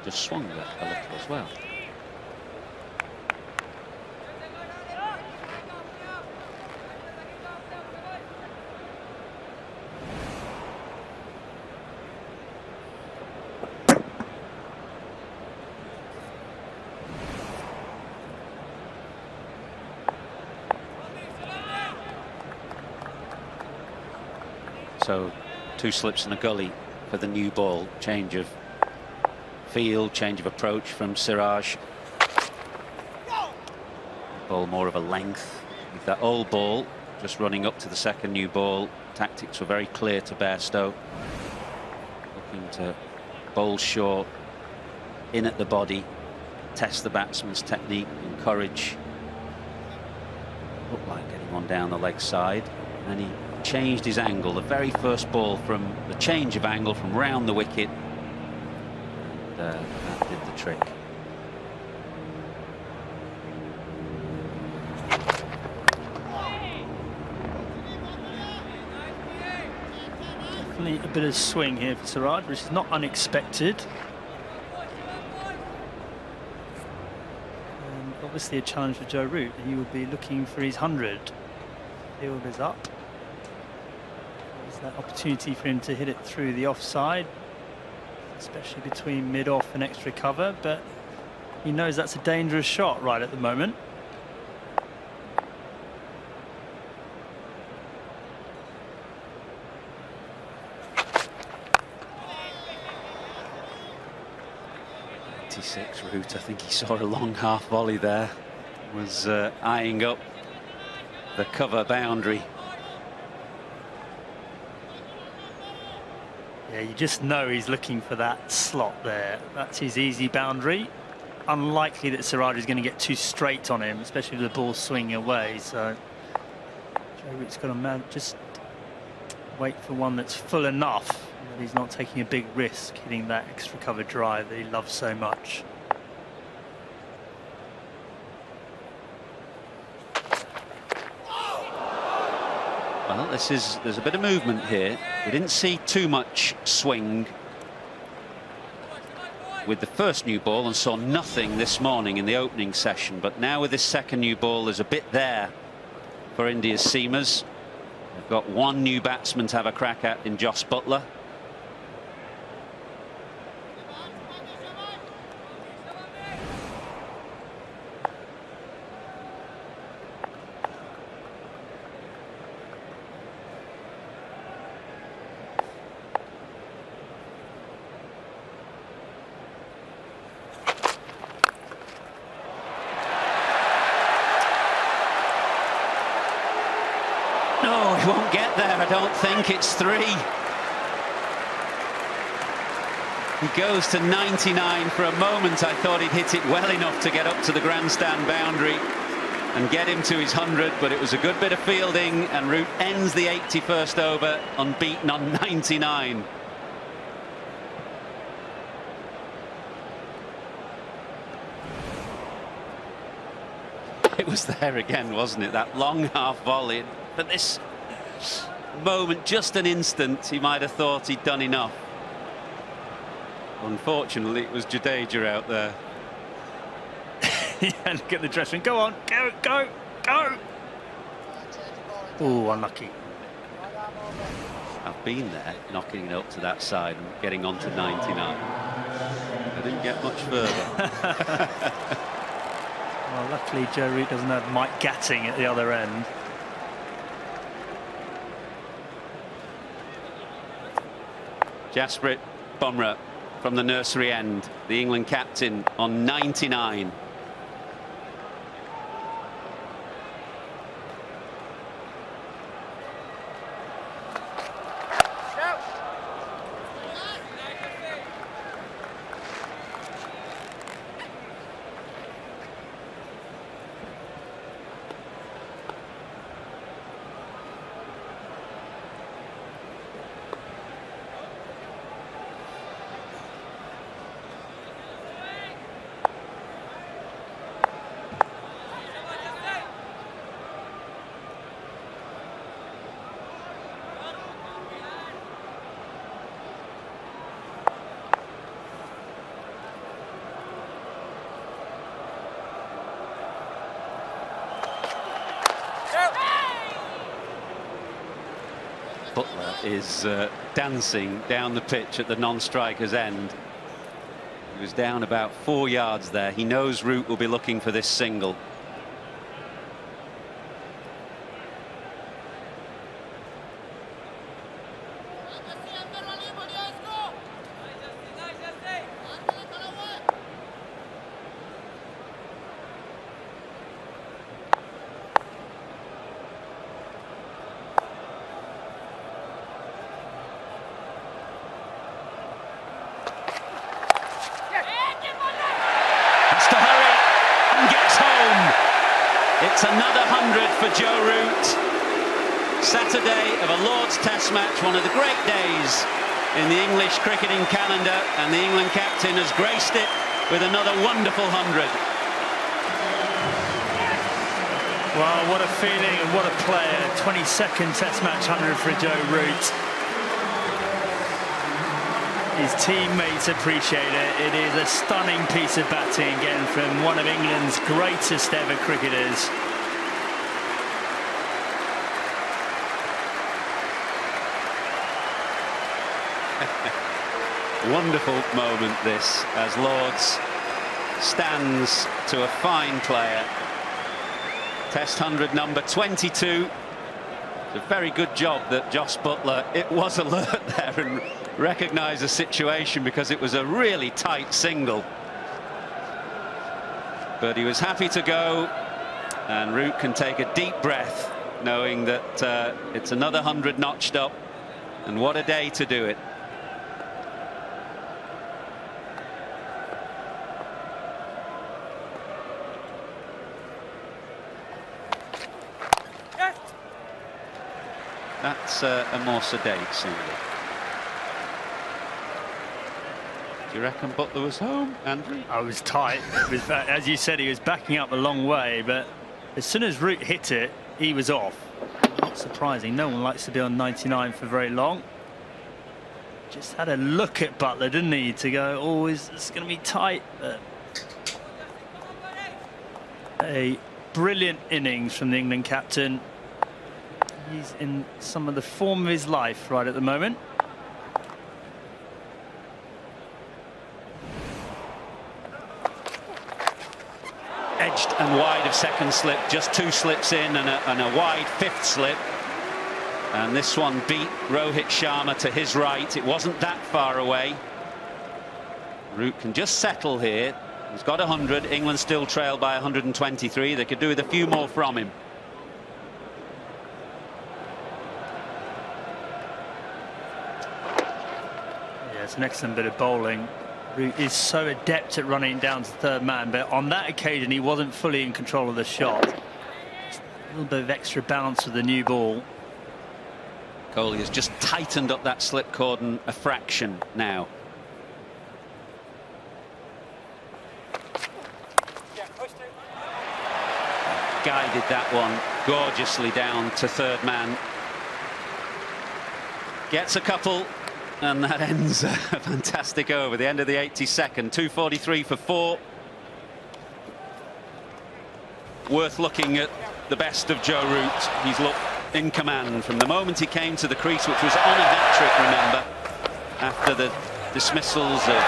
Just swung that a little as well. So 2 slips and a gully for the new ball. Change of field, change of approach from Siraj. Ball more of a length. With that old ball just running up to the second new ball, tactics were very clear to Bairstow. Looking to bowl short, in at the body, test the batsman's technique, encourage. Looked like getting one down the leg side, and he changed his angle. The very first ball from the change of angle from round the wicket. That did the trick. Definitely a bit of swing here for Siraj, which is not unexpected. And obviously a challenge for Joe Root. He will be looking for his 100. Field is up. There's that opportunity for him to hit it through the offside, especially between mid-off and extra cover, but he knows that's a dangerous shot right at the moment. Root, I think he saw a long half volley there, was eyeing up the cover boundary. Yeah, you just know he's looking for that slot there. That's his easy boundary. Unlikely that Siraj is going to get too straight on him, especially with the ball swinging away. So Joe Root's got to just wait for one that's full enough that he's not taking a big risk hitting that extra cover drive that he loves so much. Well, there's a bit of movement here. We didn't see too much swing with the first new ball and saw nothing this morning in the opening session, but now with this second new ball there's a bit there for India's seamers. They've got 1 new batsman to have a crack at in Jos Buttler. Won't get there, I don't think. It's 3. He goes to 99. For a moment I thought he'd hit it well enough to get up to the grandstand boundary and get him to his 100, but it was a good bit of fielding, and Root ends the 81st over unbeaten on 99. It was there again, wasn't it? That long half volley. But this moment, just an instant, he might have thought he'd done enough. Unfortunately, it was Jadeja out there. Yeah, look at the dressing. Go on, go, go, go. Oh, unlucky. I've been there, knocking it up to that side and getting on to 99. I didn't get much further. Well, luckily Joe Root doesn't have Mike Gatting at the other end. Jasprit Bumrah from the nursery end, the England captain on 99. Butler is dancing down the pitch at the non-striker's end. He was down about 4 yards there. He knows Root will be looking for this single. It's another 100 for Joe Root. Saturday of a Lord's Test match, one of the great days in the English cricketing calendar, and the England captain has graced it with another wonderful 100. Well, what a feeling and what a player. 22nd Test match 100 for Joe Root. His teammates appreciate it. It is a stunning piece of batting again from one of England's greatest ever cricketers. Wonderful moment this, as Lords stands to a fine player. Test 100 number 22. It's a very good job that Jos Buttler, it was alert there and recognised the situation, because it was a really tight single. But he was happy to go, and Root can take a deep breath knowing that it's another 100 notched up, and what a day to do it. That's a more sedate single. Do you reckon Butler was home, Andrew? I was tight. It was, as you said, he was backing up a long way, but as soon as Root hit it, he was off. Not surprising. No one likes to be on 99 for very long. Just had a look at Butler, didn't he, to go, oh, it's going to be tight. But a brilliant innings from the England captain. He's in some of the form of his life right at the moment. Edged and wide of second slip, just 2 slips in and a wide 5th slip. And this one beat Rohit Sharma to his right. It wasn't that far away. Root can just settle here. He's got 100. England still trail by 123. They could do with a few more from him. It's an excellent bit of bowling. Root is so adept at running down to third man, but on that occasion he wasn't fully in control of the shot. Just a little bit of extra balance with the new ball. Kohli has just tightened up that slip cordon a fraction now. Guided that one gorgeously down to third man. Gets a couple, and that ends a fantastic over. The end of the 82nd. 2:43 for 4. Worth looking at the best of Joe Root. He's looked in command from the moment he came to the crease, which was on a hat-trick, remember, after the dismissals of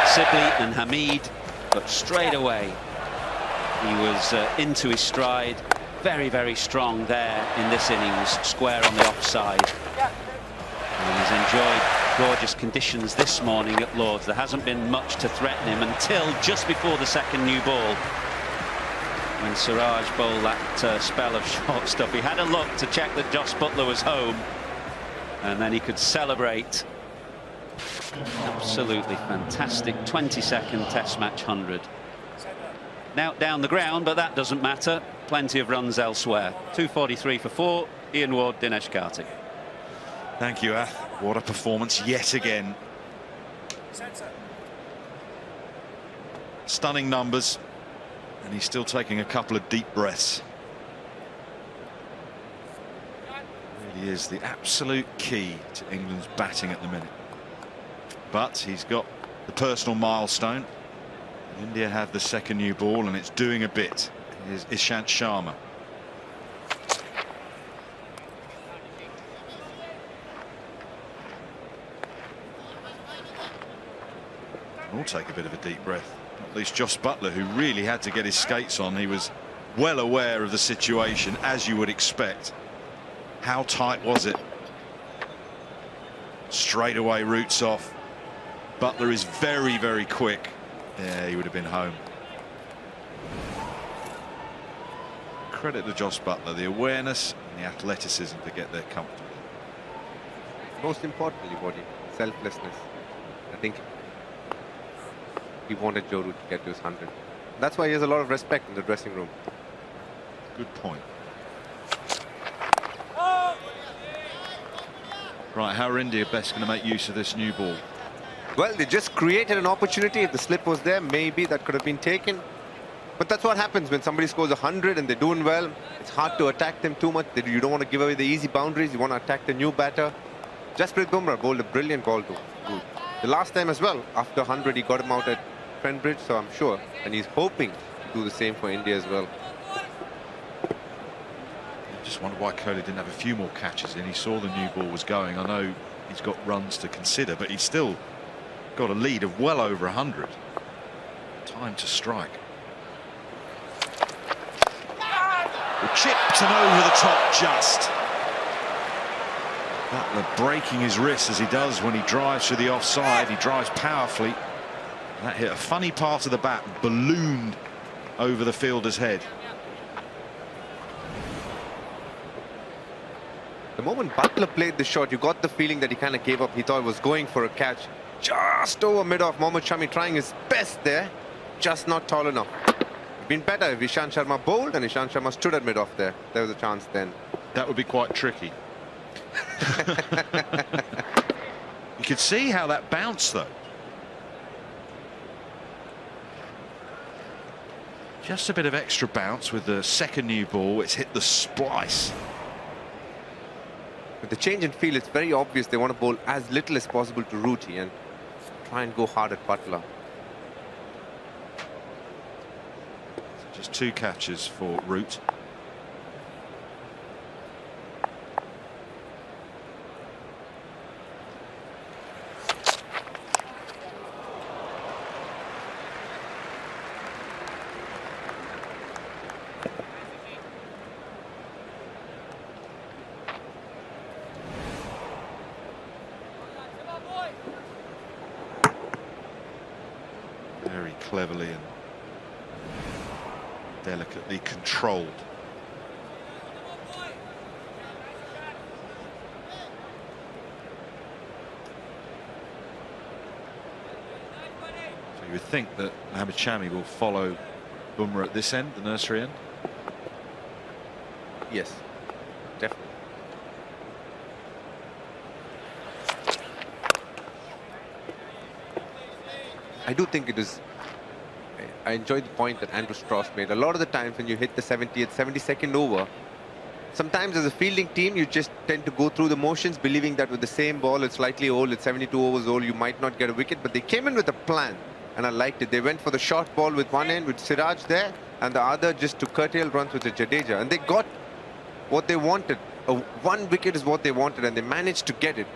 Sibley and Hamid. But straight away, he was into his stride. Very, very strong there in this innings, square on the offside. And he's enjoyed gorgeous conditions this morning at Lord's. There hasn't been much to threaten him until just before the second new ball, when Siraj bowled that spell of short stuff. He had a look to check that Jos Buttler was home, and then he could celebrate. Absolutely fantastic 22nd Test match 100. Now down the ground, but that doesn't matter. Plenty of runs elsewhere. 2:43 for 4. Ian Ward, Dinesh Karthik. Thank you, Ath. What a performance yet again. Stunning numbers, and he's still taking a couple of deep breaths. Really is the absolute key to England's batting at the minute. But he's got the personal milestone. India have the second new ball, and it's doing a bit. Here's Ishant Sharma. We'll take a bit of a deep breath. At least Jos Buttler, who really had to get his skates on. He was well aware of the situation, as you would expect. How tight was it? Straight away, Root's off. Buttler is very, very quick. Yeah, he would have been home. Credit to Jos Buttler, the awareness and the athleticism to get there comfortably. Most importantly, Body, selflessness. I think he wanted Joe Root to get to his 100. That's why he has a lot of respect in the dressing room. Good point. Right, how are India best going to make use of this new ball? Well, they just created an opportunity. If the slip was there, maybe that could have been taken. But that's what happens when somebody scores 100 and they're doing well. It's hard to attack them too much. You don't want to give away the easy boundaries. You want to attack the new batter. Jasprit Bumrah bowled a brilliant ball to Root. The last time as well, after 100, he got him out at Trent, so I'm sure. And he's hoping to do the same for India as well. I just wonder why Kohli didn't have a few more catches in. He saw the new ball was going. I know he's got runs to consider, but he's still got a lead of well over 100. Time to strike. Chipped and over the top just. Butler breaking his wrist as he does when he drives to the offside. He drives powerfully. That hit a funny part of the bat, ballooned over the fielder's head. The moment Butler played the shot, you got the feeling that he kind of gave up. He thought he was going for a catch. Just over mid-off. Mohammad Shami trying his best there. Just not tall enough. It'd been better if Ishant Sharma bowled and Ishant Sharma stood at mid-off there. There was a chance then. That would be quite tricky. You could see how that bounced, though. Just a bit of extra bounce with the second new ball. It's hit the splice. With the change in field, it's very obvious they want to bowl as little as possible to Rooty and try and go hard at Butler. Just 2 catches for Root. Very cleverly and delicately controlled. So you would think that Mohammad Shami will follow Bumrah at this end, the nursery end? Yes, definitely. I do think it is. I enjoyed the point that Andrew Strauss made. A lot of the times when you hit the 70th, 72nd over, Sometimes as a fielding team, you just tend to go through the motions, believing that with the same ball, it's slightly old, it's 72 overs old, you might not get a wicket. But they came in with a plan, and I liked it. They went for the short ball with one end, with Siraj there, and the other just to curtail runs with the Jadeja. And they got what they wanted. One wicket is what they wanted, and they managed to get it.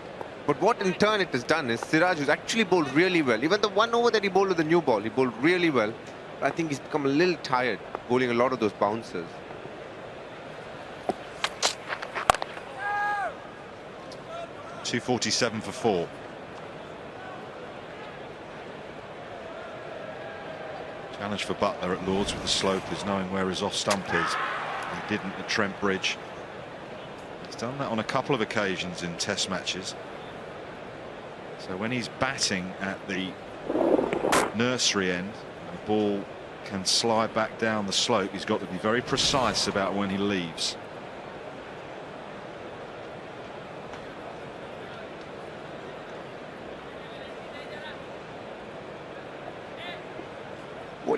But what in turn it has done is Siraj has actually bowled really well. Even the one over that he bowled with the new ball, he bowled really well. But I think he's become a little tired, bowling a lot of those bouncers. .247 for 4. Challenge for Buttler at Lords with the slope is knowing where his off stump is. He didn't at Trent Bridge. He's done that on a couple of occasions in test matches. So when he's batting at the nursery end, the ball can slide back down the slope. He's got to be very precise about when he leaves.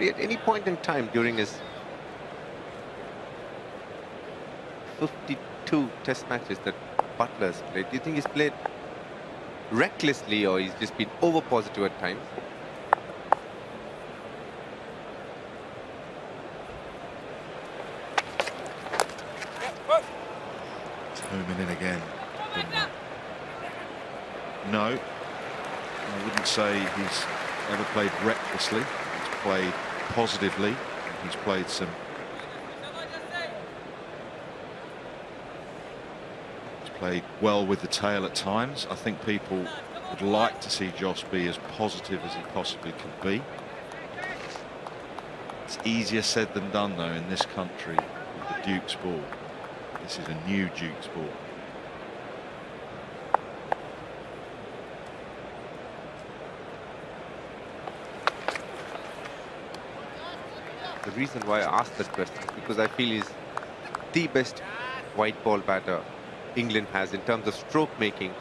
At any point in time during his 52 test matches that Butler's played, do you think he's played recklessly or he's just been over positive at times? Homing in again. No, I wouldn't say he's ever played recklessly. He's played positively. He's played some. He's played well with the tail at times. I think people would like to see Josh be as positive as he possibly could be. It's easier said than done, though, in this country with the Duke's ball. This is a new Duke's ball. The reason why I asked that question is because I feel he's the best white ball batter England has in terms of stroke making.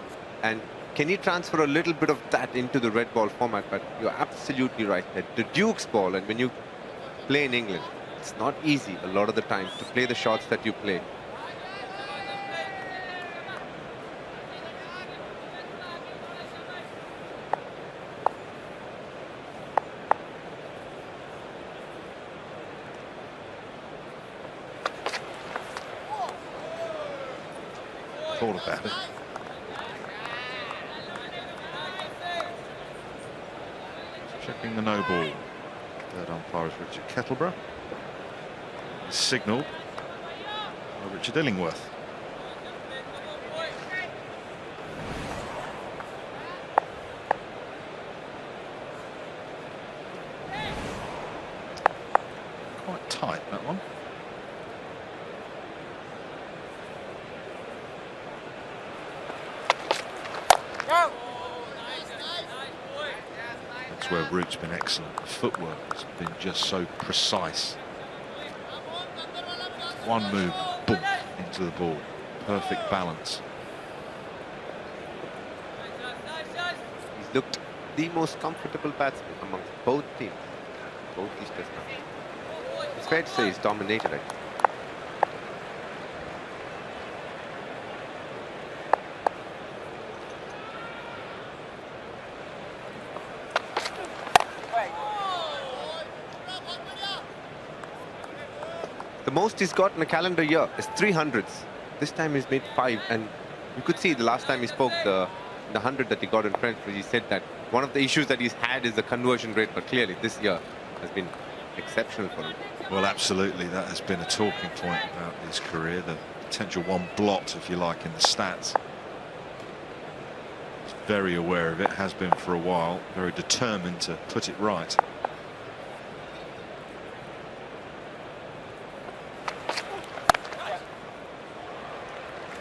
And can he transfer a little bit of that into the red ball format? But you're absolutely right that the Duke's ball, and when you play in England, it's not easy a lot of the time to play the shots that you play. Thought about it. Checking the no ball. Third umpire is Richard Kettleborough. Signalled by Richard Illingworth. Quite tight, that one. That's where Root's been excellent. The footwork has been just so precise. One move, boom, into the ball. Perfect balance. He's looked the most comfortable batsman amongst both teams. Both these test matches. It's fair to say he's dominated it. The most he's got in a calendar year is 300s. This time he's made 5, and you could see the last time he spoke, the 100 that he got in French, he said that one of the issues that he's had is the conversion rate, but clearly this year has been exceptional for him. Well, absolutely, that has been a talking point about his career, the potential one blot, if you like, in the stats. He's very aware of it, has been for a while, very determined to put it right.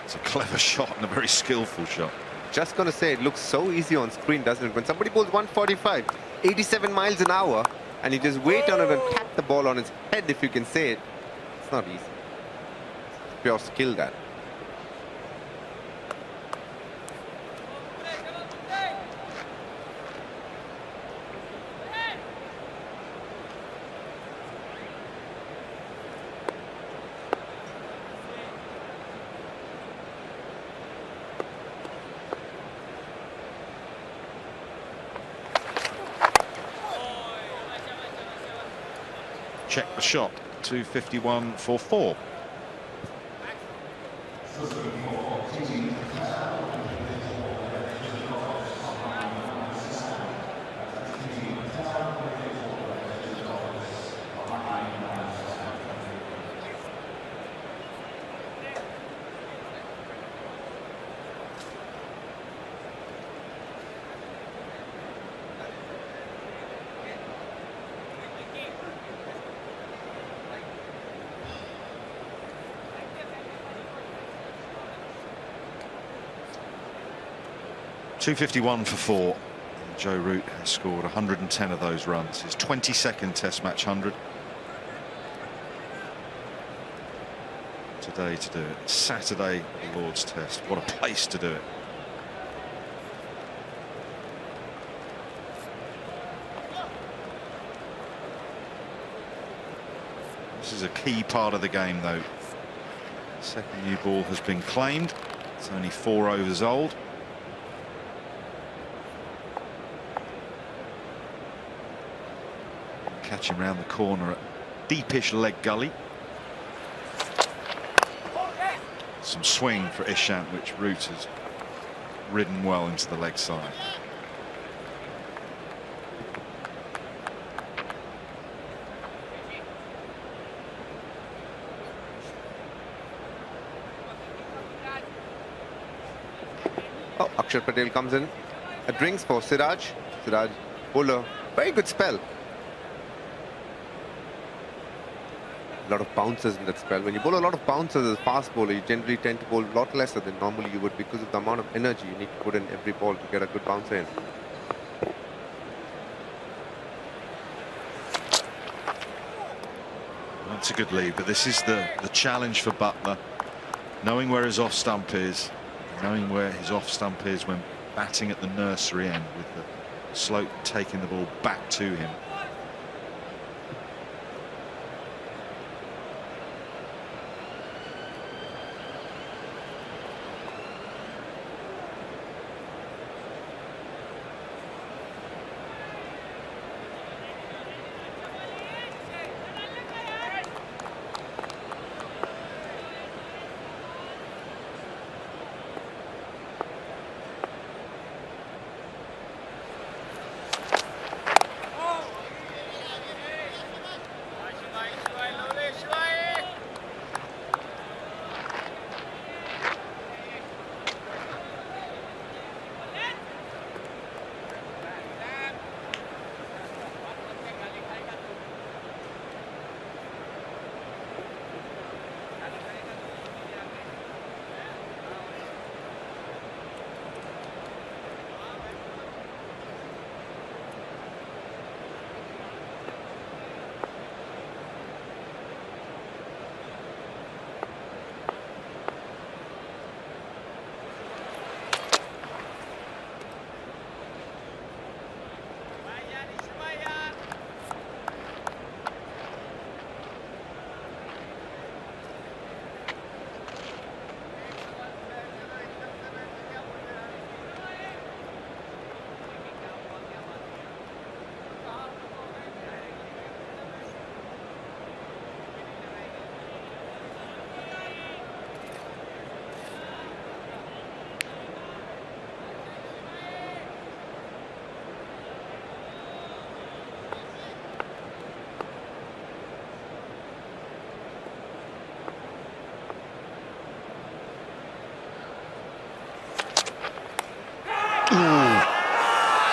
It's a clever shot and a very skillful shot. Just gonna say, it looks so easy on screen, doesn't it? When somebody bowls 145, 87 miles an hour, and you just wait on it and tap the ball on its head, if you can say it, it's not easy. It's pure skill, that. check the shot. 251 for 4. .251 for 4. Joe Root has scored 110 of those runs. His 22nd Test match 100. Today to do it. Saturday, the Lord's Test. What a place to do it. This is a key part of the game, though. Second new ball has been claimed. It's only 4 overs old. Catch him round the corner at deepish leg gully. Some swing for Ishant, which Root has ridden well into the leg side. Oh, Akshar Patel comes in. A drinks for Siraj. Siraj, bowler, very good spell. A lot of bounces in that spell. When you bowl a lot of bounces as a fast bowler, you generally tend to bowl a lot lesser than normally you would because of the amount of energy you need to put in every ball to get a good bouncer in. That's a good lead, but this is the challenge for Buttler. Knowing where his off stump is, knowing where his off stump is when batting at the nursery end, with the slope taking the ball back to him.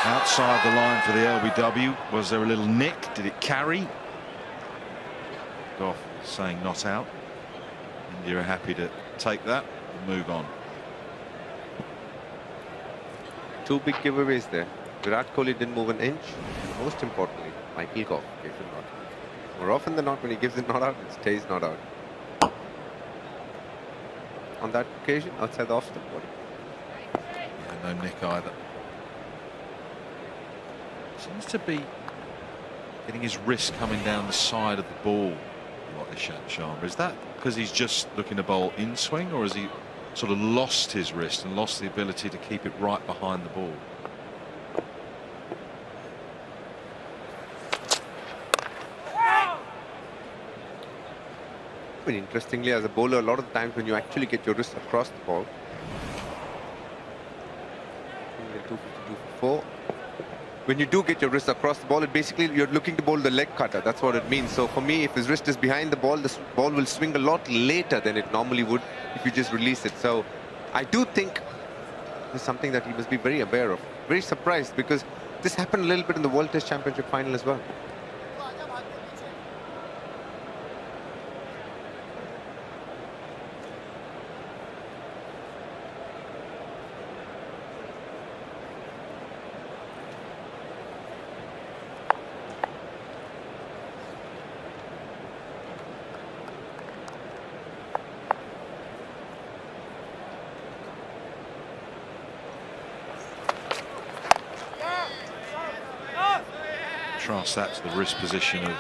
Outside the line for the LBW. Was there a little nick? Did it carry? Goff saying not out. India are happy to take that and move on. 2 big giveaways there. Virat Kohli didn't move an inch. And most importantly, Michael Goff gave it not out. More often than not, when he gives it not out, it stays not out. On that occasion, outside the off-stump body. Yeah, no nick either. Seems to be getting his wrist coming down the side of the ball, like Ishant Sharma. Is that because he's just looking to bowl in swing, or has he sort of lost his wrist and lost the ability to keep it right behind the ball? I mean, interestingly, as a bowler, a lot of the times when you actually get your wrist across the ball, 252 for 4. When you do get your wrist across the ball, it basically you're looking to bowl the leg cutter. That's what it means. So for me, if his wrist is behind the ball will swing a lot later than it normally would if you just release it. So I do think this is something that he must be very aware of. Very surprised because this happened a little bit in the World Test Championship final as well. Contrast that to the wrist position of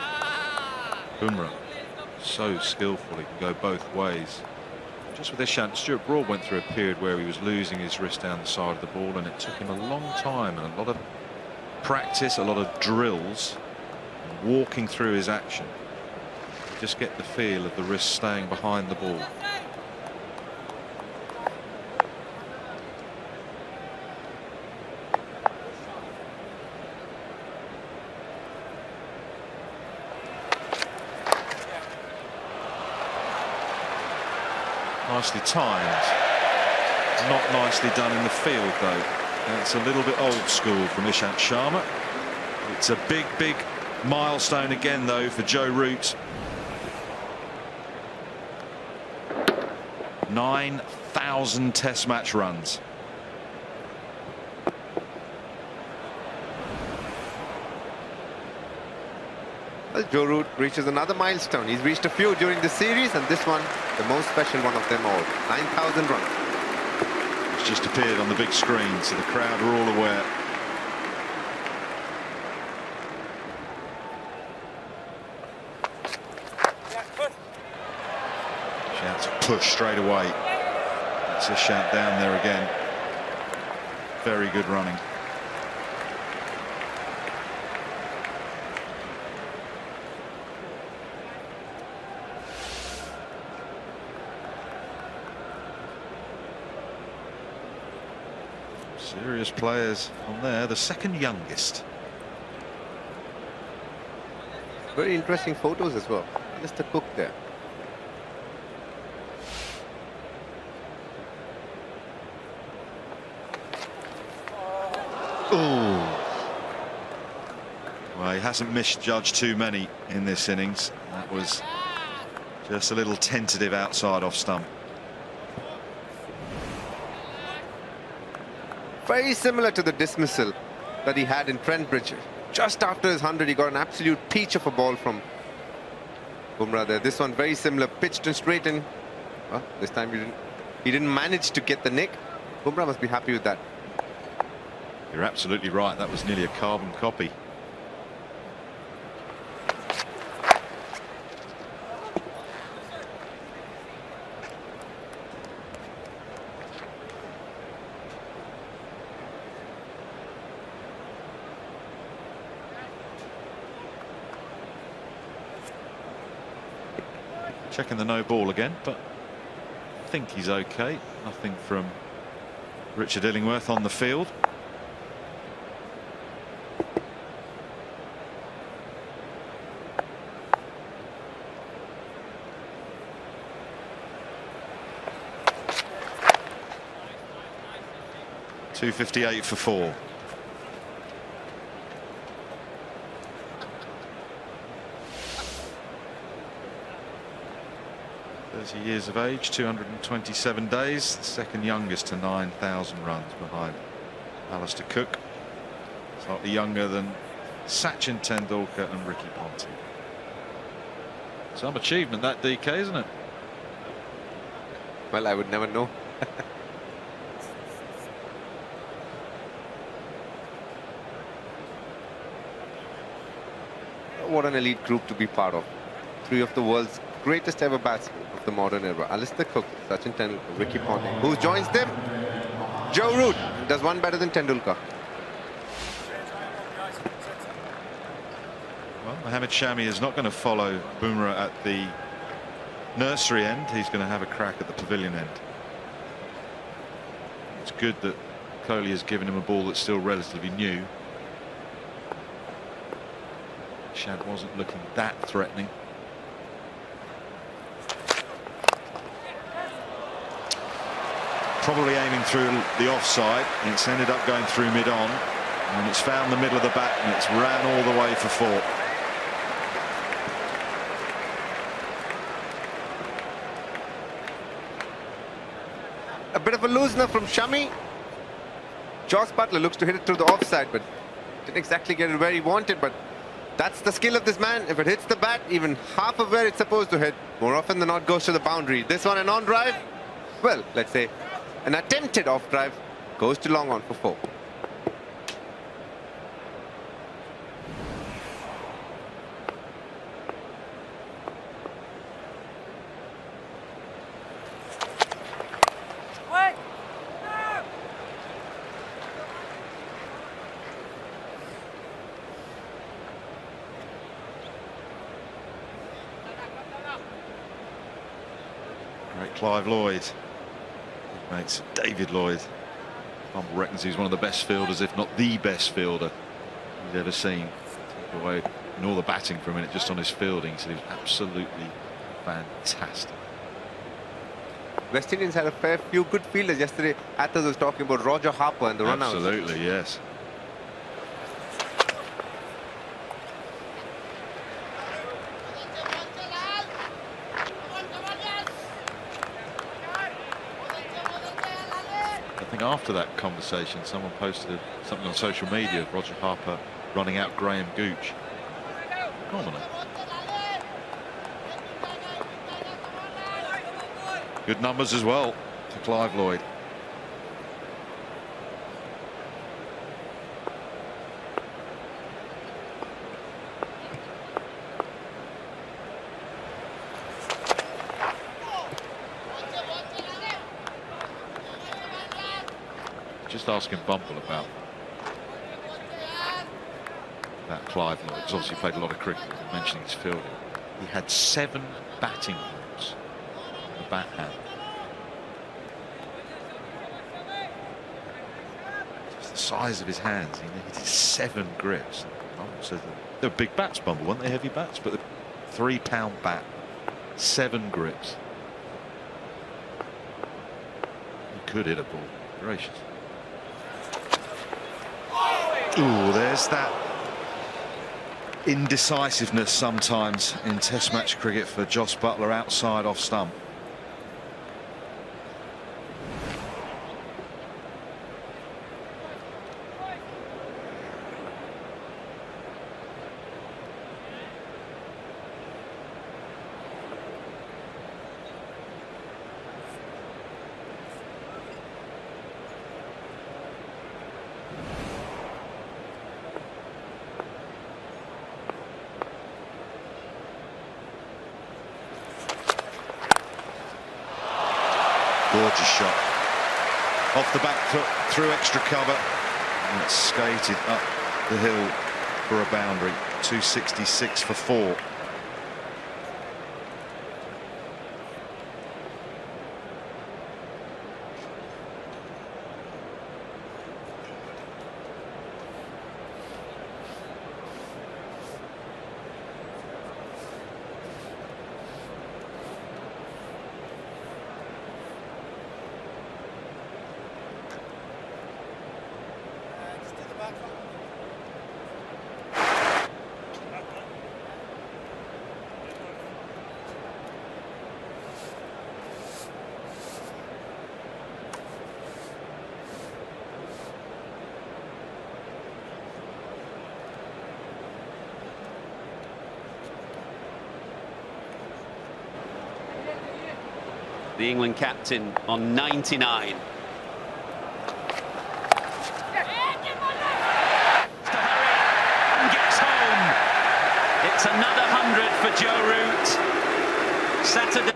Bumrah. So skillful, he can go both ways. Just with Ishant, Stuart Broad went through a period where he was losing his wrist down the side of the ball, and it took him a long time and a lot of practice, a lot of drills, and walking through his action. Just get the feel of the wrist staying behind the ball. Nicely timed, not nicely done in the field though. It's a little bit old school from Ishant Sharma. It's a big milestone again though for Joe Root. 9,000 test match runs. Well, Joe Root reaches another milestone. He's reached a few during the series, and this one, the most special one of them all. 9,000 runs. It's just appeared on the big screen, so the crowd are all aware. Shouts a push straight away. That's a shout down there again. Very good running. Serious players on there. The second youngest. Very interesting photos as well. Just a cook there. Ooh. Well, he hasn't misjudged too many in this innings. That was just a little tentative outside off stump. Very similar to the dismissal that he had in Trent Bridge. Just after his 100, he got an absolute peach of a ball from Bumrah there. This one very similar, pitched and straight in. Well, this time he didn't manage to get the nick. Bumrah must be happy with that. You're absolutely right. That was nearly a carbon copy. Checking the no ball again, but I think he's okay. Nothing from Richard Illingworth on the field. .258 for 4. 30 years of age, 227 days, the second youngest to 9,000 runs behind Alistair Cook. Slightly younger than Sachin, Tendulkar and Ricky Ponting. Some achievement that, DK, isn't it? Well, I would never know. What an elite group to be part of. 3 of the world's greatest ever batsmen of the modern era. Alistair Cook, Sachin Tendulkar, Ricky Ponting. Who joins them? Joe Root does one better than Tendulkar. Well, Mohammad Shami is not going to follow Bumrah at the nursery end, he's going to have a crack at the pavilion end. It's good that Kohli has given him a ball that's still relatively new. Shad wasn't looking that threatening. Probably aiming through the offside. It's ended up going through mid-on, and it's found the middle of the bat, and it's ran all the way for 4. A bit of a loosener from Shami. Jos Buttler looks to hit it through the offside, but didn't exactly get it where he wanted. But that's the skill of this man. If it hits the bat even half of where it's supposed to hit, more often than not goes to the boundary. This one an on drive, well, let's say an attempted off drive, goes to long on for 4. Clive Lloyd, mates David Lloyd. Bumble reckons he's one of the best fielders, if not the best fielder he's ever seen. Take away in all the batting for a minute, just on his fielding, he said he was absolutely fantastic. West Indians had a fair few good fielders yesterday. Athos was talking about Roger Harper and the run-outs. Absolutely, yes. After that conversation, someone posted something on social media of Roger Harper running out Graham Gooch. Phenomenal. Good numbers as well for Clive Lloyd. Just asking Bumble about Clive Lloyd, because obviously he played a lot of cricket, mentioning his fielding. He had 7 batting balls on the bat hand. Just the size of his hands, he needed 7 grips. Bumble says that they were big bats, Bumble, weren't they? Heavy bats, but the 3-pound bat, 7 grips. He could hit a ball. Gracious. Ooh, there's that indecisiveness sometimes in Test match cricket for Jos Buttler outside off stump. Gorgeous shot. Off the back foot, through extra cover. And it's skated up the hill for a boundary. 266 for 4. The England captain on 99. And gets home. It's another 100 for Joe Root. Saturday.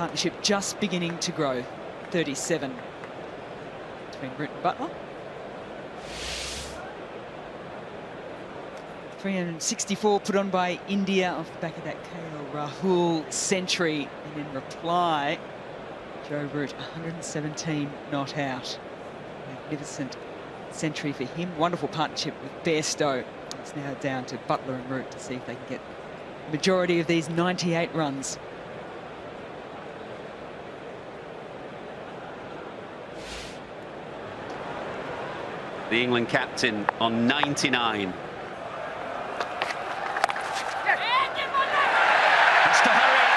partnership just beginning to grow. 37 between Root and Butler. 364 put on by India off the back of that KL Rahul century. And in reply, Joe Root, 117 not out. Magnificent century for him. Wonderful partnership with Bairstow. It's now down to Butler and Root to see if they can get the majority of these 98 runs. The England captain on 99. Has to hurry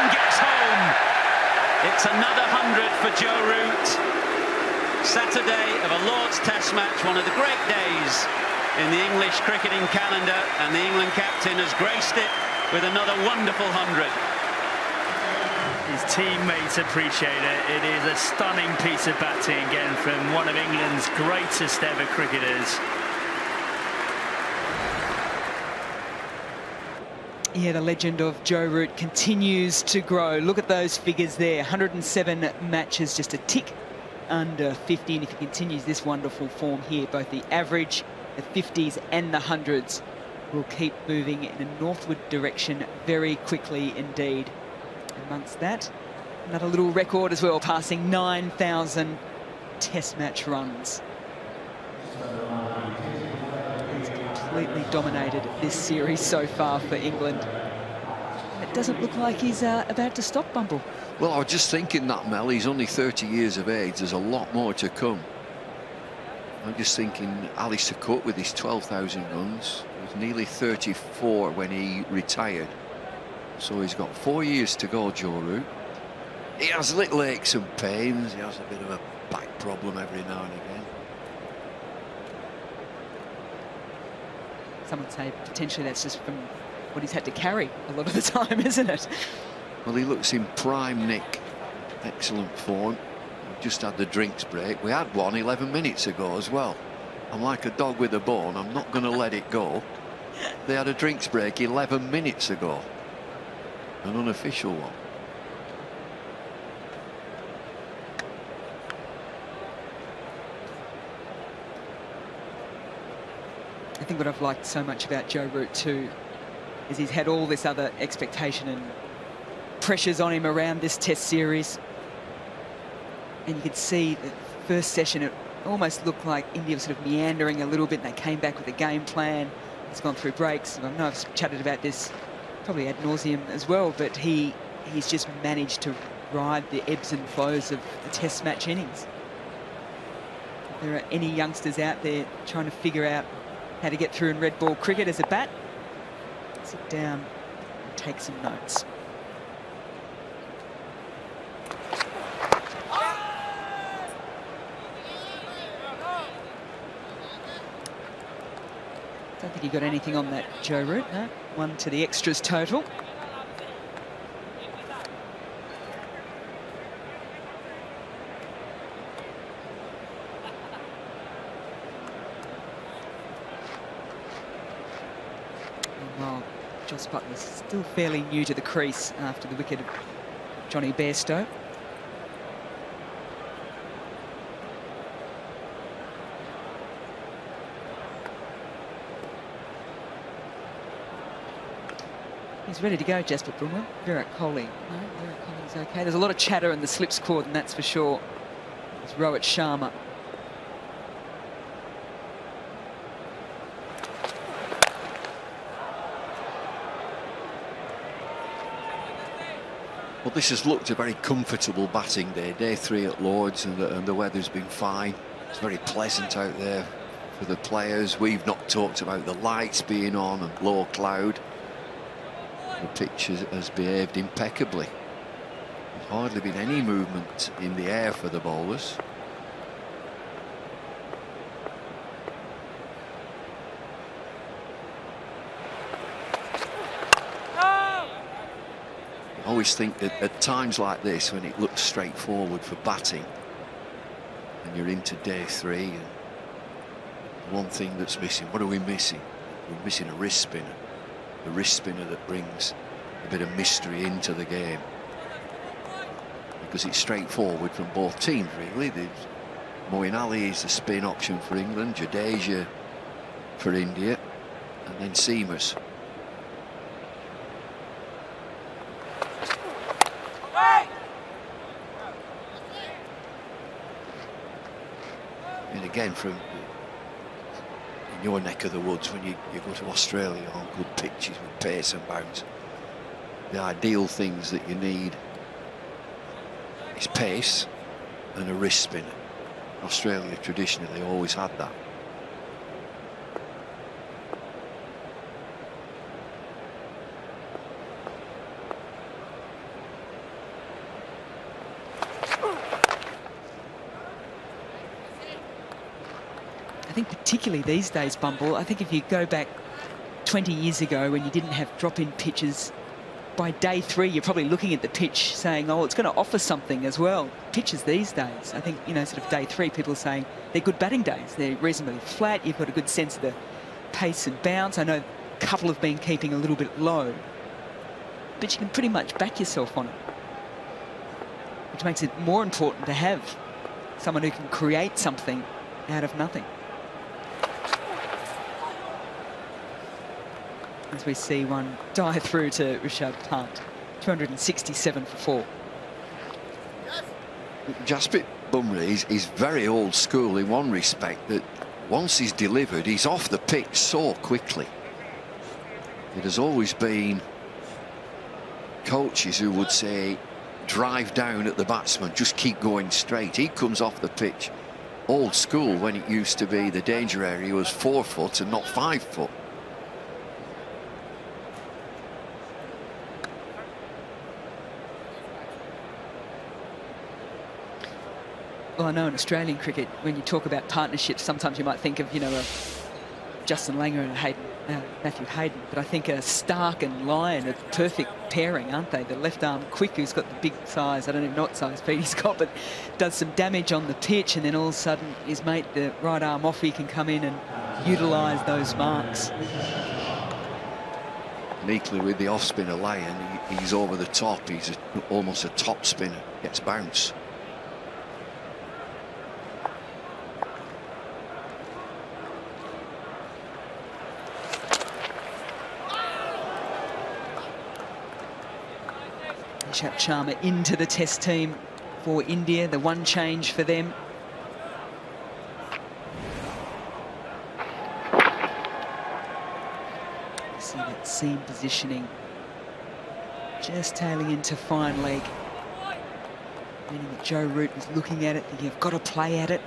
and gets home. It's another 100 for Joe Root. Saturday of a Lord's Test match, one of the great days in the English cricketing calendar, and the England captain has graced it with another wonderful 100. His teammates appreciate it. It is a stunning piece of batting again from one of England's greatest ever cricketers. Yeah, the legend of Joe Root continues to grow. Look at those figures there. 107 matches, just a tick under 50. And if he continues this wonderful form here, both the average, the 50s and the 100s will keep moving in a northward direction very quickly indeed. Amongst that, another little record as well, passing 9,000 Test match runs. He's completely dominated this series so far for England. It doesn't look like he's about to stop, Bumble. Well, I was just thinking that, Mel. He's only 30 years of age. There's a lot more to come. I'm just thinking Alistair Cook with his 12,000 runs. He was nearly 34 when he retired. So he's got 4 years to go, Joe Root. He has little aches and pains. He has a bit of a back problem every now and again. Some would say potentially that's just from what he's had to carry a lot of the time, isn't it? Well, he looks in prime nick. Excellent form. We've just had the drinks break. We had one 11 minutes ago as well. I'm like a dog with a bone. I'm not going to let it go. They had a drinks break 11 minutes ago. An unofficial one. I think what I've liked so much about Joe Root too is he's had all this other expectation and pressures on him around this Test series. And you could see the first session, it almost looked like India was sort of meandering a little bit, and they came back with a game plan. It's gone through breaks. I know I've chatted about this probably ad nauseum as well, but he's just managed to ride the ebbs and flows of the Test match innings. If there are any youngsters out there trying to figure out how to get through in red ball cricket as a bat, sit down and take some notes. Don't think he got anything on that, Joe Root. No, one to the extras total. While Joss Butler's still fairly new to the crease after the wicket of Johnny Bairstow. He's ready to go, Jasper Brumwell. Virat Kohli. No, Virat Kohli's okay. There's a lot of chatter in the slips court, and that's for sure. It's Rohit Sharma. Well, this has looked a very comfortable batting day. Day 3 at Lord's, and the weather's been fine. It's very pleasant out there for the players. We've not talked about the lights being on and low cloud. The pitch has behaved impeccably. There's hardly been any movement in the air for the bowlers. I always think that at times like this, when it looks straightforward for batting, and you're into day 3, and one thing that's missing, what are we missing? We're missing a wrist spinner. The wrist spinner that brings a bit of mystery into the game. because it's straightforward from both teams, really. Moeen Ali is the spin option for England, Jadeja for India, and then Seamers. And again, from in your neck of the woods, when you go to Australia on good pitches with pace and bounce, the ideal things that you need is pace and a wrist spinner. Australia traditionally always had that. I think particularly these days, Bumble, I think if you go back 20 years ago when you didn't have drop-in pitches, by day 3 you're probably looking at the pitch saying, oh, it's going to offer something as well. Pitches these days, I think, you know, sort of day 3, people are saying they're good batting days. They're reasonably flat. You've got a good sense of the pace and bounce. I know a couple have been keeping a little bit low, but you can pretty much back yourself on it, which makes it more important to have someone who can create something out of nothing. As we see one dive through to Rishabh Pant, 267 for 4. Jasprit Bumrah is very old school in one respect, that once he's delivered, he's off the pitch so quickly. It has always been coaches who would say, drive down at the batsman, just keep going straight. He comes off the pitch old school, when it used to be the danger area was 4 foot and not 5 foot. Well, I know in Australian cricket, when you talk about partnerships, sometimes you might think of, you know, a Justin Langer and Matthew Hayden, but I think a Stark and Lyon are the perfect pairing, aren't they? The left arm quick, who's got the big size, I don't even know what size feet he's got, but does some damage on the pitch, and then all of a sudden his mate, the right arm off, he can come in and utilise those marks. And equally with the off spinner Lyon, he's over the top, he's almost a top spinner, gets bounce. Ishant Sharma into the test team for India, the one change for them. See that seam positioning, just tailing into fine leg, meaning that Joe Root was looking at it, thinking, I've got to play at it.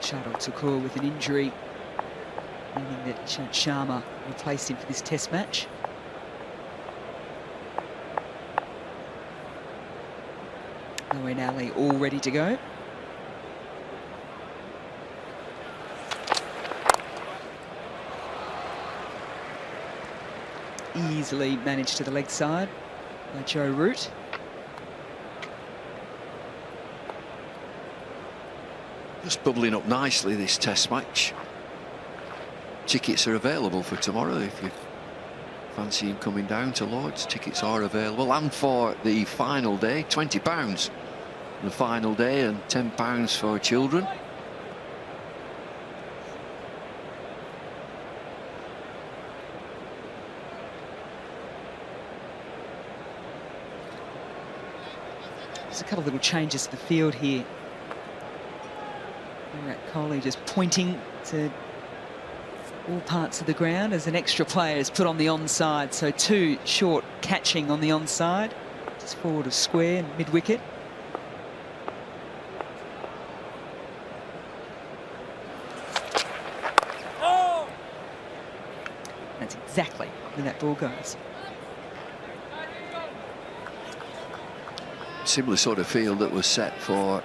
Shahid Thakur with an injury, meaning that Ishant Sharma replaced him for this test match. Moeen Ali all ready to go. Easily managed to the leg side by Joe Root. Just bubbling up nicely, this test match. Tickets are available for tomorrow if you fancy him coming down to Lord's. Tickets are available, and for the final day, £20 the final day and £10 for children. There's a couple of little changes to the field here. Virat Kohli just pointing to all parts of the ground as an extra player is put on the onside. So 2 short catching on the onside, just forward of square and mid-wicket. That's exactly where that ball goes. Similar sort of field that was set for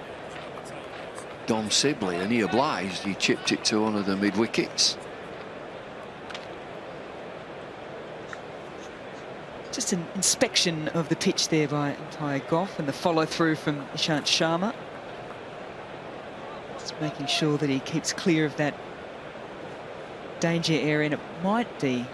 Dom Sibley, and he obliged. He chipped it to one of the mid wickets. Just an inspection of the pitch there by umpire Goff, and the follow through from Ishant Sharma. Just making sure that he keeps clear of that danger area, and it might be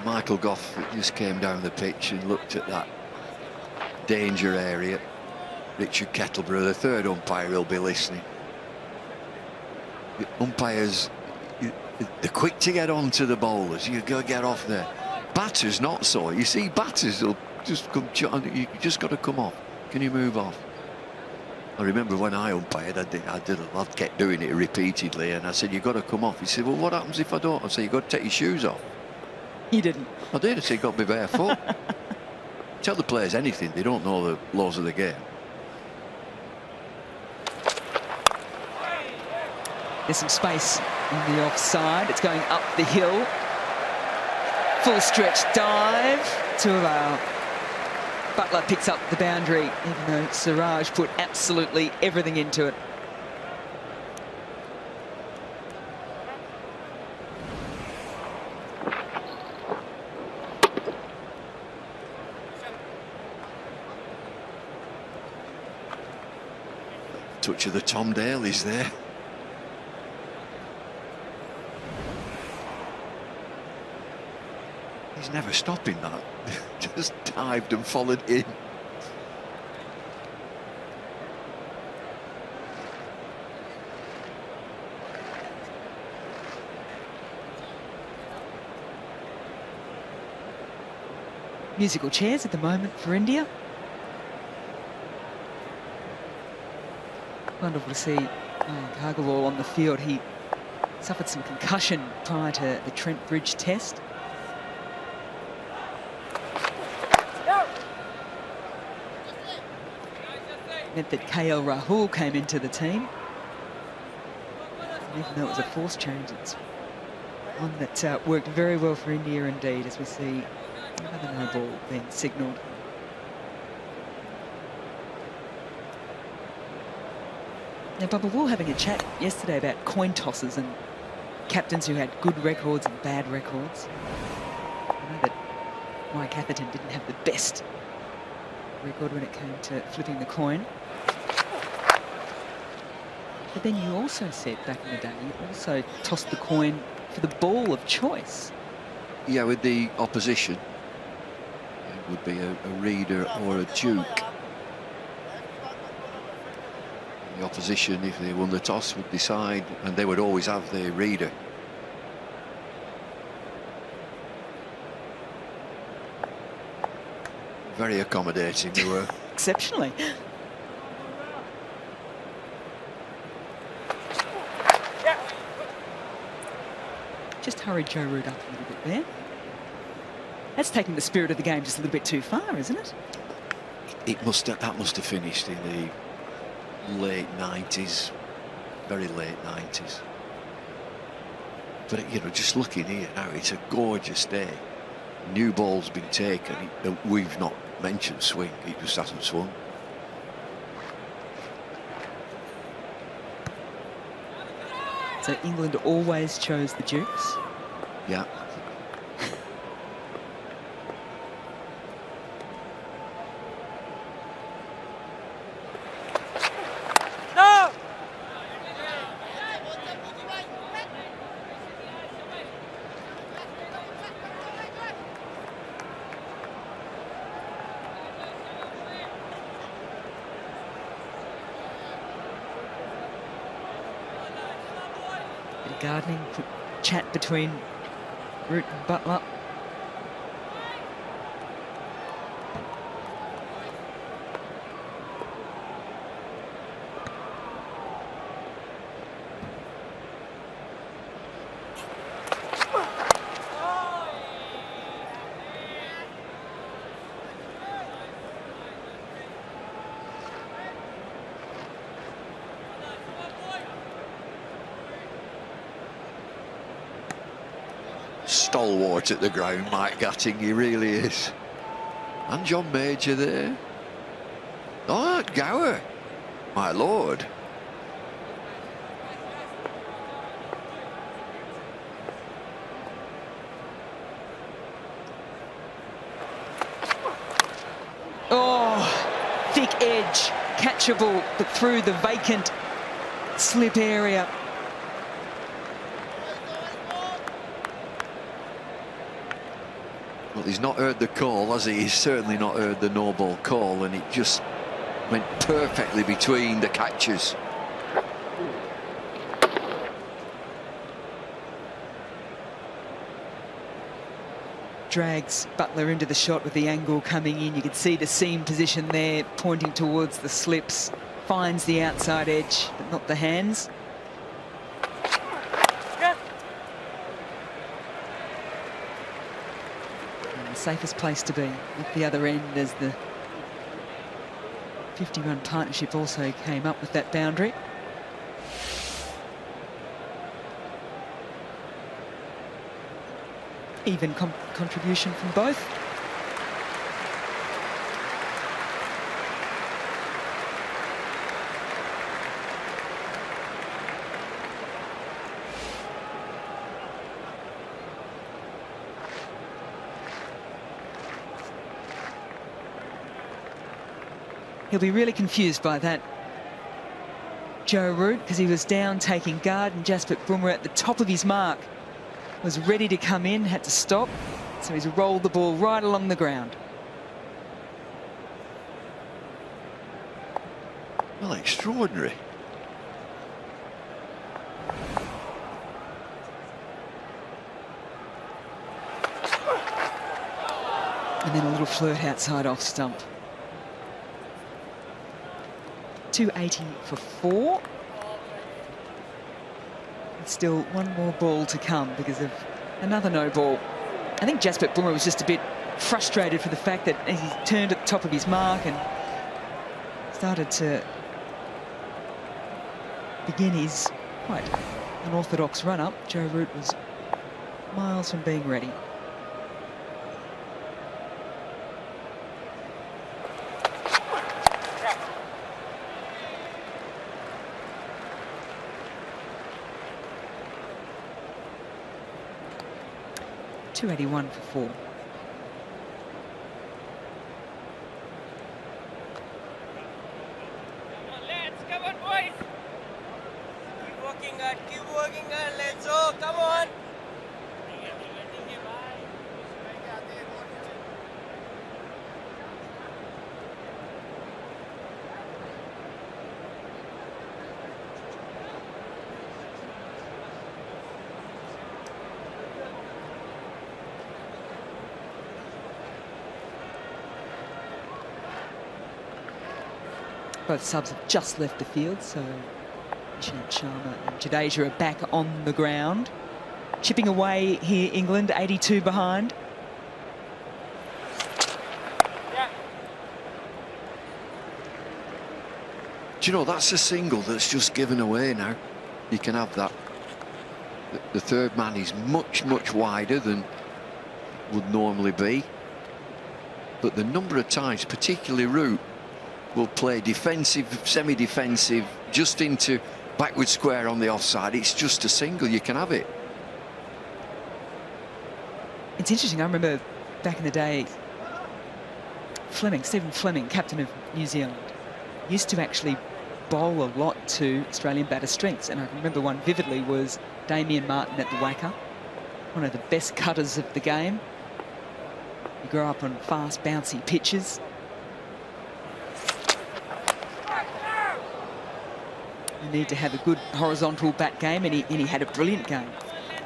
Michael Goff just came down the pitch and looked at that danger area. Richard Kettleborough, the third umpire, will be listening. The umpires, they're quick to get on to the bowlers. You've got to get off there. Batters, not so. You see, batters will just come, you just got to come off. Can you move off? I remember when I umpired, I kept doing it repeatedly, and I said, you've got to come off. He said, well, what happens if I don't? I said, you've got to take your shoes off. You didn't. I did. I said, got to be barefoot. Tell the players anything, they don't know the laws of the game. There's some space on the offside. It's going up the hill. Full stretch dive to allow. Butler picks up the boundary, even though Siraj put absolutely everything into it. Touch of the Tom Daly's there. He's never stopping that. Just dived and followed in. Musical chairs at the moment for India. Wonderful to see Agarwal on the field. He suffered some concussion prior to the Trent Bridge test. Meant that KL Rahul came into the team. And even though it was a forced change, it's one that worked very well for India indeed, as we see another no ball being signalled. Now, Bubba, we were having a chat yesterday about coin tosses and captains who had good records and bad records. I know that Mike Atherton didn't have the best record when it came to flipping the coin. But then you also said back in the day, you also tossed the coin for the ball of choice. Yeah, with the opposition. It would be a reader or a duke. The opposition, if they won the toss, would decide, and they would always have the reader. Very accommodating they were. Exceptionally. Just hurried Joe Root up a little bit there. That's taking the spirit of the game just a little bit too far, isn't it? That must have finished in the late 90s, very late 90s. But you know, just looking here now, it's a gorgeous day. New ball's been taken. We've not mentioned swing, it just hasn't swung. So England always chose the Dukes. Yeah. No! Bit of gardening, chat between Root and Butler. stalwart at the ground, Mike Gatting, he really is. And John Major there. Oh, Gower, my lord. Oh, thick edge, catchable, but through the vacant slip area. Well, he's not heard the call, has he? He's certainly not heard the no ball call, and it just went perfectly between the catchers. Drags Butler into the shot with the angle coming in. You can see the seam position there pointing towards the slips. Finds the outside edge, but not the hands. And the safest place to be at the other end, as the 50-run partnership also came up with that boundary. Even contribution from both. He'll be really confused by that, Joe Root, because he was down taking guard, and Jasprit Bumrah at the top of his mark was ready to come in, had to stop, so he's rolled the ball right along the ground. Well, extraordinary. And then a little flirt outside off stump. 280 for 4. Still one more ball to come because of another no ball. I think Jasprit Bumrah was just a bit frustrated for the fact that he turned at the top of his mark and started to begin his quite unorthodox run-up. Joe Root was miles from being ready. .281 for 4. Come on, boys. Keep working hard, let's go, come on. Both subs have just left the field, so Ishant Sharma and Jadeja are back on the ground. Chipping away here, England, 82 behind. Do you know, that's a single that's just given away now. You can have that. The third man is much, much wider than would normally be. But the number of times, particularly Root, will play defensive, semi-defensive, just into backward square on the offside. It's just a single, you can have it. It's interesting, I remember back in the day, Stephen Fleming, captain of New Zealand, used to actually bowl a lot to Australian batter strengths, and I remember one vividly was Damien Martin at the Wacker, one of the best cutters of the game. He grew up on fast, bouncy pitches. You need to have a good horizontal bat game, and he had a brilliant game.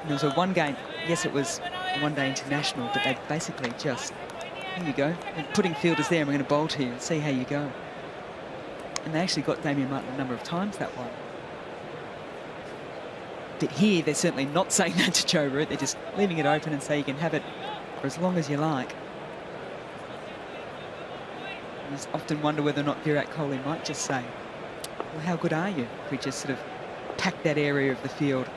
And there was a one game, yes, it was a one-day international, but they basically just, here you go, and putting fielders there, and we're going to bowl to you and see how you go. And they actually got Damien Martin a number of times that one. But here, they're certainly not saying that to Joe Root. They're just leaving it open and say you can have it for as long as you like. I just often wonder whether or not Virat Kohli might just say, well, how good are you? If we just sort of pack that area of the field.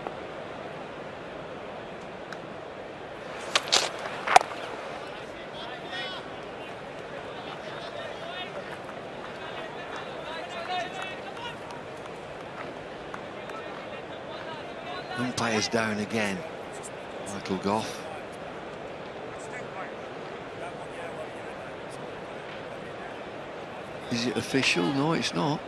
Umpire's down again. Michael Goff. Is it official? No, it's not.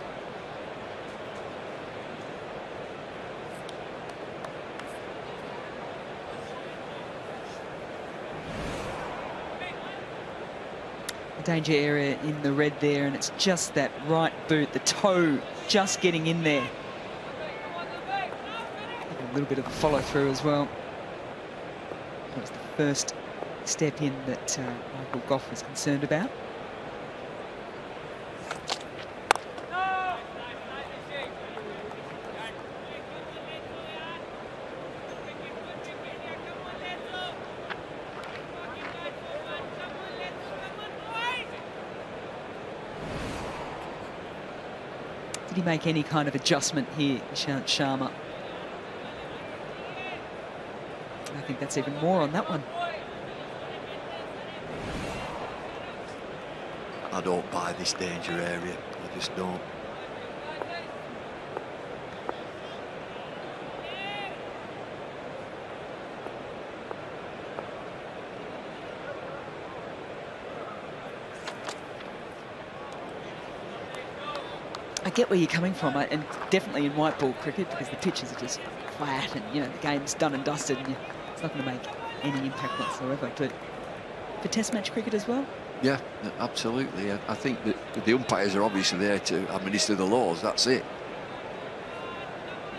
Danger area in the red there, and it's just that right boot, the toe just getting in there. A little bit of a follow through as well. That was the first step in that Michael Goff was concerned about. Did he make any kind of adjustment here, Ishant Sharma? I think that's even more on that one. I don't buy this danger area. I just don't. I get where you're coming from, and definitely in white ball cricket, because the pitches are just flat, and the game's done and dusted, and it's not going to make any impact whatsoever. But for Test match cricket as well. Yeah, absolutely. I think that the umpires are obviously there to administer the laws. That's it.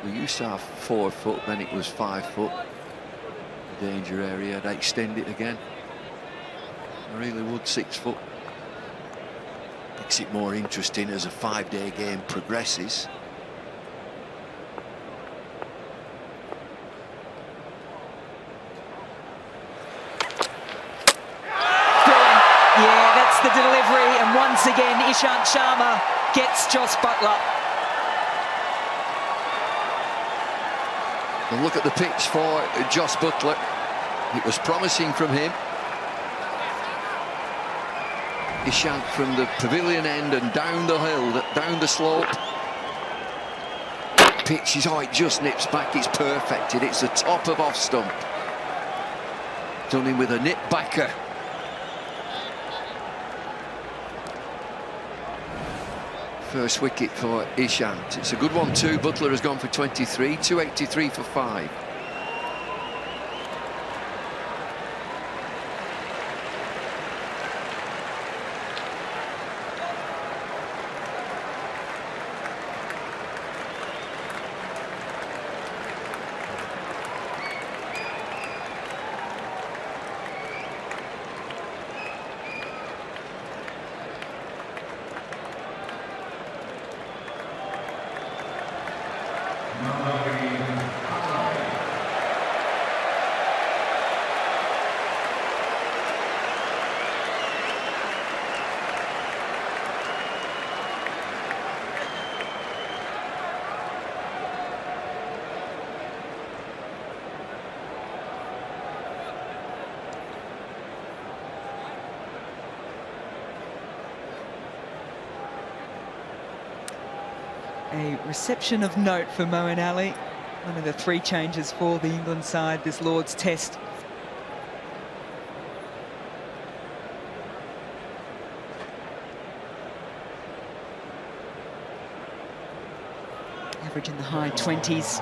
We used to have 4 foot, then it was 5 foot. Danger area. They extend it again. I really would. 6 foot. Makes it more interesting as a 5-day game progresses. Yeah, that's the delivery, and once again Ishant Sharma gets Jos Buttler. And look at the pitch for Jos Buttler. It was promising from him. Ishant from the pavilion end and down the hill, down the slope. Pitch is, it just nips back, it's perfected. It's the top of off stump. Done him with a nip backer. First wicket for Ishant. It's a good one too. Buttler has gone for 23, 283 for 5. A reception of note for Moeen Ali, one of the 3 changes for the England side this Lord's Test. Average in the high 20s,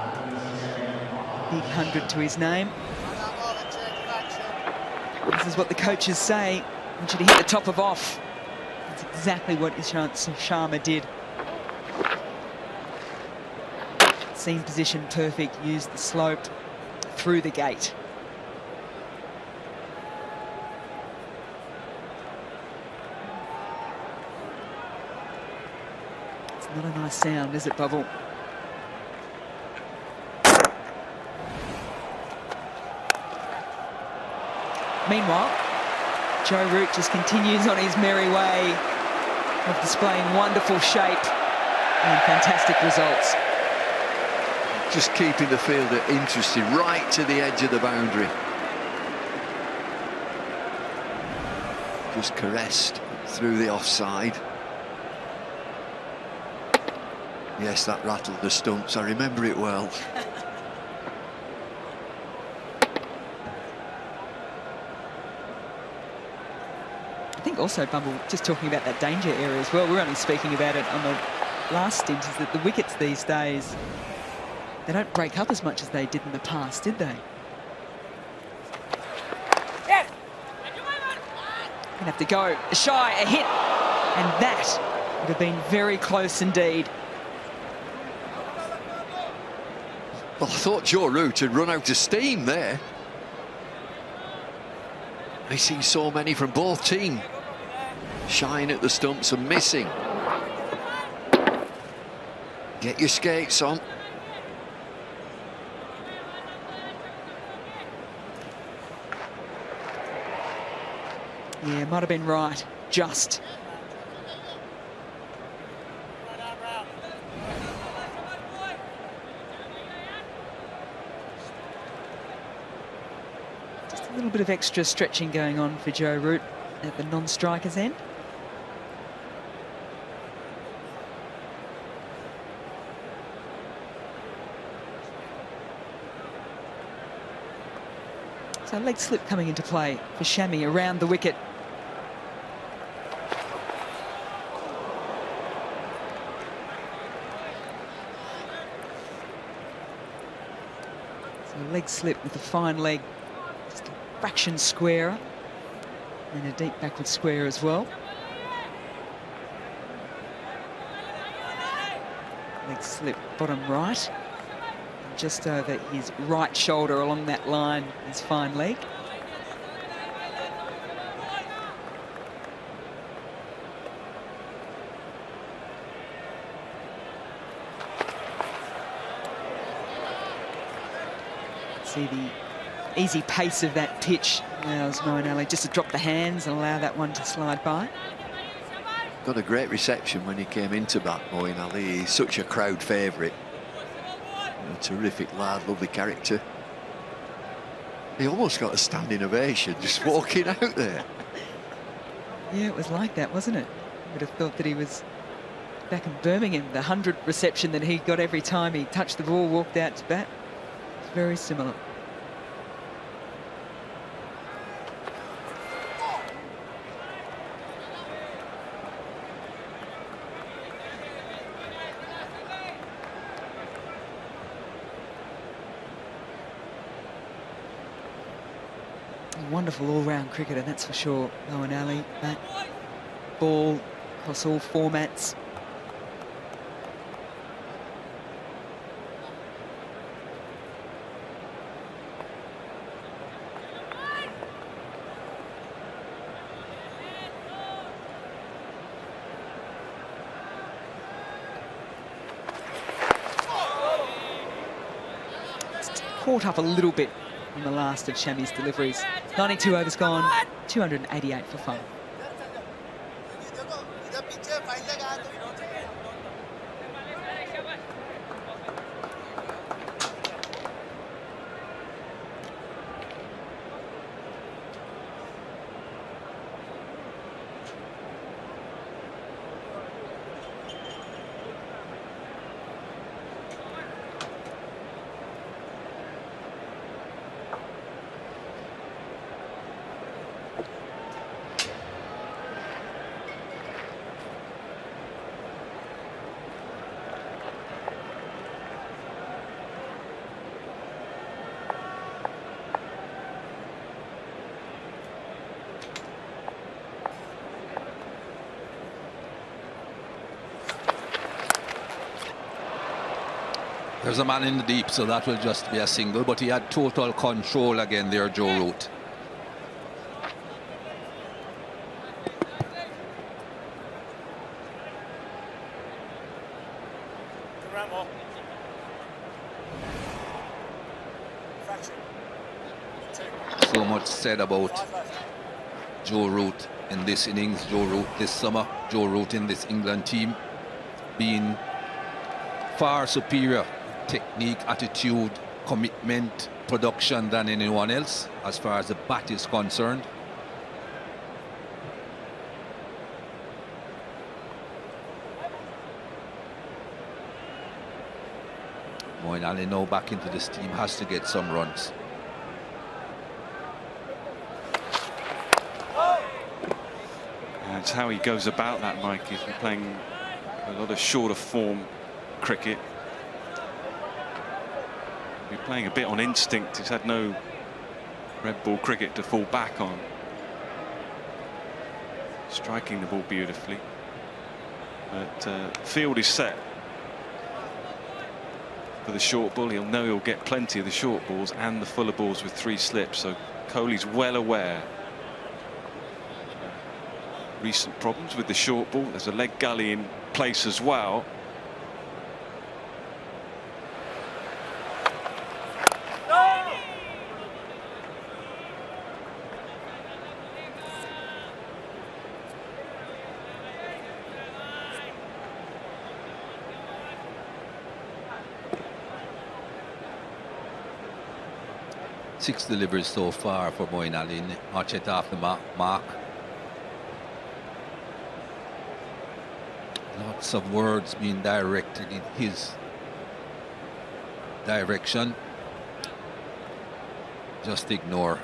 big 100 to his name. This is what the coaches say. I want you to hit the top of off. That's exactly what Ishant Sharma did. Seam position perfect, used the slope through the gate. It's not a nice sound, is it, Bubble? Meanwhile, Joe Root just continues on his merry way of displaying wonderful shape and fantastic results. Just keeping the fielder interested right to the edge of the boundary. Just caressed through the offside. Yes, that rattled the stumps. I remember it well. think also, Bumble, just talking about that danger area as well, we're only speaking about it on the last stint, is that the wickets these days, they don't break up as much as they did in the past, did they? Yes. Gonna have to go shy, a hit, and that would have been very close indeed. Well, I thought Joe Root had run out of steam there. I see so many from both teams. Shying at the stumps and missing. Get your skates on. Yeah, might have been right. Just. Just a little bit of extra stretching going on for Joe Root at the non-striker's end. So leg slip coming into play for Shami around the wicket. So leg slip with a fine leg, just a fraction squarer, and a deep backward square as well. Leg slip bottom right. Just over his right shoulder along that line, his fine leg. See the easy pace of that pitch allows Moeen Ali just to drop the hands and allow that one to slide by. Got a great reception when he came into bat, Moeen Ali. He's such a crowd favourite. A terrific lad, lovely character. He almost got a standing ovation just walking out there. Yeah, it was like that, wasn't it? Would have thought that he was back in Birmingham. The 100 reception that he got every time he touched the ball, walked out to bat. It's very similar. Wonderful all-round cricketer, that's for sure. Moeen Ali, bat, ball, across all formats. It's caught up a little bit in the last of Shami's deliveries. 92 overs gone, 288 for fun. There's a man in the deep, so that will just be a single, but he had total control again there, Joe Root. So much said about Joe Root in this innings, Joe Root this summer, Joe Root in this England team being far superior technique, attitude, commitment, production than anyone else as far as the bat is concerned. Moeen Ali now back into this team, has to get some runs. It's how he goes about that, Mike. He's been playing a lot of shorter form cricket. He's been playing a bit on instinct. He's had no red ball cricket to fall back on. Striking the ball beautifully. But field is set for the short ball. He'll know he'll get plenty of the short balls and the fuller balls with 3 slips. So Kohli's well aware. Recent problems with the short ball. There's a leg gully in place as well. Six deliveries so far for Moeen Ali. Not yet off the mark. Lots of words being directed in his direction. Just ignore.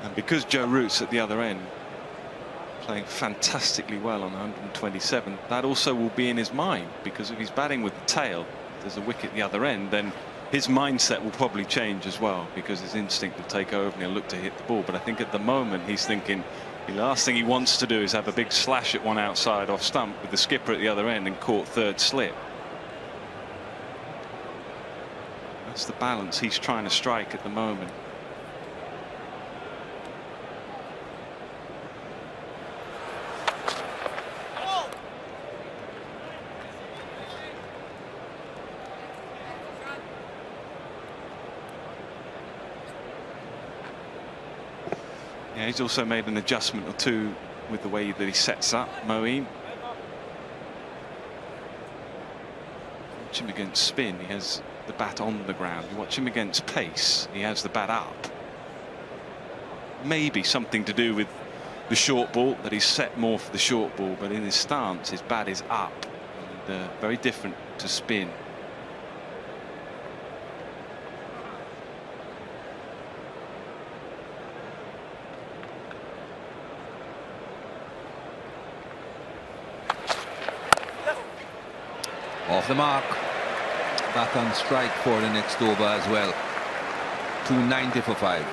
And because Joe Root's at the other end, playing fantastically well on 127, that also will be in his mind, because if he's batting with the tail, if there's a wicket at the other end, then his mindset will probably change as well, because his instinct will take over and he'll look to hit the ball. But I think at the moment he's thinking the last thing he wants to do is have a big slash at one outside off stump with the skipper at the other end and caught 3rd slip. That's the balance he's trying to strike at the moment. Yeah, he's also made an adjustment or two with the way that he sets up Moeen. Watch him against spin, he has the bat on the ground. You watch him against pace, he has the bat up. Maybe something to do with the short ball, that he's set more for the short ball, but in his stance his bat is up, and very different to spin. Off the mark. Back on strike for the next over as well. 290 for 5.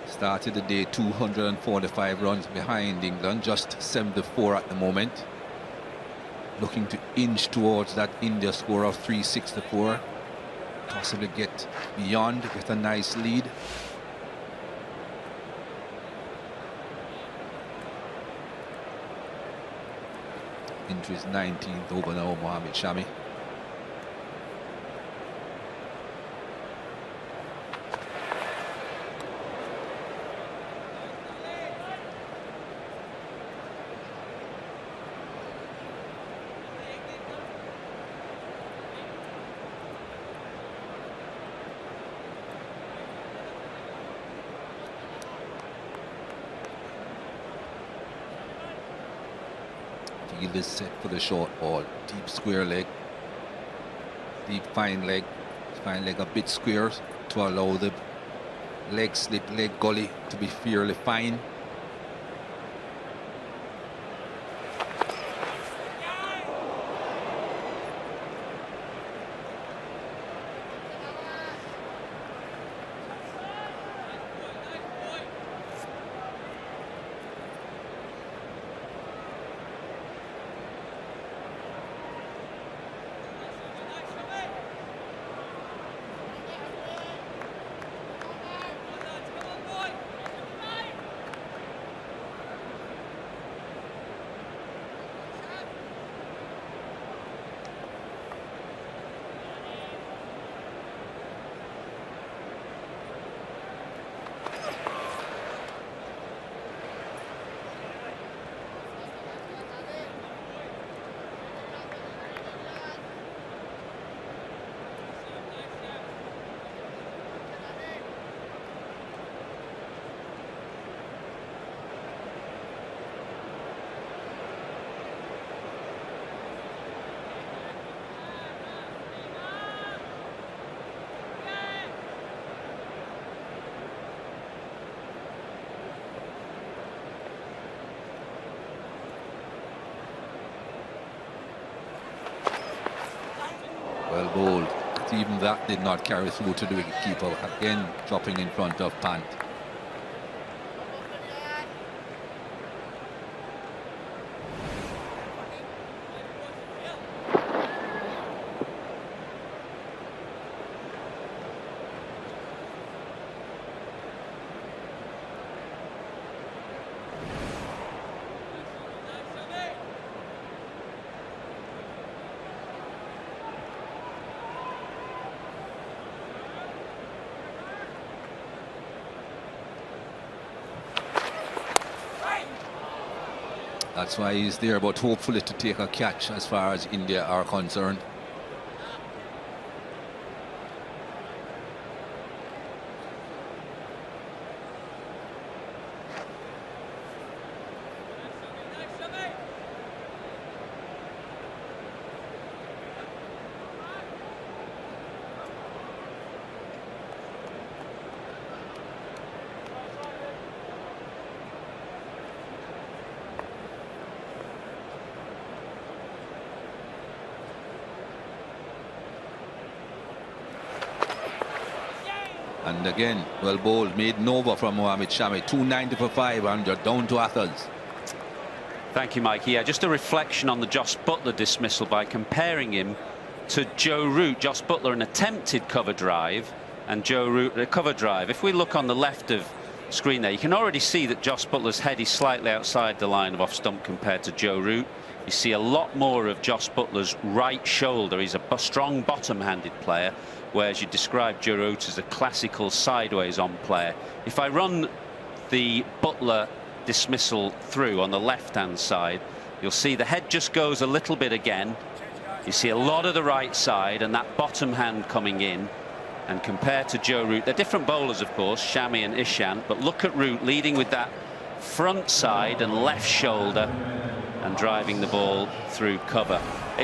Started the day 245 runs behind England, just 74 at the moment. Looking to inch towards that India score of 364. Possibly get beyond, get a nice lead. Into his 19th over now, Mohammad Shami. Field is set for the short ball. Deep square leg. Deep fine leg. Fine leg a bit square to allow the leg slip, leg gully to be fairly fine. Well bowled. Even that did not carry through to the wicketkeeper. Again, dropping in front of Pant. That's why he's there, but hopefully to take a catch as far as India are concerned. And again, well bowled, made over from Mohammad Shami. 290 for 500, down to Athers. Thank you, Mike. Yeah, just a reflection on the Jos Buttler dismissal by comparing him to Joe Root. Jos Buttler an attempted cover drive and Joe Root a cover drive. If we look on the left of screen there, you can already see that Jos Buttler's head is slightly outside the line of off stump compared to Joe Root. You see a lot more of Jos Buttler's right shoulder. He's a strong bottom-handed player, whereas you described Joe Root as a classical sideways on player. If I run the Buttler dismissal through on the left-hand side, you'll see the head just goes a little bit again. You see a lot of the right side and that bottom hand coming in. And compared to Joe Root, they're different bowlers, of course, Shami and Ishant, but look at Root leading with that front side and left shoulder and driving the ball through cover.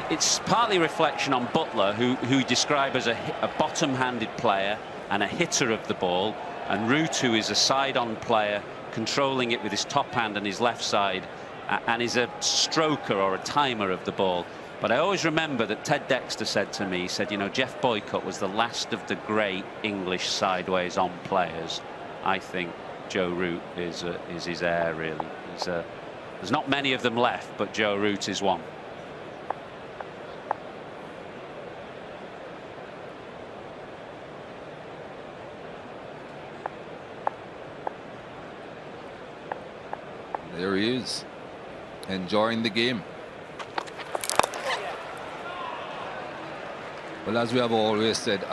It's partly reflection on Buttler, who you describe as a bottom-handed player and a hitter of the ball, and Root, who is a side-on player, controlling it with his top hand and his left side, and is a stroker or a timer of the ball. But I always remember that Ted Dexter said to me, he said, you know, Jeff Boycott was the last of the great English sideways on players. I think Joe Root is his heir, really. There's not many of them left, but Joe Root is one. There he is, enjoying the game. Well, as we have always said,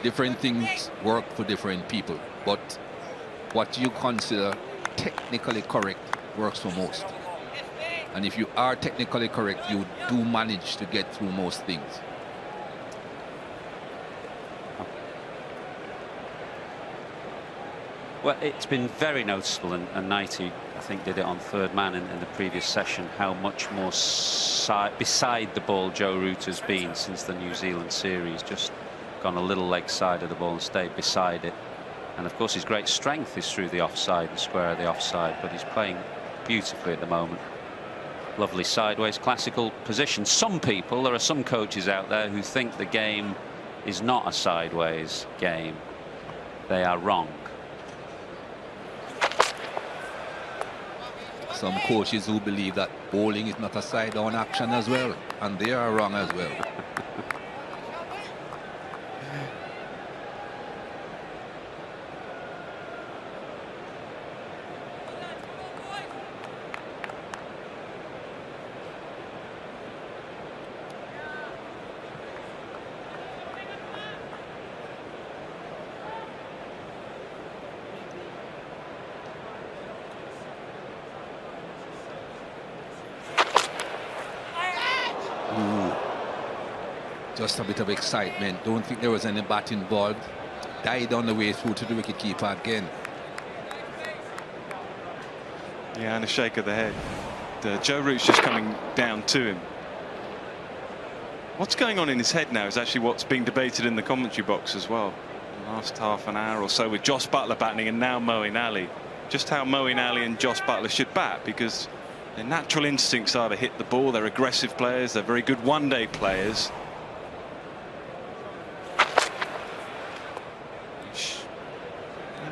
different things work for different people, but what you consider technically correct works for most. And if you are technically correct, you do manage to get through most things. Well, it's been very noticeable, and Knighty, I think, did it on third man in the previous session, how much more beside the ball Joe Root has been since the New Zealand series. Just gone a little leg side of the ball and stayed beside it. And of course his great strength is through the offside, the square of the offside, but he's playing beautifully at the moment. Lovely sideways classical position. There are some coaches out there who think the game is not a sideways game. They are wrong. Some coaches who believe that bowling is not a side-on action as well, and they are wrong as well. Just a bit of excitement. Don't think there was any bat involved. Died on the way through to the wicketkeeper again. Yeah, and a shake of the head. Joe Root's just coming down to him. What's going on in his head now is actually what's being debated in the commentary box as well. The last half an hour or so with Jos Buttler batting and now Moeen Ali. Just how Moeen Ali and Jos Buttler should bat, because their natural instincts are to hit the ball. They're aggressive players. They're very good one-day players.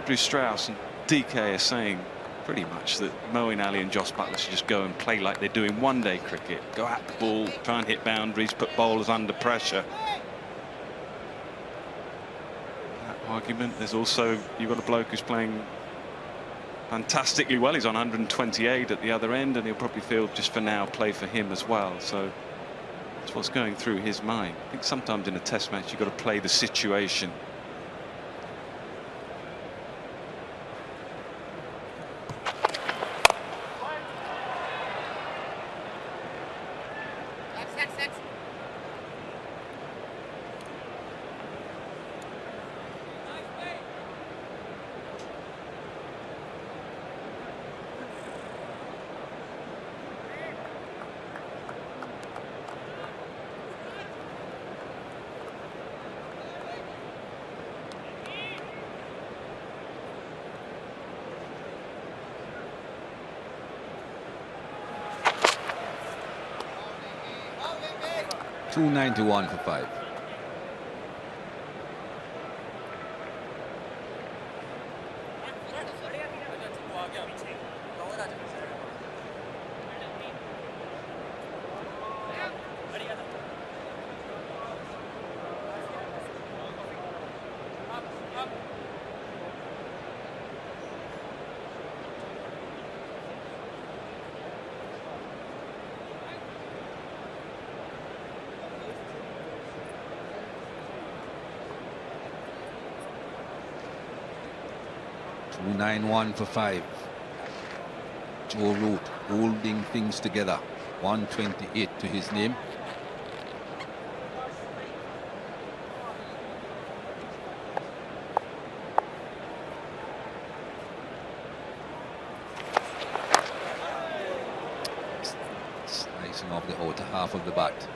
Andrew Strauss and DK are saying pretty much that Moeen Ali and Jos Buttler should just go and play like they're doing one-day cricket. Go at the ball, try and hit boundaries, put bowlers under pressure. That argument. There's also, you've got a bloke who's playing fantastically well. He's on 128 at the other end, and he'll probably feel just for now play for him as well. So that's what's going through his mind. I think sometimes in a test match you've got to play the situation. .291 for 5. .291 for 5. Joe Root holding things together. 128 to his name. Slicing off the outer half of the bat.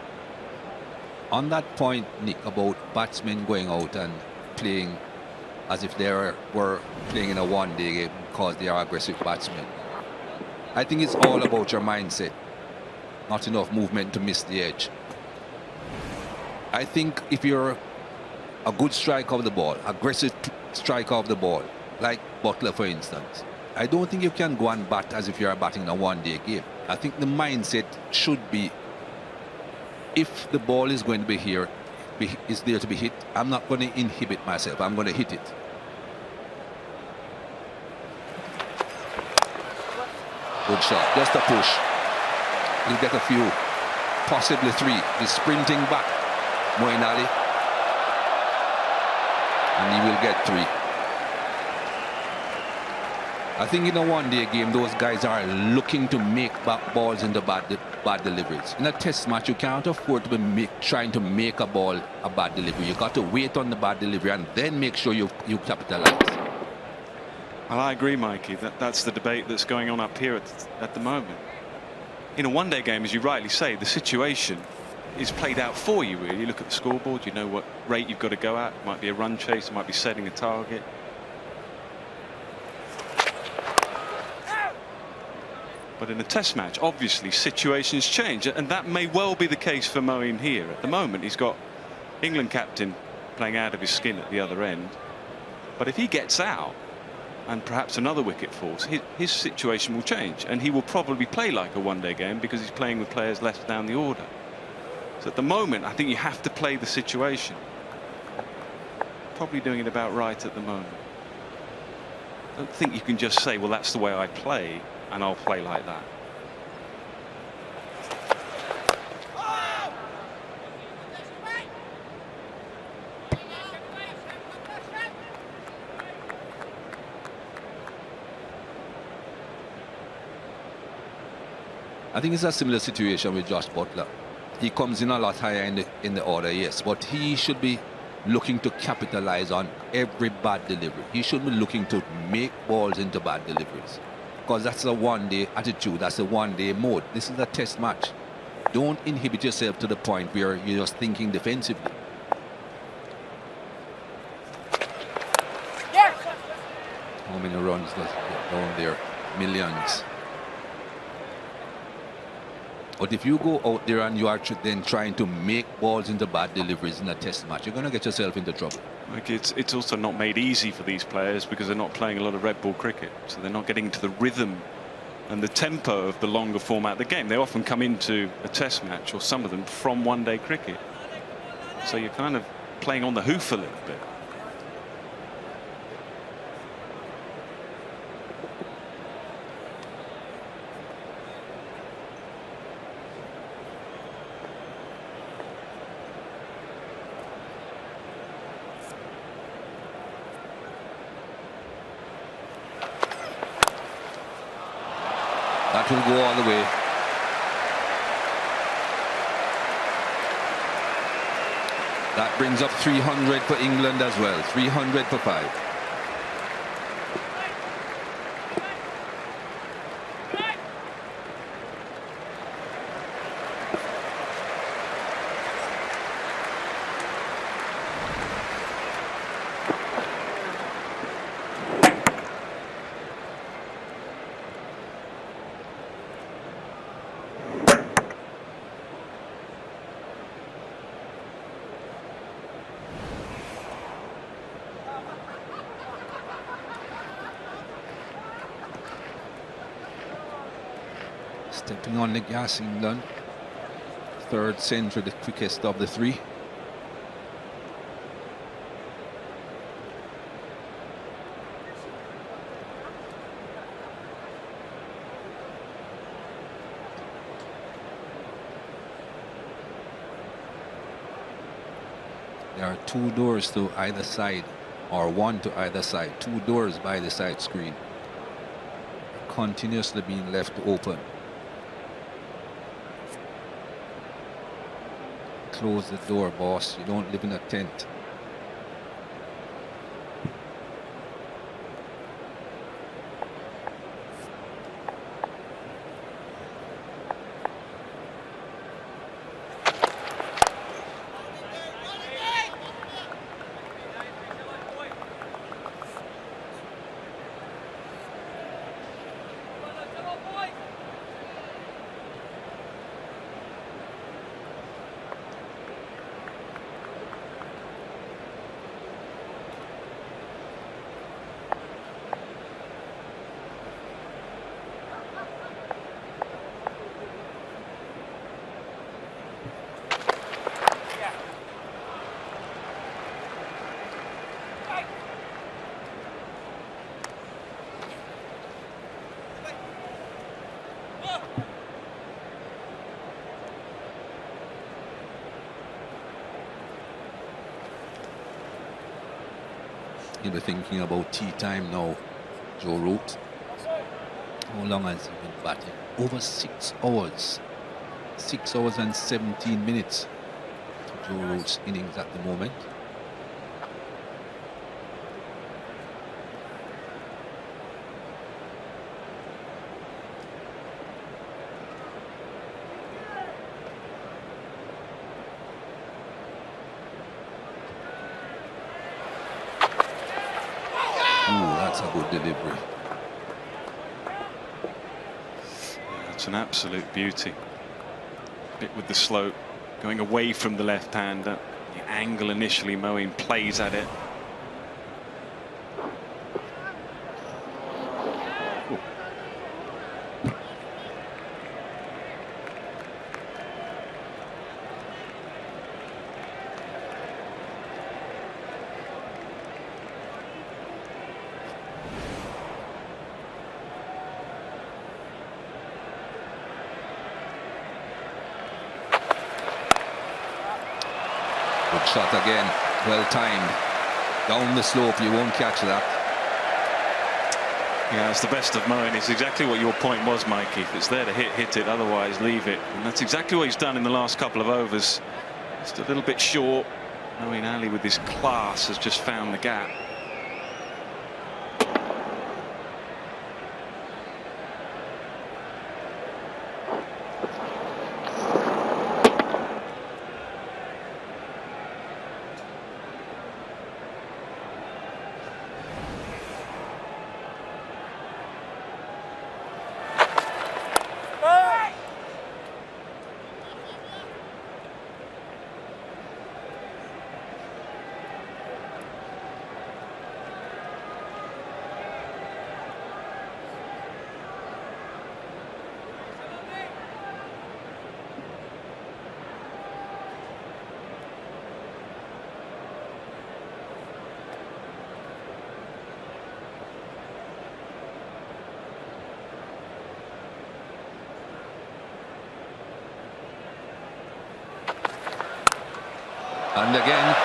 On that point, Nick, about batsmen going out and playing as if they were playing in a one-day game because they are aggressive batsmen. I think it's all about your mindset. Not enough movement to miss the edge. I think if you're a good striker of the ball, aggressive striker of the ball, like Buttler for instance, I don't think you can go and bat as if you're batting in a one-day game. I think the mindset should be, if the ball is going to be here, is there to be hit, I'm not going to inhibit myself, I'm going to hit it. Good shot, just a push. He'll get a few, possibly 3. He's sprinting back, Moeen Ali, and he will get 3. I think in a one-day game, those guys are looking to make balls into bad deliveries. In a test match, you can't afford to be trying to make a ball a bad delivery. You got to wait on the bad delivery and then make sure you capitalize. Well, I agree, Mikey. That's the debate that's going on up here at the moment. In a one-day game, as you rightly say, the situation is played out for you, really. You look at the scoreboard, you know what rate you've got to go at. It might be a run chase, it might be setting a target. But in a test match, obviously, situations change. And that may well be the case for Moeen here. At the moment, he's got England captain playing out of his skin at the other end. But if he gets out, and perhaps another wicket falls, his situation will change, and he will probably play like a one-day game because he's playing with players less down the order. So at the moment, I think you have to play the situation. Probably doing it about right at the moment. I don't think you can just say, well, that's the way I play, and I'll play like that. I think it's a similar situation with Josh Buttler. He comes in a lot higher in the order, yes, but he should be looking to capitalize on every bad delivery. He should be looking to make balls into bad deliveries, because that's a one-day attitude, that's a one-day mode. This is a test match. Don't inhibit yourself to the point where you're just thinking defensively. How many runs does he get down there? Millions. But if you go out there and you are then trying to make balls into bad deliveries in a test match, you're going to get yourself into trouble. Like it's also not made easy for these players because they're not playing a lot of red ball cricket, so they're not getting into the rhythm and the tempo of the longer format of the game. They often come into a test match, or some of them, from one-day cricket, so you're kind of playing on the hoof a little bit. That will go all the way. That brings up 300 for England as well. 300 for 5. Stepping on the gas, England. Third century, the quickest of the three. There are 2 doors to either side, or 1 to either side. 2 doors by the side screen, continuously being left open. Close the door, boss. You don't live in a tent. You'll be thinking about tea time now, Joe Root. How long has he been batting? Over 6 hours. 6 hours and 17 minutes to Joe Root's innings at the moment. That's a good delivery. It's an absolute beauty. Bit with the slope, going away from the left-hander. The angle initially, Moeen plays at it. Good shot again, well timed. Down the slope, you won't catch that. Yeah, it's the best of Moeen. It's exactly what your point was, Mikey. If it's there to hit it, otherwise leave it. And that's exactly what he's done in the last couple of overs. Just a little bit short. Moeen Ali with his class has just found the gap. And again.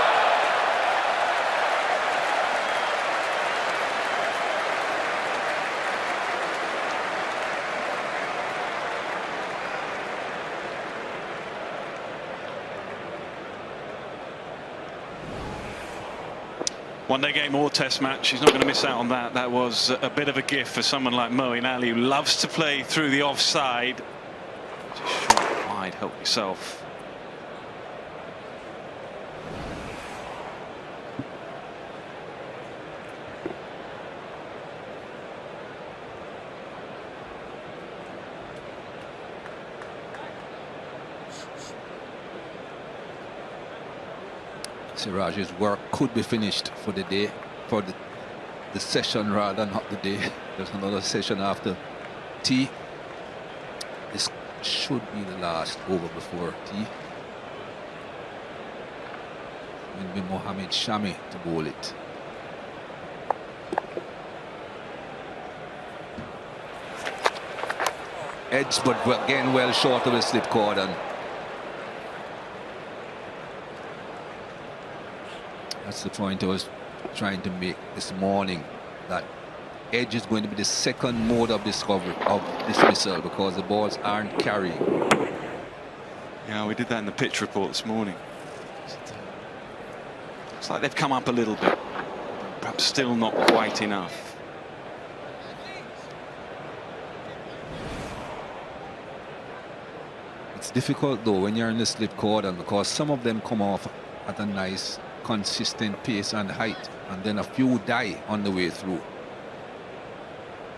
One-day game or test match, he's not going to miss out on that. That was a bit of a gift for someone like Moeen Ali, who loves to play through the offside. Just short, wide, help yourself. Siraj's work could be finished for the day, for the session rather, not the day. There's another session after tea. This should be the last over before tea. It will be Mohamed Shami to bowl it. Edge, but again well short of the slip cord, and that's the point I was trying to make this morning, that edge is going to be the second mode of discovery of dismissal because the balls aren't carrying. Yeah, we did that in the pitch report this morning. Looks like they've come up a little bit, perhaps still not quite enough. It's difficult though when you're in the slip cordon, because some of them come off at a nice consistent pace and height, and then a few die on the way through.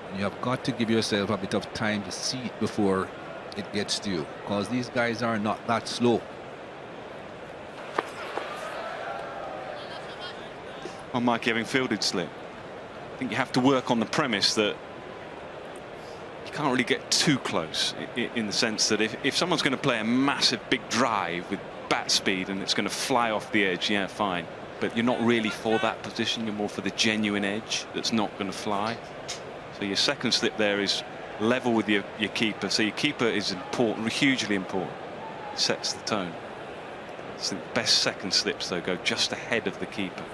And you have got to give yourself a bit of time to see it before it gets to you, because these guys are not that slow. On Mike having fielded slip, I think you have to work on the premise that you can't really get too close, in the sense that if someone's going to play a massive big drive with bat speed and it's going to fly off the edge, yeah, fine, but you're not really for that position. You're more for the genuine edge that's not going to fly. So your second slip there is level with your keeper. So your keeper is important, hugely important. It sets the tone. So the best second slips though go just ahead of the keeper.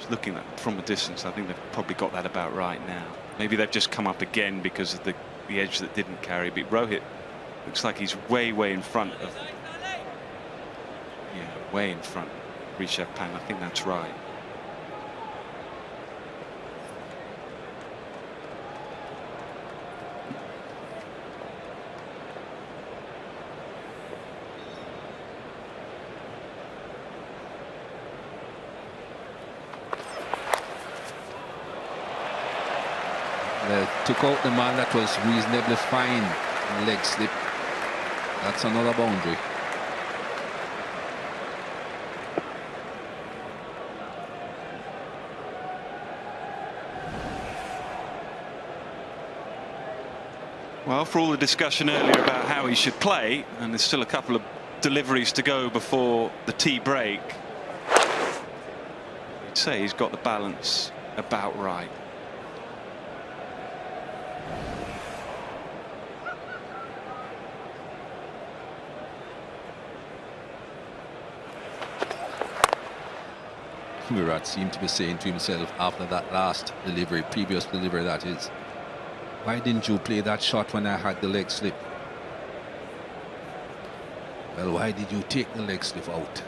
Looking at from a distance, I think they've probably got that about right now. Maybe they've just come up again because of the edge that didn't carry. But Rohit looks like he's way in front of, yeah, way in front of Rishabh Pant. I think that's right. Took out the man that was reasonably fine leg slip. That's another boundary. Well, for all the discussion earlier about how he should play, and there's still a couple of deliveries to go before the tea break, I'd say he's got the balance about right. Virat seemed to be saying to himself after that last delivery, previous delivery that is, why didn't you play that shot when I had the leg slip? Well, why did you take the leg slip out?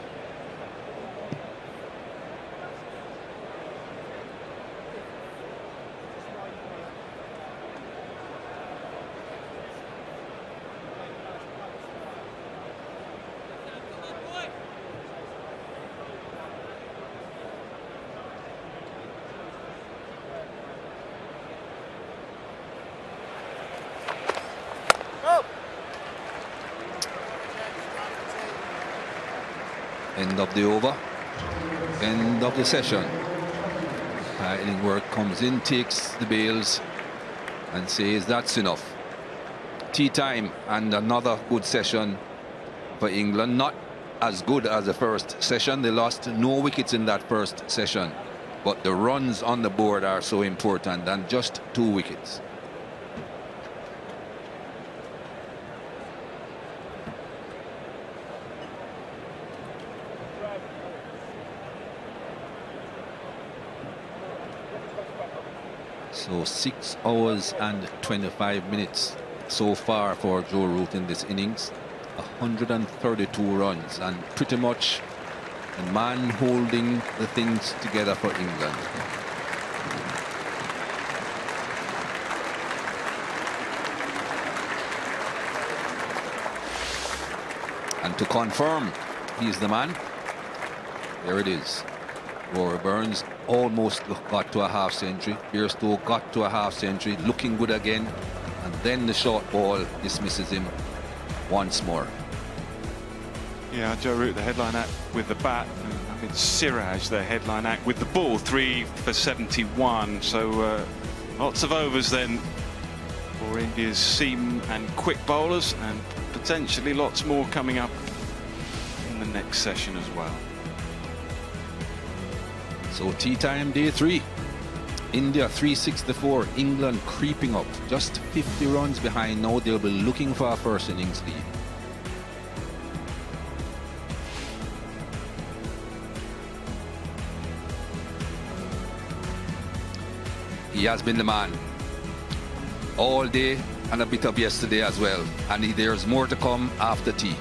End of the over, end of the session. Illingworth comes in, takes the bails and says that's enough. Tea time and another good session for England. Not as good as the first session. They lost no wickets in that first session, but the runs on the board are so important, and just 2 wickets. So 6 hours and 25 minutes so far for Joe Root in this innings. 132 runs, and pretty much the man holding the things together for England. And to confirm he's the man, there it is. Rory Burns almost got to a half century. Bairstow got to a half century, looking good again, and then the short ball dismisses him once more. Yeah, Joe Root, the headline act with the bat. I mean, Siraj, the headline act with the ball, 3 for 71. So lots of overs then for India's seam and quick bowlers, and potentially lots more coming up in the next session as well. So tea time, day 3. India 364, England creeping up, just 50 runs behind now. They'll be looking for a first innings lead. He has been the man all day and a bit of yesterday as well, and there's more to come after tea.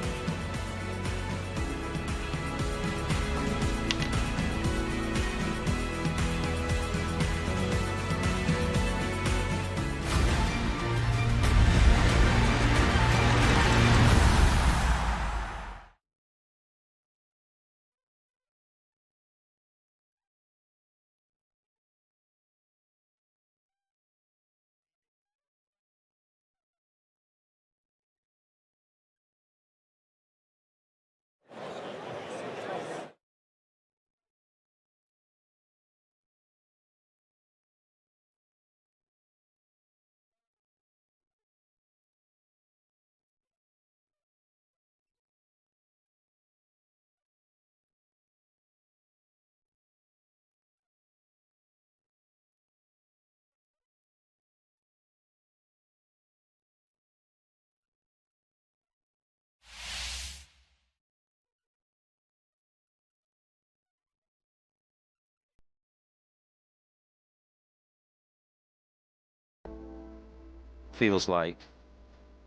Feels like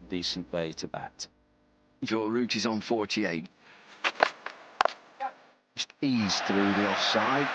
a decent way to bat. Joe Root is on 48. Just ease through the offside.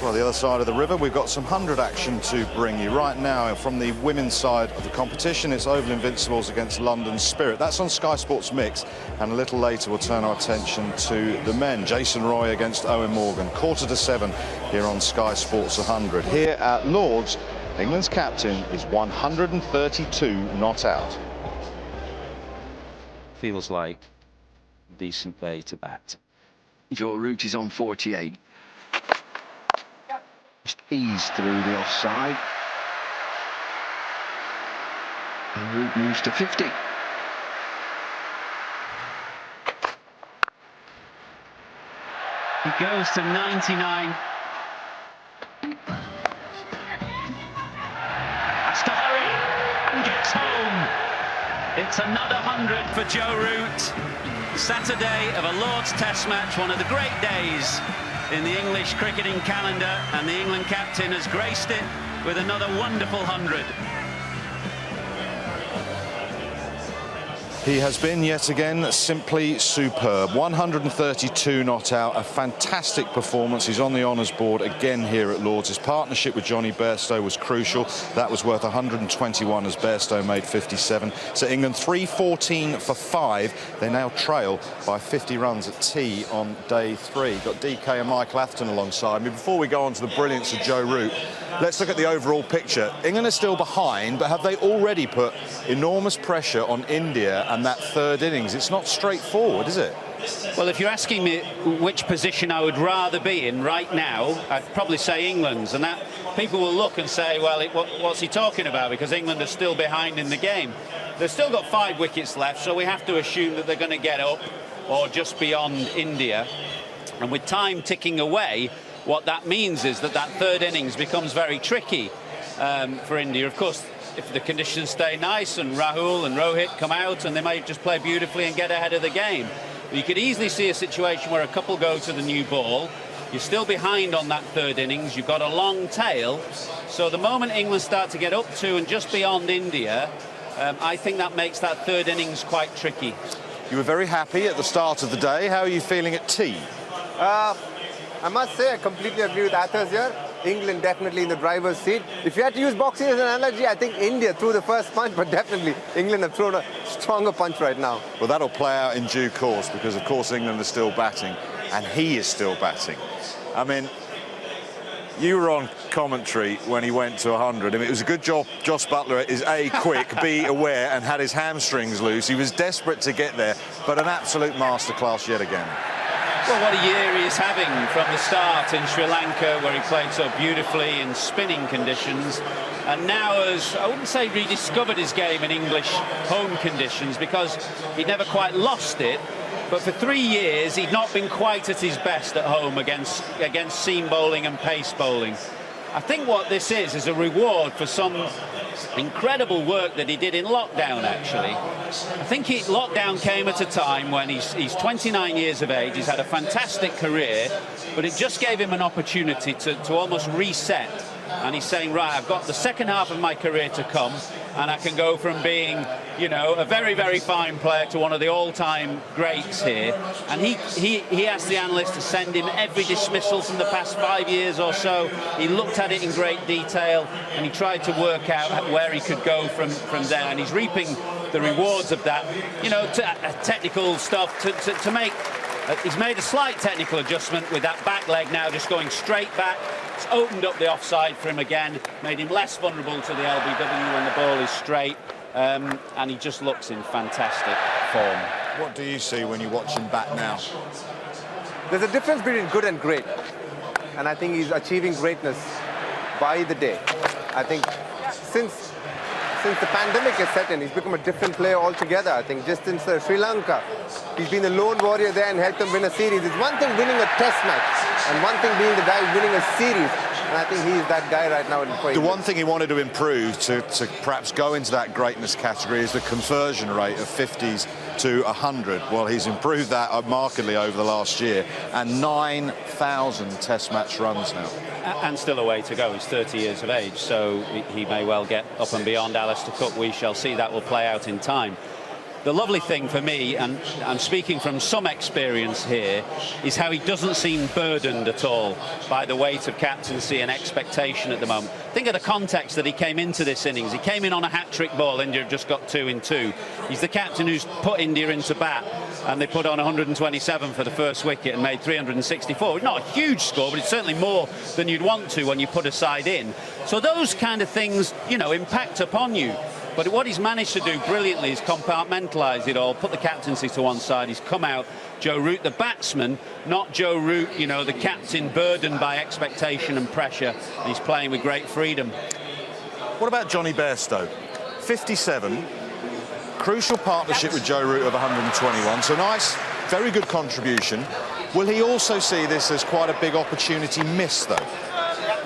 Well, the other side of the river, we've got some 100 action to bring you right now from the women's side of the competition. It's Oval Invincibles against London Spirit. That's on Sky Sports Mix, and a little later we'll turn our attention to the men. Jason Roy against Owen Morgan, 6:45 here on Sky Sports 100. Here at Lord's, England's captain is 132 not out. feels like a decent way to bat. Joe Root is on 48. Just ease through the offside. And Root moves to 50. He goes to 99. Has to hurry and gets home. It's another 100 for Joe Root. Saturday of a Lord's Test match, one of the great days in the English cricketing calendar, and the England captain has graced it with another wonderful 100. He has been yet again simply superb. 132 not out, a fantastic performance. He's on the honours board again here at Lord's. His partnership with Johnny Bairstow was crucial. That was worth 121 as Bairstow made 57. So England 314 for 5. They now trail by 50 runs at tea on day 3. Got DK and Michael Atherton alongside me. Before we go on to the brilliance of Joe Root, let's look at the overall picture. England are still behind, but have they already put enormous pressure on India and that third innings? It's not straightforward, is it? Well, if you're asking me which position I would rather be in right now, I'd probably say England's, and that people will look and say, well, what's he talking about? Because England are still behind in the game. They've still got 5 wickets left, so we have to assume that they're going to get up or just beyond India. And with time ticking away, what that means is that third innings becomes very tricky for India. Of course, if the conditions stay nice and Rahul and Rohit come out, and they might just play beautifully and get ahead of the game. But you could easily see a situation where a couple go to the new ball. You're still behind on that third innings. You've got a long tail. So the moment England start to get up to and just beyond India, I think that makes that third innings quite tricky. You were very happy at the start of the day. How are you feeling at tea? I must say I completely agree with Athers here. England definitely in the driver's seat. If you had to use boxing as an analogy, I think India threw the first punch, but definitely England have thrown a stronger punch right now. Well, that'll play out in due course, because of course England are still batting, and he is still batting. I mean, you were on commentary when he went to 100. I mean, it was a good job Joss Buttler is A, quick, B, aware, and had his hamstrings loose. He was desperate to get there, but an absolute masterclass yet again. Well, what a year he is having from the start in Sri Lanka, where he played so beautifully in spinning conditions, and now has, I wouldn't say rediscovered his game in English home conditions, because he'd never quite lost it, but for 3 years he'd not been quite at his best at home against seam bowling and pace bowling. I think what this is a reward for some incredible work that he did in lockdown, actually. I think lockdown came at a time when he's 29 years of age, he's had a fantastic career, but it just gave him an opportunity to almost reset. And he's saying, right, I've got the second half of my career to come, and I can go from being, you know, a very, very fine player to one of the all-time greats here. And he asked the analysts to send him every dismissal from the past 5 years or so. He looked at it in great detail, and he tried to work out where he could go from there. And he's reaping the rewards of that, you know, technical stuff to make. He's made a slight technical adjustment with that back leg now just going straight back. It's opened up the offside for him again, made him less vulnerable to the LBW when the ball is straight, and he just looks in fantastic form. What do you see when you watch him bat now? There's a difference between good and great, and I think he's achieving greatness by the day. I think since the pandemic has set in, he's become a different player altogether. I think just since Sri Lanka, he's been the lone warrior there and helped them win a series. It's one thing winning a test match, and one thing being the guy winning a series. And I think he's that guy right now. The one thing he wanted to improve to perhaps go into that greatness category is the conversion rate of 50s to 100. Well, he's improved that markedly over the last year, and 9,000 test match runs now. And still a way to go. He's 30 years of age, so he may well get up and beyond Alistair Cook. We shall see. That will play out in time. The lovely thing for me, and I'm speaking from some experience here, is how he doesn't seem burdened at all by the weight of captaincy and expectation at the moment. Think of the context that he came into this innings. He came in on a hat-trick ball. India have just got 2 in 2. He's the captain who's put India into bat, and they put on 127 for the first wicket and made 364. Not a huge score, but it's certainly more than you'd want to when you put a side in. So those kind of things, you know, impact upon you. But what he's managed to do brilliantly is compartmentalise it all, put the captaincy to one side. He's come out, Joe Root, the batsman, not Joe Root, you know, the captain burdened by expectation and pressure. And he's playing with great freedom. What about Johnny Bairstow? 57, crucial partnership with Joe Root of 121. So nice, very good contribution. Will he also see this as quite a big opportunity miss, though?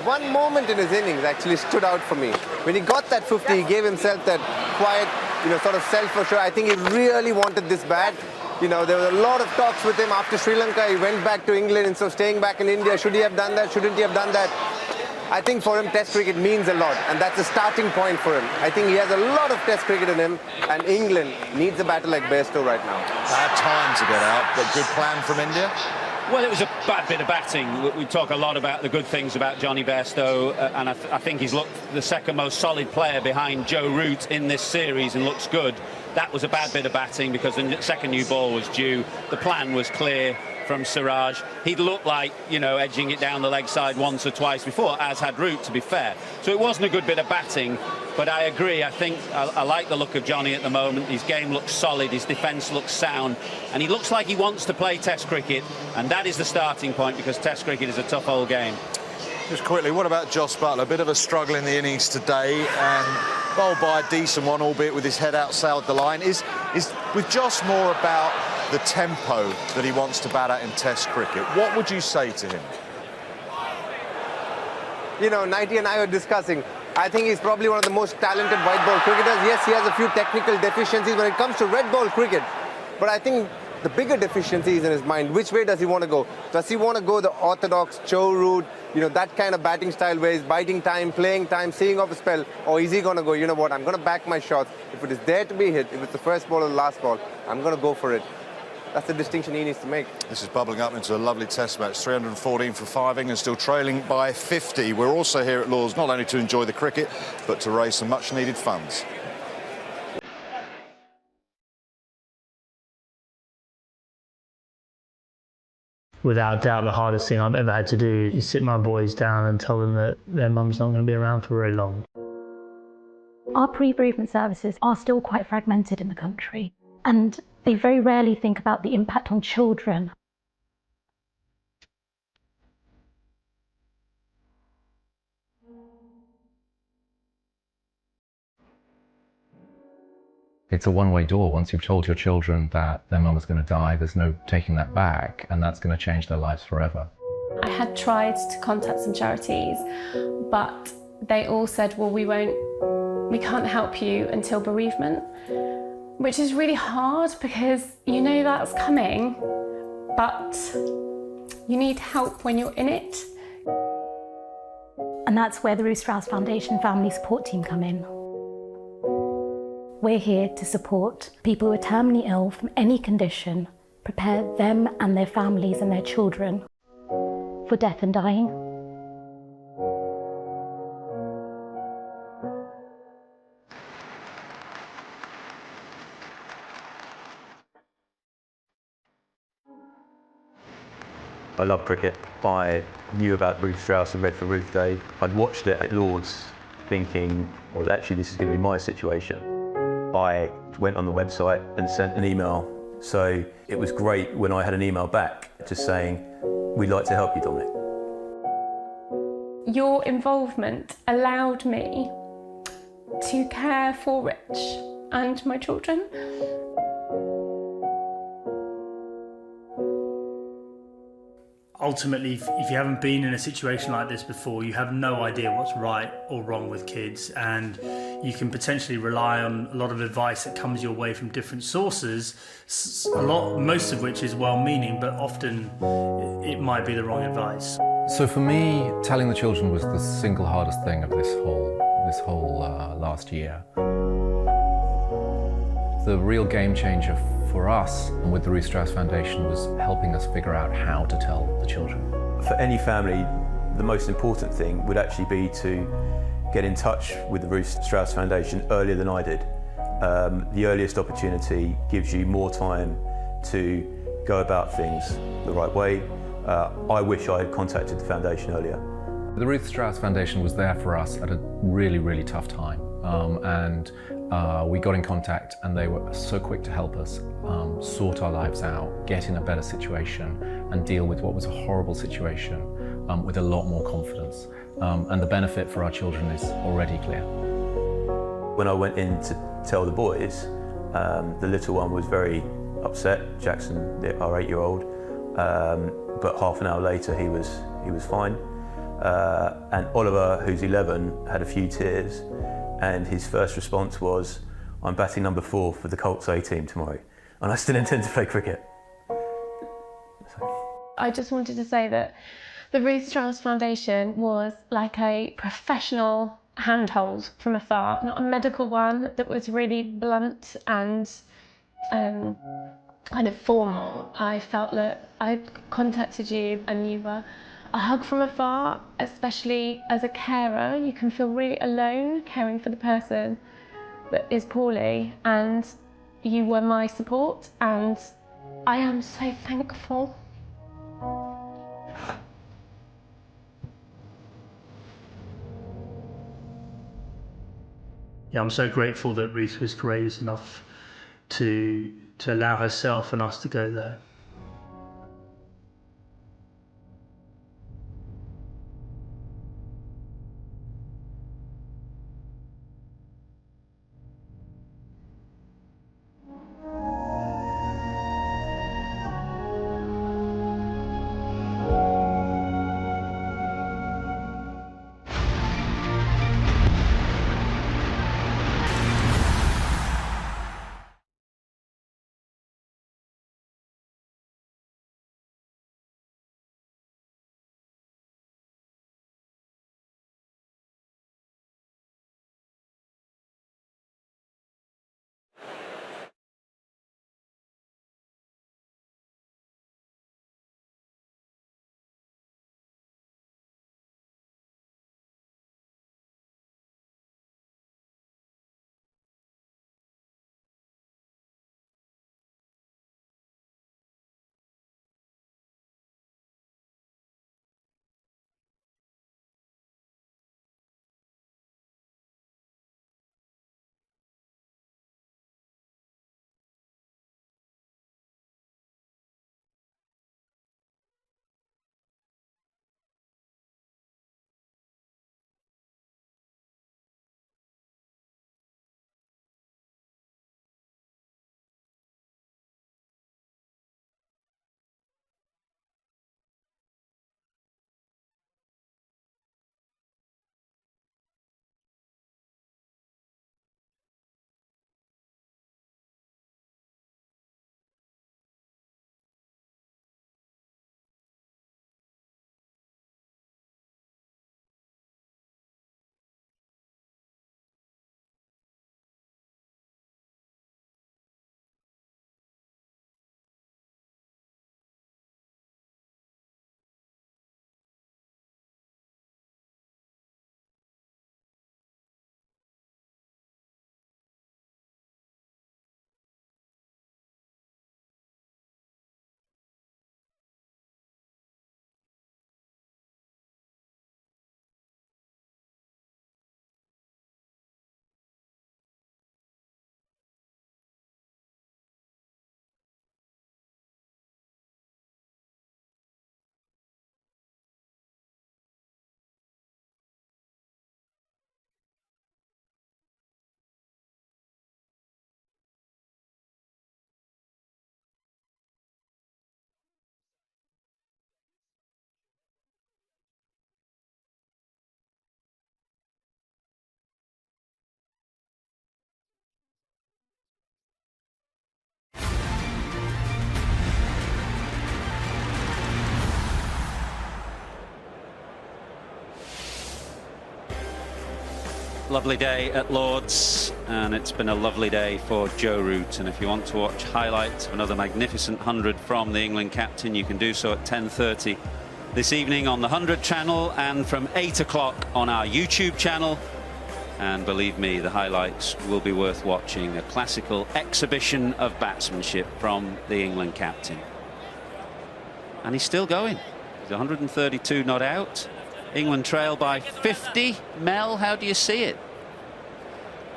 One moment in his innings actually stood out for me. When he got that 50, he gave himself that quiet, you know, sort of self-assurance. I think he really wanted this bat. You know, there was a lot of talks with him after Sri Lanka. He went back to England instead of staying back in India. Should he have done that? Shouldn't he have done that? I think for him, Test cricket means a lot, and that's a starting point for him. I think he has a lot of Test cricket in him, and England needs a batter like Bairstow right now. Bad time to get out, but good plan from India. Well, it was a bad bit of batting. We talk a lot about the good things about Johnny Bairstow, and I think he's looked the second most solid player behind Joe Root in this series and looks good. That was a bad bit of batting because the second new ball was due. The plan was clear from Siraj. He'd looked like, you know, edging it down the leg side once or twice before, as had Root, to be fair. So it wasn't a good bit of batting, but I agree. I think I like the look of Johnny at the moment. His game looks solid, his defence looks sound, and he looks like he wants to play Test cricket, and that is the starting point because Test cricket is a tough old game. Just quickly, what about Jos Buttler? A bit of a struggle in the innings today, and bowled by a decent one, albeit with his head outside the line. Is with Jos more about the tempo that he wants to bat at in Test cricket? What would you say to him? You know, Nighty and I were discussing. I think he's probably one of the most talented white ball cricketers. Yes, he has a few technical deficiencies when it comes to red ball cricket. But I think the bigger deficiency is in his mind. Which way does he want to go? Does he want to go the orthodox Joe Root, you know, that kind of batting style where he's biding time, playing time, seeing off a spell? Or is he going to go, you know what, I'm going to back my shots. If it is there to be hit, if it's the first ball or the last ball, I'm going to go for it. That's the distinction he needs to make. This is bubbling up into a lovely Test match. 314 for 5, England still trailing by 50. We're also here at Lord's not only to enjoy the cricket, but to raise some much-needed funds. Without doubt, the hardest thing I've ever had to do is sit my boys down and tell them that their mum's not going to be around for very long. Our pre-bereavement services are still quite fragmented in the country, and they very rarely think about the impact on children. It's a one-way door. Once you've told your children that their mum is going to die, there's no taking that back, and that's going to change their lives forever. I had tried to contact some charities, but they all said, well, we can't help you until bereavement, which is really hard because you know that's coming, but you need help when you're in it. And that's where the Ruth Strauss Foundation Family Support Team come in. We're here to support people who are terminally ill from any condition, prepare them and their families and their children for death and dying. I love cricket. I knew about Ruth Strauss and read for Ruth Day. I'd watched it at Lord's thinking, well, actually this is going to be my situation. I went on the website and sent an email. So it was great when I had an email back just saying, we'd like to help you, Dominic. Your involvement allowed me to care for Rich and my children. Ultimately, if you haven't been in a situation like this before, you have no idea what's right or wrong with kids, and you can potentially rely on a lot of advice that comes your way from different sources, most of which is well-meaning, but often it might be the wrong advice. So for me, telling the children was the single hardest thing of this whole last year. The real game changer for us and with the Ruth Strauss Foundation was helping us figure out how to tell the children. For any family, the most important thing would actually be to get in touch with the Ruth Strauss Foundation earlier than I did. The earliest opportunity gives you more time to go about things the right way. I wish I had contacted the foundation earlier. The Ruth Strauss Foundation was there for us at a really, really tough time. And we got in contact and they were so quick to help us sort our lives out, get in a better situation and deal with what was a horrible situation with a lot more confidence. And the benefit for our children is already clear. When I went in to tell the boys, the little one was very upset, Jackson, our 8-year-old, but half an hour later he was fine. And Oliver, who's 11, had a few tears, and his first response was, "I'm batting number 4 for the Colts A team tomorrow, and I still intend to play cricket." I just wanted to say that the Ruth Strauss Foundation was like a professional handhold from afar, not a medical one that was really blunt and kind of formal. I felt that I contacted you and you were a hug from afar, especially as a carer. You can feel really alone caring for the person that is poorly, and you were my support, and I am so thankful. Yeah, I'm so grateful that Ruth was courageous enough to allow herself and us to go there. Lovely day at Lord's, and it's been a lovely day for Joe Root. And if you want to watch highlights of another magnificent 100 from the England captain, you can do so at 10:30 this evening on the 100 channel and from 8 o'clock on our YouTube channel. And believe me, the highlights will be worth watching. A classical exhibition of batsmanship from the England captain. And he's still going. He's 132 not out. England trail by 50. Mel, how do you see it?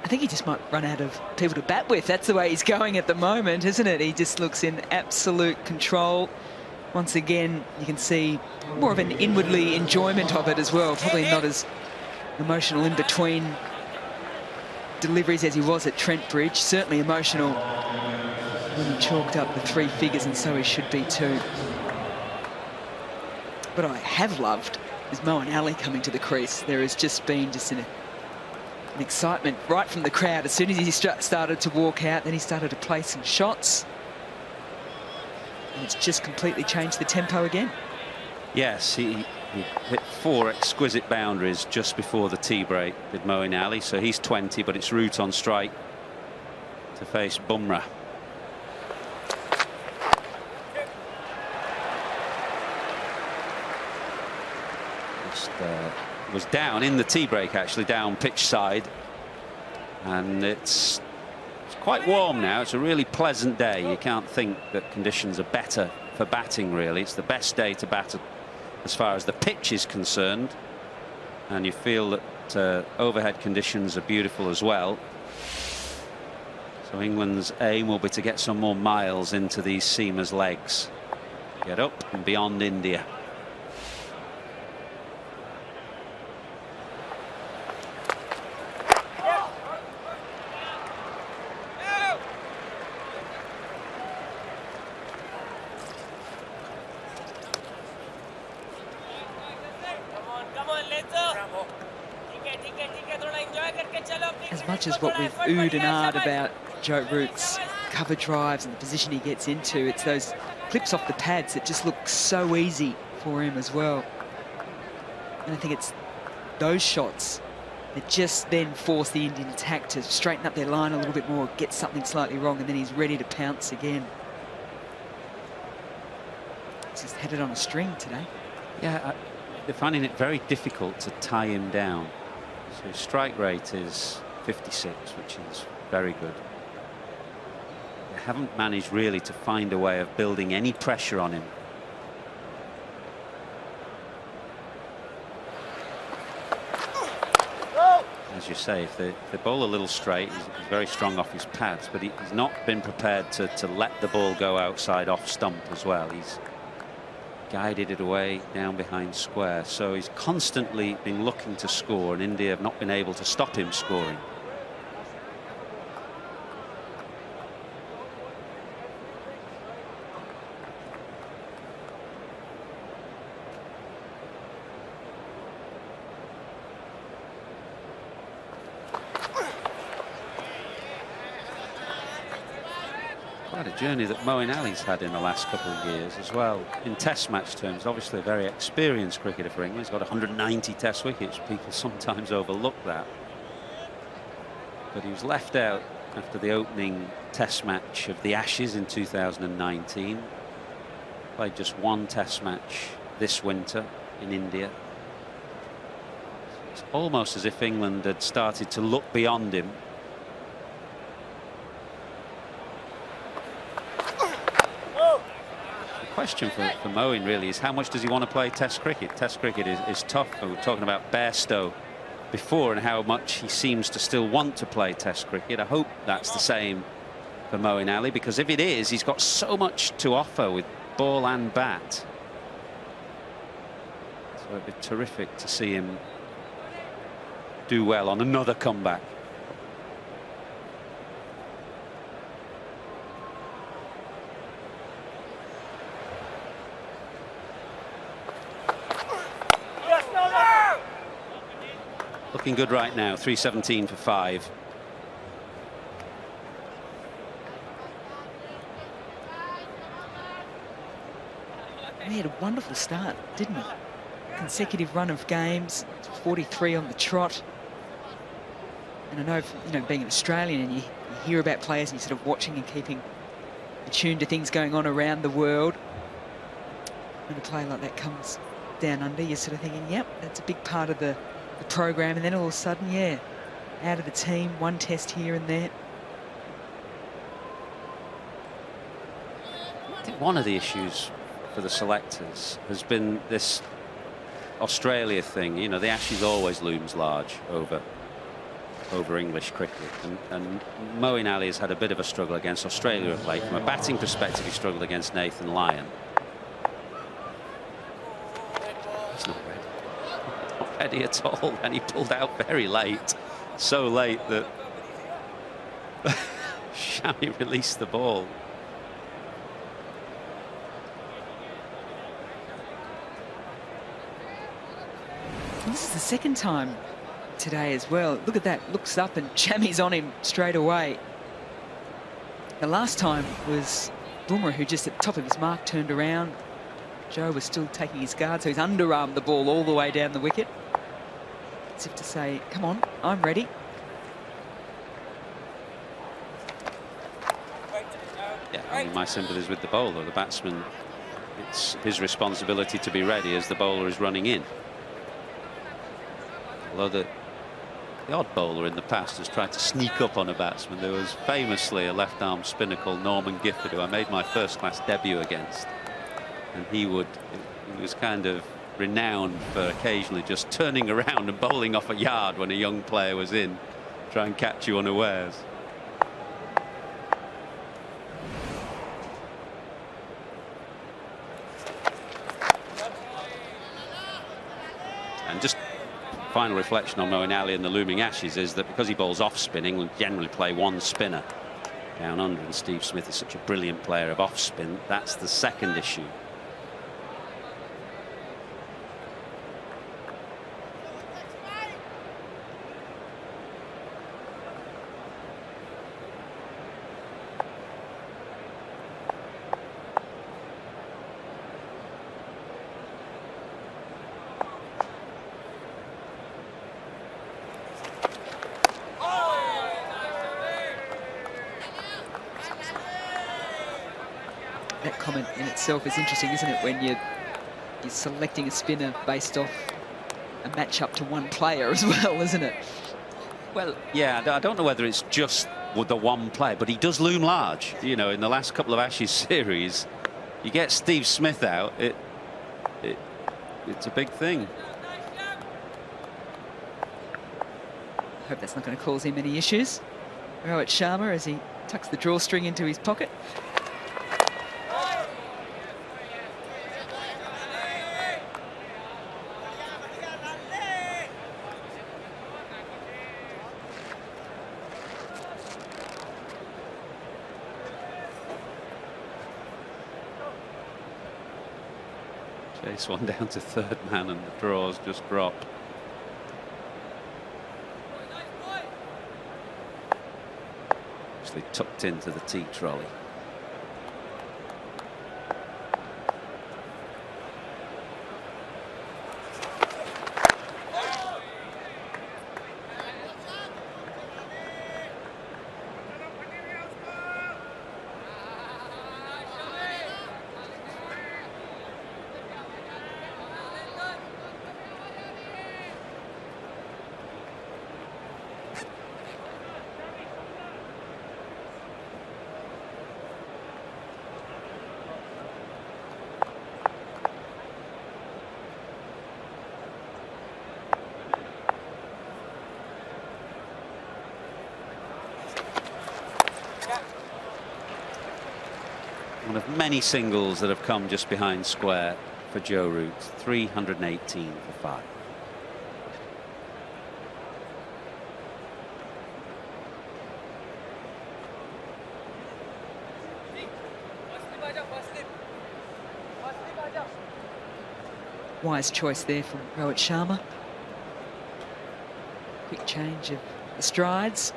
I think he just might run out of people to bat with. That's the way he's going at the moment, isn't it? He just looks in absolute control. Once again, you can see more of an inwardly enjoyment of it as well. Probably not as emotional in between deliveries as he was at Trent Bridge. Certainly emotional when he chalked up the 3 figures, and so he should be too. What I have loved is Moeen Ali coming to the crease. There has just been an excitement right from the crowd. As soon as he started to walk out, then he started to play some shots. And it's just completely changed the tempo again. Yes, he hit 4 exquisite boundaries just before the tea break with Moeen Ali. So he's 20, but it's Root on strike to face Bumrah. Was down in the tea break, actually, down pitch side. And it's quite warm now. It's a really pleasant day. You can't think that conditions are better for batting, really. It's the best day to bat as far as the pitch is concerned. And you feel that overhead conditions are beautiful as well. So England's aim will be to get some more miles into these seamers' legs. Get up and beyond India. As much as what we've oohed and ahed about Joe Root's cover drives and the position he gets into, it's those clips off the pads that just look so easy for him as well. And I think it's those shots that just then force the Indian attack to straighten up their line a little bit more, get something slightly wrong, and then he's ready to pounce again. He's just headed on a string today. Yeah, they're finding it very difficult to tie him down. So his strike rate is 56, which is very good. They haven't managed really to find a way of building any pressure on him. As you say, if they bowl a little straight, he's very strong off his pads, but he's not been prepared to let the ball go outside off stump as well. He's guided it away down behind square, so he's constantly been looking to score, and India have not been able to stop him scoring. Quite a journey that Moeen Ali's had in the last couple of years as well. In test match terms, obviously a very experienced cricketer for England. He's got 190 test wickets. People sometimes overlook that. But he was left out after the opening test match of the Ashes in 2019. Played just 1 test match this winter in India. It's almost as if England had started to look beyond him. The question for Moeen really is how much does he want to play Test cricket? Test cricket is tough. We were talking about Bairstow before and how much he seems to still want to play Test cricket. I hope that's the same for Moeen Ali, because if it is, he's got so much to offer with ball and bat. So it'd be terrific to see him do well on another comeback. Looking good right now, 317 for 5. He had a wonderful start, didn't he? Consecutive run of games, 43 on the trot. And I know, you know, being an Australian and you hear about players and you're sort of watching and keeping attuned to things going on around the world. When a player like that comes down under, you're sort of thinking, yep, that's a big part of the program, and then all of a sudden, yeah, out of the team, 1 test here and there. I think one of the issues for the selectors has been this Australia thing. You know, the Ashes always looms large over over English cricket. And Moeen Ali has had a bit of a struggle against Australia of late. From a batting perspective, he struggled against Nathan Lyon. It's not ready. Not ready at all. And he pulled out very late. So late that Shami released the ball. This is the second time today as well. Look at that. Looks up and Shami's on him straight away. The last time was Bumrah, who just at the top of his mark turned around. Joe was still taking his guard, so he's underarmed the ball all the way down the wicket. As if to say, come on, I'm ready. Yeah, I mean, my sympathies with the bowler. The batsman, it's his responsibility to be ready as the bowler is running in. Although the odd bowler in the past has tried to sneak up on a batsman. There was famously a left-arm spinner called Norman Gifford, who I made my first-class debut against. And he was kind of renowned for occasionally just turning around and bowling off a yard when a young player was in, try and catch you unawares. And just final reflection on Moeen Ali and the looming Ashes is that because he bowls off spin, England generally play one spinner down under, and Steve Smith is such a brilliant player of off spin. That's the second issue. That comment in itself is interesting, isn't it, when you're selecting a spinner based off a match-up to one player as well, isn't it? Well, yeah, I don't know whether it's just with the one player, but he does loom large. You know, in the last couple of Ashes series, you get Steve Smith out, it's a big thing. Hope that's not going to cause him any issues. Rohit Sharma as he tucks the drawstring into his pocket. Chase one down to third man and the draws just drop. Actually tucked into the tea trolley. One of many singles that have come just behind square for Joe Root. 318 for 5. Wise choice there from Rohit Sharma. Quick change of the strides.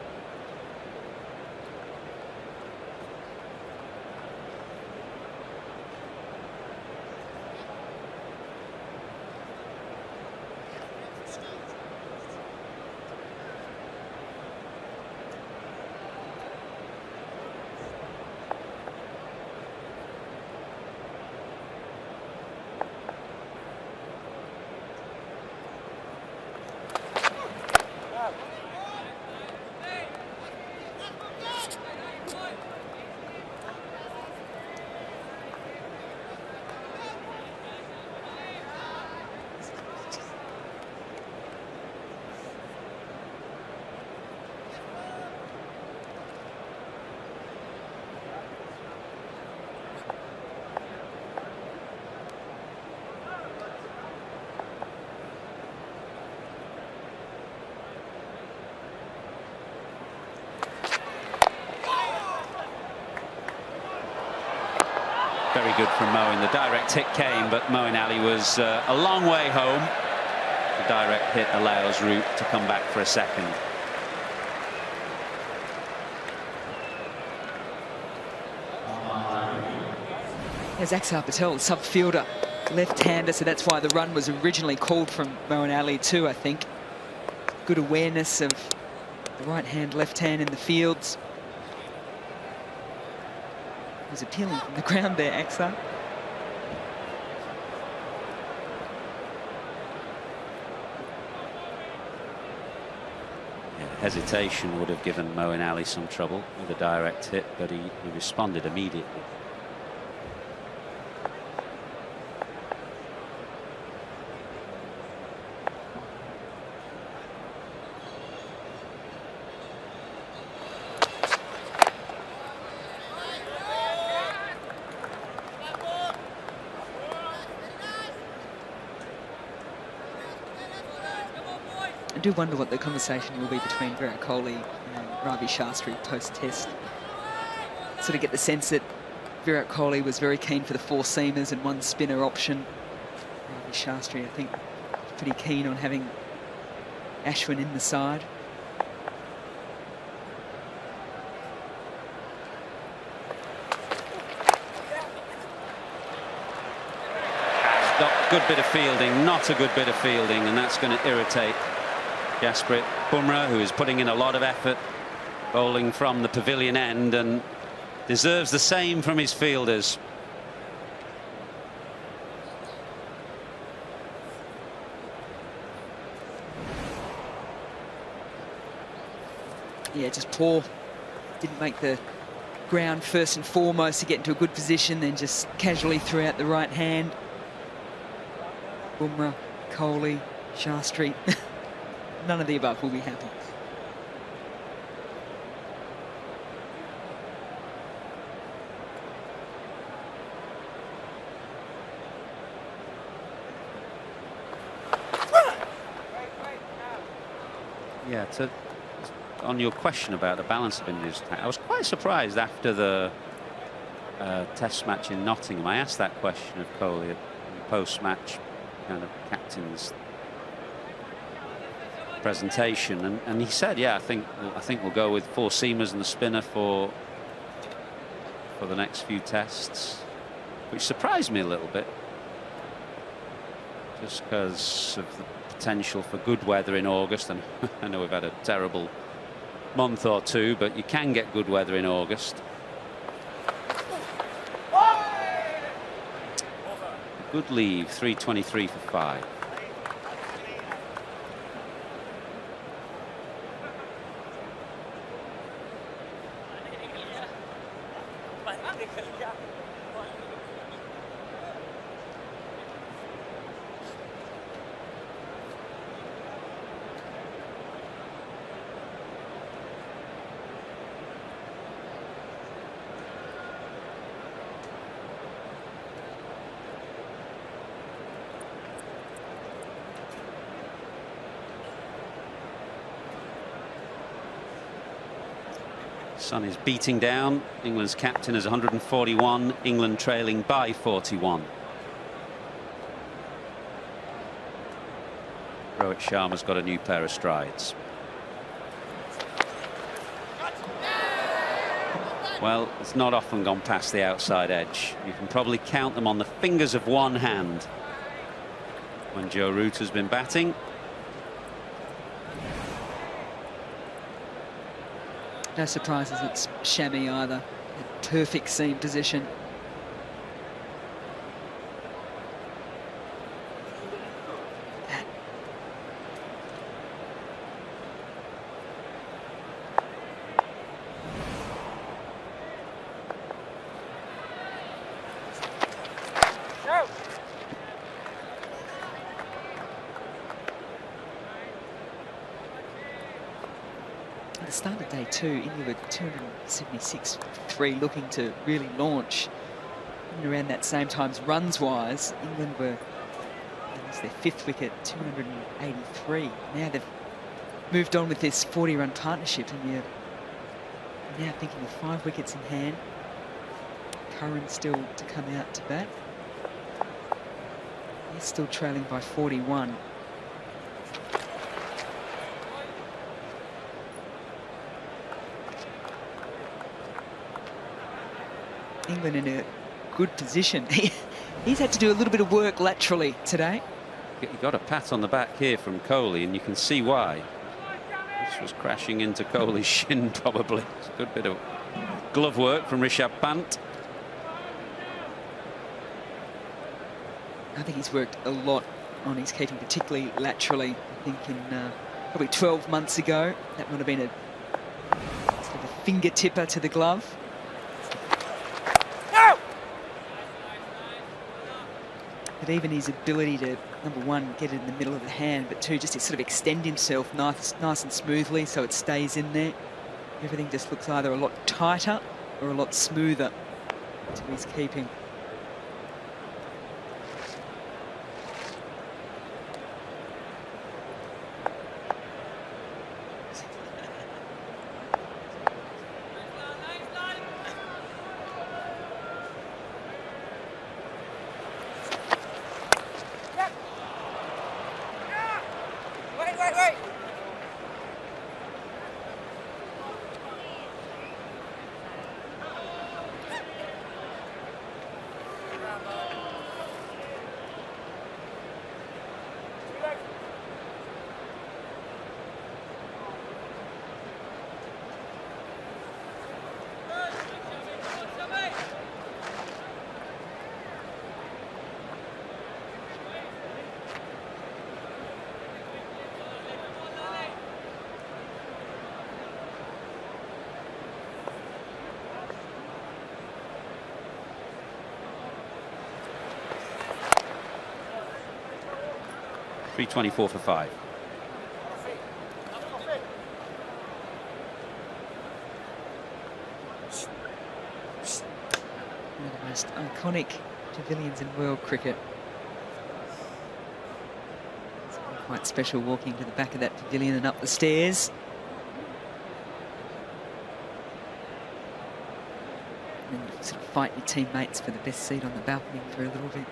Very good from Moeen. The direct hit came, but Moeen Ali was a long way home. The direct hit allows Root to come back for a second. There's Axar Patel, sub-fielder, left-hander, so that's why the run was originally called from Moeen Ali too, I think. Good awareness of the right hand, left hand in the fields. He was appealing from the ground there, Axar. Yeah, hesitation would have given Moeen Ali some trouble with a direct hit, but he responded immediately. I do wonder what the conversation will be between Virat Kohli and Ravi Shastri post-test. Sort of get the sense that Virat Kohli was very keen for the four seamers and one spinner option. Ravi Shastri, I think, pretty keen on having Ashwin in the side. Not a good bit of fielding, not a good bit of fielding, and that's going to irritate Jasprit Bumrah, who is putting in a lot of effort, bowling from the pavilion end, and deserves the same from his fielders. Yeah, just poor. Didn't make the ground first and foremost to get into a good position, then just casually threw out the right hand. Bumrah, Kohli, Shastri. None of the above will be happy. Yeah, on your question about the balance of India's attack, I was quite surprised after the test match in Nottingham. I asked that question of Kohli at the post-match kind of captain's presentation, and he said, yeah, I think we'll go with four seamers and the spinner for the next few tests, which surprised me a little bit, just because of the potential for good weather in August. And I know we've had a terrible month or two, but you can get good weather in August. Good leave, 323 for 5. Sun is beating down. England's captain is 141. England trailing by 41. Rohit Sharma's got a new pair of strides. Well, it's not often gone past the outside edge. You can probably count them on the fingers of one hand when Joe Root has been batting. No surprises, it's Shami either. A perfect seam position. At the start of day two, India were 276-3, looking to really launch. And around that same time, runs-wise, England were, that was their fifth wicket, 283. Now they've moved on with this 40-run partnership, and you're now thinking of 5 wickets in hand. Curran still to come out to bat. He's still trailing by 41. England in a good position. He's had to do a little bit of work laterally today. You got a pat on the back here from Kohli, and you can see why. This was crashing into Kohli's shin, probably. It's a good bit of glove work from Rishabh Pant. I think he's worked a lot on his keeping, particularly laterally. I think in probably 12 months ago, that would have been a sort of a finger tipper to the glove. But even his ability to, number one, get it in the middle of the hand, but two, just to sort of extend himself nice and smoothly so it stays in there. Everything just looks either a lot tighter or a lot smoother to his keeping. .324 for 5. One of the most iconic pavilions in world cricket. It's quite special walking to the back of that pavilion and up the stairs. And sort of fight your teammates for the best seat on the balcony for a little bit.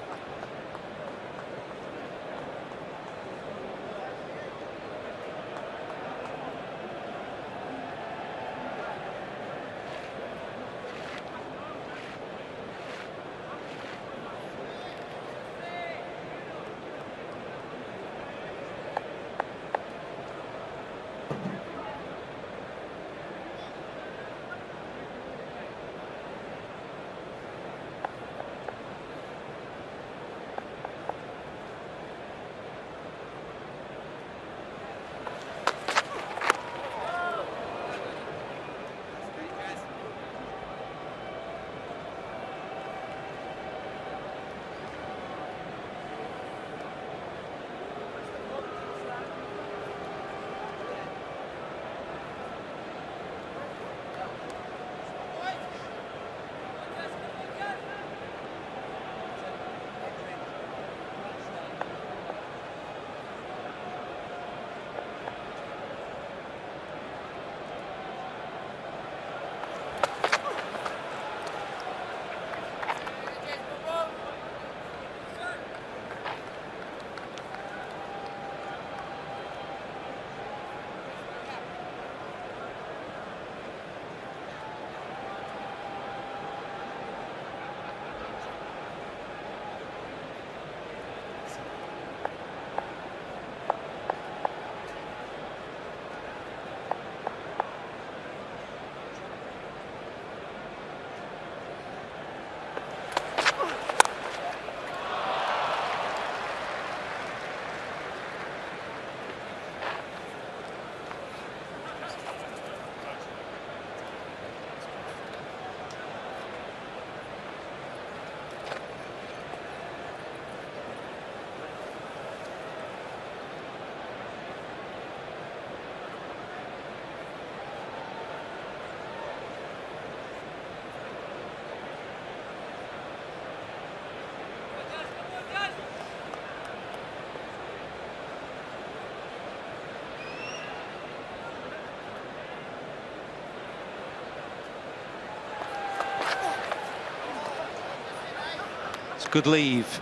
Good leave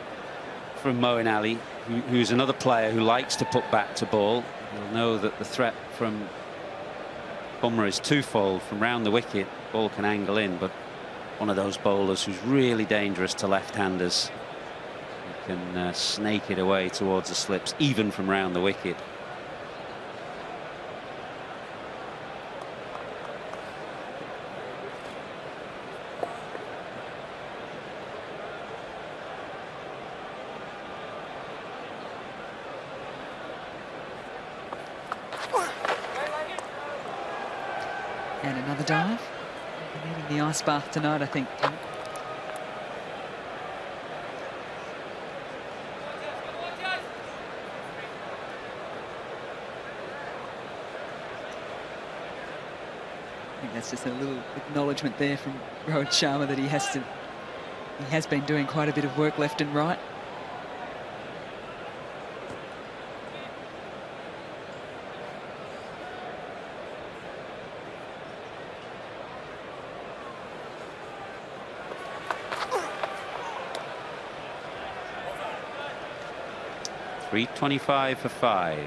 from Moeen Ali, who's another player who likes to put back to ball. You'll know that the threat from Bumrah is twofold. From round the wicket, ball can angle in, but one of those bowlers who's really dangerous to left-handers. He can snake it away towards the slips, even from round the wicket. And another dive. We're needing the ice bath tonight, I think. I think that's just a little acknowledgement there from Rohit Sharma that he has been doing quite a bit of work left and right. .325 for 5.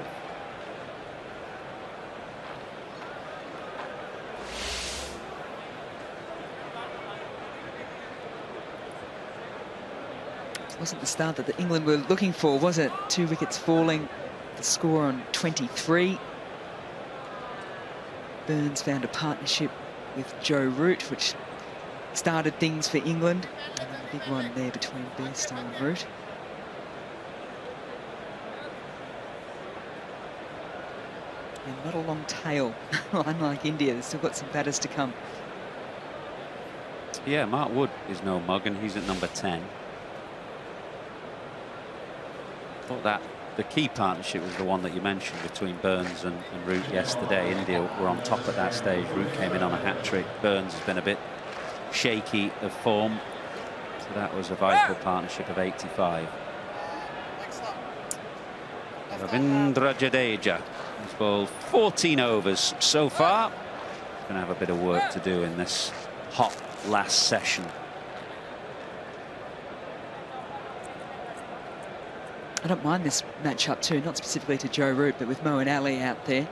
It wasn't the start that England were looking for, was it? 2 wickets falling, the score on 23. Burns found a partnership with Joe Root, which started things for England. And then the big one there between Bairstow and Root. And not a long tail, unlike India. They've still got some batters to come. Yeah, Mark Wood is no mug, and he's at number 10. Thought that the key partnership was the one that you mentioned between Burns and Root yesterday. India were on top at that stage. Root came in on a hat-trick. Burns has been a bit shaky of form. So that was a vital partnership of 85. Ravindra Jadeja has bowled 14 overs so far. He's going to have a bit of work to do in this hot last session. I don't mind this matchup too, not specifically to Joe Root, but with Moeen Ali out there.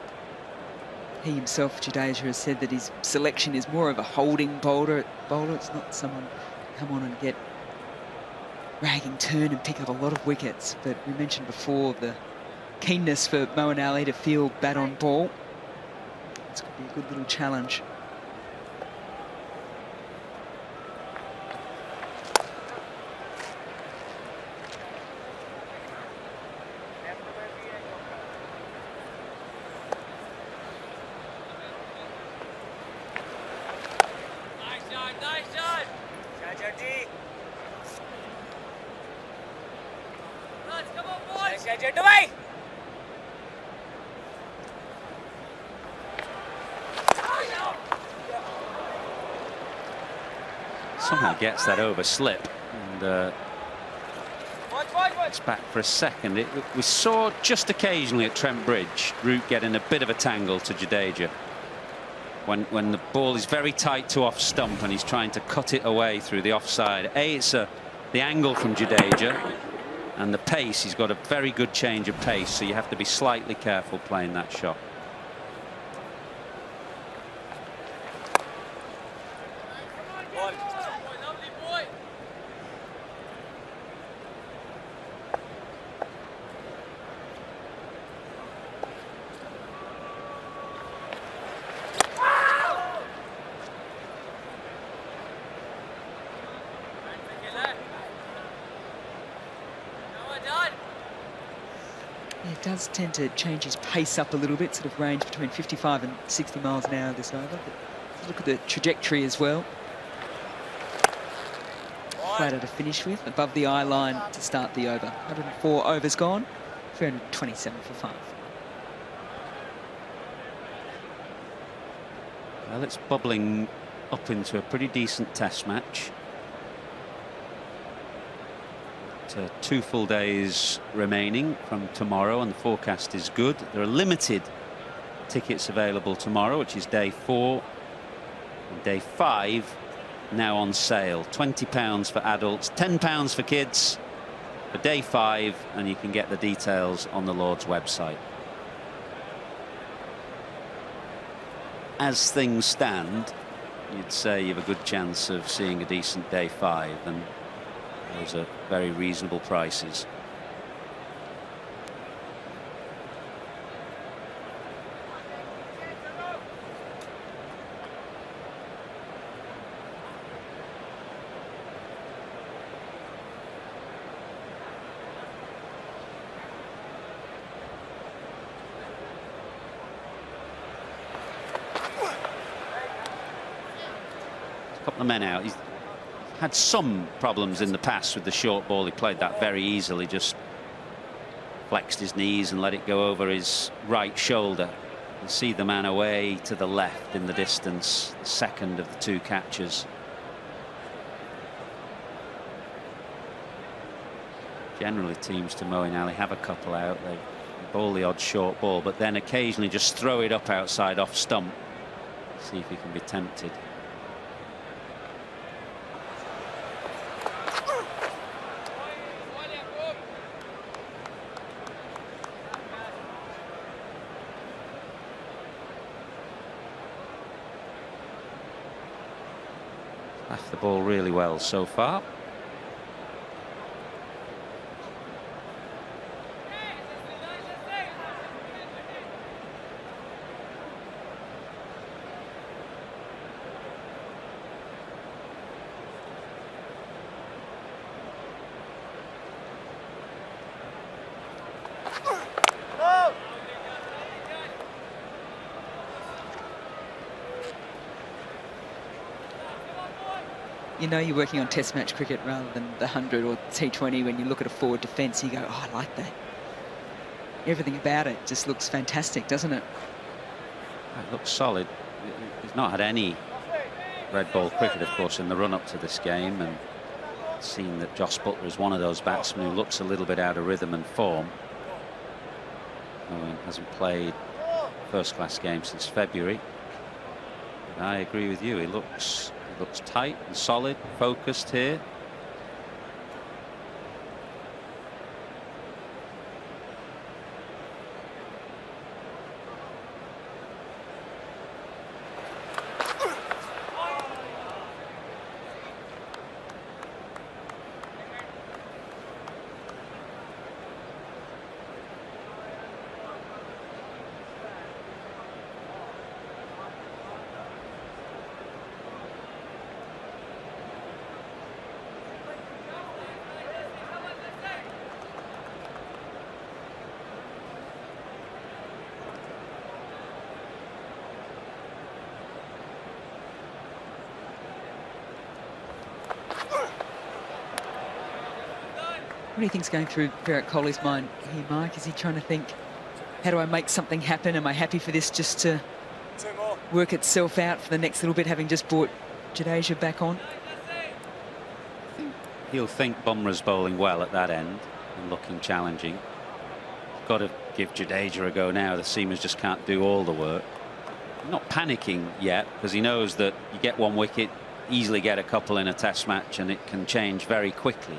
He himself, Jadeja, has said that his selection is more of a holding bowler. It's not someone come on and get ragging turn and pick up a lot of wickets. But we mentioned before the keenness for Moeen Ali to field bat on ball. This could be a good little challenge. Somehow gets that over slip, and it's back for a second. We saw just occasionally at Trent Bridge Root getting a bit of a tangle to Jadeja when the ball is very tight to off stump and he's trying to cut it away through the offside. It's the angle from Jadeja and the pace. He's got a very good change of pace, so you have to be slightly careful playing that shot. Does tend to change his pace up a little bit, sort of range between 55 and 60 miles an hour this over. But look at the trajectory as well. Flatter to finish with, above the eye line to start the over. 104 overs gone, 327 for 5. Well, it's bubbling up into a pretty decent test match. 2 full days remaining from tomorrow, and the forecast is good. There are limited tickets available tomorrow, which is day 4. And day 5 now on sale. £20 for adults, £10 for kids for day 5, and you can get the details on the Lord's website. As things stand, you'd say you've a good chance of seeing a decent day 5, and those are very reasonable prices. A couple of men out. He's had some problems in the past with the short ball. He played that very easily, just flexed his knees and let it go over his right shoulder. You see the man away to the left in the distance, the second of the 2 catches. Generally teams to Moeen Ali have a couple out. They bowl the odd short ball, but then occasionally just throw it up outside off stump. See if he can be tempted. Left the ball really well so far. You know you're working on test match cricket rather than the 100 or T20 when you look at a forward defence, you go, oh, I like that. Everything about it just looks fantastic, doesn't it? It looks solid. He's not had any red ball cricket, of course, in the run-up to this game, and seen that Joss Butler is one of those batsmen who looks a little bit out of rhythm and form. Owen hasn't played first-class game since February. And I agree with you. He looks tight and solid, focused here. What do you think's going through Virat Kohli's mind here, Mike? Is he trying to think, how do I make something happen? Am I happy for this just to work itself out for the next little bit, having just brought Jadeja back on? He'll think Bumrah's bowling well at that end and looking challenging. Got to give Jadeja a go now. The seamers just can't do all the work. Not panicking yet, because he knows that you get 1 wicket, easily get a couple in a test match, and it can change very quickly.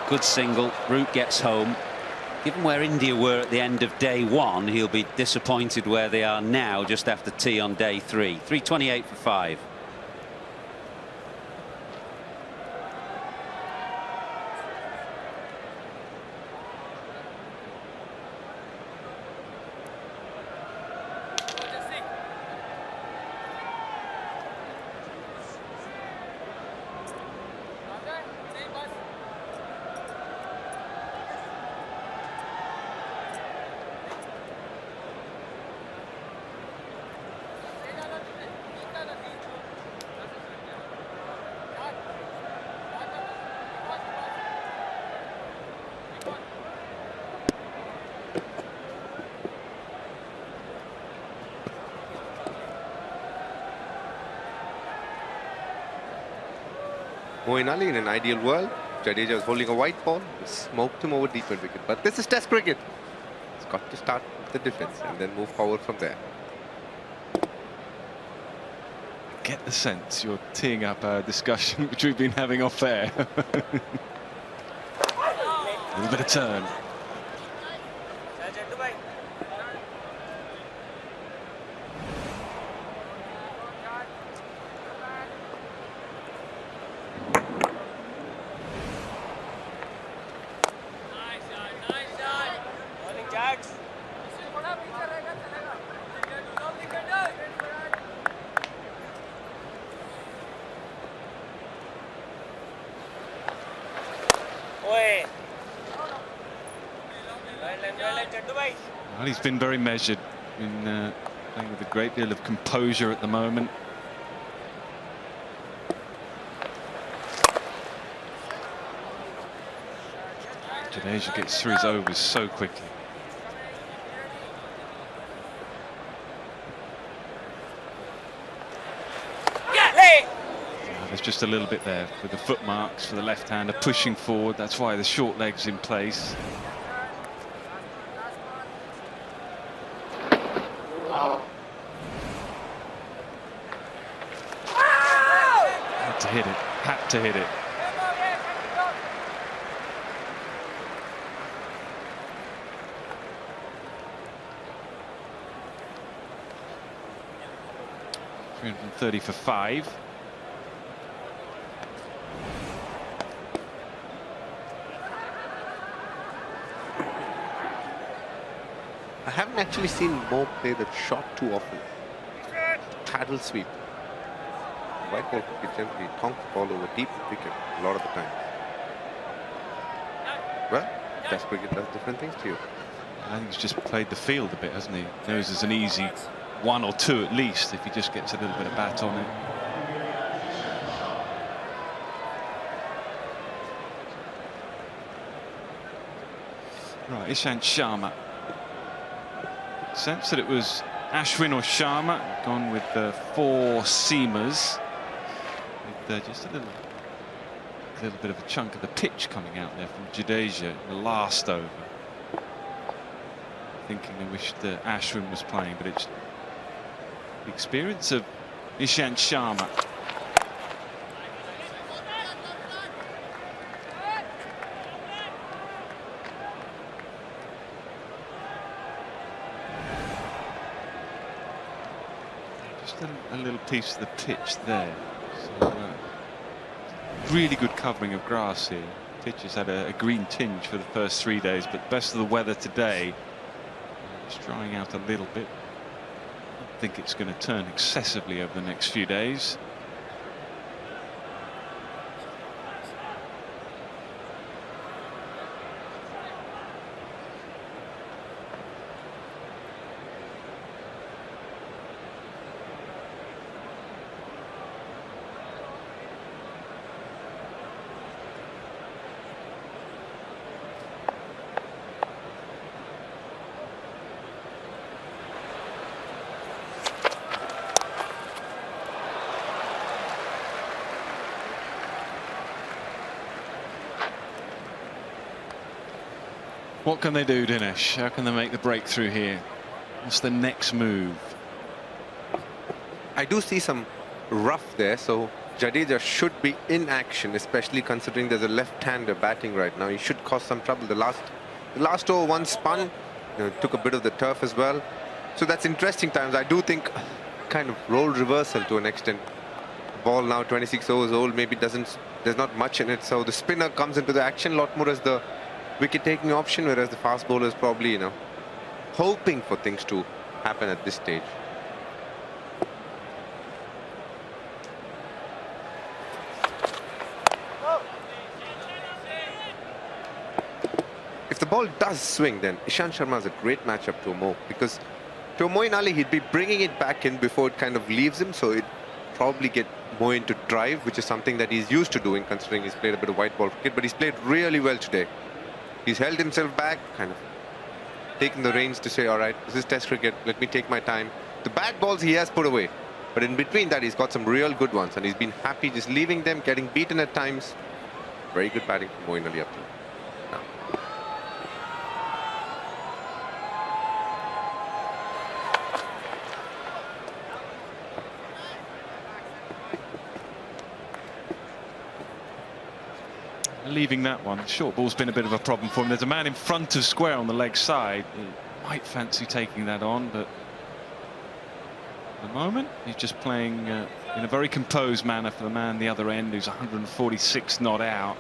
Good single. Root gets home. Given where India were at the end of day 1, he'll be disappointed where they are now just after tea on day 3. 328 for 5. Moeen Ali, in an ideal world, Jadeja is holding a white ball, smoked him over deep mid wicket. But this is Test cricket. It's got to start with the defense and then move forward from there. Get the sense you're teeing up a discussion which we've been having off air. A little bit of turn. Well, he's been very measured, playing with a great deal of composure at the moment. Jadeja gets through his overs so quickly. There's just a little bit there with the foot marks for the left-hander pushing forward. That's why the short leg's in place. Had to hit it. Had to hit it. .330 for 5. I haven't actually seen Mo play that shot too often. Paddle sweep. White ball cricket generally thonk the ball over deep wicket a lot of the time. Well, Test cricket does different things to you. I think he's just played the field a bit, hasn't he? Knows there's an easy 1 or 2 at least if he just gets a little bit of bat on it. Right, Ishant Sharma. Sense that it was Ashwin or Sharma, gone with the 4 seamers, with just a little bit of a chunk of the pitch coming out there from Jadeja in the last over. Thinking I wish that Ashwin was playing, but it's the experience of Ishant Sharma. A little piece of the pitch there. So, really good covering of grass here. Pitch has had a green tinge for the first 3 days, but best of the weather today. It's drying out a little bit. I don't think it's going to turn excessively over the next few days. What can they do, Dinesh? How can they make the breakthrough here? What's the next move? I do see some rough there, so Jadeja should be in action, especially considering there's a left-hander batting right now. He should cause some trouble. The last over, one spun, took a bit of the turf as well. So that's interesting times. I do think kind of role reversal to an extent. Ball now 26 overs old, maybe there's not much in it. So the spinner comes into the action a lot more as the wicket-taking option, whereas the fast bowler is probably, hoping for things to happen at this stage. If the ball does swing, then Ishant Sharma is a great matchup to Mo, because to Moeen Ali, he'd be bringing it back in before it kind of leaves him, so it probably get Moeen to drive, which is something that he's used to doing, considering he's played a bit of white ball cricket, but he's played really well today. He's held himself back, kind of taken the reins to say, all right, this is Test cricket, let me take my time. The bad balls he has put away, but in between that, he's got some real good ones, and he's been happy just leaving them, getting beaten at times. Very good batting from Moeen Ali up to now. leaving that one. Short ball's been a bit of a problem for him. There's a man in front of square on the leg side. He might fancy taking that on, but at the moment he's just playing in a very composed manner for the man the other end, who's 146 not out.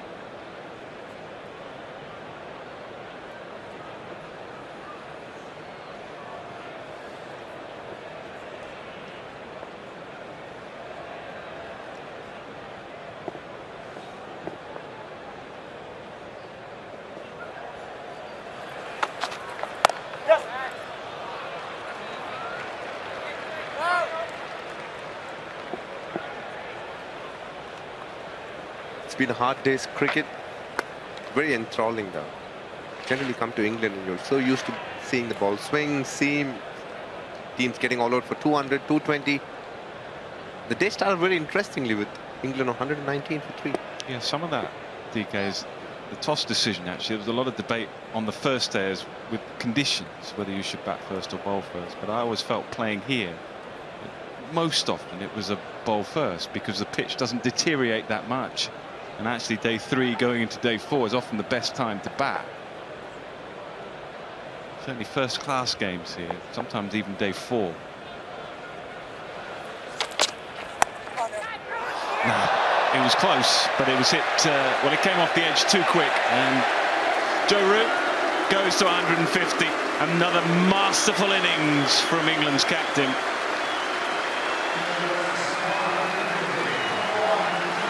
It's been a hard day's cricket. Very enthralling though. Generally come to England and you're so used to seeing the ball swing, seam, teams getting all out for 200, 220. The day started very interestingly with England 119 for 3. Yeah, some of that, DK, is the toss decision actually. There was a lot of debate on the first day with conditions, whether you should bat first or bowl first. But I always felt playing here, most often it was a bowl first because the pitch doesn't deteriorate that much. And actually day 3 going into day 4 is often the best time to bat. Certainly first class games here, sometimes even day 4. No, it was close, but it was hit, well, it came off the edge too quick, and Joe Root goes to 150. Another masterful innings from England's captain.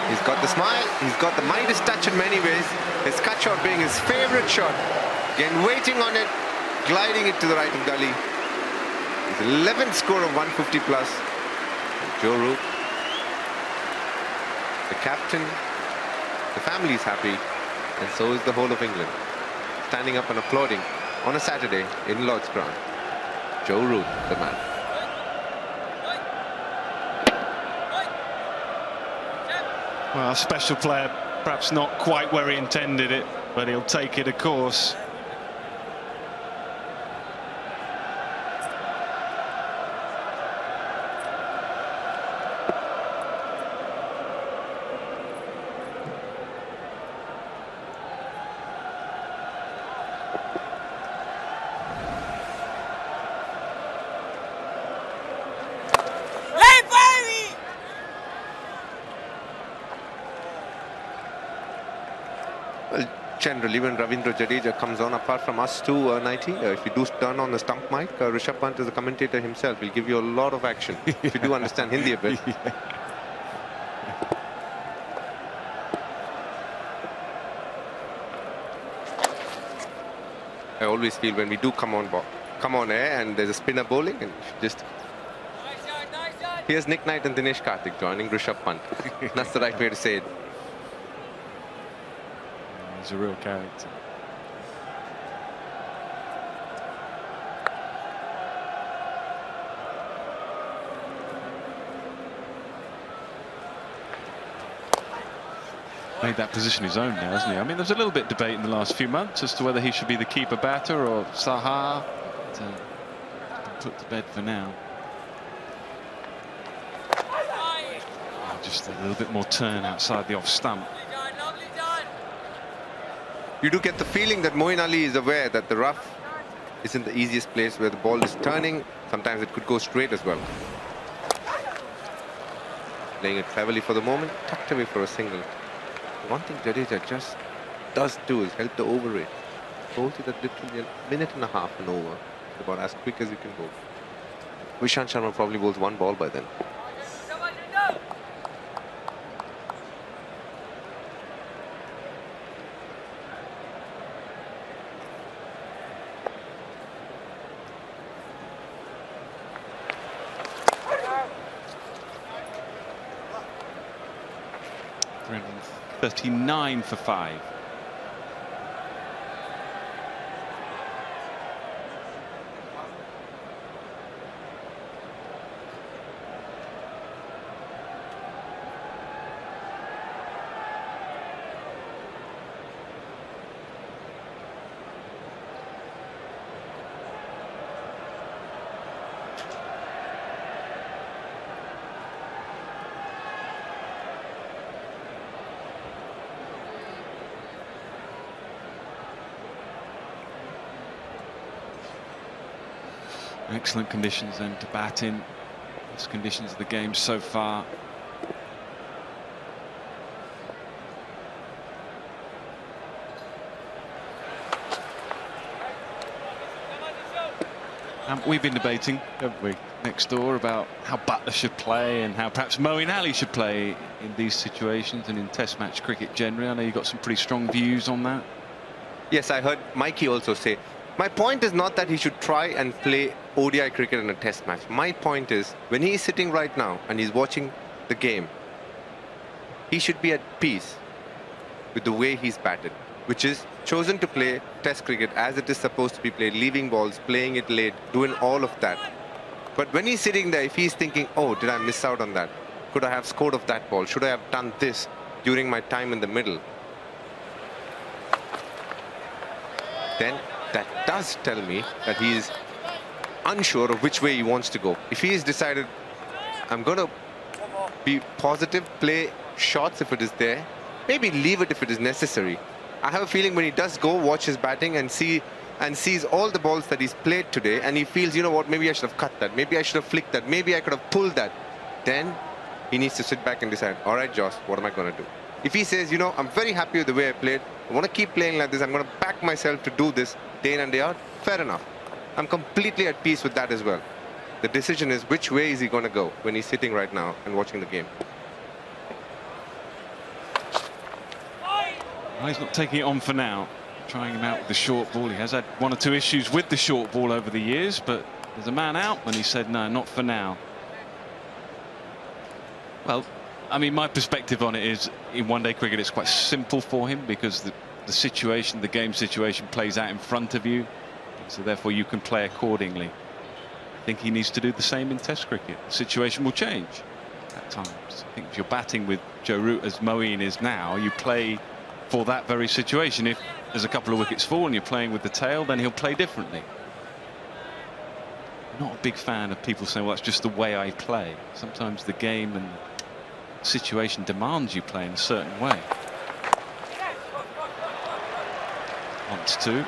He's got the smile, he's got the Midas touch in many ways. His cut shot being his favorite shot. Again, waiting on it, gliding it to the right of gully. His 11th score of 150 plus. Joe Root, the captain, the family is happy, and so is the whole of England. Standing up and applauding on a Saturday in Lord's Ground. Joe Root, the man. Well, a special player, perhaps not quite where he intended it, but he'll take it, of course. Generally, when Ravindra Jadeja comes on, apart from us two, 90, if you do turn on the stump mic, Rishabh Pant is the commentator himself. He'll give you a lot of action, if you do understand Hindi a bit. I always feel when we do come on air and there's a spinner bowling, and just... Here's Nick Knight and Dinesh Karthik joining Rishabh Pant. That's the right way to say it. He's a real character. Made that position his own now, hasn't he? I mean, there's a little bit of debate in the last few months as to whether he should be the keeper batter or Saha. But, put to bed for now. Just a little bit more turn outside the off stump. You do get the feeling that Moeen Ali is aware that the rough isn't the easiest place where the ball is turning. Sometimes it could go straight as well. Playing it cleverly for the moment, tucked away for a single. One thing Jadeja just does do is help the over rate. Bowls it at literally a minute and a half and over. It's about as quick as you can bowl. Ishant Sharma probably bowls 1 ball by then. .39 for 5. Excellent conditions then to bat in. Best conditions of the game so far. We've been debating, haven't we, next door, about how Butler should play and how perhaps Moeen Ali should play in these situations and in Test match cricket generally. I know you've got some pretty strong views on that. Yes, I heard Mikey also say, my point is not that he should try and play ODI cricket in a Test match. My point is, when he's sitting right now and he's watching the game, he should be at peace with the way he's batted, which is chosen to play Test cricket as it is supposed to be played, leaving balls, playing it late, doing all of that. But when he's sitting there, if he's thinking, oh, did I miss out on that? Could I have scored off that ball? Should I have done this during my time in the middle? Then that does tell me that he is unsure of which way he wants to go. If he has decided, I'm going to be positive, play shots if it is there, maybe leave it if it is necessary. I have a feeling when he does go watch his batting and sees all the balls that he's played today, and he feels, you know what, maybe I should have cut that, maybe I should have flicked that, maybe I could have pulled that, then he needs to sit back and decide, all right, Joss, what am I going to do? If he says, you know, I'm very happy with the way I played, I want to keep playing like this, I'm going to back myself to do this day in and day out, fair enough. I'm completely at peace with that as well. The decision is which way is he going to go when he's sitting right now and watching the game. Well, he's not taking it on for now. Trying him out with the short ball. He has had one or two issues with the short ball over the years, but there's a man out and he said, no, not for now. Well, I mean, my perspective on it is in one-day cricket it's quite simple for him because the situation, the game situation plays out in front of you, so therefore you can play accordingly. I think he needs to do the same in Test cricket. The situation will change at times. I think if you're batting with Joe Root as Moeen is now, you play for that very situation. If there's a couple of wickets fall and you're playing with the tail, then he'll play differently. I'm not a big fan of people saying, well, that's just the way I play. Sometimes the game and the situation demands you play in a certain way. Wants to.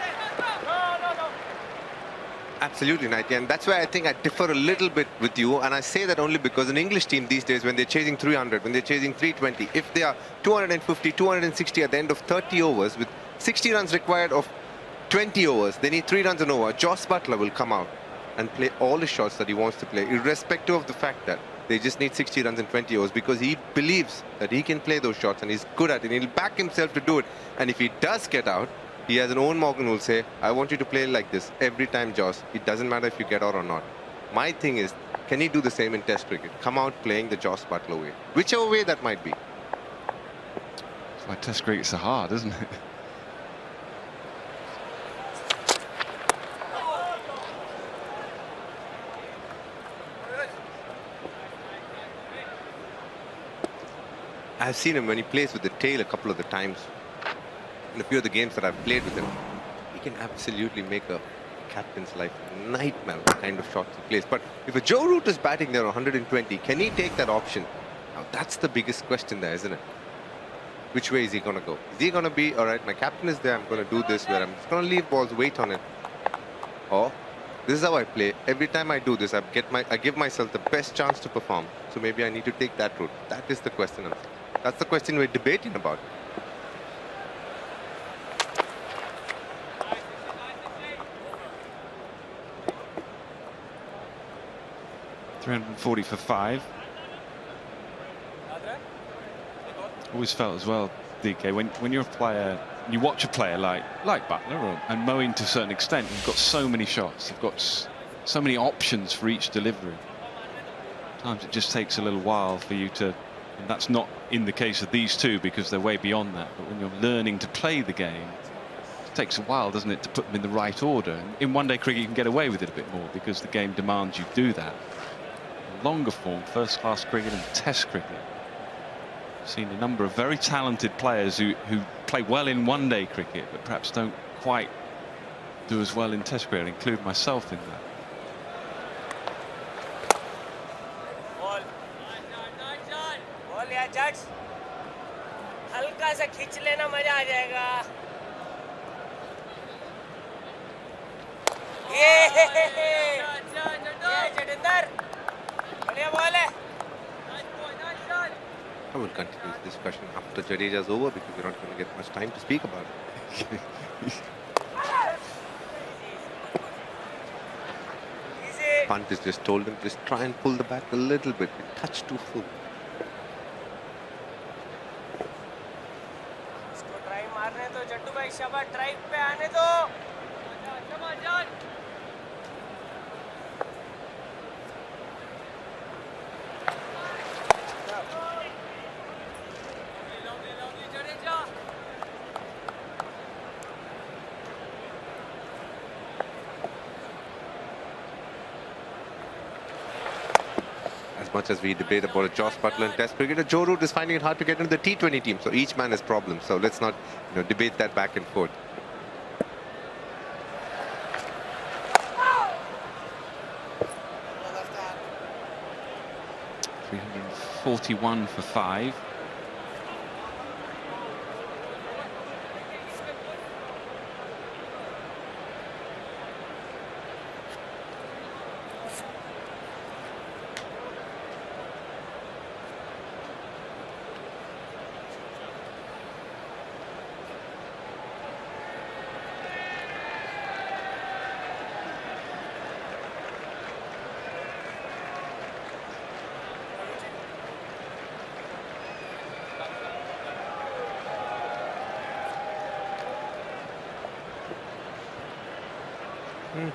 Absolutely, Nightly, and that's why I think I differ a little bit with you, and I say that only because an English team these days, when they're chasing 300, when they're chasing 320, if they are 250, 260 at the end of 30 overs with 60 runs required of 20 overs, they need 3 runs an over. Joss Buttler will come out and play all the shots that he wants to play, irrespective of the fact that they just need 60 runs in 20 overs, because he believes that he can play those shots and he's good at it. He'll back himself to do it, and if he does get out, he has an Owen Morgan who will say, I want you to play like this every time, Joss. It doesn't matter if you get out or not. My thing is, can he do the same in Test cricket? Come out playing the Joss Buttler way, whichever way that might be. That's why Test cricket's so hard, isn't it? I've seen him when he plays with the tail a couple of the times. In a few of the games that I've played with him, he can absolutely make a captain's life a nightmare what kind of shots he plays. But if a Joe Root is batting there 120, can he take that option? Now that's the biggest question there, isn't it? Which way is he going to go? Is he going to be, all right, my captain is there, I'm going to do this, where I'm just going to leave balls, wait on it? Or this is how I play. Every time I do this, I give myself the best chance to perform. So maybe I need to take that route. That is the question. That's the question we're debating about. 340 for 5. Always felt as well, DK, when you're a player, you watch a player like Buttler and Moeen to a certain extent, you've got so many shots, you've got so many options for each delivery. Sometimes it just takes a little while for you to, and that's not in the case of these two because they're way beyond that, but when you're learning to play the game, it takes a while, doesn't it, to put them in the right order. In one-day cricket you can get away with it a bit more because the game demands you do that. Longer form, first-class cricket and Test cricket, I've seen a number of very talented players who play well in one-day cricket but perhaps don't quite do as well in Test cricket. I include myself in that. Ball या जज हल्का सा खींच लेना मजा आ जाएगा ये I will continue this discussion after Jadeja's over because we're not going to get much time to speak about it. Punt has just told him, just try and pull the bat a little bit. A touch too full. Much as we debate about a Joss Butler and Test cricketer, Joe Root is finding it hard to get into the T20 team. So each man has problems. So let's not, debate that back and forth. .341 for 5.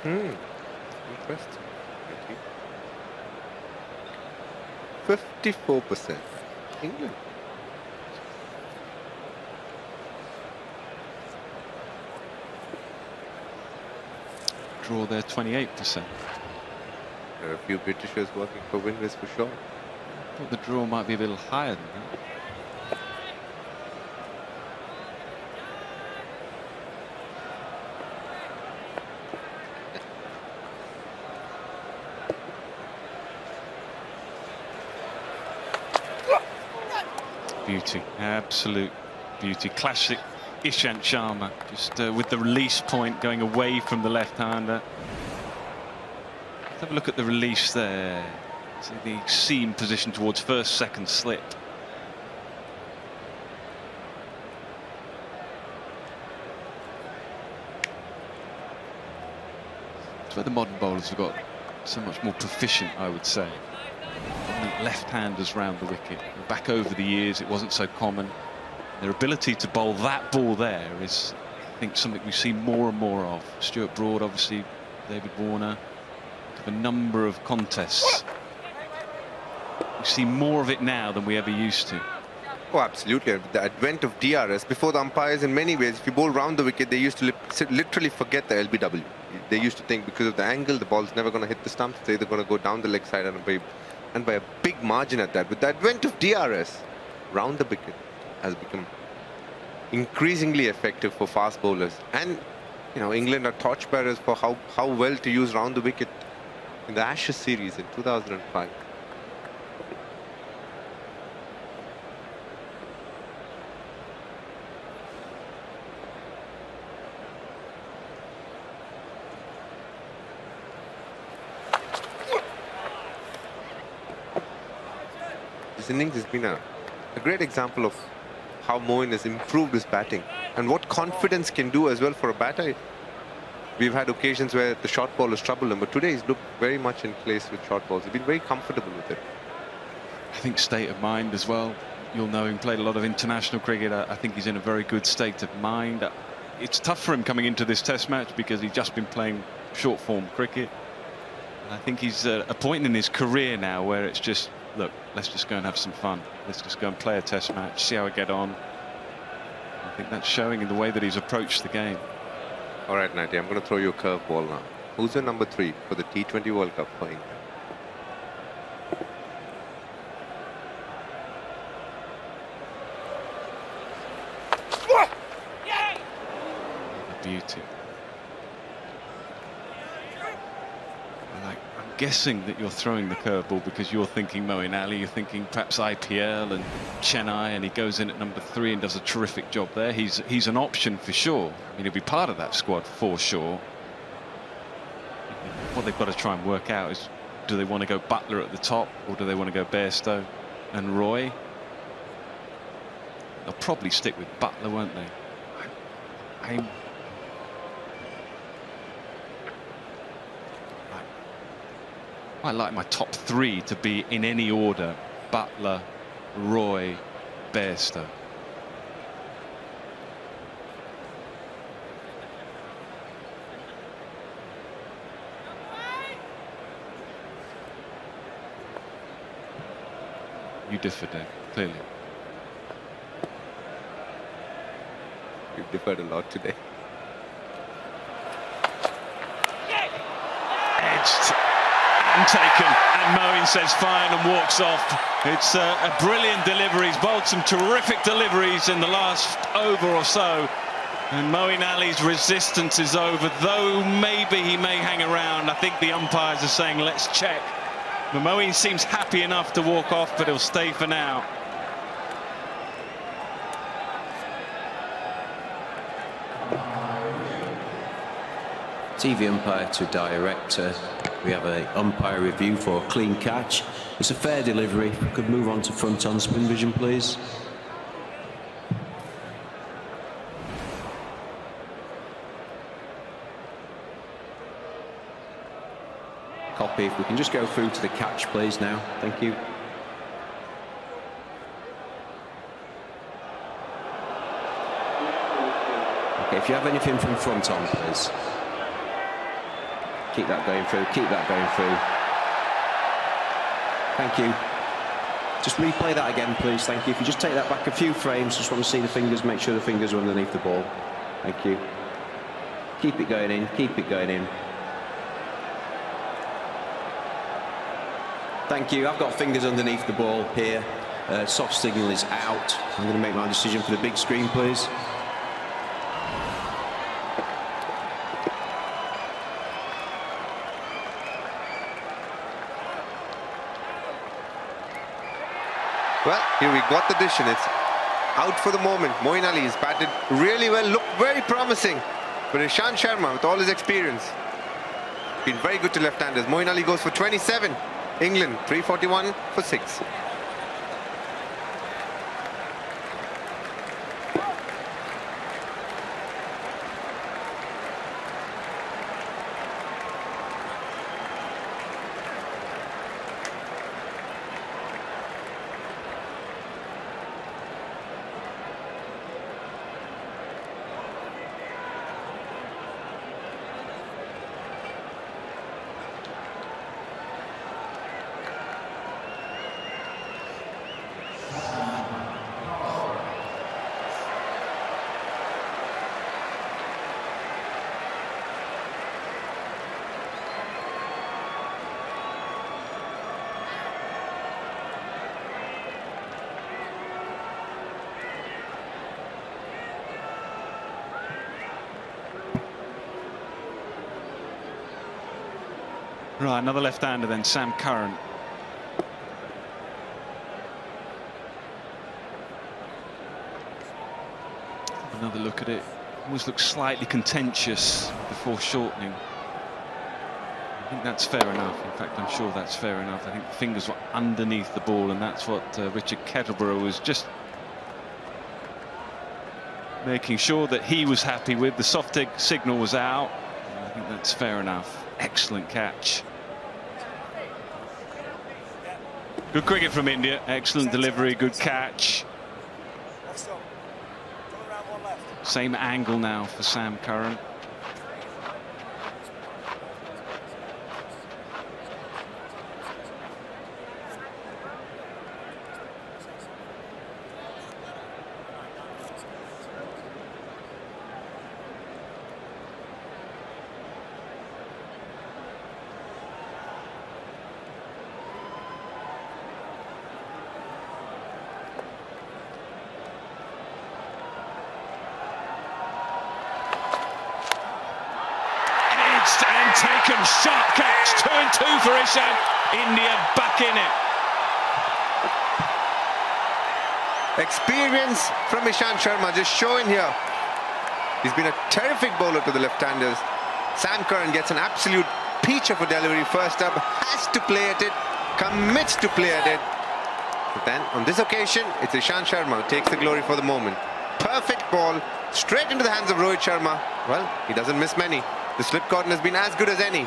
Interesting. 54%. England. Draw there, 28%. There are a few Britishers working for winners for sure. I thought the draw might be a little higher than that. Beauty, absolute beauty. Classic Ishant Sharma, just with the release point going away from the left-hander. Let's have a look at the release there. See the seam position towards first, second slip. It's where the modern bowlers have got so much more proficient, I would say. Left-handers round the wicket. Back over the years, it wasn't so common. Their ability to bowl that ball there is, I think, something we see more and more of. Stuart Broad, obviously, David Warner. A number of contests. We see more of it now than we ever used to. Oh, absolutely. The advent of DRS, before the umpires, in many ways, if you bowl round the wicket, they used to literally forget the LBW. They used to think because of the angle, the ball's never going to hit the stumps. They're either going to go down the leg side and by a big margin at that. With the advent of DRS, round the wicket has become increasingly effective for fast bowlers. And, England are torchbearers for how well to use round the wicket in the Ashes series in 2005. This innings has been a great example of how Moeen has improved his batting and what confidence can do as well for a batter. We've had occasions where the short ball has troubled him, but today he's looked very much in place with short balls. He's been very comfortable with it. I think state of mind as well. You'll know him played a lot of international cricket. I think he's in a very good state of mind. It's tough for him coming into this test match because he's just been playing short form cricket. And I think he's at a point in his career now where it's just, look, let's just go and have some fun. Let's just go and play a test match, see how we get on. I think that's showing in the way that he's approached the game. All right, Natty, I'm going to throw you a curveball now. Who's your number 3 for the T20 World Cup for England? Beauty. I'm guessing that you're throwing the curveball because you're thinking Moeen Ali, you're thinking perhaps IPL and Chennai, and he goes in at number 3 and does a terrific job there. He's an option for sure. I mean, he'll be part of that squad for sure. What they've got to try and work out is, do they want to go Butler at the top, or do they want to go Bairstow and Roy? they'll probably stick with Butler, won't they? I like my top 3 to be in any order: Butler, Roy, Bairstow. You differ there, clearly. We've differed a lot today. Edged and taken, and Moeen says fine and walks off. It's a brilliant delivery. He's bowled some terrific deliveries in the last over or so, and Moeen Ali's resistance is over, though maybe he may hang around. I think the umpires are saying let's check. But Moeen seems happy enough to walk off, but he'll stay for now. TV umpire to director. We have an umpire review for a clean catch. It's a fair delivery. If we could move on to front on spin vision, please. Copy. If we can just go through to the catch, please, now. Thank you. Okay, if you have anything from front on, please. Keep that going through, keep that going through. Thank you. Just replay that again, please. Thank you. If you just take that back a few frames, just want to see the fingers, make sure the fingers are underneath the ball. Thank you. Keep it going in, keep it going in. Thank you. I've got fingers underneath the ball here. Soft signal is out. I'm going to make my decision for the big screen, please. Well, here we got the decision. It's out for the moment. Moeen Ali has batted really well, looked very promising. But Ishant Sharma, with all his experience, been very good to left-handers. Moeen Ali goes for 27. England 341 for 6. Right, another left-hander then, Sam Curran. Another look at it. Almost looks slightly contentious before shortening. I think that's fair enough. In fact, I'm sure that's fair enough. I think the fingers were underneath the ball, and that's what Richard Kettleborough was just making sure that he was happy with. The soft signal was out. And I think that's fair enough. Excellent catch. Good cricket from India. Excellent delivery, good catch. Same angle now for Sam Curran. And taken, sharp catch, 2 and 2 for Ishant. India back in it. Experience from Ishant Sharma just showing here. He's been a terrific bowler to the left-handers. Sam Curran gets an absolute peach of a delivery first up, has to play at it, commits to play at it. But then, on this occasion, it's Ishant Sharma who takes the glory for the moment. Perfect ball, straight into the hands of Rohit Sharma. Well, he doesn't miss many. The slip cotton has been as good as any.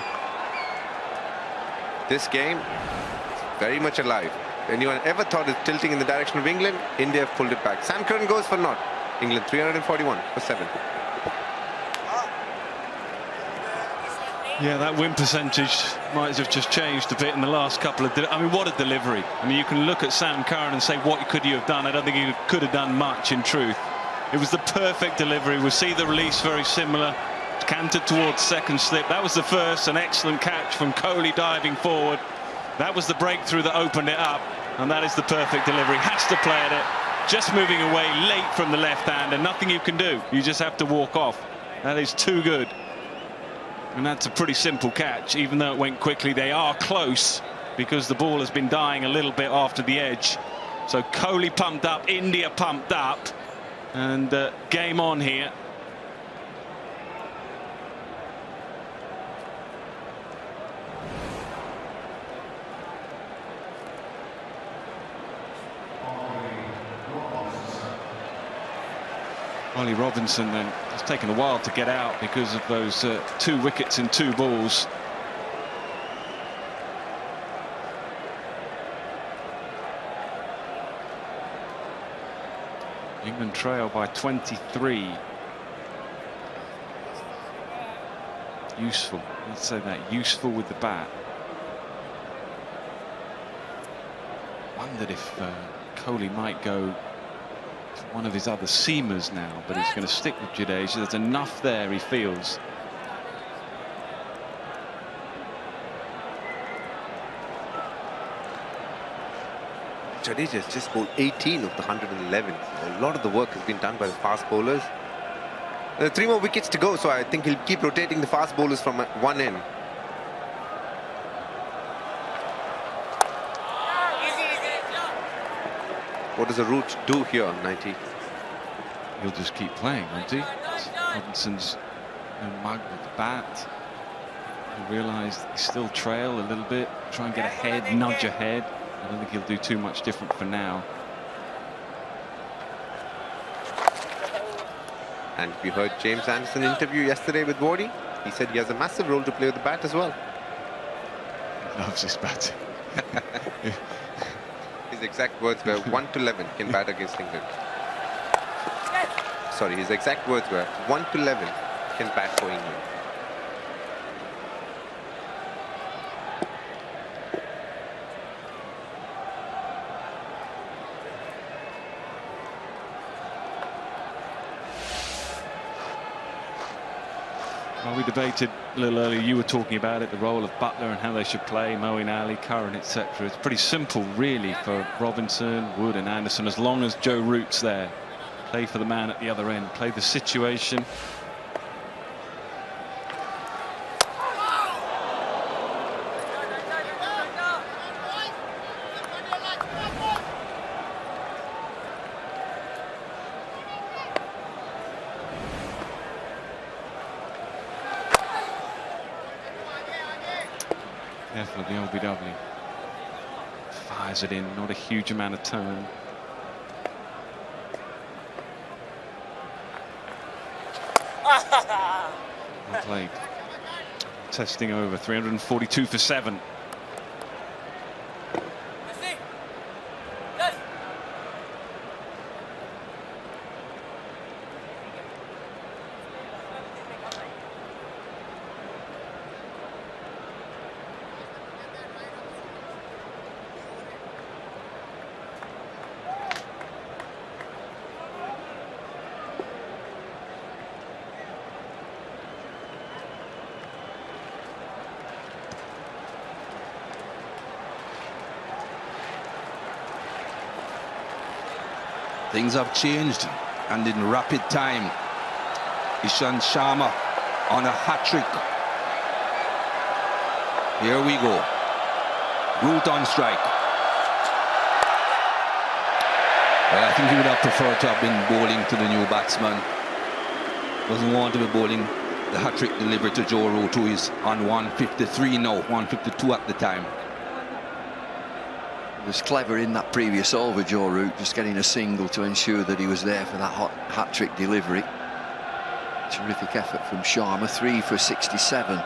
This game is very much alive. Anyone ever thought of tilting in the direction of England? India have pulled it back. Sam Curran goes for naught. England 341 for 7. Yeah, that win percentage might have just changed a bit in the last couple of... I mean, what a delivery. I mean, you can look at Sam Curran and say, what could you have done? I don't think he could have done much, in truth. It was the perfect delivery. We'll see the release very similar. Canted towards second slip. That was the first. An excellent catch from Kohli diving forward. That was the breakthrough that opened it up. And that is the perfect delivery. Has to play at it. Just moving away late from the left hand, and nothing you can do. You just have to walk off. That is too good. And that's a pretty simple catch, even though it went quickly. They are close because the ball has been dying a little bit after the edge. So Kohli pumped up, India pumped up, and game on here. Ollie Robinson then, it's taken a while to get out because of those 2 wickets in 2 balls. England trail by 23. Useful, let's say that, useful with the bat. Wondered if Kohli might go one of his other seamers now, but he's going to stick with Jadeja. There's enough there, he feels. Jadeja has just bowled 18 of the 111. A lot of the work has been done by the fast bowlers. There are 3 more wickets to go, so I think he'll keep rotating the fast bowlers from one end. What does the root do here on 90? He'll just keep playing, won't he? Robinson's mugged with the bat. He realised he still trail a little bit. Try and get ahead, nudge ahead. I don't think he'll do too much different for now. And you heard James Anderson interview yesterday with Wardy. He said he has a massive role to play with the bat as well. He loves his batting. His exact words were 1 to 11 can bat against England. Sorry, his exact words were 1 to 11 can bat for England. Well, we debated a little earlier, you were talking about it, the role of Buttler and how they should play, Moeen Ali, Curran, etc. It's pretty simple, really, for Robinson, Wood and Anderson, as long as Joe Root's there. Play for the man at the other end, play the situation. Careful of the LBW. Fires it in, not a huge amount of turn. Well played. Testing over, 342 for 7. Things have changed, and in rapid time, Ishant Sharma on a hat-trick. Here we go. Root on strike. Well, I think he would have preferred to have been bowling to the new batsman. Doesn't want to be bowling the hat-trick delivery to Joe Root, who is on 153 now, 152 at the time. He was clever in that previous over, Joe Root, just getting a single to ensure that he was there for that hat-trick delivery. Terrific effort from Sharma, 3 for 67.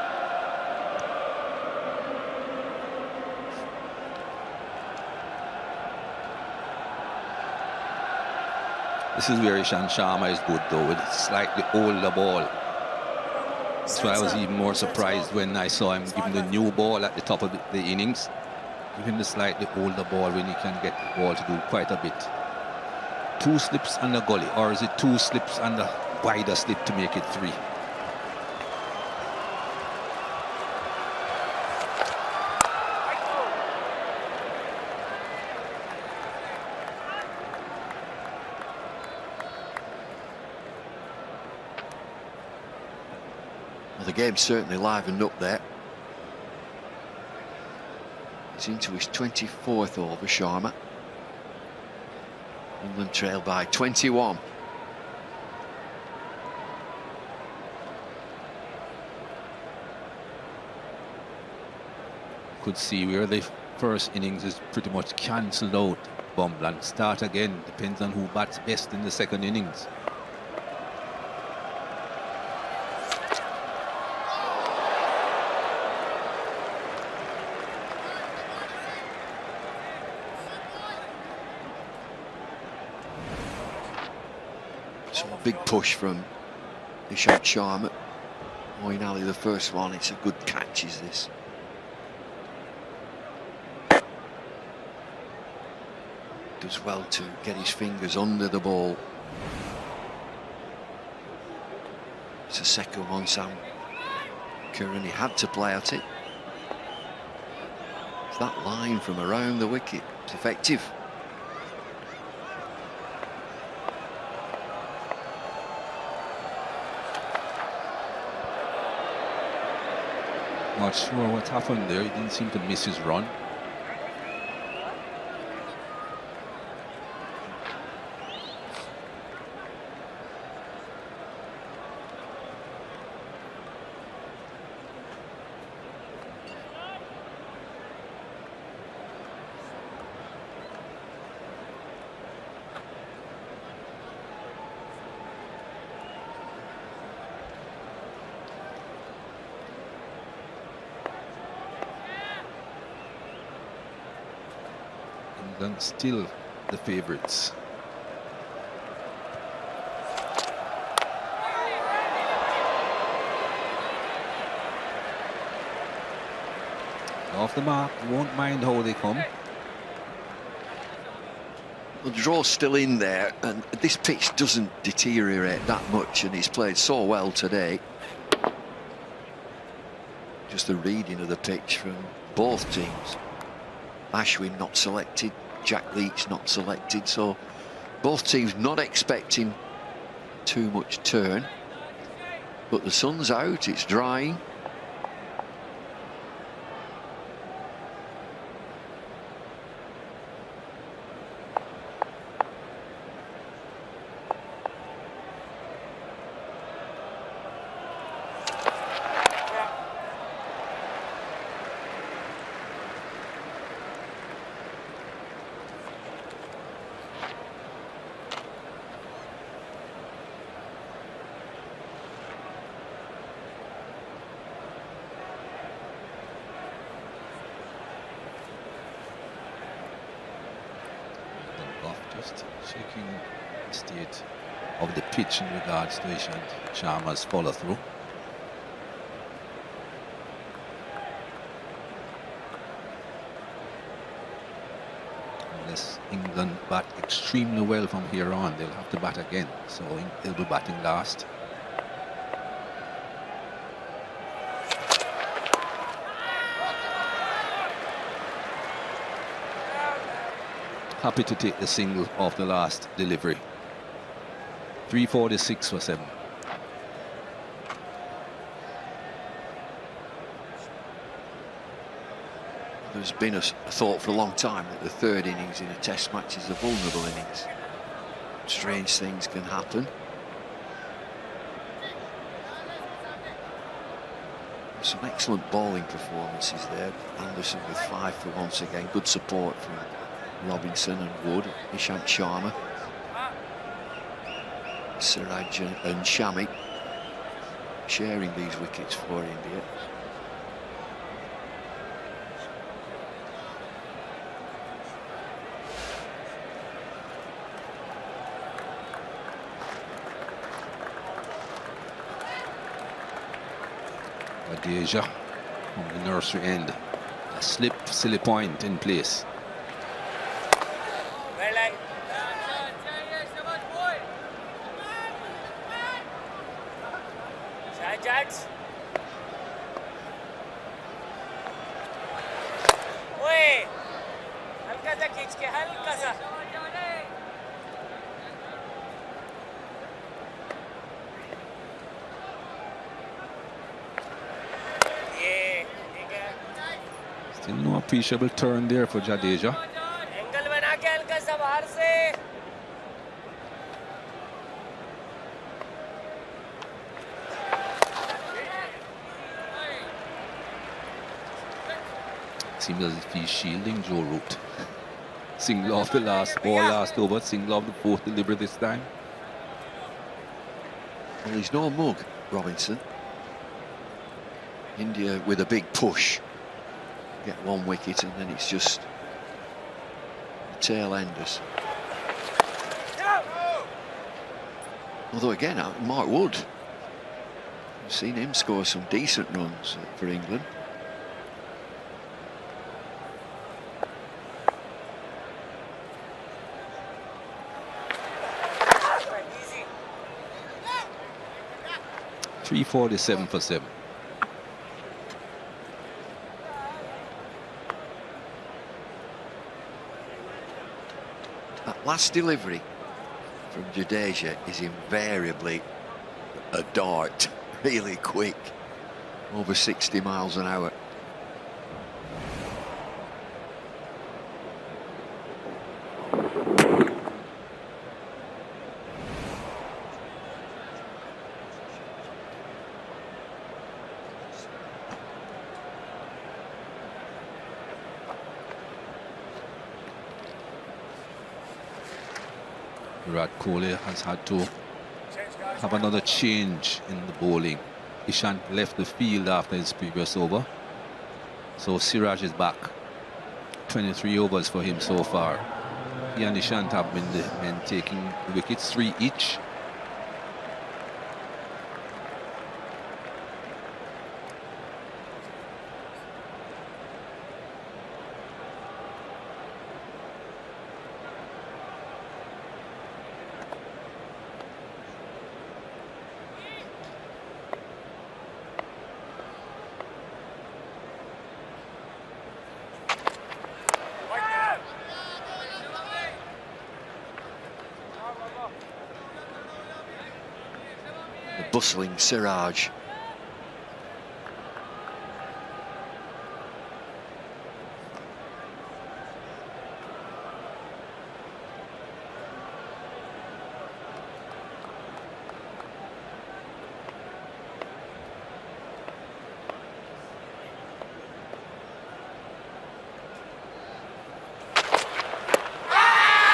This is where Ishant Sharma is good though, with slightly older ball. So I was even more surprised when I saw him giving the new ball at the top of the innings. Give him the slightly older ball when he can get the ball to do quite a bit. 2 slips and a gully, or is it 2 slips and a wider slip to make it 3? Well, the game's certainly livened up there. He's into his 24th over, Sharma. England trail by 21. Could see where the first innings is pretty much cancelled out. Bumble start again. Depends on who bats best in the second innings. Big push from Ishant Sharma. Moeen the first one. It's a good catch, is this? Does well to get his fingers under the ball. It's a second one, Sam Curran. He had to play at it. It's that line from around the wicket. It's effective. Not sure what happened there. He didn't seem to miss his run. England still the favourites. Off the mark, won't mind how they come. The draw's still in there, and this pitch doesn't deteriorate that much, and he's played so well today. Just the reading of the pitch from both teams. Ashwin not selected, Jack Leach not selected, so both teams not expecting too much turn. But the sun's out, it's drying. Just checking the state of the pitch in regards to Ishant Sharma's follow through. Unless England bat extremely well from here on, they'll have to bat again, so they'll be batting last. Happy to take the single off the last delivery. 346 for 7. There's been a thought for a long time that the third innings in a test match is a vulnerable innings. Strange things can happen. Some excellent bowling performances there. Anderson with 5 for once again. Good support from Robinson and Wood, Ishant Sharma, Siraj and Shami sharing these wickets for India. Jadeja from the nursery end. A slip, silly point in place. Still no appreciable turn there for Jadeja. Seems as if he's shielding Joe Root. Single off the last ball, last over, single off the fourth delivery this time. Well, he's no mug, Robinson. India with a big push. Get one wicket and then it's just the tail enders. Although again, Mark Wood, I've seen him score some decent runs for England. .347 for 7. That last delivery from Jadeja is invariably a dart, really quick, over 60 miles an hour. Virat Kohli has had to have another change in the bowling. Ishant left the field after his previous over. So Siraj is back. 23 overs for him so far. He and Ishant have been the men taking the wickets, 3 each. Bustling Siraj.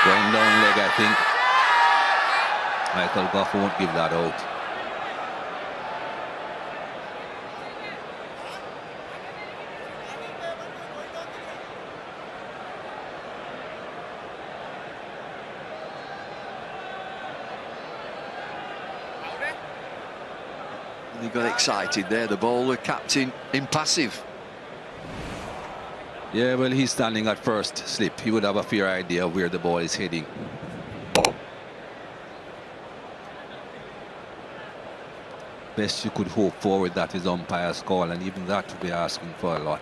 Going down leg, I think. Michael Goff won't give that out. He got excited there, the bowler, captain, impassive. Yeah, well, he's standing at first slip. He would have a fair idea of where the ball is heading. Best you could hope for with that is umpire's call, and even that would be asking for a lot.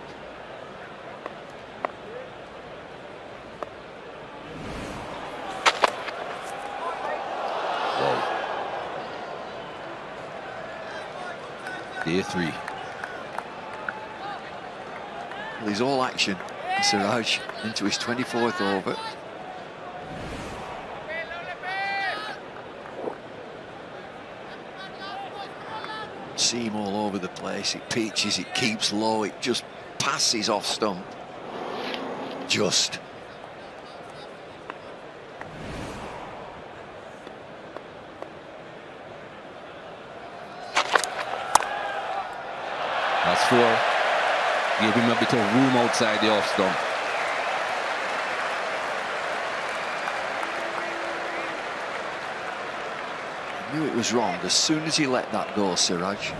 Wow. Day 3. Well, he's all action. Siraj into his 24th over. Seam all over the place. It pitches, it keeps low, it just passes off stump. Just. That's 4. Gave him a bit of room outside the off stump. He knew it was wrong as soon as he let that go, Siraj.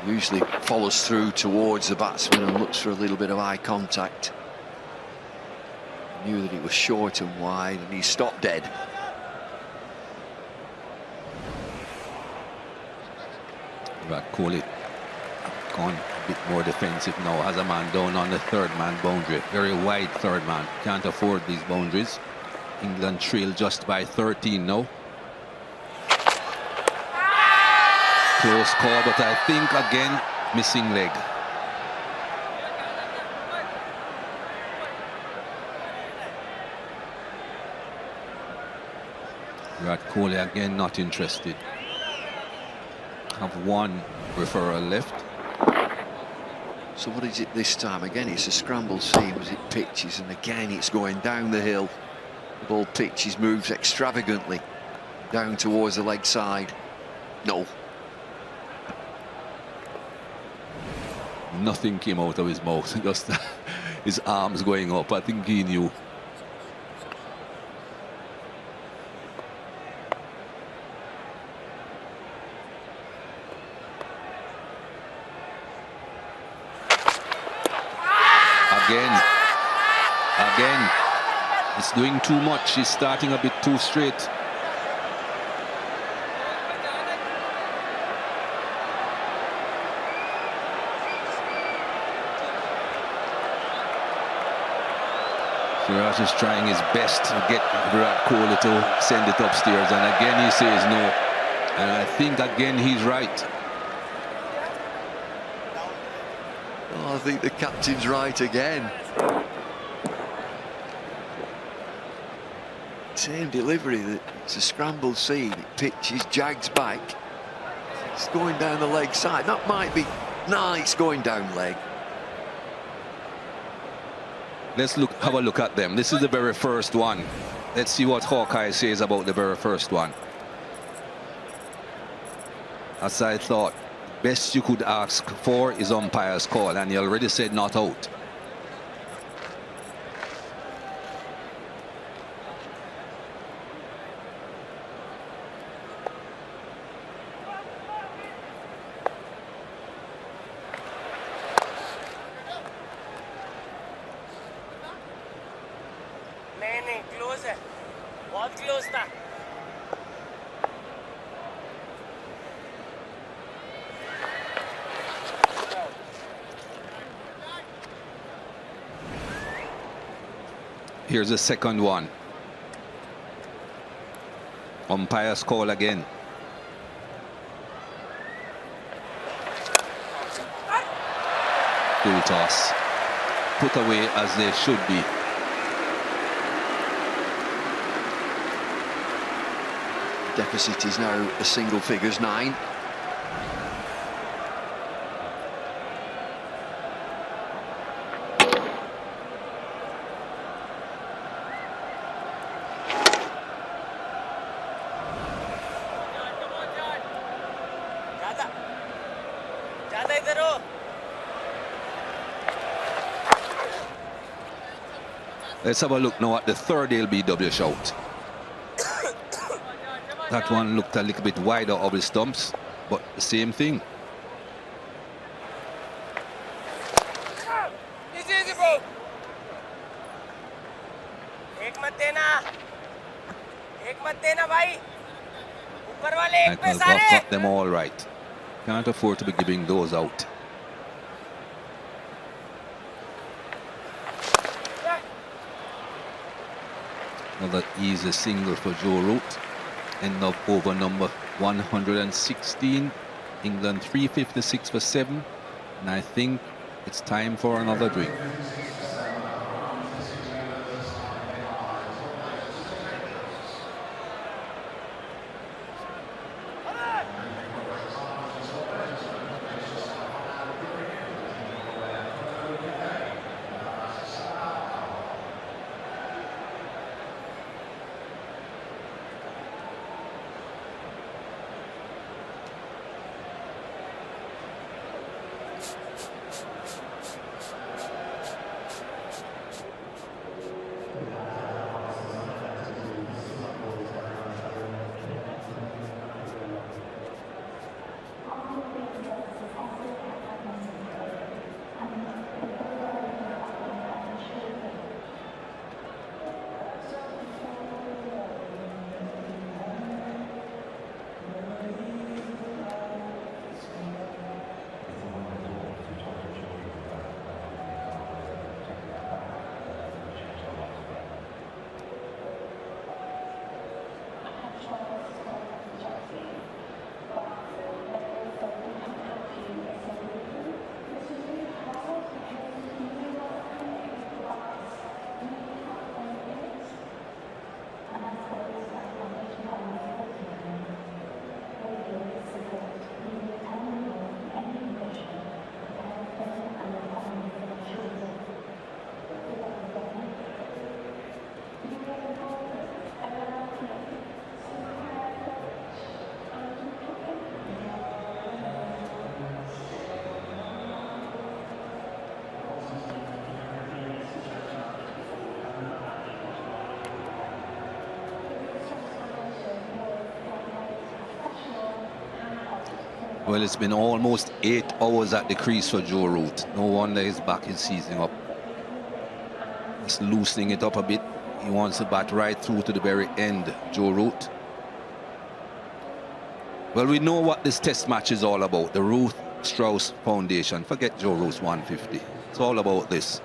Usually follows through towards the batsman and looks for a little bit of eye contact. He knew that it was short and wide, and he stopped dead. Virat Kohli gone a bit more defensive now, has a man down on the 3rd man boundary. Very wide 3rd man, can't afford these boundaries. England trail just by 13 now. Close call, but I think again missing leg. Virat Kohli again not interested. Have 1 referral left. So what is it this time? Again, it's a scrambled seam as it pitches, and again it's going down the hill. The ball pitches, moves extravagantly down towards the leg side. No. Nothing came out of his mouth, just his arms going up. I think he knew. Again, it's doing too much. He's starting a bit too straight. Siraj is trying his best to get Virat Kohli to send it upstairs, and again he says no. And I think again he's right. Oh, I think the captain's right again. Same delivery, it's a scrambled seam, it pitches, jags back. It's going down the leg side, that might be, nah, it's going down leg. Let's have a look at them. This is the very first one. Let's see what Hawkeye says about the very first one. As I thought, best you could ask for is umpire's call, and he already said not out. Here's the second one. Umpire's call again. Full toss. Put away as they should be. Deficit is now a single figures 9. Let's have a look now at the 3rd LBW shout. That one looked a little bit wider of his stumps, but the same thing. Easy, bro. Ek mat dena, bhai. Upar wale ek pe sare. Got them all right. Can't afford to be giving those out. Another easy single for Joe Root. End of over number 116. England 356 for 7. And I think it's time for another drink. Well, it's been almost 8 hours at the crease for Joe Root. No wonder his back is seizing up. He's loosening it up a bit. He wants to bat right through to the very end, Joe Root. Well, we know what this test match is all about. The Ruth Strauss Foundation. Forget Joe Root's 150. It's all about this.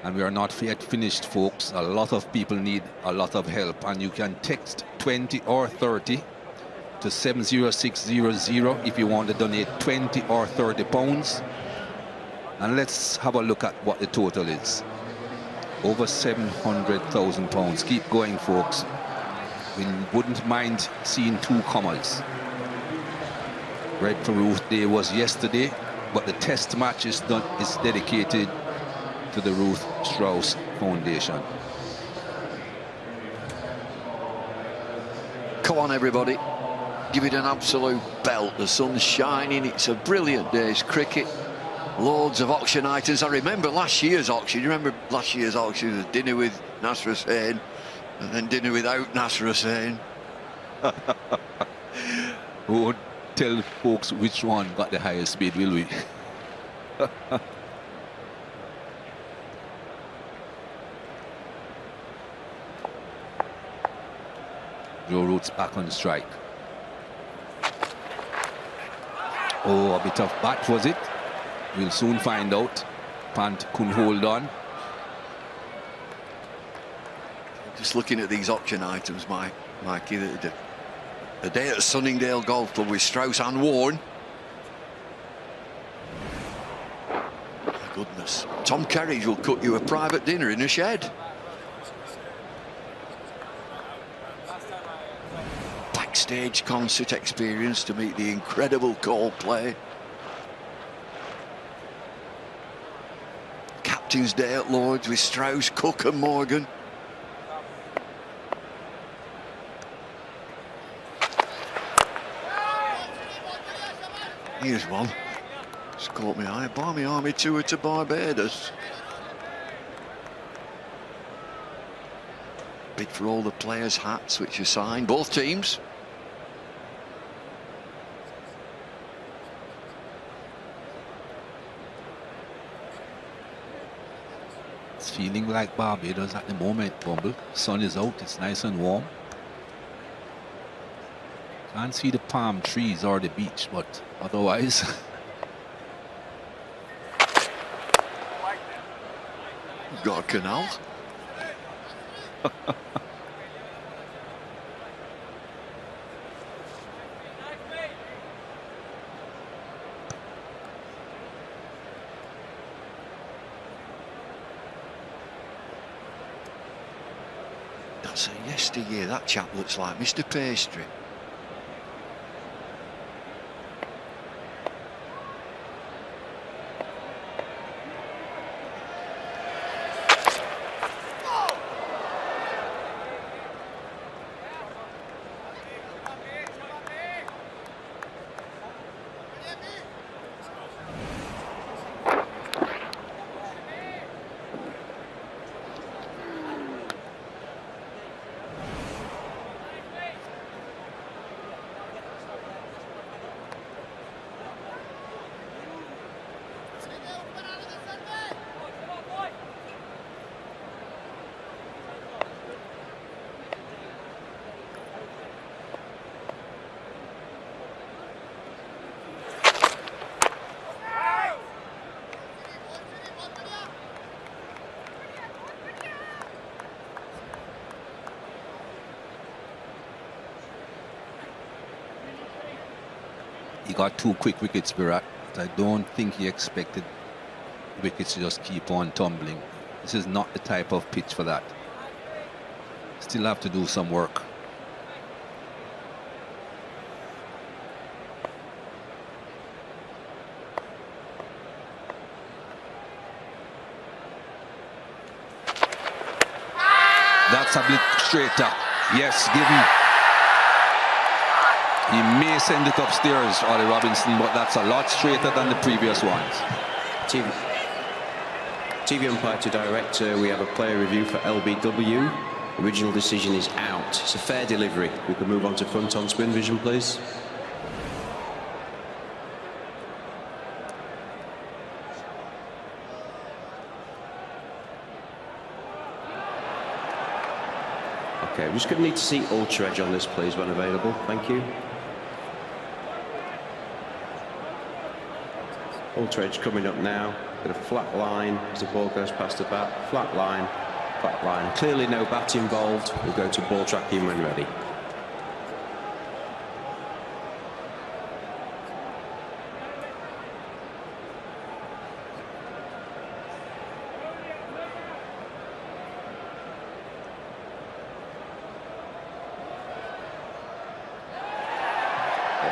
And we are not yet finished, folks. A lot of people need a lot of help, and you can text 20 or 30 to 70600 if you want to donate 20 or 30 pounds. And let's have a look at what the total is. Over 700,000 pounds. Keep going, folks. We wouldn't mind seeing 2 commas. Red for Ruth Day was yesterday, but the test match is dedicated to the Ruth Strauss Foundation. Come on, everybody. Give it an absolute belt. The sun's shining. It's a brilliant day's cricket. Loads of auction items. I remember last year's auction. You remember last year's auction? The dinner with Nasser Hussain and then dinner without Nasser Hussain. We won't tell folks which one got the highest bid, will we? Joe Root's back on strike. Oh, a bit of bat, was it? We'll soon find out. Pant couldn't hold on. Just looking at these auction items, Mikey, the day at Sunningdale Golf Club with Strauss and Warren. My goodness. Tom Kerridge will cook you a private dinner in a shed. Backstage concert experience to meet the incredible Coldplay. Captain's Day at Lord's with Strauss, Cook and Morgan. Here's one. It's caught my eye. Barmy Army tour to Barbados. Bid for all the players' hats, which are signed, both teams. It's feeling like Barbados at the moment, Bumble. Sun is out, it's nice and warm. Can't see the palm trees or the beach, but otherwise. Got a canal. That's a yesteryear. That chap looks like Mr. Pastry. He got 2 quick wickets, Virat. I don't think he expected wickets to just keep on tumbling. This is not the type of pitch for that. Still have to do some work. That's a bit straighter. Yes, give him. He may send it upstairs, Ollie Robinson, but that's a lot straighter than the previous ones. TV umpire to director, we have a player review for LBW. Original decision is out. It's a fair delivery. We can move on to front on spin vision, please. Okay, we're just going to need to see Ultra Edge on this, please, when available. Thank you. Ultra Edge coming up now. Got a flat line as the ball goes past the bat. Flat line, flat line. Clearly no bat involved. We'll go to ball tracking when ready.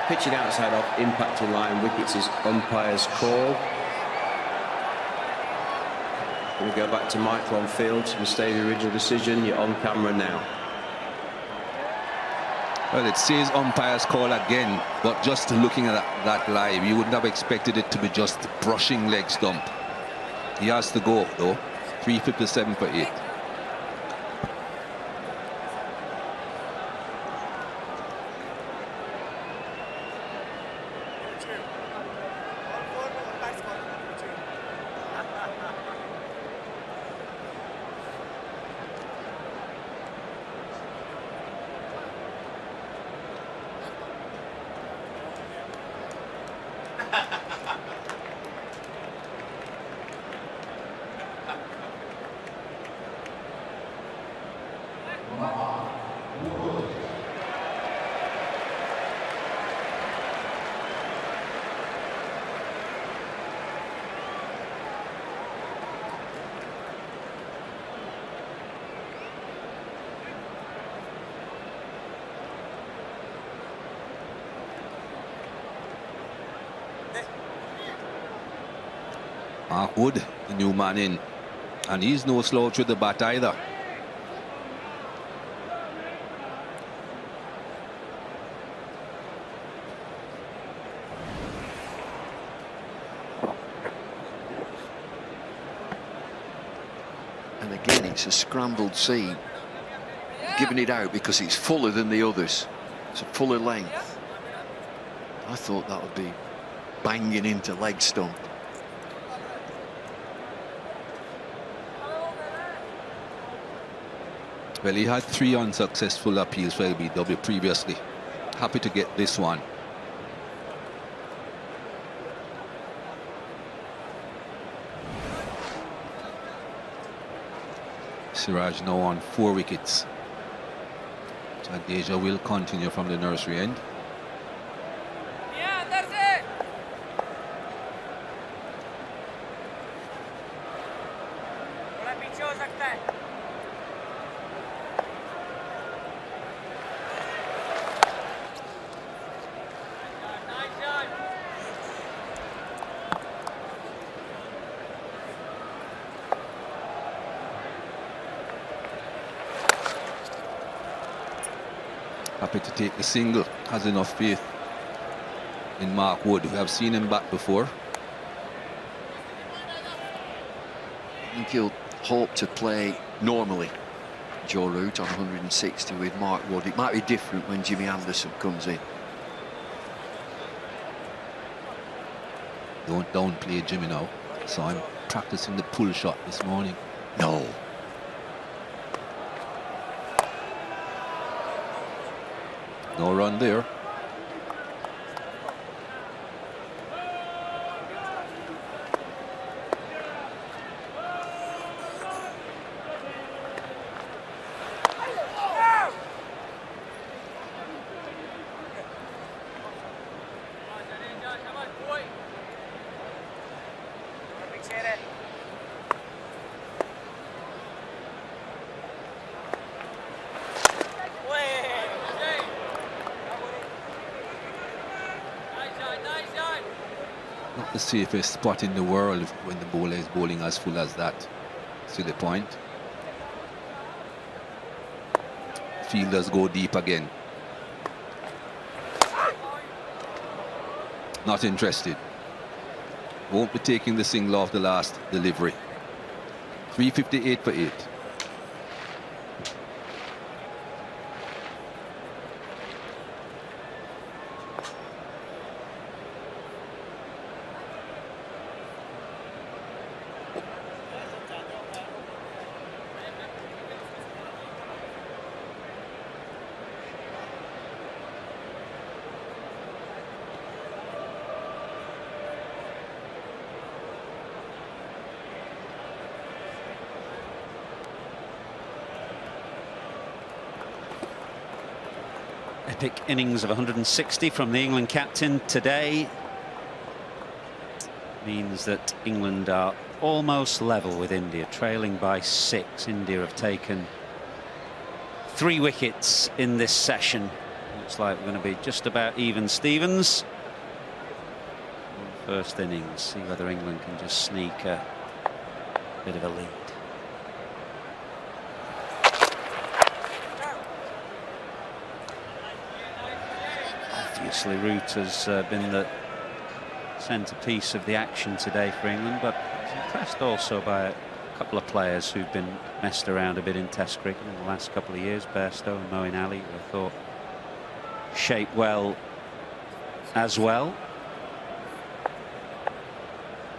Pitching outside off, impacting line, wickets is umpire's call. We go back to Michael on field to stay the original decision. You're on camera now. Well, it says umpire's call again, but just looking at that live, you wouldn't have expected it to be just brushing leg stump. He has to go, though. 357 for 8. Mark Wood, the new man in, and he's no slouch with the bat either. And again, it's a scrambled seam, giving it out because it's fuller than the others. It's a fuller length. I thought that would be banging into leg stump. Well, he had 3 unsuccessful appeals for LBW previously. Happy to get this one. Siraj now on 4 wickets. Jadeja will continue from the nursery end. Yeah, that's it. थोड़ा पीछे हो सकता है. Happy to take the single. Has enough faith in Mark Wood. We have seen him bat before. I think he'll hope to play normally, Joe Root, on 160 with Mark Wood. It might be different when Jimmy Anderson comes in. Don't downplay Jimmy now. So I'm practicing the pull shot this morning. No. No run there. not the safest spot in the world when the bowler is bowling as full as that. See the point? Fielders go deep again. Not interested. Won't be taking the single off the last delivery. 358 for 8. Epic innings of 160 from the England captain today means that England are almost level with India, trailing by 6. India have taken 3 wickets in this session. Looks like we're going to be just about even Stevens. First innings, see whether England can just sneak a bit of a lead. Obviously, Root has been the centrepiece of the action today for England, but he's impressed also by a couple of players who've been messed around a bit in Test cricket in the last couple of years. Bairstow and Moeen Ali, who I thought shaped well as well.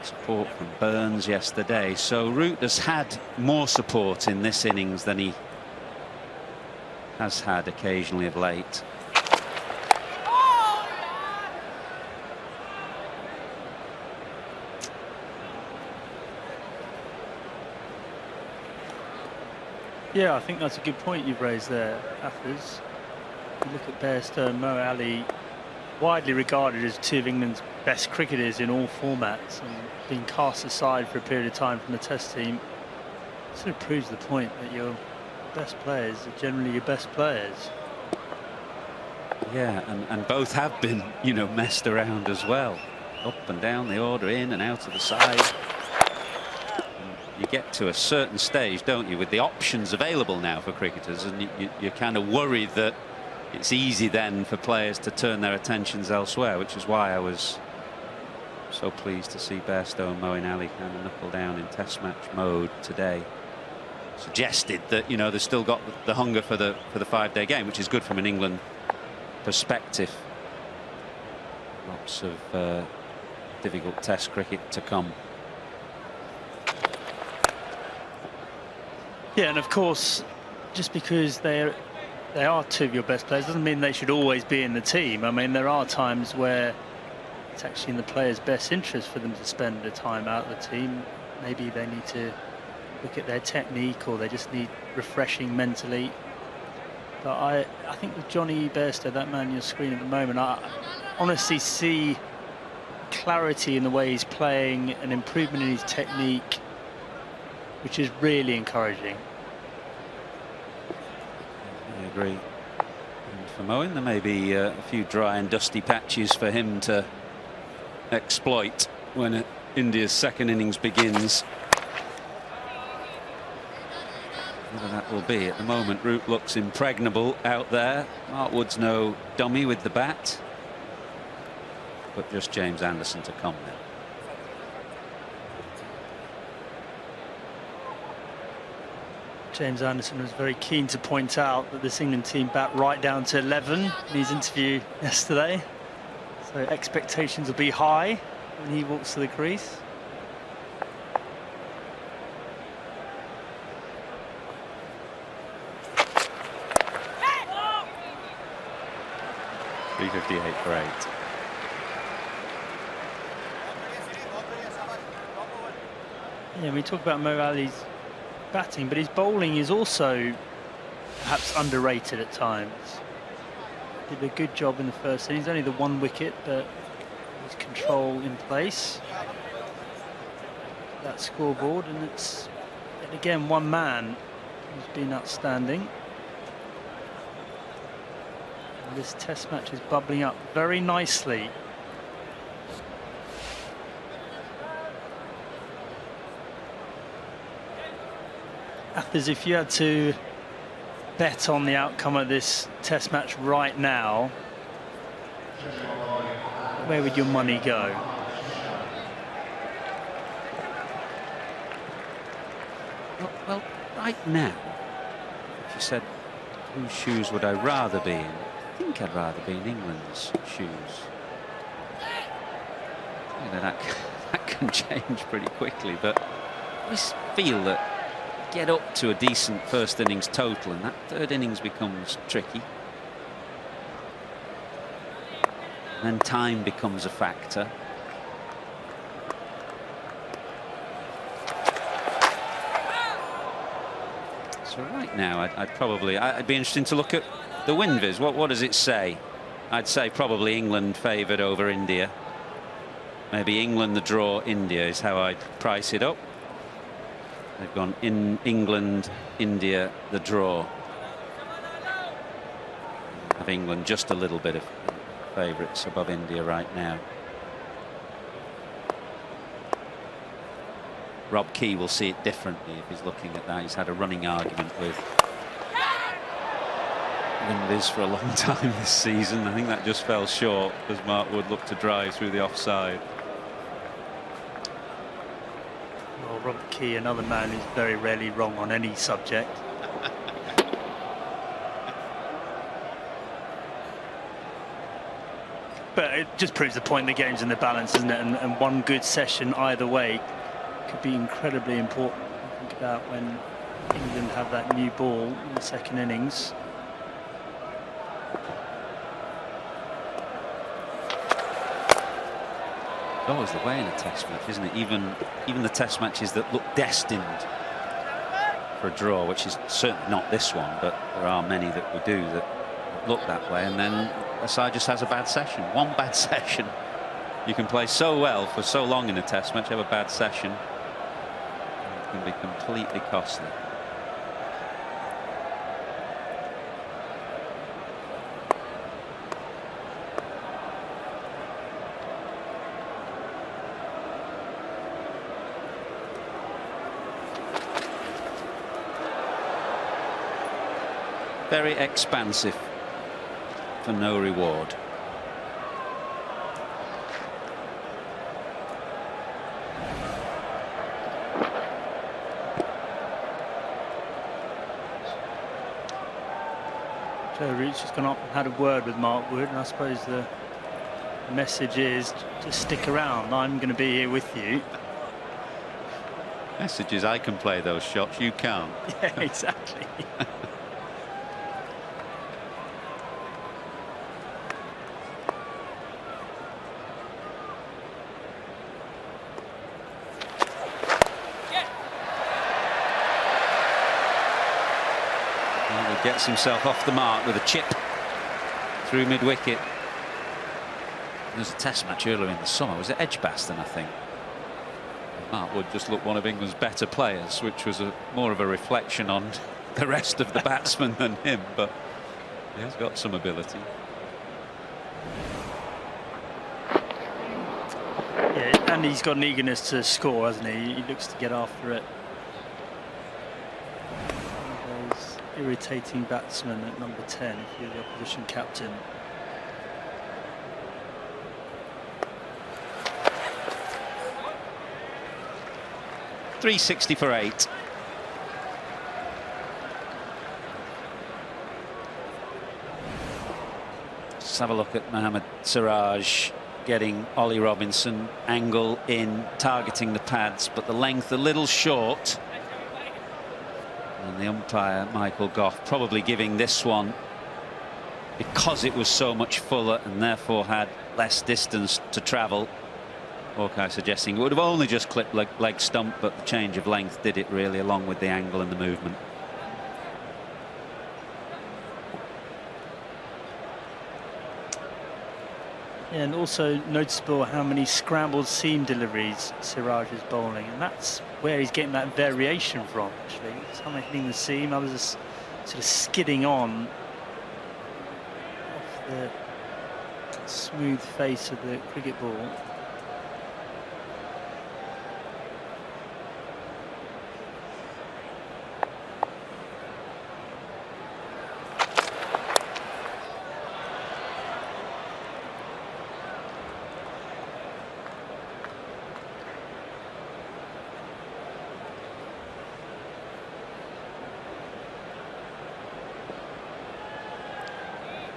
Support from Burns yesterday, so Root has had more support in this innings than he has had occasionally of late. Yeah, I think that's a good point you've raised there, Affers. You look at Bairstow and Mo Ali, widely regarded as 2 of England's best cricketers in all formats, and being cast aside for a period of time from the Test team sort of proves the point that your best players are generally your best players. Yeah, and both have been, you know, messed around as well. Up and down the order, in and out of the side. You get to a certain stage, don't you, with the options available now for cricketers, and you're kind of worried that it's easy then for players to turn their attentions elsewhere, which is why I was so pleased to see Bairstow and Moeen Ali kind of knuckle down in Test match mode today. Suggested that, you know, they've still got the hunger for the 5-day game, which is good from an England perspective. Lots of difficult Test cricket to come. Yeah, and of course, just because they are 2 of your best players doesn't mean they should always be in the team. I mean, there are times where it's actually in the players' best interest for them to spend a time out of the team. Maybe they need to look at their technique, or they just need refreshing mentally. But I think with Johnny Bairstow, that man on your screen at the moment, I honestly see clarity in the way he's playing, an improvement in his technique, which is really encouraging. I agree. And for Moeen, there may be a few dry and dusty patches for him to exploit when India's second innings begins. Whether that will be. At the moment, Root looks impregnable out there. Mark Wood's no dummy with the bat, but just James Anderson to come now. James Anderson was very keen to point out that this England team bat right down to 11 in his interview yesterday. So expectations will be high when he walks to the crease. .358 for 8. Yeah, we talk about Mo Ali's batting, but his bowling is also perhaps underrated at times. Did a good job in the first innings, only the 1 wicket, but his control in place. That scoreboard, and it's again 1 man who's been outstanding. And this Test match is bubbling up very nicely. Athers, if you had to bet on the outcome of this Test match right now, where would your money go? Well, right now, if you said, whose shoes would I rather be in? I think I'd rather be in England's shoes. You know, that can change pretty quickly, but I just feel that get up to a decent first innings total and that third innings becomes tricky. And then time becomes a factor. So right now I'd be interesting to look at the WinViz. What does it say? I'd say probably England favoured over India. Maybe England the draw, India is how I'd price it up. They've gone in England, India the draw. Have England just a little bit of favourites above India right now. Rob Key will see it differently if he's looking at that. He's had a running argument with WinViz for a long time this season. I think that just fell short as Mark Wood looked to drive through the offside. Well, Rob Key, another man who's very rarely wrong on any subject. But it just proves the point, the game's in the balance, isn't it? And one good session either way could be incredibly important. Think about when England have that new ball in the second innings. It's always the way in a test match, isn't it? Even the test matches that look destined for a draw, which is certainly not this one, but there are many that we do that look that way, and then a side just has a bad session. One bad session. You can play so well for so long in a test match, have a bad session, it can be completely costly. Very expansive for no reward. Joe Root's just gone up and had a word with Mark Wood, and I suppose the message is just stick around. I'm going to be here with you. Message is I can play those shots, you can't. Yeah, exactly. Gets himself off the mark with a chip through mid-wicket. There was a test match earlier in the summer. Was it Edgbaston, I think? Mark Wood just looked one of England's better players, which was more of a reflection on the rest of the batsmen than him, but he has got some ability. Yeah, and he's got an eagerness to score, hasn't he? He looks to get after it. Irritating batsman at number 10 if you're the opposition captain. .360 for 8. Let's have a look at Mohammad Siraj getting Ollie Robinson, angle in, targeting the pads, but the length a little short. And the umpire, Michael Gough, probably giving this one because it was so much fuller and therefore had less distance to travel. Hawkeye suggesting it would have only just clipped leg stump, but the change of length did it really, along with the angle and the movement. Yeah, and also noticeable how many scrambled seam deliveries Siraj is bowling, and that's where he's getting that variation from, actually. Some are hitting the seam, others are sort of skidding on off the smooth face of the cricket ball.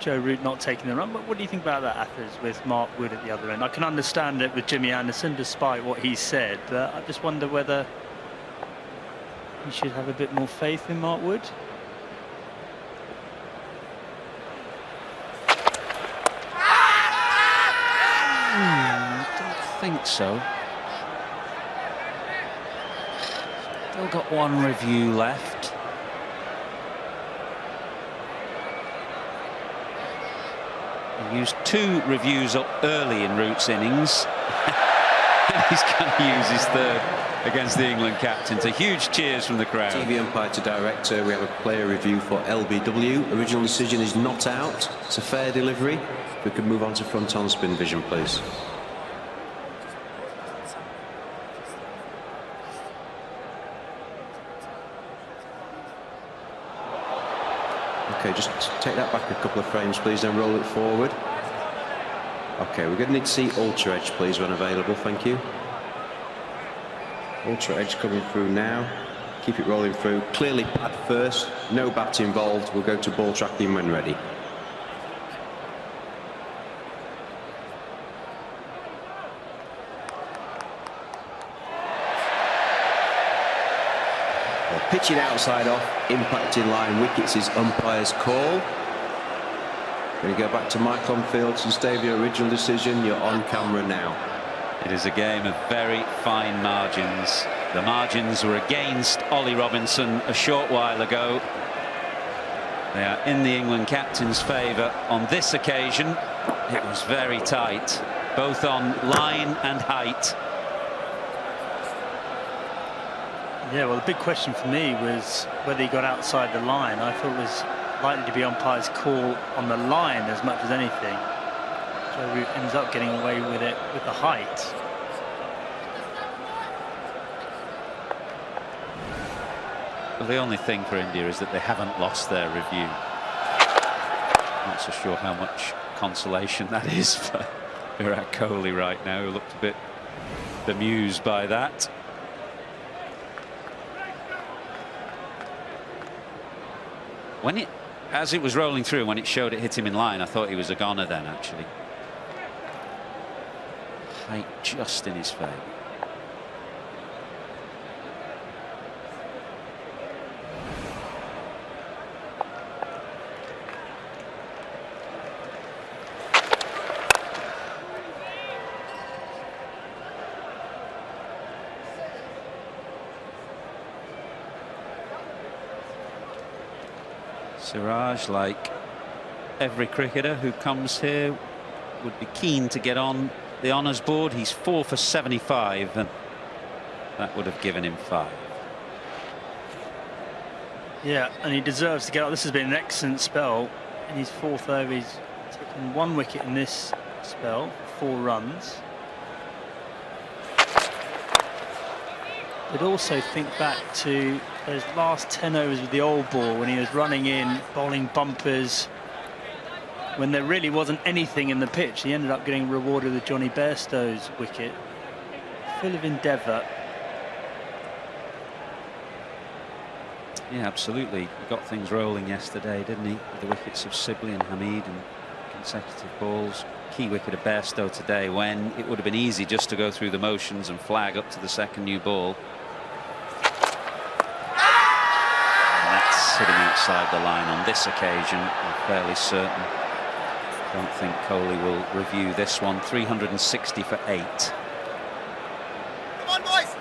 Joe Root not taking the run. But what do you think about that, Athers, with Mark Wood at the other end? I can understand it with Jimmy Anderson, despite what he said, but I just wonder whether you should have a bit more faith in Mark Wood. I don't think so. Still got one review left. He used 2 reviews up early in Root's innings. And he's going to use his 3rd against the England captain. So huge cheers from the crowd. TV umpire to director. We have a player review for LBW. Original decision is not out. It's a fair delivery. We could move on to front on spin vision, please. Okay, just take that back a couple of frames, please, then roll it forward. Okay, we're going to need to see Ultra Edge, please, when available. Thank you. Ultra Edge coming through now. Keep it rolling through. Clearly pad first. No bat involved. We'll go to ball tracking when ready. Pitching outside off, impacting line wickets is umpire's call. Going to go back to Mike on field to stay with your original decision. You're on camera now. It is a game of very fine margins. The margins were against Ollie Robinson a short while ago. They are in the England captain's favour on this occasion. It was very tight, both on line and height. Yeah, well, the big question for me was whether he got outside the line. I thought it was likely to be umpire's call on the line as much as anything. Joe Root ends up getting away with it with the height. Well, the only thing for India is that they haven't lost their review. Not so sure how much consolation that is for Virat Kohli right now, who looked a bit bemused by that. As it was rolling through, when it showed it hit him in line, I thought he was a goner then, actually. Height just in his favour. Siraj, like every cricketer who comes here, would be keen to get on the honours board. He's 4 for 75, and that would have given him 5. Yeah, and he deserves to get up. This has been an excellent spell in his 4th over. He's taken 1 wicket in this spell, 4 runs. But also think back to those last 10 overs with the old ball when he was running in, bowling bumpers, when there really wasn't anything in the pitch. He ended up getting rewarded with Johnny Bairstow's wicket. Full of endeavour. Yeah, absolutely. He got things rolling yesterday, didn't he? With the wickets of Sibley and Hamid and consecutive balls. Key wicket of Bairstow today, when it would have been easy just to go through the motions and flag up to the second new ball. Hitting outside the line on this occasion, I'm fairly certain. Don't think Kohli will review this one. 360 for 8. Come on, boys!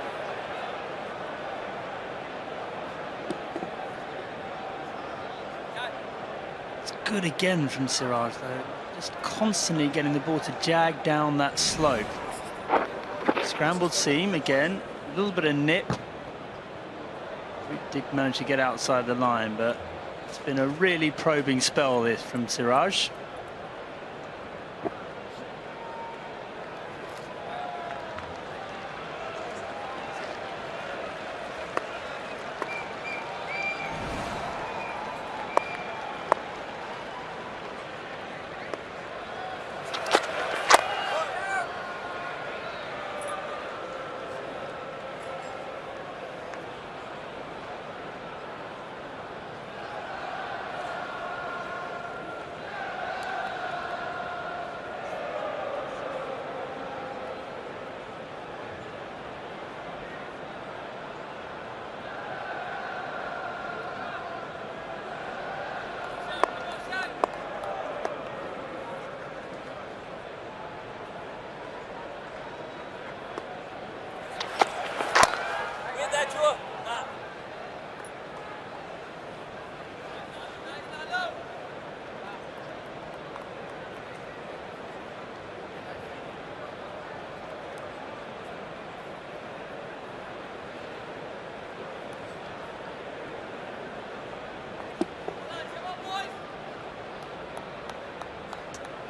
It's good again from Siraj, though. Just constantly getting the ball to jag down that slope. Scrambled seam again, a little bit of nip. Did manage to get outside the line, but it's been a really probing spell this from Siraj.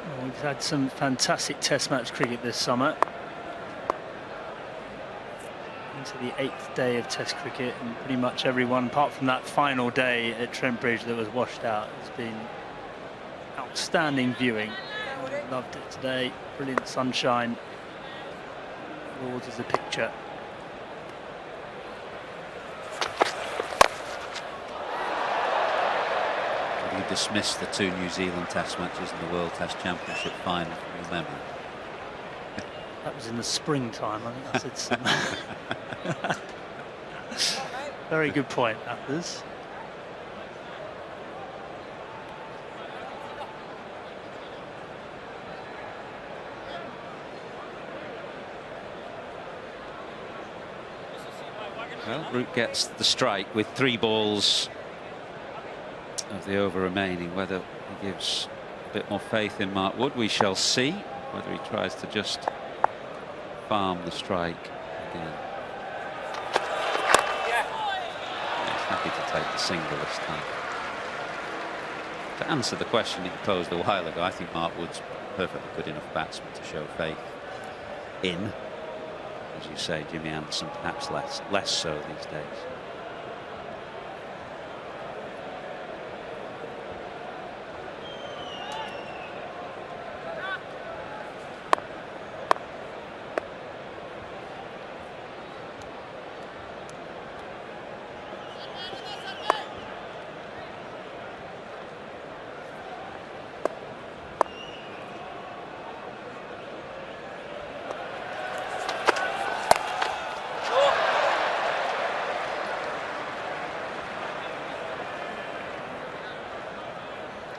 Well, we've had some fantastic Test match cricket this summer. Into the 8th day of Test cricket, and pretty much everyone, apart from that final day at Trent Bridge that was washed out, has been outstanding viewing. Loved it today. Brilliant sunshine. Lords is a picture. Have you dismissed the 2 New Zealand Test matches in the World Test Championship final from your memory? That was in the springtime, I think I said something. Very good point, Athers. Well, Root gets the strike with 3 balls of the over remaining. Whether he gives a bit more faith in Mark Wood, we shall see. Whether he tries to just farm the strike again. He's happy to take the single this time. To answer the question he posed a while ago, I think Mark Wood's a perfectly good enough batsman to show faith in. As you say, Jimmy Anderson perhaps less so these days.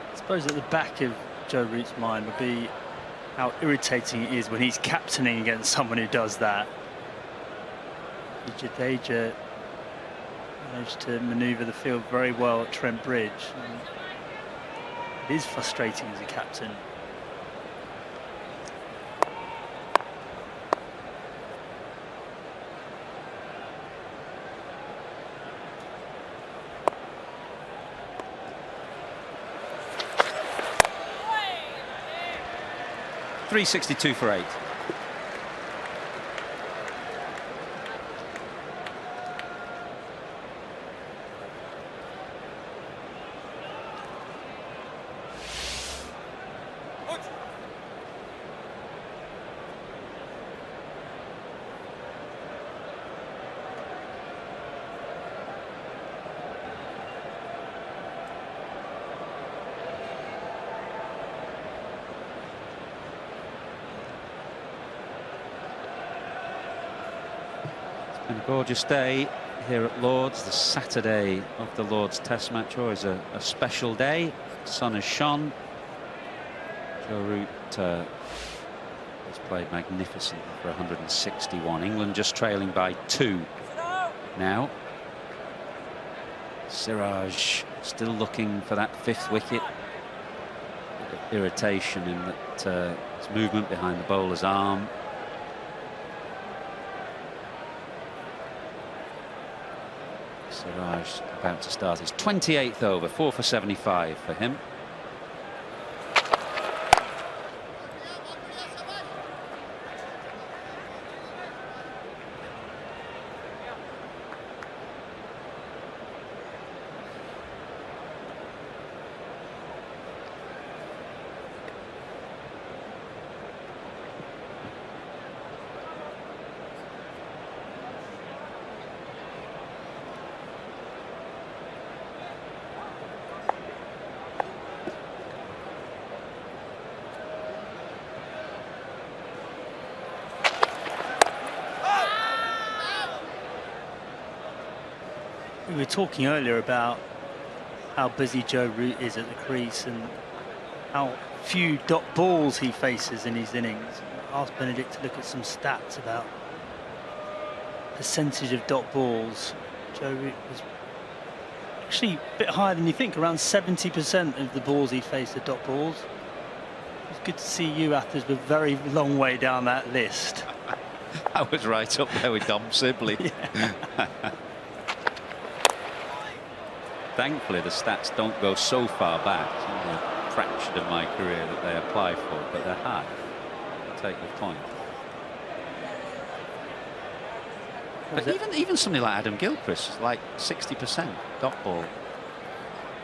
I suppose at the back of Joe Root's mind would be how irritating it is when he's captaining against someone who does that. Jadeja managed to manoeuvre the field very well at Trent Bridge. And it is frustrating as a captain. .362 for 8. And a gorgeous day here at Lord's, the Saturday of the Lord's Test match. Always a special day. The sun has shone. Joe Root has played magnificently for 161. England just trailing by 2 now. Siraj still looking for that 5th wicket. A bit of irritation in that his movement behind the bowler's arm. Siraj about to start his 28th over, 4 for 75 for him. We were talking earlier about how busy Joe Root is at the crease and how few dot balls he faces in his innings. I asked Benedict to look at some stats about percentage of dot balls. Joe Root was actually a bit higher than you think, around 70% of the balls he faced are dot balls. It's good to see you, Athers, a very long way down that list. I was right up there with Dom Sibley. Thankfully, the stats don't go so far back. It's only a fraction of my career that they apply for, but they're high. I'll take your point. But even somebody like Adam Gilchrist is like 60% dot ball,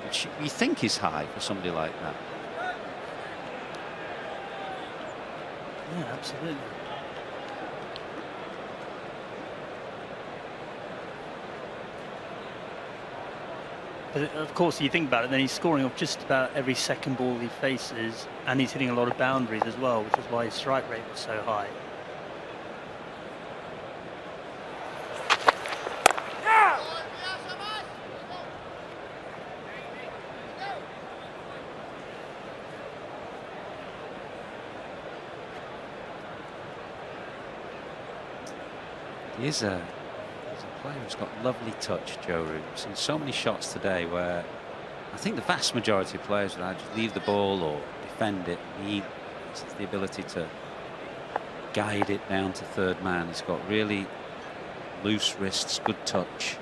which you think is high for somebody like that. Yeah, absolutely. But of course, you think about it, then he's scoring off just about every second ball he faces, and he's hitting a lot of boundaries as well, which is why his strike rate was so high. He's a player who's got lovely touch, Joe Root. I've seen so many shots today where I think the vast majority of players would either leave the ball or defend it. He has the ability to guide it down to third man. He's got really loose wrists, good touch,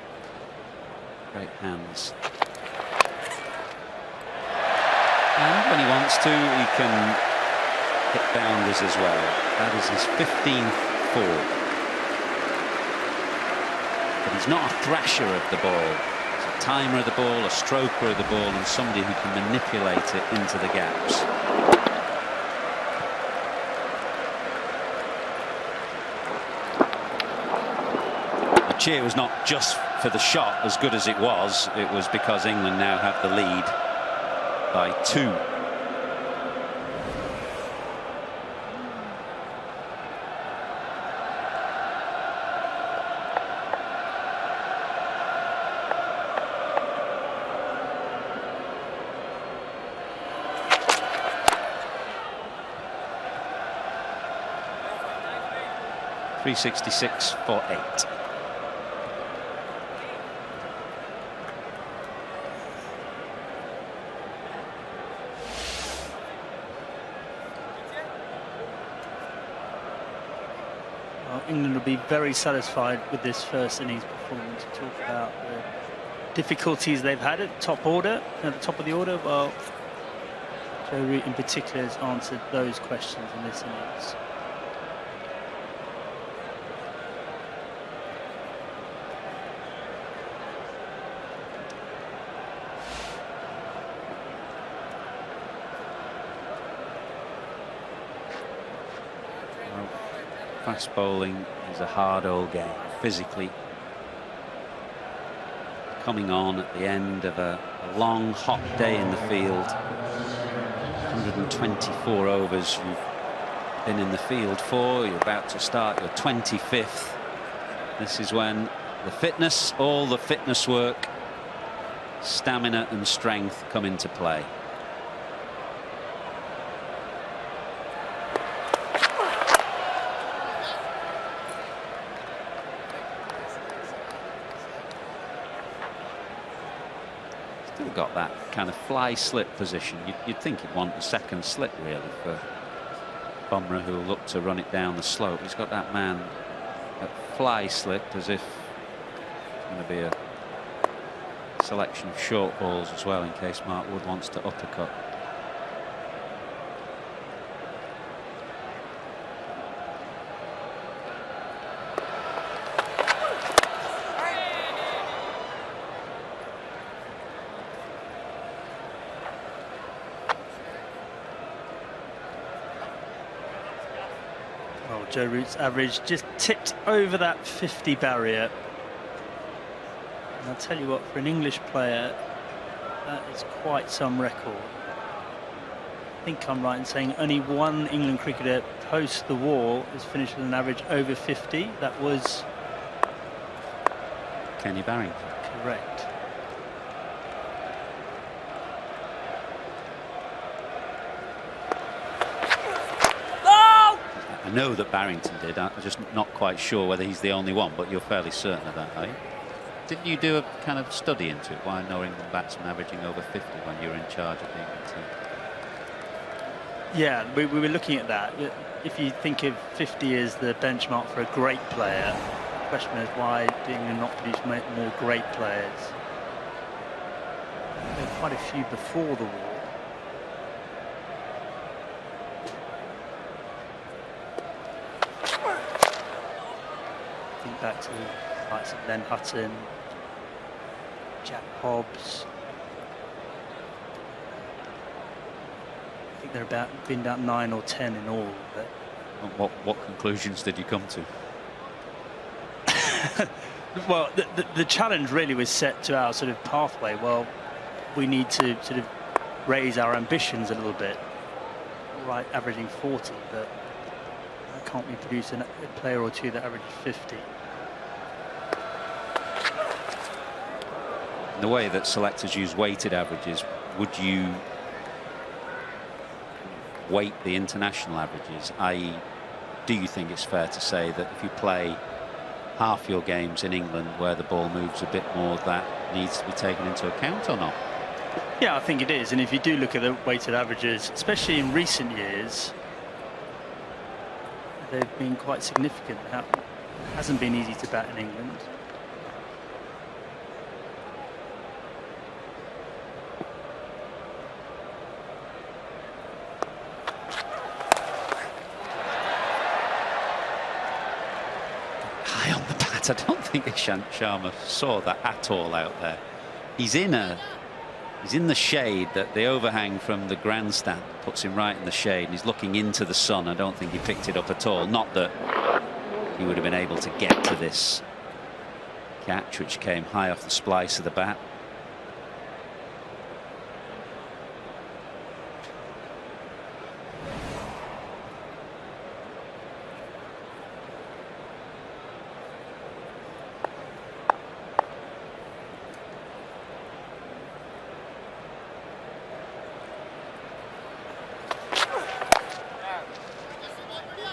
great hands. And when he wants to, he can hit boundaries as well. That is his 15th four. But he's not a thrasher of the ball. He's a timer of the ball, a stroker of the ball, and somebody who can manipulate it into the gaps. The cheer was not just for the shot, as good as it was because England now have the lead by 2. .366 for 8. Well, England will be very satisfied with this first innings performance. To talk about the difficulties they've had at the top of the order. Well, Joe Root in particular has answered those questions in this innings. Fast bowling is a hard old game, physically. Coming on at the end of a long, hot day in the field. 124 overs you've been in the field for. You're about to start your 25th. This is when the fitness, all the fitness work, stamina and strength come into play. Got that kind of fly slip position. You'd think he'd want a second slip really for Bumrah, who will look to run it down the slope. He's got that man at fly slip as if it's going to be a selection of short balls as well in case Mark Wood wants to uppercut. Joe Root's average just tipped over that 50 barrier. And I'll tell you what, for an English player, that is quite some record. I think I'm right in saying only one England cricketer post the war has finished with an average over 50. That was Kenny Barrington. Correct. I know that Barrington did. I'm just not quite sure whether he's the only one, but you're fairly certain of that, are you? Didn't you do a kind of study into it? Why no England batsman averaging over 50 when you were in charge of the England team? Yeah, we were looking at that. If you think of 50 as the benchmark for a great player, the question is why do England not produce more great players? There were quite a few before the war. Think back to the likes of Len Hutton, Jack Hobbs. I think they're been about 9 or 10 in all. But what conclusions did you come to? well, the challenge really was set to our sort of pathway. Well, we need to sort of raise our ambitions a little bit. Right, averaging 40, but can't we produce a player or two that averages 50? The way that selectors use weighted averages, would you weight the international averages, i.e. do you think it's fair to say that if you play half your games in England where the ball moves a bit more, that needs to be taken into account or not? Yeah, I think it is. And if you do look at the weighted averages, especially in recent years, they've been quite significant. It hasn't been easy to bat in England. High on the bat. I don't think Ishant Sharma saw that at all out there. He's in the shade, that the overhang from the grandstand puts him right in the shade, and he's looking into the sun. I don't think he picked it up at all. Not that he would have been able to get to this catch, which came high off the splice of the bat.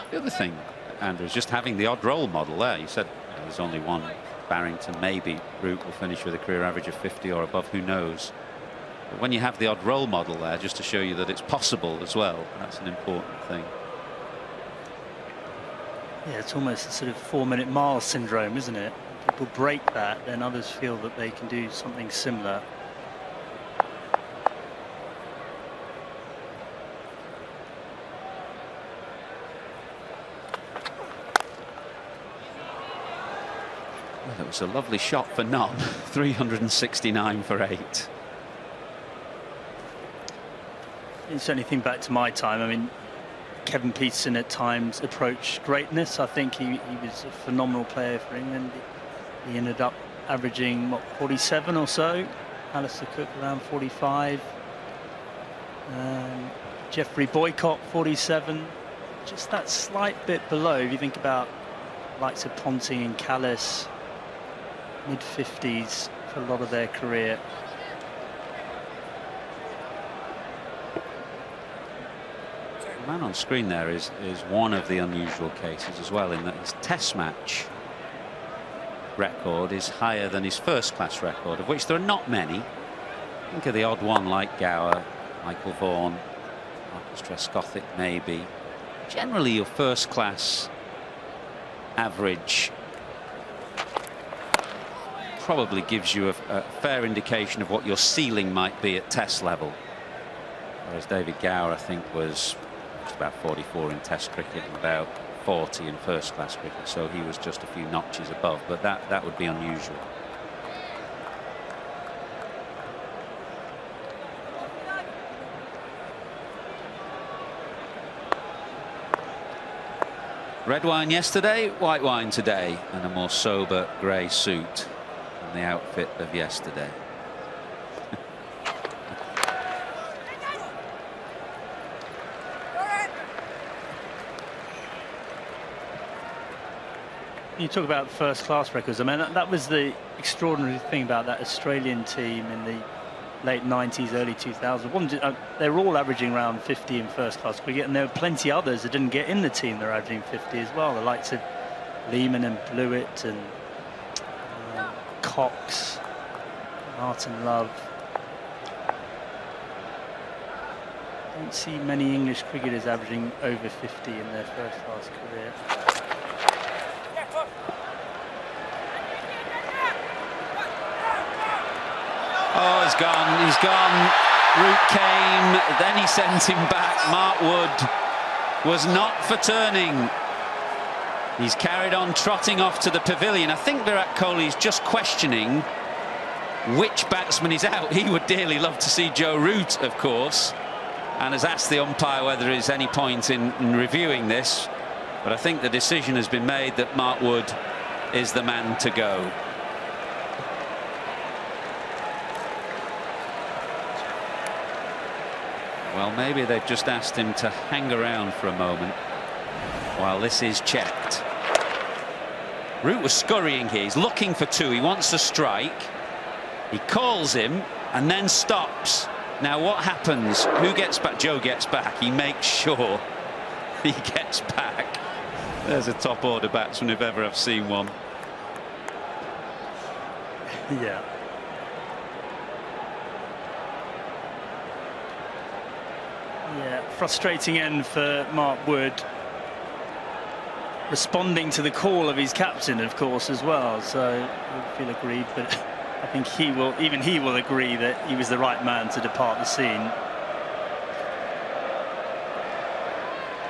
The other thing, Andrew, is just having the odd roll model there. You said there's only one Barrington, maybe Root will finish with a career average of 50 or above, who knows. But when you have the odd roll model there, just to show you that it's possible as well, that's an important thing. Yeah, it's almost a sort of 4-minute mile syndrome, isn't it? People break that, then others feel that they can do something similar. Well, it was a lovely shot for none. 369 for 8. You certainly think back to my time. I mean, Kevin Pietersen at times approached greatness. I think he was a phenomenal player for England. He ended up averaging, what, 47 or so. Alistair Cook around 45. Geoffrey Boycott 47. Just that slight bit below. If you think about likes of Ponting and Callis, mid-50s for a lot of their career. The man on screen there is one of the unusual cases as well, in that his test match record is higher than his first class record, of which there are not many. Think of the odd one like Gower, Michael Vaughan, Marcus Trescothick maybe. Generally your first class average probably gives you a fair indication of what your ceiling might be at test level. Whereas David Gower, I think, was about 44 in test cricket and about 40 in first class cricket, so he was just a few notches above, but that would be unusual. Red wine yesterday, white wine today, and a more sober grey suit than the outfit of yesterday. You talk about first class records. I mean, that was the extraordinary thing about that Australian team in the late 90s, early 2000s. They're all averaging around 50 in first class cricket, and there were plenty others that didn't get in the team that are averaging 50 as well. The likes of Lehman and Blewett and Cox, Martin Love. I don't see many English cricketers averaging over 50 in their first class career. Oh, he's gone. He's gone. Root came, then he sent him back. Mark Wood was not for turning. He's carried on trotting off to the pavilion. I think Virat Kohli's just questioning which batsman is out. He would dearly love to see Joe Root, of course, and has asked the umpire whether there's any point in reviewing this. But I think the decision has been made that Mark Wood is the man to go. Well, maybe they've just asked him to hang around for a moment while this is checked. Root was scurrying here. He's looking for two. He wants to strike. He calls him and then stops. Now what happens? Who gets back? Joe gets back. He makes sure he gets back. There's a top order batsman if ever I've seen one. Yeah. Yeah, frustrating end for Mark Wood. Responding to the call of his captain, of course, as well. So he'll feel aggrieved, but I think even he will agree that he was the right man to depart the scene.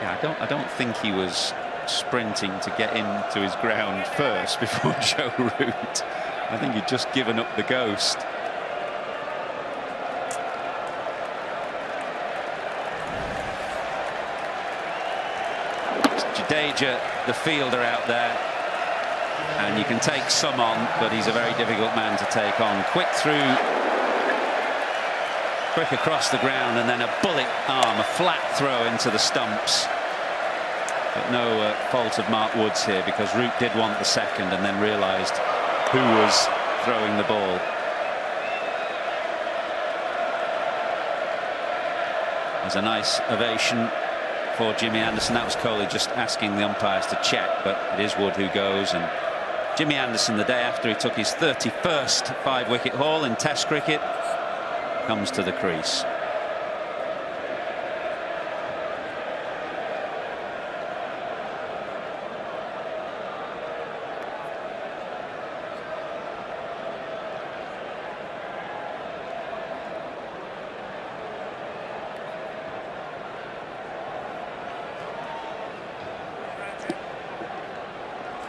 Yeah, I don't think he was sprinting to get into his ground first before Joe Root. I think he'd just given up the ghost. Jadeja, the fielder out there, and you can take some on, but he's a very difficult man to take on. Quick across the ground, and then a bullet arm, a flat throw into the stumps. But no fault of Mark Wood's here, because Root did want the second and then realised who was throwing the ball. There's a nice ovation for Jimmy Anderson. That was Kohli just asking the umpires to check, but it is Wood who goes. And Jimmy Anderson, the day after he took his 31st 5-wicket haul in Test cricket, comes to the crease.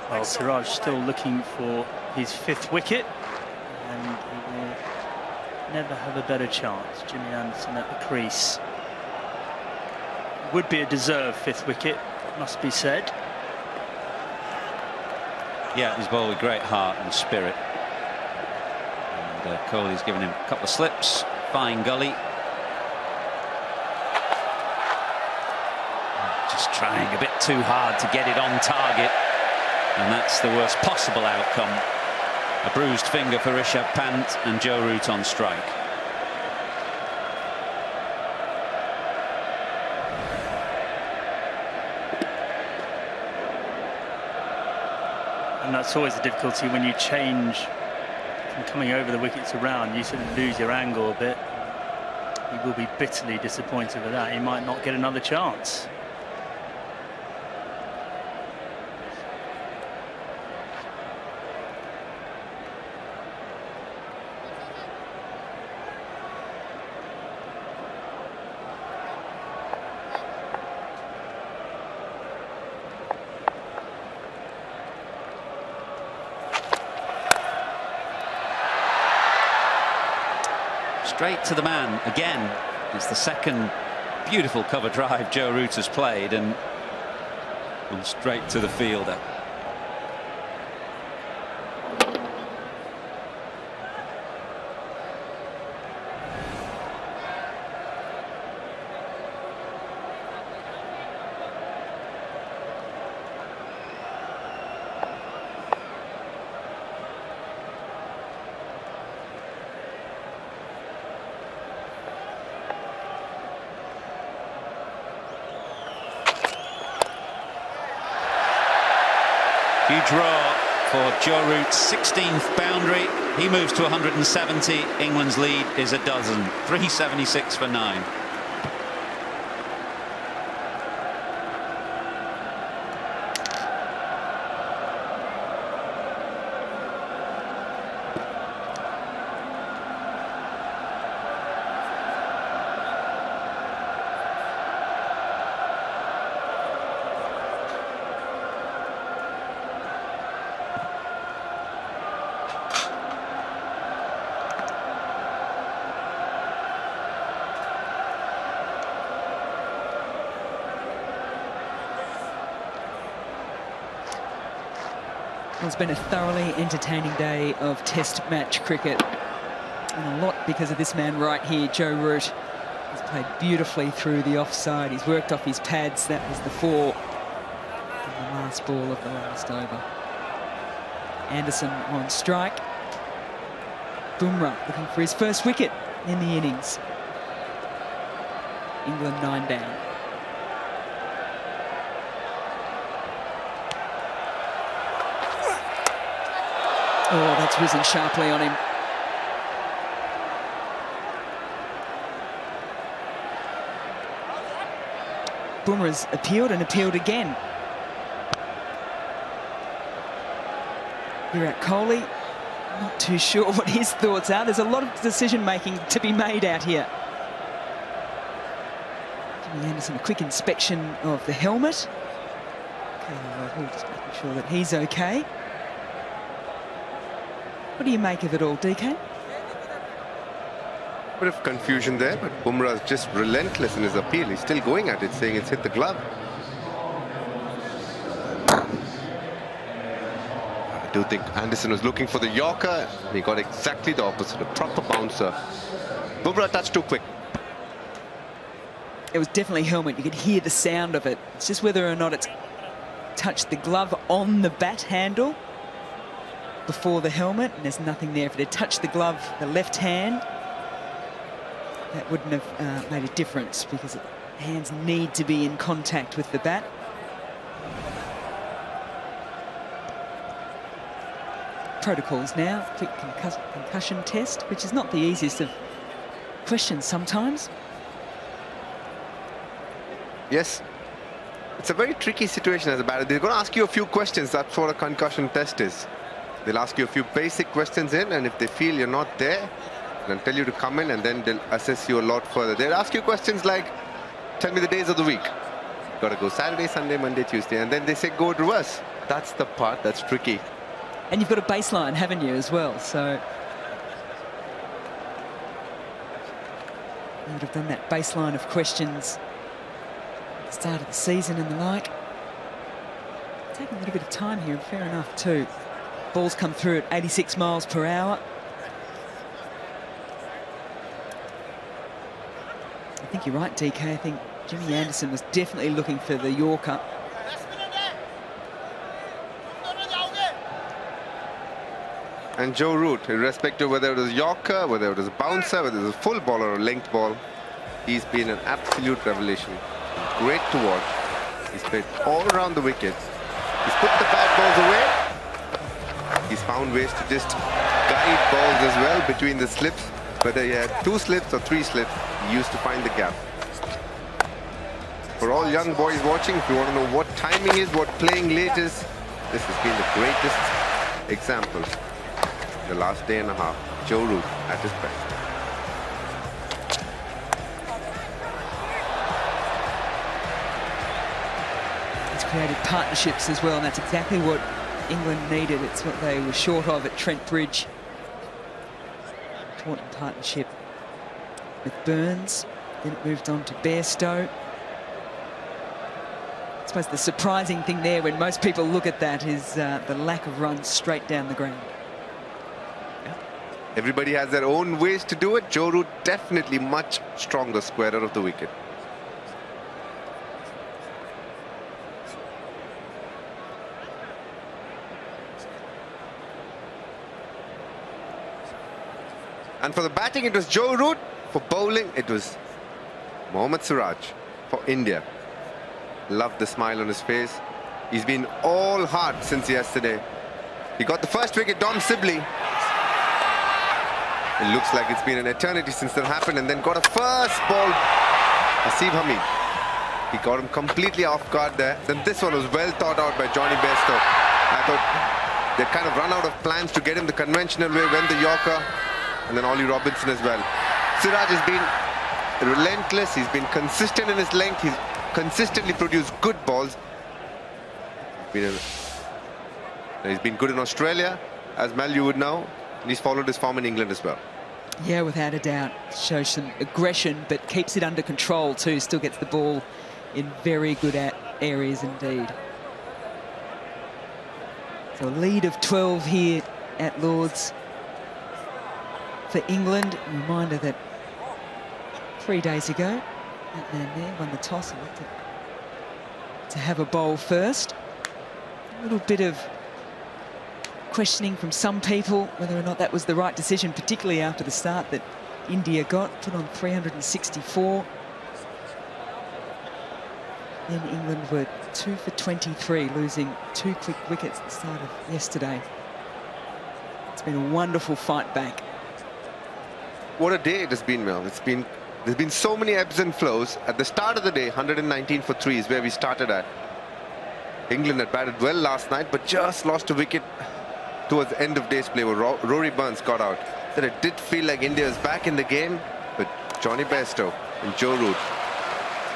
Well, Siraj still looking for his 5th wicket, and he will never have a better chance. Jimmy Anderson at the crease. Would be a deserved 5th wicket, must be said. Yeah, he's bowled with great heart and spirit. And Kohli's given him a couple of slips. Fine gully. Just trying a bit too hard to get it on target. And that's the worst possible outcome. A bruised finger for Rishabh Pant and Joe Root on strike. And that's always the difficulty when you change from coming over the wickets around. You sort of lose your angle a bit. He will be bitterly disappointed with that. He might not get another chance. Straight to the man again. It's the second beautiful cover drive Joe Root has played, and gone straight to the fielder. Huge roar for Joe Root's 16th boundary. He moves to 170. England's lead is a dozen. 376 for 9. Well, it's been a thoroughly entertaining day of test match cricket. And a lot because of this man right here, Joe Root. He's played beautifully through the offside. He's worked off his pads. That was the 4 in the last ball of the last over. Anderson on strike. Bumrah looking for his first wicket in the innings. England 9 down. Oh, that's risen sharply on him. Bumrah's appealed and appealed again. Virat Kohli, not too sure what his thoughts are. There's a lot of decision-making to be made out here. Jimmy Anderson, a quick inspection of the helmet. Okay, well, just making sure that he's okay. What do you make of it all, DK? Bit of confusion there, but Bumrah's just relentless in his appeal. He's still going at it, saying it's hit the glove. I do think Anderson was looking for the Yorker. He got exactly the opposite, a proper bouncer. Bumrah touched too quick. It was definitely helmet. You could hear the sound of it. It's just whether or not it's touched the glove on the bat handle before the helmet, and there's nothing there. If it had touched the glove, the left hand, that wouldn't have made a difference because hands need to be in contact with the bat. Protocols now, quick concussion test, which is not the easiest of questions sometimes. Yes, it's a very tricky situation as a batter. They're going to ask you a few questions. That's what a concussion test is. They'll ask you a few basic questions in, and if they feel you're not there, they'll tell you to come in, and then they'll assess you a lot further. They'll ask you questions like, tell me the days of the week. You've got to go Saturday, Sunday, Monday, Tuesday, and then they say go reverse. That's the part that's tricky. And you've got a baseline, haven't you, as well? So you would have done that baseline of questions at the start of the season and the like. Taking a little bit of time here, and fair enough too. Ball's come through at 86 miles per hour. I think you're right, DK. I think Jimmy Anderson was definitely looking for the Yorker. And Joe Root, irrespective of whether it was Yorker, whether it was a bouncer, whether it was a full ball or a length ball, he's been an absolute revelation. Great to watch. He's played all around the wicket. He's put the bad balls away. He's found ways to just guide balls as well between the slips. Whether he had 2 slips or 3 slips, he used to find the gap. For all young boys watching, if you want to know what timing is, what playing late is, this has been the greatest example. The last day and a half, Joe Root at his best. He's created partnerships as well, and that's exactly what England needed. It's what they were short of at Trent Bridge. Important partnership with Burns. Then it moved on to Bairstow. I suppose the surprising thing there, when most people look at that, is the lack of runs straight down the ground. Everybody has their own ways to do it. Joe Root definitely much stronger squarer of the wicket. And for the batting, it was Joe Root. For bowling, it was Mohammad Siraj for India. Loved the smile on his face. He's been all heart since yesterday. He got the first wicket, Dom Sibley. It looks like it's been an eternity since that happened, and then got a first ball, Asif Hamid. He got him completely off guard there. Then this one was well thought out by Johnny Bairstow. I thought they kind of run out of plans to get him the conventional way, went the Yorker, and then Ollie Robinson as well. Siraj has been relentless. He's been consistent in his length. He's consistently produced good balls. He's been good in Australia, as Mel you would know. And he's followed his form in England as well. Yeah, without a doubt. Shows some aggression, but keeps it under control too. Still gets the ball in very good areas indeed. So a lead of 12 here at Lord's for England. A reminder that 3 days ago, that man there won the toss and elected to have a bowl first. A little bit of questioning from some people whether or not that was the right decision, particularly after the start that India got, put on 364. Then England were 2 for 23, losing 2 quick wickets at the start of yesterday. It's been a wonderful fight back. What a day it has been, Mel. There's been so many ebbs and flows. At the start of the day, 119 for 3 is where we started at. England had batted well last night, but just lost a wicket towards the end of day's play where Rory Burns got out. Then it did feel like India is back in the game, but Johnny Bairstow and Joe Root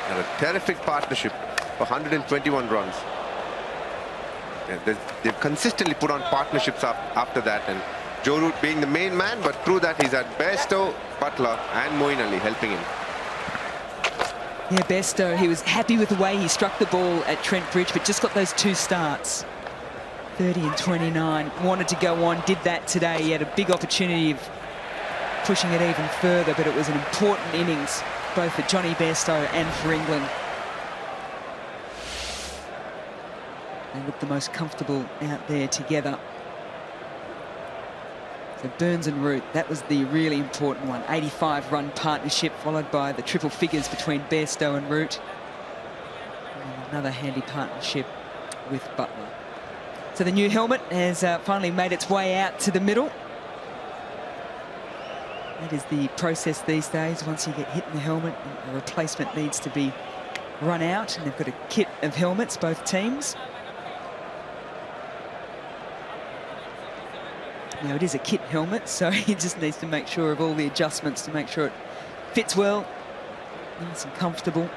had a terrific partnership for 121 runs. Yeah, they've consistently put on partnerships after that, and Joe Root being the main man, but through that he's had Bairstow, Butler and Moeen Ali helping him. Yeah, Bairstow, he was happy with the way he struck the ball at Trent Bridge, but just got those 2 starts. 30 and 29, wanted to go on, did that today. He had a big opportunity of pushing it even further, but it was an important innings, both for Johnny Bairstow and for England. They looked the most comfortable out there together. So Burns and Root, that was the really important one. 85-run partnership, followed by the triple figures between Bairstow and Root. And another handy partnership with Butler. So the new helmet has finally made its way out to the middle. That is the process these days. Once you get hit in the helmet, a replacement needs to be run out. And they've got a kit of helmets, both teams. Now, it is a kit helmet, so he just needs to make sure of all the adjustments to make sure it fits well, nice and comfortable.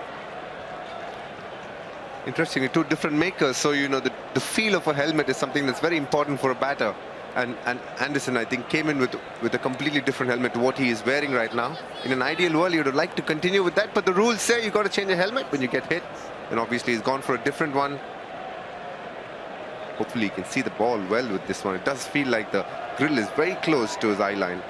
Interesting, 2 different makers, so you know the feel of a helmet is something that's very important for a batter. And Anderson, I think, came in with a completely different helmet to what he is wearing right now. In an ideal world, you'd like to continue with that, but the rules say you've got to change a helmet when you get hit. And obviously, he's gone for a different one. Hopefully, he can see the ball well with this one. It does feel like the grill is very close to his eye line.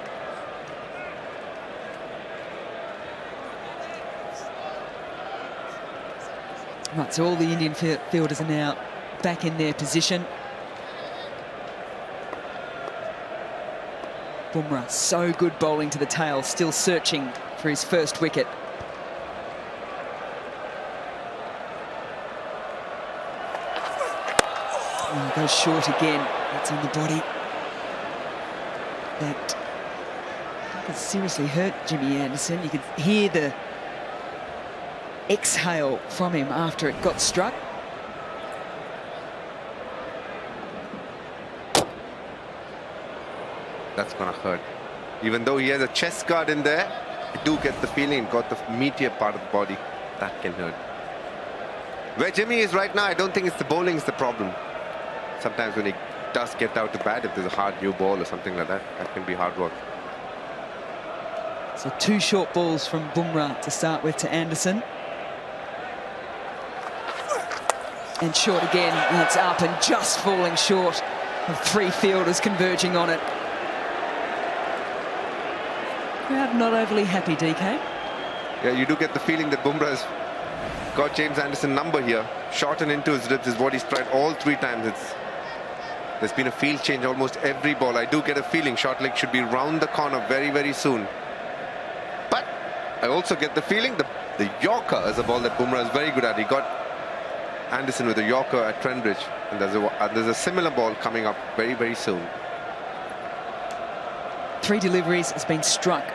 Right, so all the Indian fielders are now back in their position. Bumrah, so good bowling to the tail, still searching for his first wicket. Oh, goes short again. That's on the body. That could seriously hurt Jimmy Anderson. You could hear the exhale from him after it got struck. That's going to hurt. Even though he has a chest guard in there, you do get the feeling it got the meatier part of the body. That can hurt. Where Jimmy is right now, I don't think it's the bowling is the problem. Sometimes when he does get out to bat, if there's a hard new ball or something like that, that can be hard work. So 2 short balls from Bumrah to start with to Anderson. And short again, and it's up and just falling short of 3 fielders converging on it. Crowd not overly happy, DK. Yeah, you do get the feeling that Bumrah's got James Anderson's number here. Short and into his ribs is what he's tried all 3 times. There's been a field change almost every ball. I do get a feeling short leg should be round the corner very, very soon. But I also get the feeling the Yorker is a ball that Bumrah is very good at. He got Anderson with a Yorker at Trent Bridge. And there's a similar ball coming up very, very soon. 3 deliveries has been struck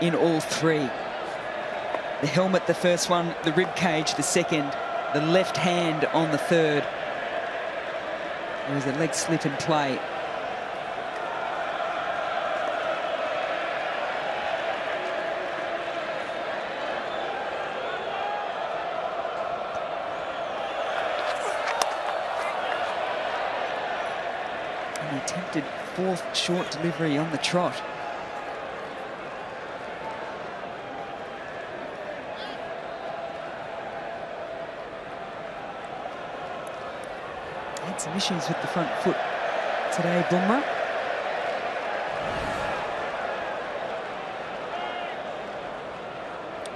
in all 3. The helmet, the first one, the rib cage, the second, the left hand on the third. There was a leg slip in play. And the attempted 4th short delivery on the trot. Had some issues with the front foot today, Bumrah.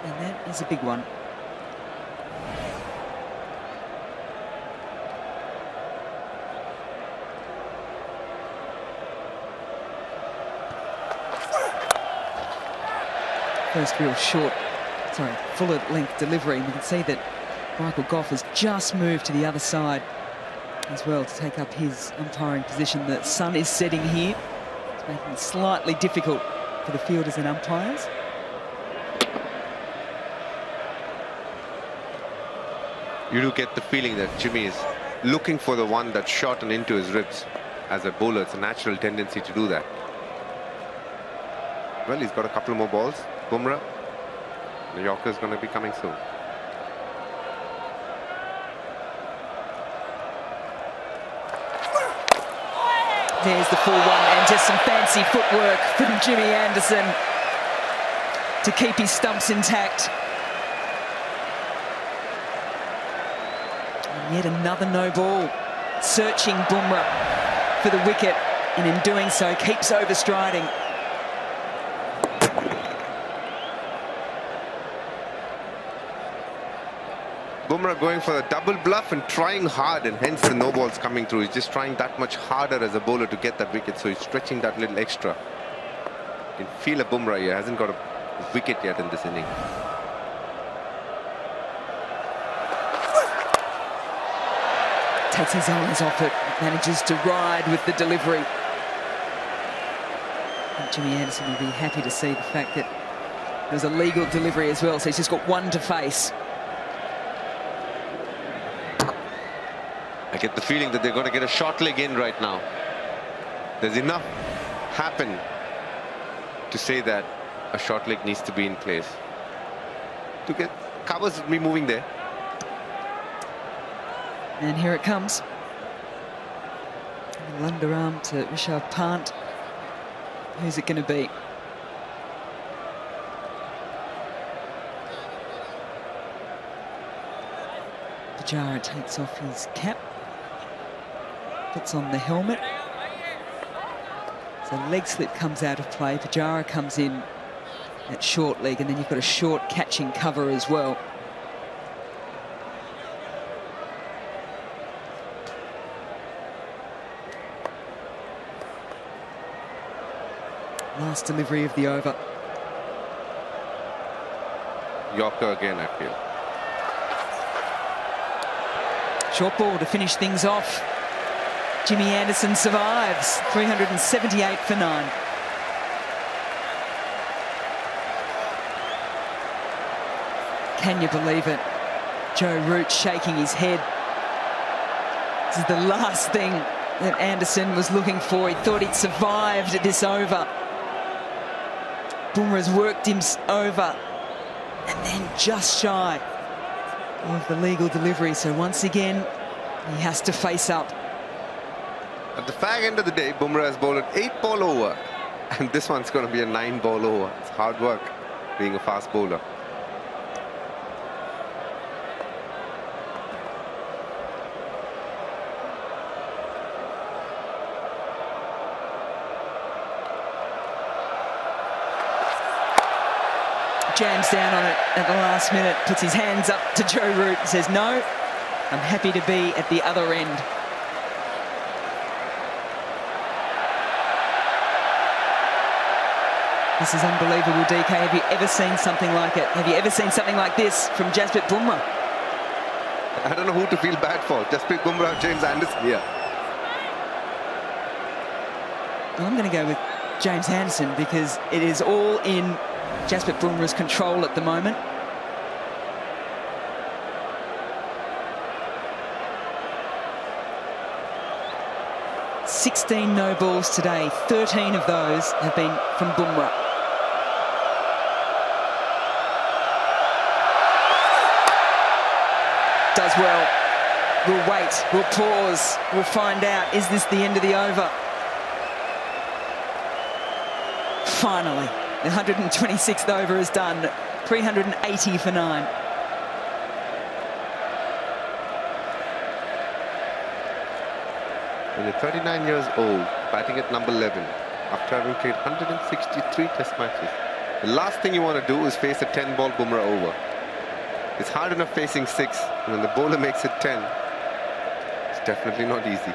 And that is a big one. First real fuller length delivery. And you can see that Michael Goff has just moved to the other side as well to take up his umpiring position. The sun is setting here. It's making it slightly difficult for the fielders and umpires. You do get the feeling that Jimmy is looking for the one that's shot and into his ribs. As a bowler, it's a natural tendency to do that. Well, he's got a couple more balls. Bumrah. The Yorker's going to be coming soon. There's the full one, and just some fancy footwork from Jimmy Anderson to keep his stumps intact. And yet another no ball, searching Bumrah for the wicket, and in doing so keeps overstriding. Bumrah going for a double bluff and trying hard, and hence the no balls coming through. He's just trying that much harder as a bowler to get that wicket, so he's stretching that little extra. You can feel a Bumrah here, hasn't got a wicket yet in this inning. Takes his eyes off it, manages to ride with the delivery. And Jimmy Anderson will be happy to see the fact that there was a legal delivery as well, so he's just got one to face. I get the feeling that they're going to get a short leg in right now. There's enough happen to say that a short leg needs to be in place. To get covers be moving there. And here it comes. A little underarm to Rishabh Pant. Who's it going to be? Pujara takes off his cap. Puts on the helmet. So leg slip comes out of play. Pujara comes in at short leg, and then you've got a short catching cover as well. Last delivery of the over. Yorker again, I feel. Short ball to finish things off. Jimmy Anderson survives. 378 for 9. Can you believe it? Joe Root shaking his head. This is the last thing that Anderson was looking for. He thought he'd survived this over. Bumrah's worked him over, and then just shy of the legal delivery. So once again, he has to face up. At the fag end of the day, Bumrah has bowled an 8-ball over, and this one's going to be a 9-ball over. It's hard work being a fast bowler. Jams down on it at the last minute, puts his hands up to Joe Root and says, no, I'm happy to be at the other end. This is unbelievable, DK. Have you ever seen something like it? Have you ever seen something like this from Jasprit Bumrah? I don't know who to feel bad for, Jasprit Bumrah or James Anderson here. Well, I'm going to go with James Anderson because it is all in Jasprit Bumrah's control at the moment. "16 no balls today, 13 of those have been from Bumrah. Does well. We'll wait, we'll pause, we'll find out, is this the end of the over? Finally, the 126th over is done, 380 for 9. When you're 39 years old, batting at number 11, after having played 163 test matches, the last thing you want to do is face a 10-ball Bumrah over. It's hard enough facing 6, and when the bowler makes it 10, it's definitely not easy.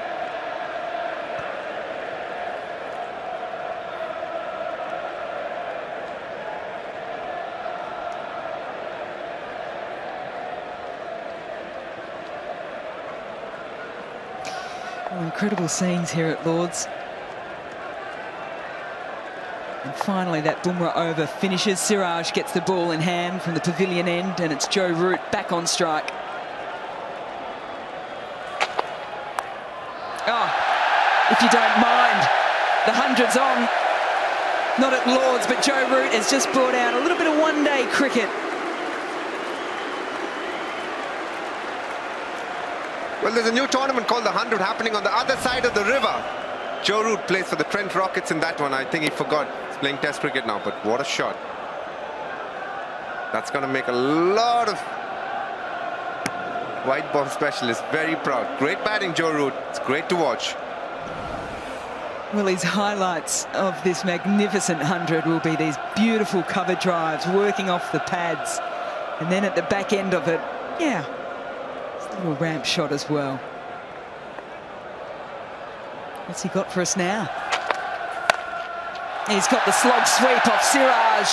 Well, incredible scenes here at Lord's. And finally that Bumrah over finishes. Siraj gets the ball in hand from the pavilion end, and it's Joe Root back on strike. Oh, if you don't mind, the 100's on. Not at Lord's, but Joe Root has just brought out a little bit of one-day cricket. Well, there's a new tournament called the 100 happening on the other side of the river. Joe Root plays for the Trent Rockets in that one. I think he forgot. He's playing Test cricket now, but what a shot. That's going to make a lot of white ball specialists very proud. Great batting, Joe Root. It's great to watch. Well, his highlights of this magnificent 100 will be these beautiful cover drives, working off the pads. And then at the back end of it, yeah, it's a little ramp shot as well. What's he got for us now? He's got the slog sweep off Siraj.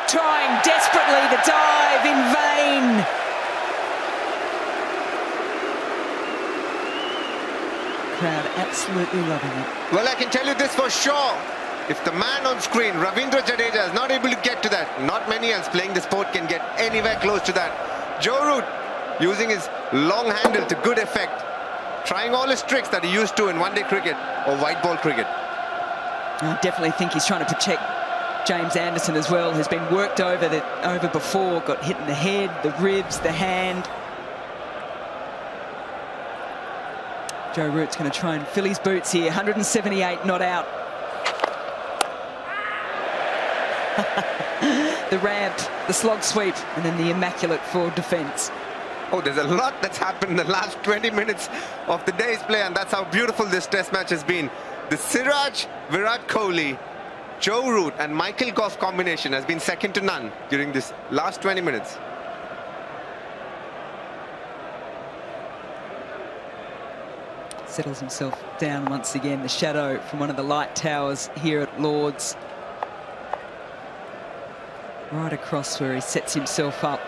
Trying desperately the dive in vain. Crowd absolutely loving it. Well, I can tell you this for sure. If the man on screen, Ravindra Jadeja, is not able to get to that, not many else playing the sport can get anywhere close to that. Joe Root using his long handle to good effect. Trying all his tricks that he used to in one-day cricket or white ball cricket. I definitely think he's trying to protect James Anderson as well, who's been worked over before, got hit in the head, the ribs, the hand. Joe Root's going to try and fill his boots here. 178 not out. The ramp, the slog sweep, and then the immaculate for defence. Oh, there's a lot that's happened in the last 20 minutes of the day's play, and that's how beautiful this test match has been. The Siraj, Virat Kohli, Joe Root and Michael Goff combination has been second to none during this last 20 minutes. Settles himself down once again, the shadow from one of the light towers here at Lord's. Right across where he sets himself up.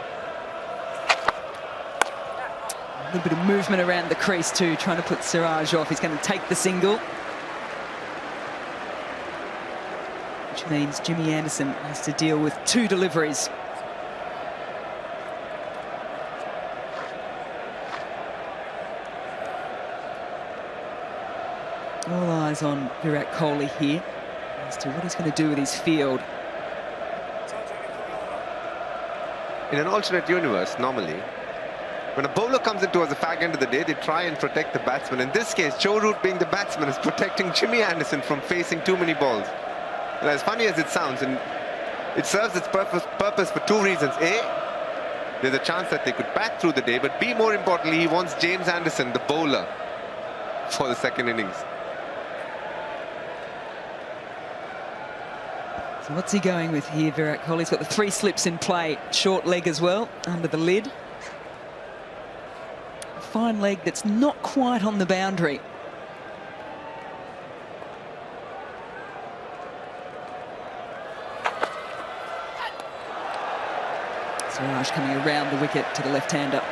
A little bit of movement around the crease too, trying to put Siraj off. He's going to take the single. Which means Jimmy Anderson has to deal with 2 deliveries. All eyes on Virat Kohli here as to what he's going to do with his field. In an alternate universe, normally, when a bowler comes in towards the fag end of the day, they try and protect the batsman. In this case, Joe Root, being the batsman, is protecting Jimmy Anderson from facing too many balls. And as funny as it sounds, and it serves its purpose for 2 reasons. A, there's a chance that they could bat through the day, but B, more importantly, he wants James Anderson, the bowler, for the second innings. So what's he going with here, Virat Kohli? He's got the 3 slips in play. Short leg as well, under the lid. A fine leg that's not quite on the boundary. Siraj coming around the wicket to the left-hander.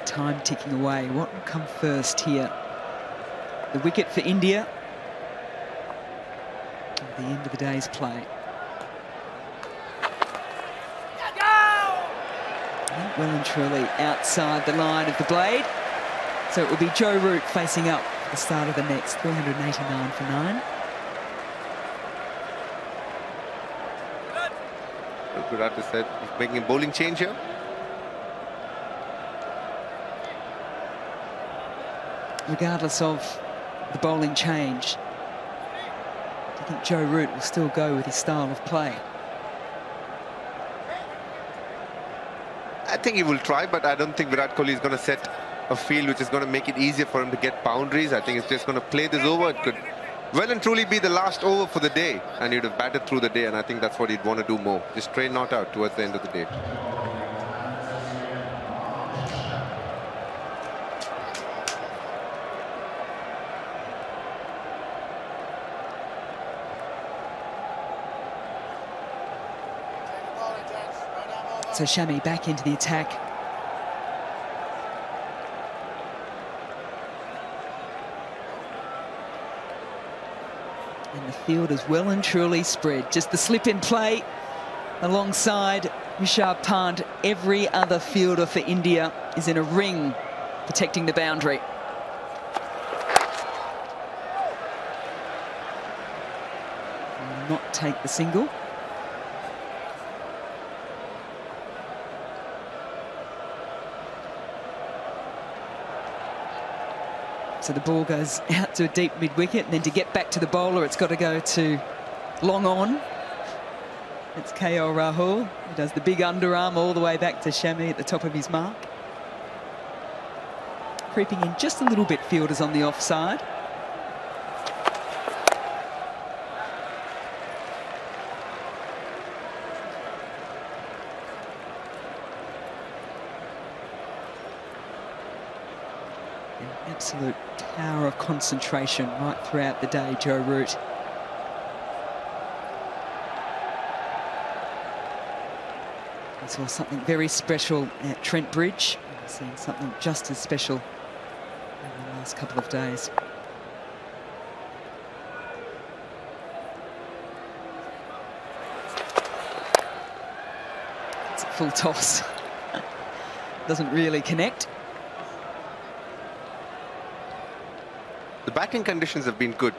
Time ticking away. What will come first here? The wicket for India at the end of the day's play. Well and truly outside the line of the blade. So it will be Joe Root facing up at the start of the next. 389 for 9. Virat has said he's making a bowling change here. regardless of the bowling change, do you think Joe Root will still go with his style of play? I think he will try, but I don't think Virat Kohli is going to set a field which is going to make it easier for him to get boundaries. I think it's just going to play this over. It could well and truly be the last over for the day, and he'd have batted through the day, and I think that's what he'd want to do more. Just train not out towards the end of the day. So Shami back into the attack. And the field is well and truly spread. Just the slip in play alongside Rishabh Pant. Every other fielder for India is in a ring protecting the boundary. Will not take the single. So the ball goes out to a deep mid-wicket, and then to get back to the bowler, it's got to go to long on. It's KL Rahul. He does the big underarm all the way back to Shami at the top of his mark. Creeping in just a little bit, fielders on the offside. Absolute power of concentration right throughout the day, Joe Root. I saw something very special at Trent Bridge. I've seen something just as special in the last couple of days. It's a full toss. Doesn't really connect. The batting conditions have been good.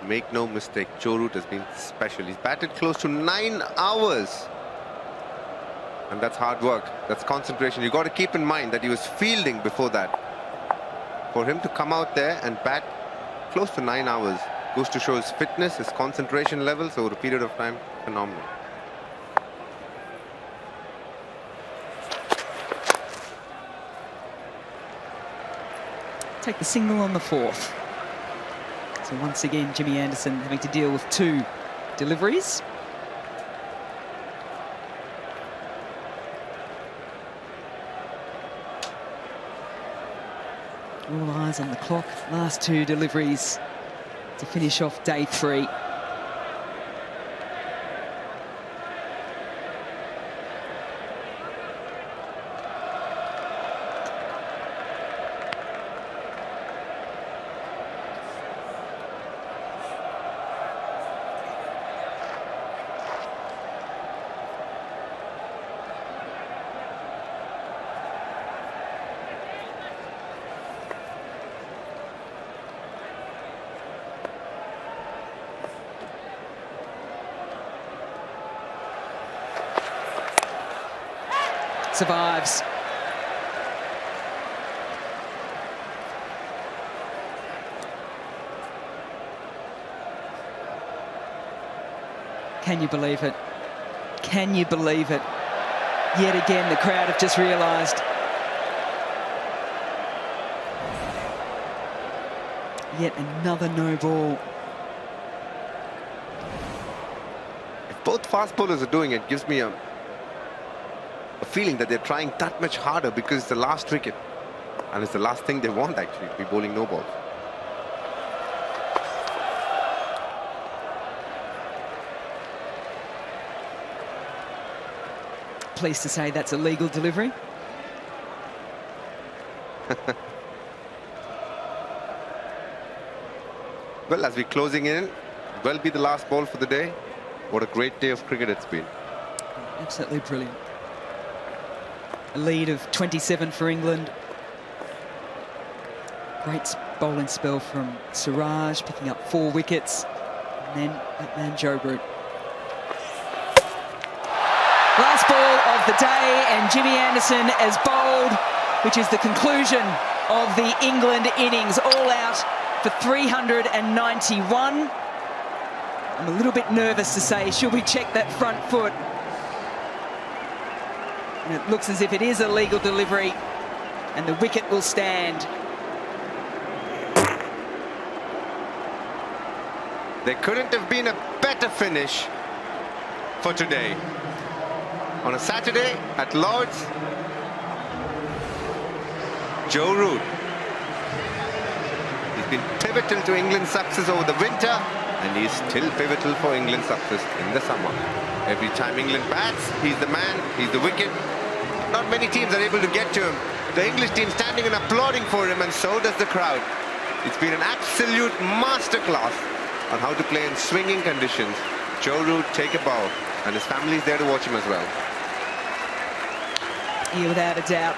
Make no mistake, Joe Root has been special. He's batted close to 9 hours. And that's hard work. That's concentration. You've got to keep in mind that he was fielding before that. For him to come out there and bat close to 9 hours goes to show his fitness, his concentration levels over a period of time. Phenomenal. Take the single on the fourth. So once again, Jimmy Anderson having to deal with 2 deliveries. All eyes on the clock. Last 2 deliveries to finish off day 3. Survives. Can you believe it? Can you believe it? Yet again, the crowd have just realised. Yet another no ball. If both fast bowlers are doing it, gives me a feeling that they're trying that much harder because it's the last wicket. And it's the last thing they want, actually, to be bowling no balls. Pleased to say that's a legal delivery. Well, as we're closing in, will be the last ball for the day. What a great day of cricket it's been. Absolutely brilliant. A lead of 27 for England. Great bowling spell from Siraj, picking up 4 wickets. And then that man Joe Root. Last ball of the day, and Jimmy Anderson has bowled which is the conclusion of the England innings, all out for 391. I'm a little bit nervous to say, should we check that front foot? And it looks as if it is a legal delivery, and the wicket will stand. There couldn't have been a better finish for today. On a Saturday at Lord's, Joe Root. He's been pivotal to England's success over the winter, and he's still pivotal for England's success in the summer. Every time England bats, he's the man, he's the wicket. Not many teams are able to get to him. The English team standing and applauding for him, and so does the crowd. It's been an absolute masterclass on how to play in swinging conditions. Joe Root take a bow, and his family's there to watch him as well. Yeah, without a doubt.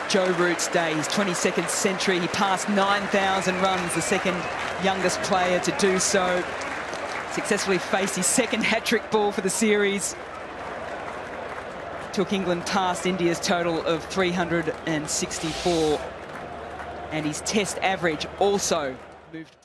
Joe Root's day, his 22nd century. He passed 9,000 runs, the second youngest player to do so. Successfully faced his second hat-trick ball for the series. Took England past India's total of 364. And his test average also moved